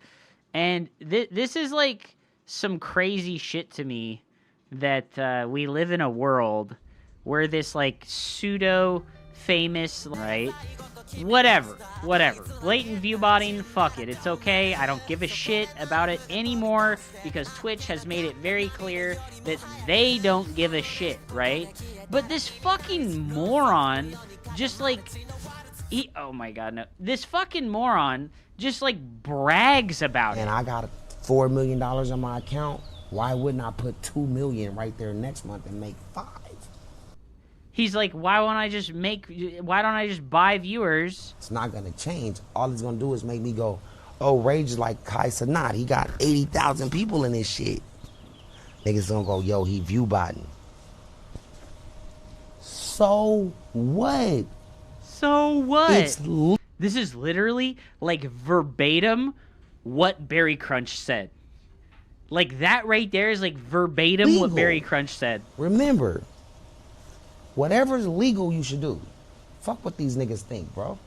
And this is like some crazy shit to me that we live in a world where this like pseudo famous, right? Whatever. Blatant view botting, fuck it. It's okay. I don't give a shit about it anymore because Twitch has made it very clear that they don't give a shit, right? But this fucking moron just like oh my god, no. This fucking moron just like brags about it. And I got $4 million on my account. Why wouldn't I put $2 million right there next month and make 5? He's like, why don't I just buy viewers? It's not gonna change. All it's gonna do is make me go, oh, Rage is like Kai Sanat. He got 80,000 people in this shit. Niggas gonna go, yo, he view botting. So what? This is literally like verbatim what Barry Crunch said. Like that right there is like verbatim legal. What Barry Crunch said. Remember, whatever's legal you should do. Fuck what these niggas think, bro.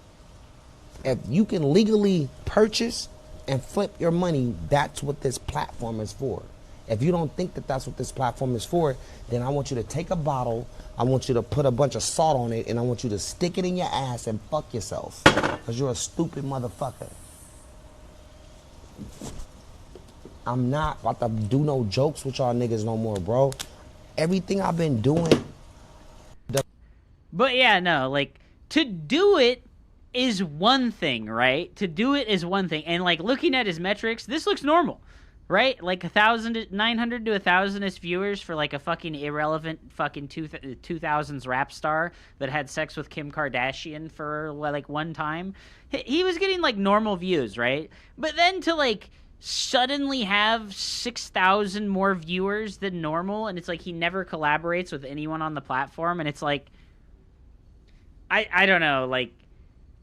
If you can legally purchase and flip your money, that's what this platform is for. If you don't think that that's what this platform is for, then I want you to take a bottle, I want you to put a bunch of salt on it, and I want you to stick it in your ass and fuck yourself. Because you're a stupid motherfucker. I'm not about to do no jokes with y'all niggas no more, bro. Everything I've been doing... But yeah, no, like, to do it is one thing, right? To do it is one thing. And, like, looking at his metrics, this looks normal, right? Like, 900 to 1,000-ish viewers for, like, a fucking irrelevant fucking 2000s rap star that had sex with Kim Kardashian for, like, one time. He was getting, like, normal views, right? But then to, like, suddenly have 6,000 more viewers than normal, and it's like he never collaborates with anyone on the platform, and it's like... I don't know, like,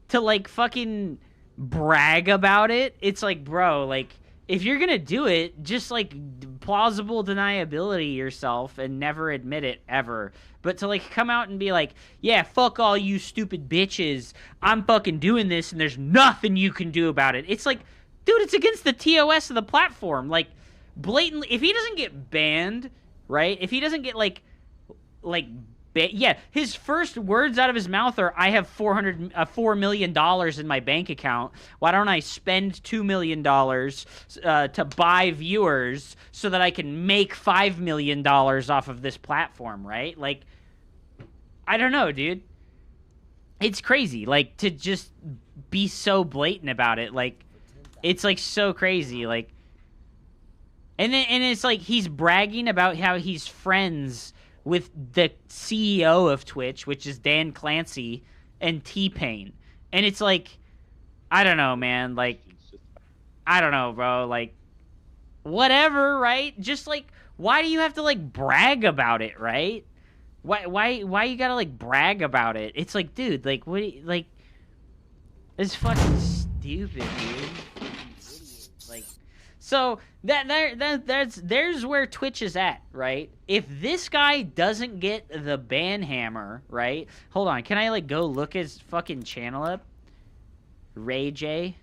to, like, fucking brag about it, it's like, bro, like, if you're gonna do it, just, like, plausible deniability yourself and never admit it, ever. But to, like, come out and be like, yeah, fuck all you stupid bitches, I'm fucking doing this and there's nothing you can do about it. It's like, dude, it's against the TOS of the platform. Like, blatantly, if he doesn't get banned, right, if he doesn't get, like, yeah, his first words out of his mouth are, I have $4 million in my bank account. Why don't I spend $2 million to buy viewers so that I can make $5 million off of this platform, right? Like, I don't know, dude. It's crazy, like, to just be so blatant about it. Like, it's, like, so crazy. Like, and it's like he's bragging about how he's friends with the CEO of Twitch, which is Dan Clancy, and T-Pain. And it's like, I don't know, man. Like, I don't know, bro. Like, whatever, right? Just, like, why do you have to, like, brag about it, right? Why you gotta, like, brag about it? It's like, dude, like, what, like, it's fucking stupid, dude. Like, so there's where Twitch is at, right? If this guy doesn't get the ban hammer, right? Hold on, can I, like, go look his fucking channel up? Ray J,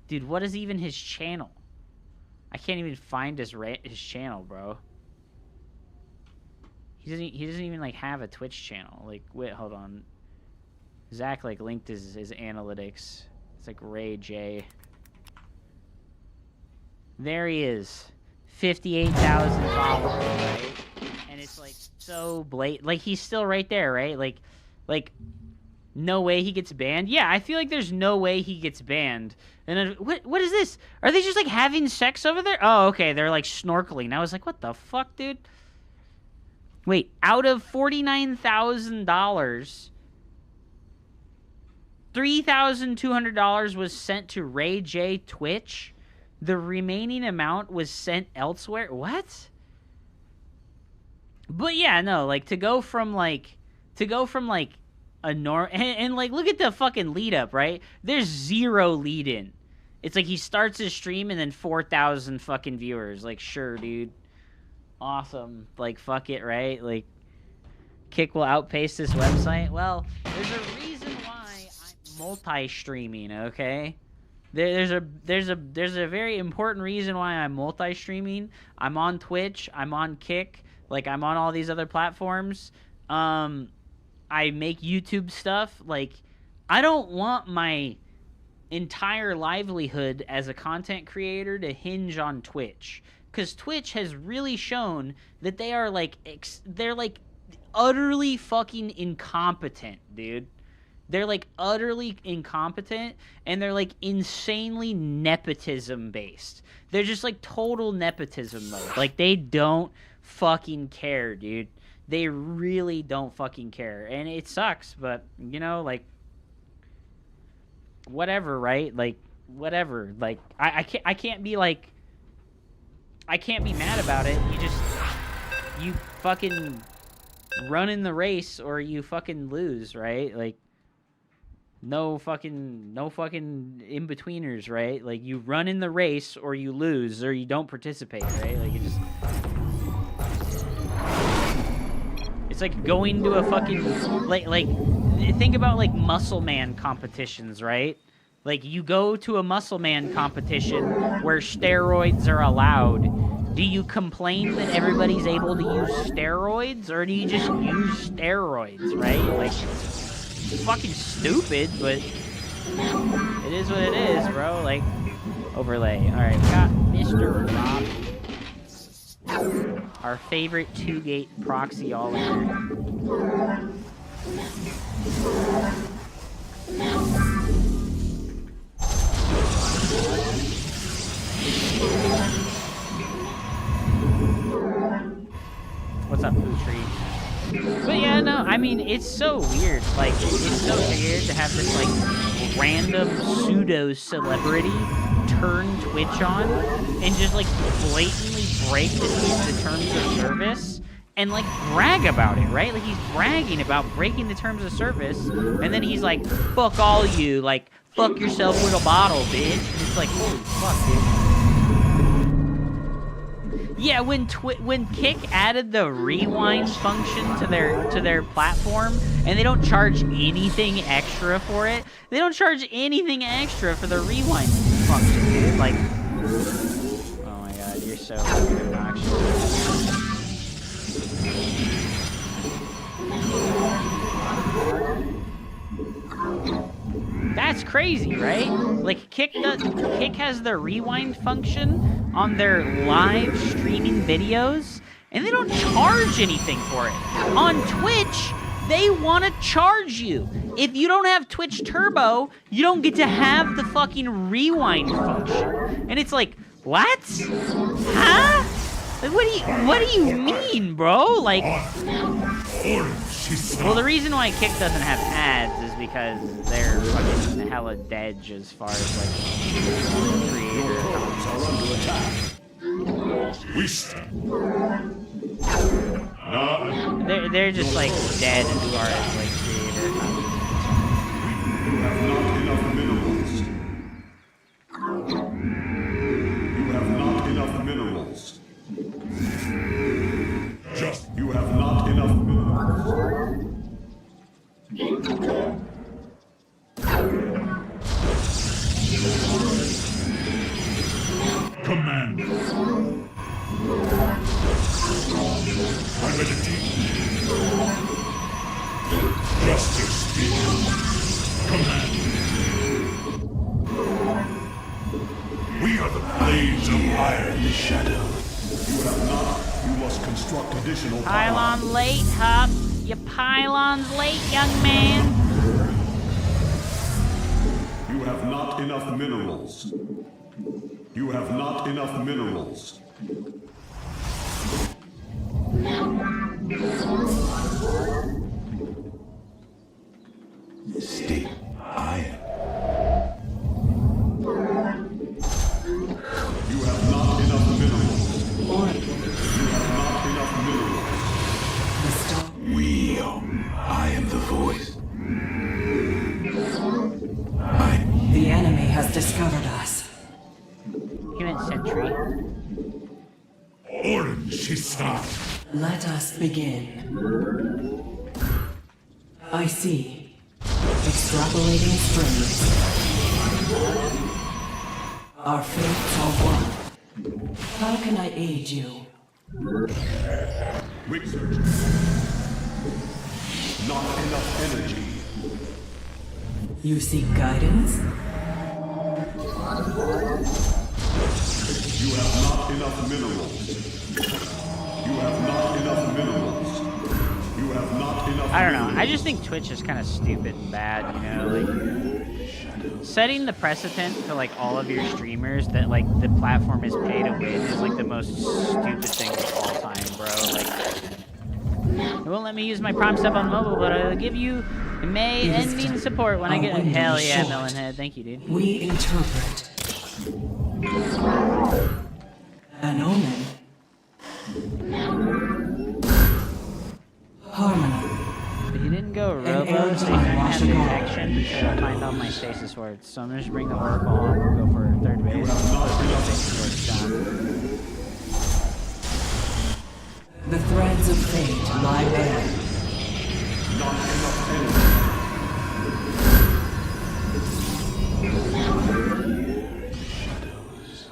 dude, what is even his channel? I can't even find his channel, bro. He doesn't even, like, have a Twitch channel. Like, wait, hold on. Zach, like, linked his analytics. It's like Ray J. There he is. 58,000 followers, right? And it's, like, so blatant. Like, he's still right there, right? Like, no way he gets banned? Yeah, I feel like there's no way he gets banned. And then, what is this? Are they just, like, having sex over there? Oh, okay, they're, like, snorkeling. I was like, what the fuck, dude? Wait, out of $49,000, $3,200 was sent to Ray J Twitch. The remaining amount was sent elsewhere. What? But yeah, no, like, to go from like a and like, look at the fucking lead up, right? There's 0 lead in. It's like he starts his stream and then 4,000 fucking viewers. Like, sure, dude. Awesome. Like, fuck it, right? Like, Kick will outpace this website. Well, there's a reason why I'm multi-streaming. Okay, there's a very important reason why I'm multi-streaming. I'm on Twitch. I'm on Kick. Like, I'm on all these other platforms. I make YouTube stuff. Like, I don't want my entire livelihood as a content creator to hinge on Twitch, because Twitch has really shown that they are like they're like utterly fucking incompetent, dude. They're like utterly incompetent, and they're like insanely nepotism based. They're just like total nepotism mode. Like, they don't fucking care, dude. They really don't fucking care, and it sucks. But you know, like, whatever, right? Like, whatever. Like, I can't be like, I can't be mad about it. You fucking run in the race or you fucking lose, right? Like, no fucking in-betweeners, right? Like, you run in the race or you lose or you don't participate, right? Like, it's like going to a fucking, like think about like muscle man competitions, right? Like, you go to a muscle man competition where steroids are allowed. Do you complain that everybody's able to use steroids, or do you just use steroids, right? Like, it's fucking stupid, but it is what it is, bro. Like, overlay. Alright, we got Mr. Rob. Our favorite 2-gate proxy all in. What's up, Blue Tree? But yeah, no, I mean, it's so weird. Like, it's so weird to have this, like, random pseudo-celebrity turn Twitch on and just, like, blatantly break the terms of service and, like, brag about it, right? Like, he's bragging about breaking the terms of service, and then he's like, fuck all you, like, fuck yourself with a bottle, bitch. And it's like, holy fuck, dude. Yeah, when Kick added the rewind function to their platform, and they don't charge anything extra for it. They don't charge anything extra for the rewind function, dude. Like, oh my god, you're so fucking obnoxious. That's crazy, right? Like, Kick has the rewind function on their live streaming videos, and they don't charge anything for it. On Twitch, they want to charge you. If you don't have Twitch Turbo, you don't get to have the fucking rewind function. And it's like, what? Huh? Like, what do you mean, bro? Like, well, the reason why Kick doesn't have ads is because they're fucking hella dead as far as, like, creator they're just, like, dead as far as, like, creator. You have not enough minerals. You have not enough minerals. You have not enough minerals. Commander. I'm at a deep. Justice speaks. Commander. We are the blades of iron. The shadow. You have not. You must construct additional pylon late, Hup. Your pylon's late, young man. You have not enough minerals. You have not enough minerals. State iron. You have not enough minerals. You have not enough minerals. We are. I am the voice. The enemy has discovered us. He meant sentry. Orange, she stopped. Let us begin. I see. Extrapolating strings. Our fates are one. How can I aid you? Research. Not enough energy. You seek guidance? You have not enough minerals. You have not enough minerals. You have not enough I don't know. minerals. I just think Twitch is kind of stupid and bad, you know, like setting the precedent to like all of your streamers that like the platform is pay to win is like the most stupid thing of all time, bro. Like, it won't let me use my Prime sub on mobile, but I'll give you May and mean support when I get. Hell yeah, Melonhead. Thank you, dude. We interpret. An omen. Harmony. He didn't go Robo, so he didn't have detection to try to find all my stasis words. So I'm gonna just bring the Oracle and we'll go for third base. Stasis words down. The threads of fate lie bare. Not enough energy.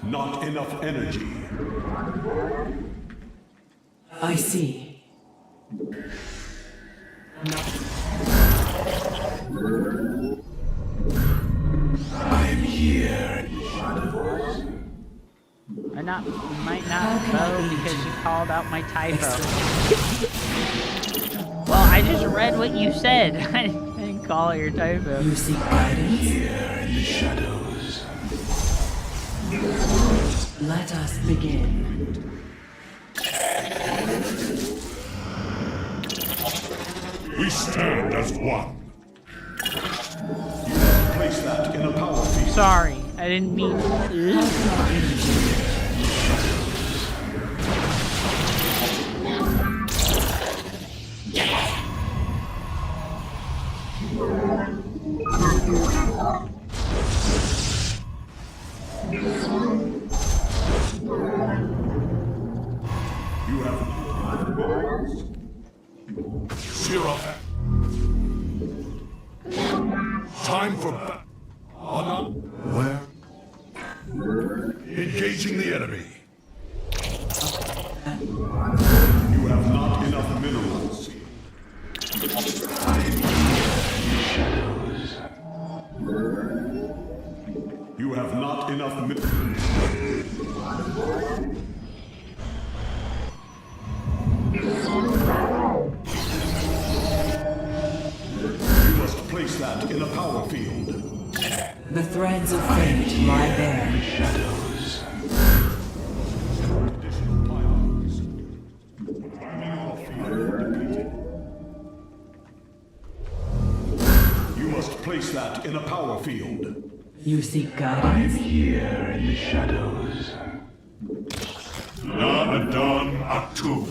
Not enough energy. I see. I'm here in the shadows. Might not vote because you called out my typo. Well, I just read what you said. I didn't call it your typo. You seek guidance? Here in the shadows. Let us begin. We stand as one. You must place that in a power field. Sorry, I didn't mean. You have zero. Time for where? Engaging the enemy. You have not enough minerals. You have not enough minerals. You must place that in a power field. The threads of fate lie bare. Additional pylons. Mineral field depleted. You must place that in a power field. You seek guidance? Here in the shadows. Na Adon Aktu.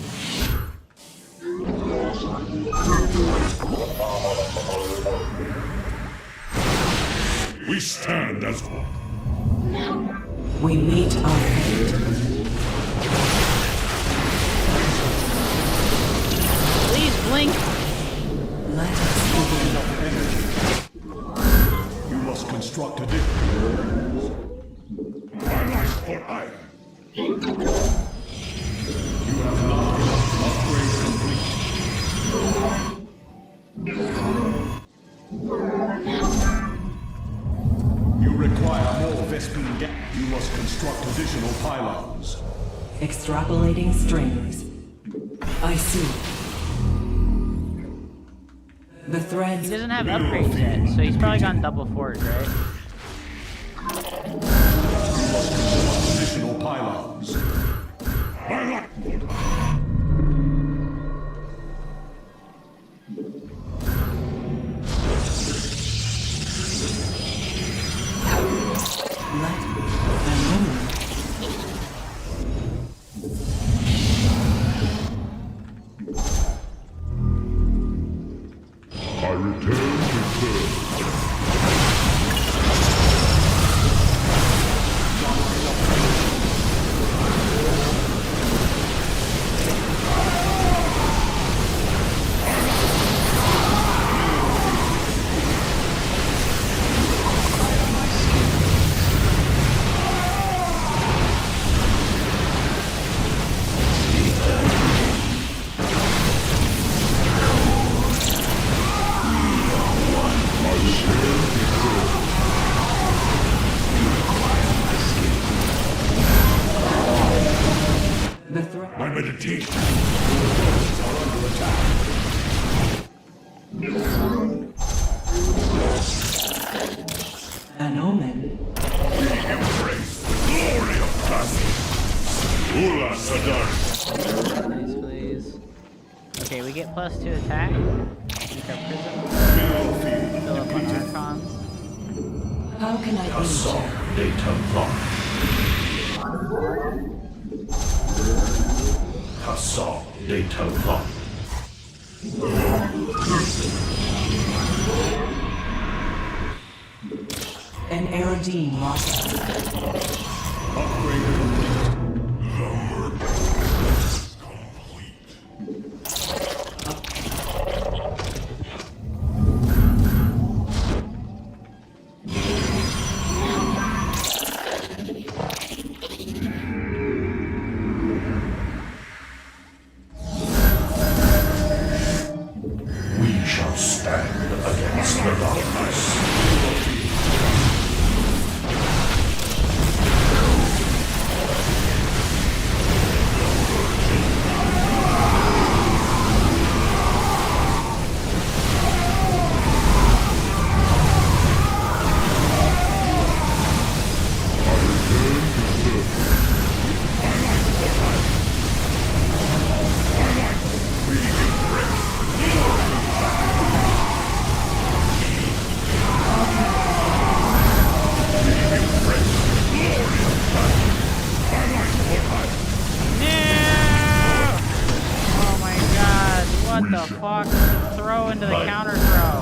We stand as one. We meet our fate. Please blink. Let us begin. You must construct a different. My life for iron. You have not enough upgrade complete. You require more Vespine gas. You must construct additional pylons. Extrapolating strings. I see. The threads. He doesn't have upgrades yet, so he's probably gone double forge, right? You must construct additional pylons. My life. Let an omen. I return to serve. Meditation. Forces are under attack. An omen. We embrace the glory of battle. Ula Sadar. Nice, please. Okay, we get +2 attack. Make our prism. Mineral field Fill up on depleted. Archons. How can I aid Assault you? data lock. Assault data lock. An Aerodine lost. Upgrade complete. Lumber is complete. We shall stand against the darkness. Oh my god, what the fuck? Throw into the counter throw.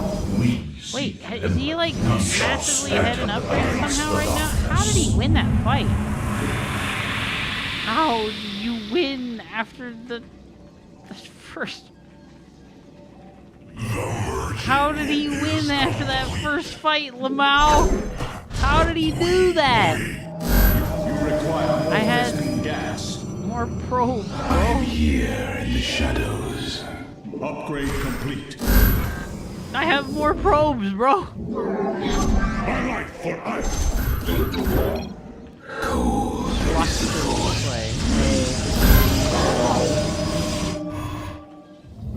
Wait, is he like massively ahead in upgrades somehow right now? How did he win that fight? How did you win after the first? How did he win after that first fight, Lamau? How did he do that? I had Gas. more probes, I bro. am here in the shadows. Upgrade complete. I have more probes, bro. My life for iron. Watch this way.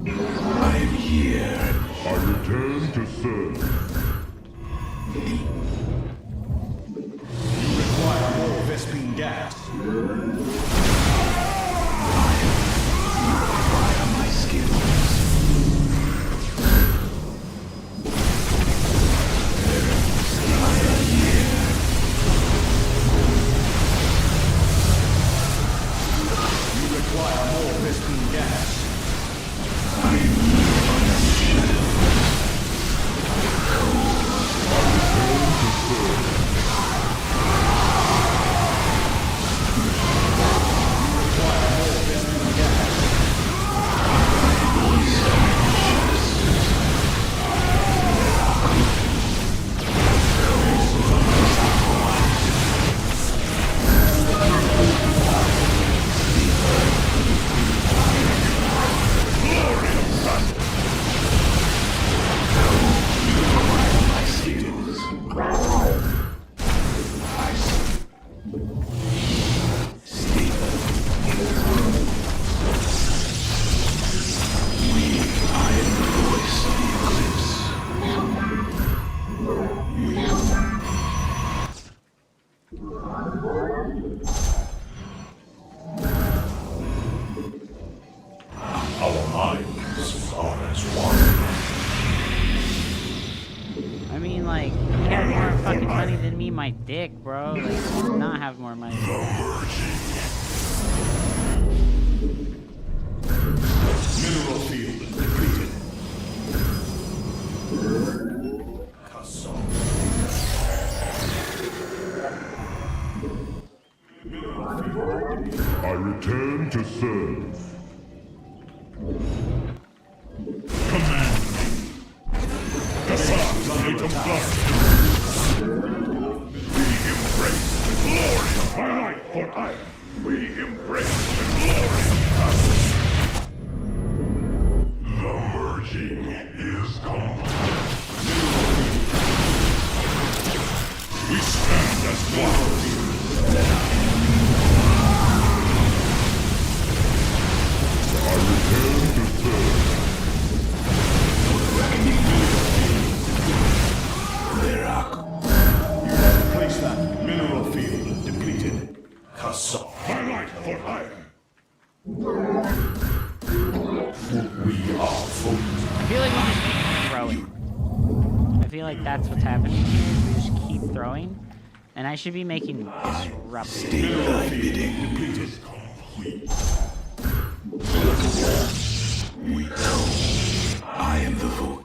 I am here. I return to serve. You require more Vespine gas. My skills. You require more Vespine gas. Our minds are as one. I mean, like, he had more fucking money than me, my dick, bro. Like, he did not have more money. Mineral field depleted. I return to serve. Command me. Assault We embrace the glory of my life for iron. We embrace the glory of battle. The merging is complete. We stand as one. throwing. I feel like that's what's happening here. We just keep throwing. And I should be making disruptive. I am the vote.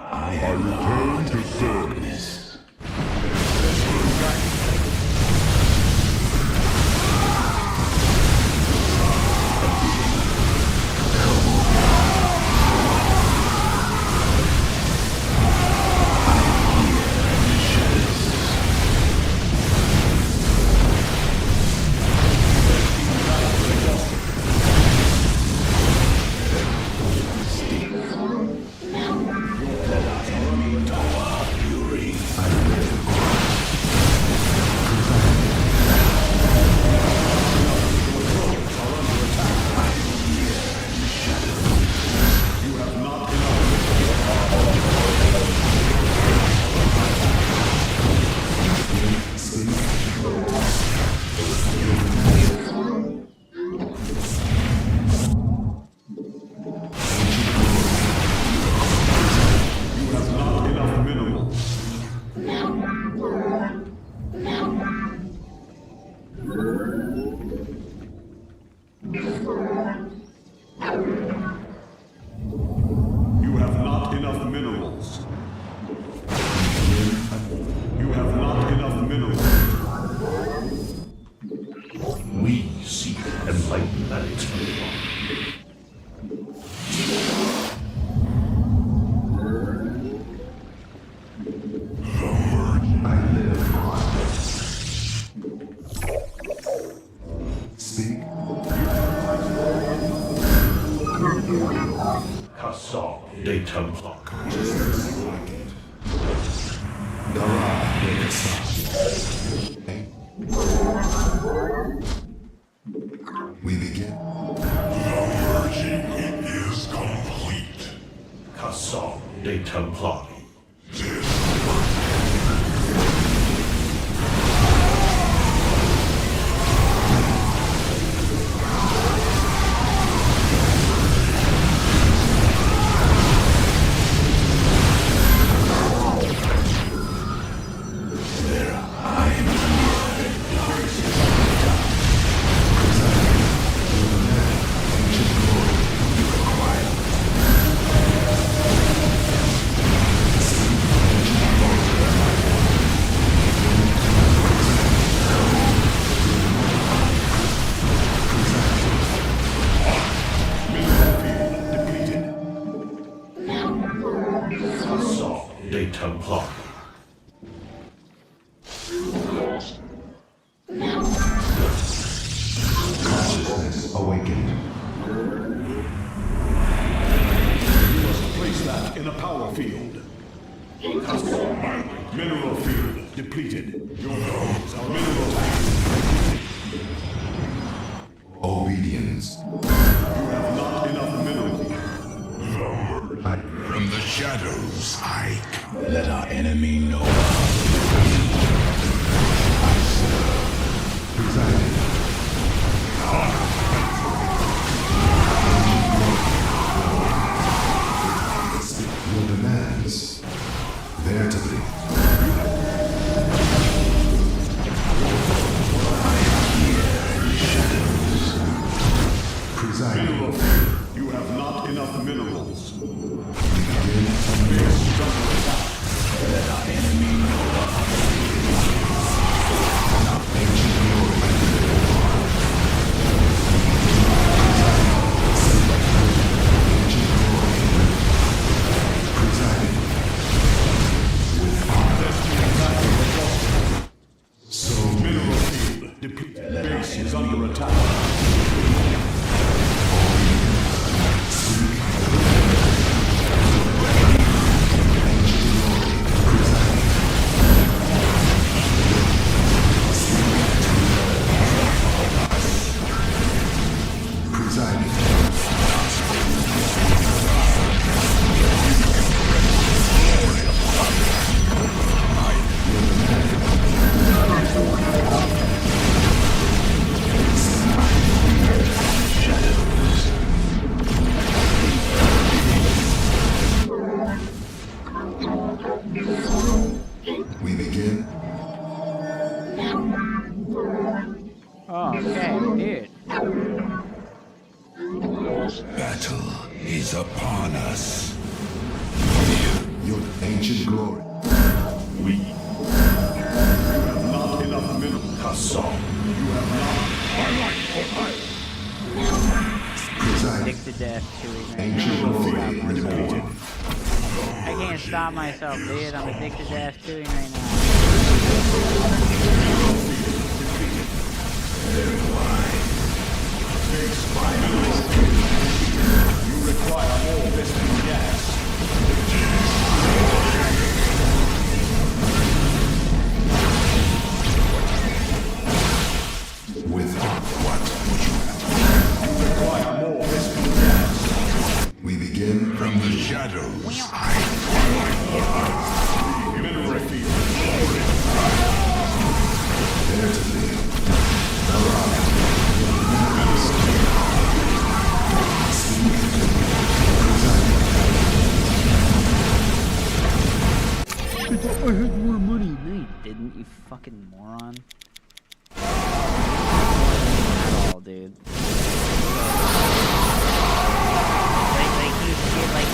I have returned to darkness. We begin. The merging is complete. Cassam de Templari. Consciousness awakened. You must place that in a power field. Mineral field depleted. Your nodes are mineral field. Obedience. You have not enough mineral. From the shadows, I come. Let our enemy know. Presiding. Your demands. There to be. I am here in the shadows. Presiding. Mineral field. You have not enough minerals. Let our enemy know. Ancient glory. Presiding. With honor. So Mineral field depleted. Base is under attack. Dude. Battle is upon us. Your ancient glory. We. You have not enough mineral. Kassaw. You have not. My life for hire. Addicted to F2 right Ancient now. glory depleted. I can't stop myself, dude. I'm addicted to F2 right now. Very wise. You require more piston gas. With what would you have? You require more piston gas. We begin from the shadows. Mineral field. There to live. I thought I had more money. No, you didn't, you fucking moron. At all, dude. Like you shit, like.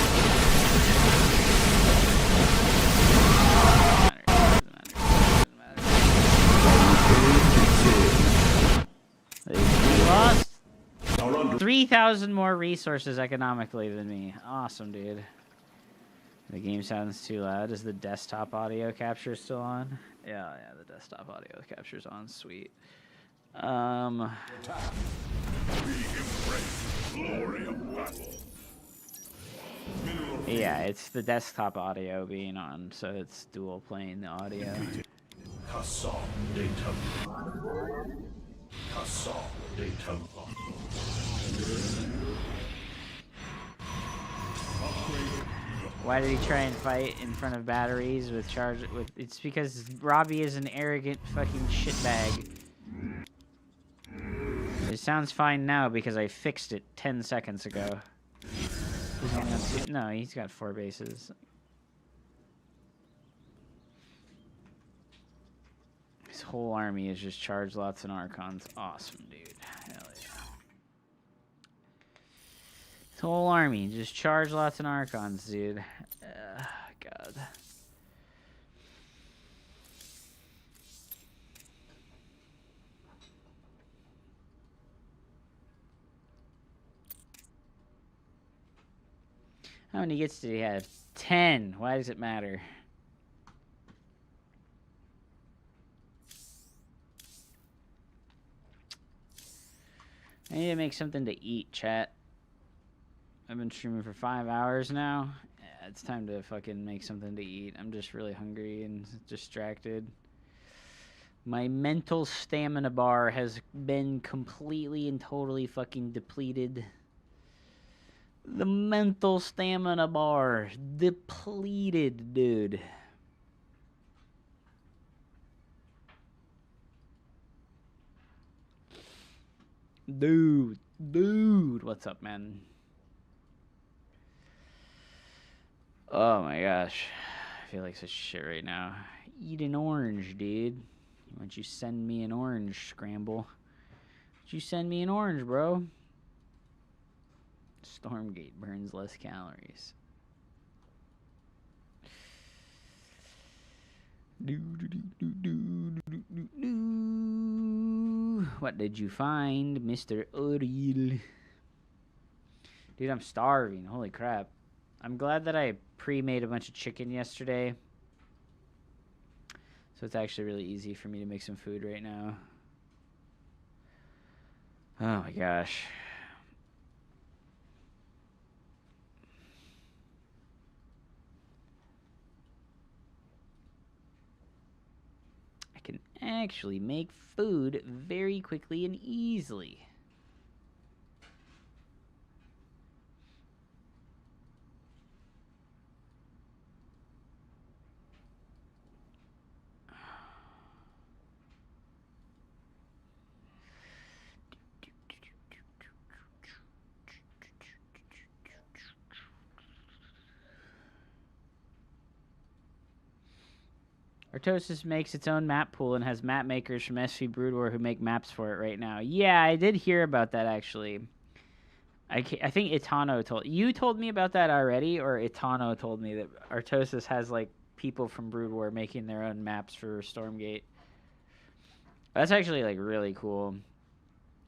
You lost 3,000 more resources economically than me. Awesome, dude. The game sounds too loud. Is the desktop audio capture still on? Yeah, the desktop audio capture's on. Sweet. Yeah, it's the desktop audio being on, so it's dual playing the audio. Kassaw data. Kassaw data. Why did he try and fight in front of batteries with charge? It's because Robbie is an arrogant fucking shitbag. It sounds fine now because I fixed it 10 seconds ago. No, he's got 4 bases. His whole army is just charge lots and Archons. Awesome, dude. Hell yeah. His whole army, just charge lots and Archons, dude. God. How many gets did he have? 10. Why does it matter? I need to make something to eat, chat. I've been streaming for 5 hours now. Yeah, it's time to fucking make something to eat. I'm just really hungry and distracted. My mental stamina bar has been completely and totally fucking depleted. The mental stamina bar depleted, dude. Dude, what's up, man? Oh my gosh, I feel like such shit right now. Eat an orange, dude. Why don't you send me an orange, Scramble? Why don't you send me an orange, bro? Stormgate burns less calories. What did you find, Mr. Oriel? Dude, I'm starving. Holy crap. I'm glad that I pre-made a bunch of chicken yesterday. So it's actually really easy for me to make some food right now. Oh my gosh. I can actually make food very quickly and easily. Artosis makes its own map pool and has map makers from SV Brood War who make maps for it right now. Yeah, I did hear about that actually. I think Itano told me about that already, or Itano told me that Artosis has like people from Brood War making their own maps for Stormgate. That's actually like really cool.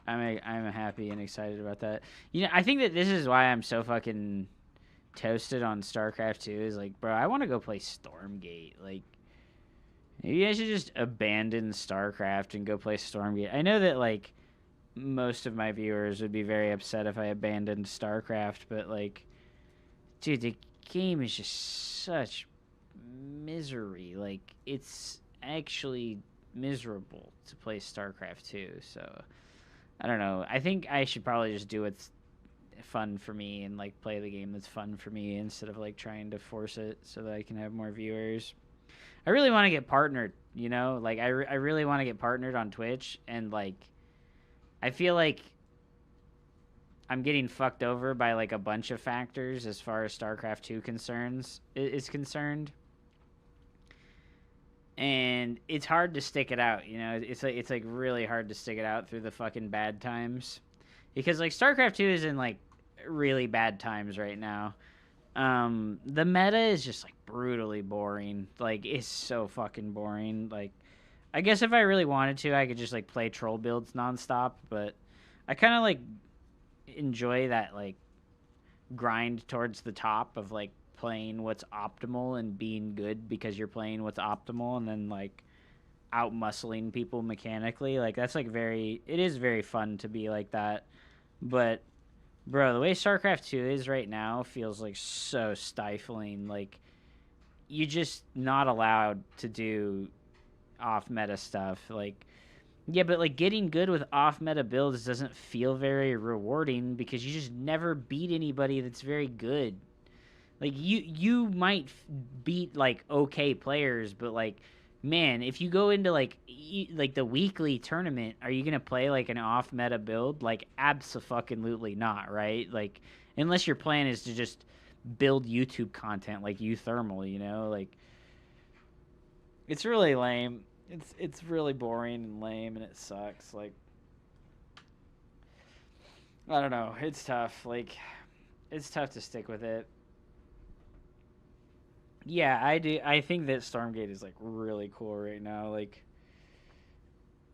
I'm happy and excited about that. You know, I think that this is why I'm so fucking toasted on StarCraft 2 is like, bro, I want to go play Stormgate. Like, maybe I should just abandon StarCraft and go play Stormgate. I know that like most of my viewers would be very upset if I abandoned StarCraft, but like, dude, the game is just such misery. Like, it's actually miserable to play StarCraft 2, so I don't know. I think I should probably just do what's fun for me and like play the game that's fun for me instead of like trying to force it so that I can have more viewers. I really want to get partnered, you know? Like, I really want to get partnered on Twitch, and like I feel like I'm getting fucked over by like a bunch of factors as far as StarCraft 2 is concerned. And it's hard to stick it out, you know. It's like really hard to stick it out through the fucking bad times, because like StarCraft 2 is in like really bad times right now. The meta is just like brutally boring. Like, it's so fucking boring. Like, I guess if I really wanted to, I could just like play troll builds nonstop, but I kind of like enjoy that like grind towards the top of like playing what's optimal and being good because you're playing what's optimal, and then like out muscling people mechanically. Like, that's like it is very fun to be like that. But bro, the way StarCraft 2 is right now feels like so stifling. Like, you're just not allowed to do off meta stuff. Like, yeah, but like getting good with off meta builds doesn't feel very rewarding because you just never beat anybody that's very good. Like, you might beat, like, okay players, but, like, man, if you go into, like, the weekly tournament, are you going to play, like, an off-meta build? Like, abso-fucking-lutely not, right? Like, unless your plan is to just build YouTube content like Uthermal, you know? Like, it's really lame. It's really boring and lame, and it sucks. Like, I don't know. It's tough. Like, it's tough to stick with it. Yeah, I do. I think that Stormgate is like really cool right now. Like,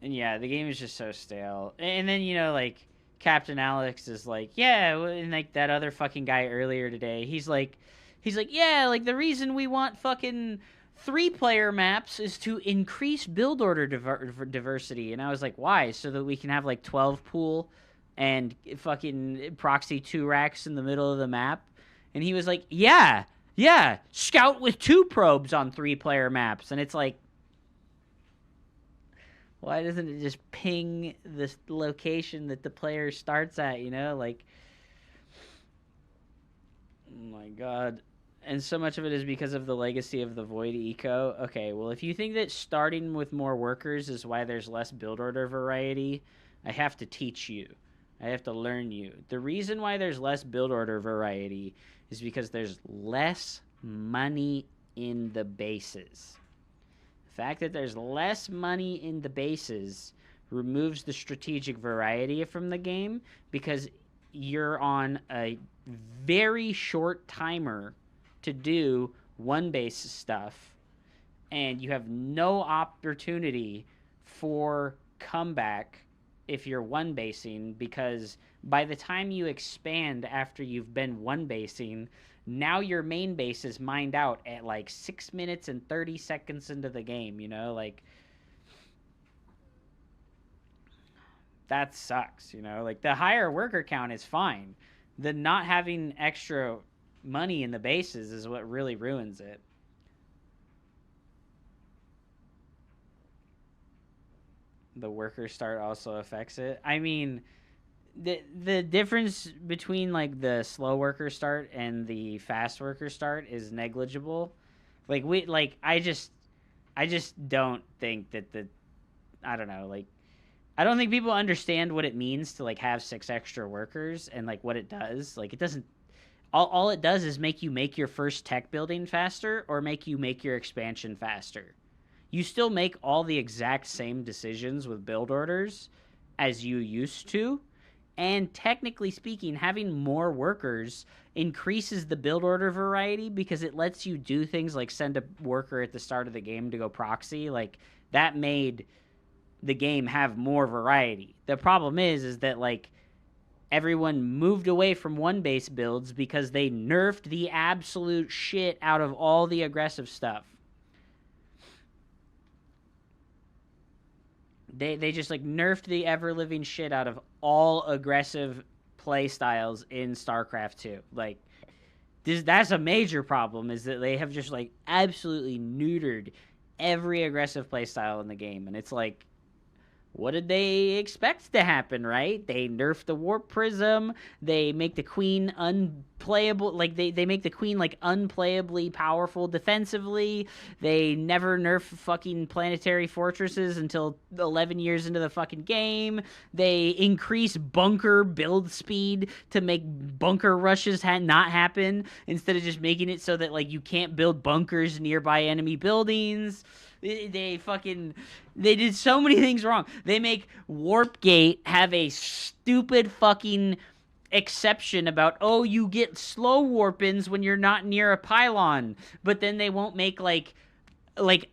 and yeah, the game is just so stale. And then, you know, like Captain Alex is like, yeah, and like that other fucking guy earlier today, he's like, yeah, like the reason we want fucking 3-player maps is to increase build order diversity. And I was like, why? So that we can have like 12 pool and fucking proxy 2 racks in the middle of the map. And he was like, yeah, scout with 2 probes on 3-player maps. And it's like, why doesn't it just ping this location that the player starts at, you know? Like, oh my god. And so much of it is because of the legacy of the Void Eco. Okay, well, if you think that starting with more workers is why there's less build order variety, I have to teach you. I have to learn you. The reason why there's less build order variety is because there's less money in the bases. The fact that there's less money in the bases removes the strategic variety from the game because you're on a very short timer to do one base stuff, and you have no opportunity for comeback if you're one basing, because by the time you expand after you've been one basing, now your main base is mined out at like 6 minutes and 30 seconds into the game, you know? Like, that sucks, you know? Like, the higher worker count is fine. The not having extra money in the bases is what really ruins it. The worker start also affects it. I mean, the difference between like the slow worker start and the fast worker start is negligible. Like I just don't think that I don't know, like I don't think people understand what it means to like have 6 extra workers and like what it does. Like, it doesn't, all it does is make you make your first tech building faster or make you make your expansion faster. you still make all the exact same decisions with build orders as you used to. And technically speaking, having more workers increases the build order variety because it lets you do things like send a worker at the start of the game to go proxy. Like, that made the game have more variety. The problem is that, like, everyone moved away from one-base builds because they nerfed the absolute shit out of all the aggressive stuff. They just, like, nerfed the ever-living shit out of all aggressive play styles in StarCraft 2. Like, that's a major problem, is that they have just, like, absolutely neutered every aggressive play style in the game. And it's like, what did they expect to happen, right? They nerf the Warp Prism. They make the Queen unplayable. Like, they make the Queen, like, unplayably powerful defensively. They never nerf fucking planetary fortresses until 11 years into the fucking game. They increase bunker build speed to make bunker rushes not happen, instead of just making it so that, like, you can't build bunkers nearby enemy buildings. They did so many things wrong. They make Warpgate have a stupid fucking exception about, oh, you get slow warp-ins when you're not near a pylon. But then they won't make, like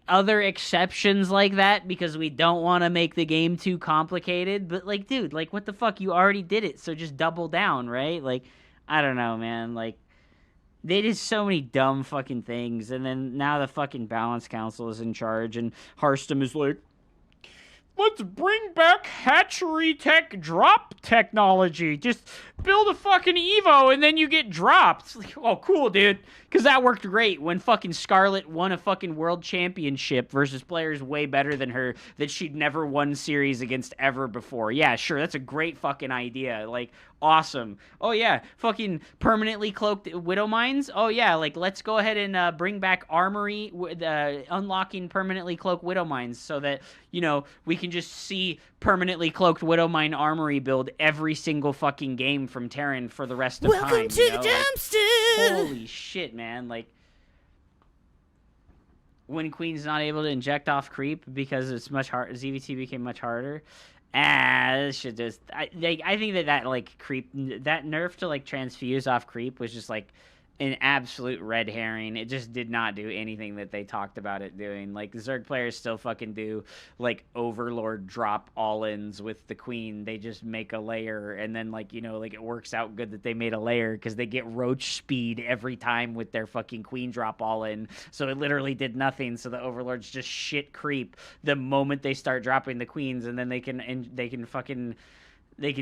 other exceptions like that because we don't want to make the game too complicated. But, like, dude, like, what the fuck? You already did it, so just double down, right? Like, I don't know, man. Like, they did so many dumb fucking things, and then now the fucking Balance Council is in charge, and Hearthstone is like, let's bring back hatchery tech drop technology. Just build a fucking Evo, and then you get dropped. It's like, oh, cool, dude. Because that worked great when fucking Scarlet won a fucking world championship versus players way better than her that she'd never won series against ever before. Yeah, sure, that's a great fucking idea. Like, awesome. Oh, yeah, fucking permanently cloaked Widow Mines. Oh, yeah, like, let's go ahead and bring back Armory, unlocking permanently cloaked Widow Mines so that, you know, we can just see permanently cloaked Widow Mine Armory build every single fucking game from Terran for the rest of time. Welcome to the dumpster! Like, holy shit, man. Like, when Queen's not able to inject off creep because it's much harder, ZVT became much harder. This should just, I think that like creep, that nerf to like transfuse off creep was just like an absolute red herring. It just did not do anything that they talked about it doing. Like, Zerg players still fucking do like Overlord drop all-ins with the Queen. They just make a layer, and then, like, you know, like, it works out good that they made a layer because they get roach speed every time with their fucking Queen drop all-in. So it literally did nothing. So the Overlords just shit creep the moment they start dropping the Queens, and then they can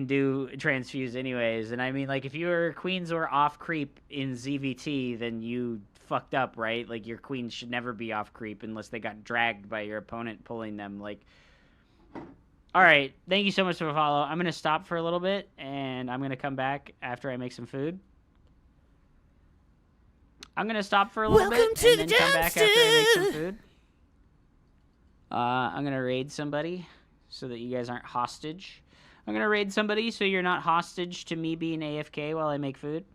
do transfuse anyways. And I mean, like, if your Queens were off creep in ZVT, then you fucked up, right? Like, your Queens should never be off creep unless they got dragged by your opponent pulling them. Like, all right, thank you so much for the follow. I'm gonna stop for a little bit, and I'm gonna come back after I make some food. I'm gonna stop for a little bit and then come back after I make some food. I'm gonna raid somebody so that you guys aren't hostage. I'm going to raid somebody so you're not hostage to me being AFK while I make food.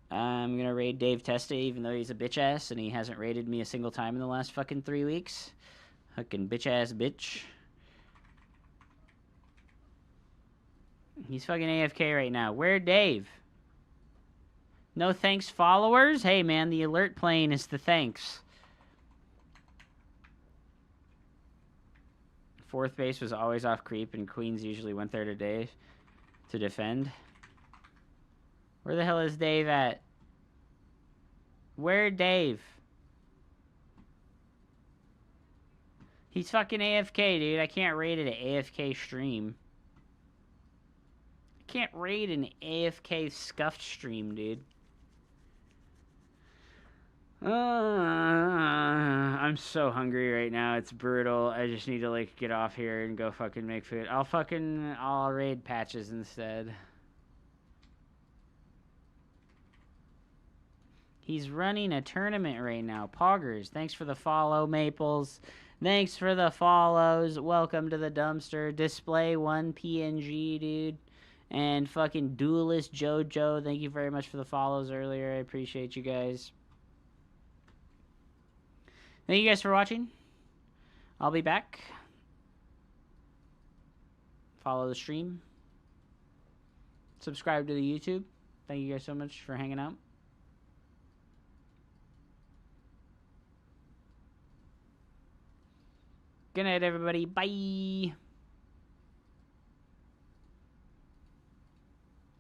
I'm going to raid Dave Testa, even though he's a bitch ass and he hasn't raided me a single time in the last fucking 3 weeks. Fucking bitch ass bitch. He's fucking AFK right now. Where Dave? No thanks followers? Hey man, the alert plane is the thanks. Fourth base was always off creep, and Queens usually went there to defend. Where the hell is Dave at? Where Dave? He's fucking AFK, dude. I can't raid an AFK stream. I can't raid an AFK scuffed stream, dude. I'm so hungry right now. It's brutal. I just need to, like, get off here and go fucking make food. I'll raid Patches instead. He's running a tournament right now. Poggers, thanks for the follow, Maples. Thanks for the follows. Welcome to the dumpster. Display 1 PNG, dude. And fucking Duelist Jojo, thank you very much for the follows earlier. I appreciate you guys. Thank you guys for watching. I'll be back. Follow the stream. Subscribe to the YouTube. Thank you guys so much for hanging out. Good night, everybody. Bye.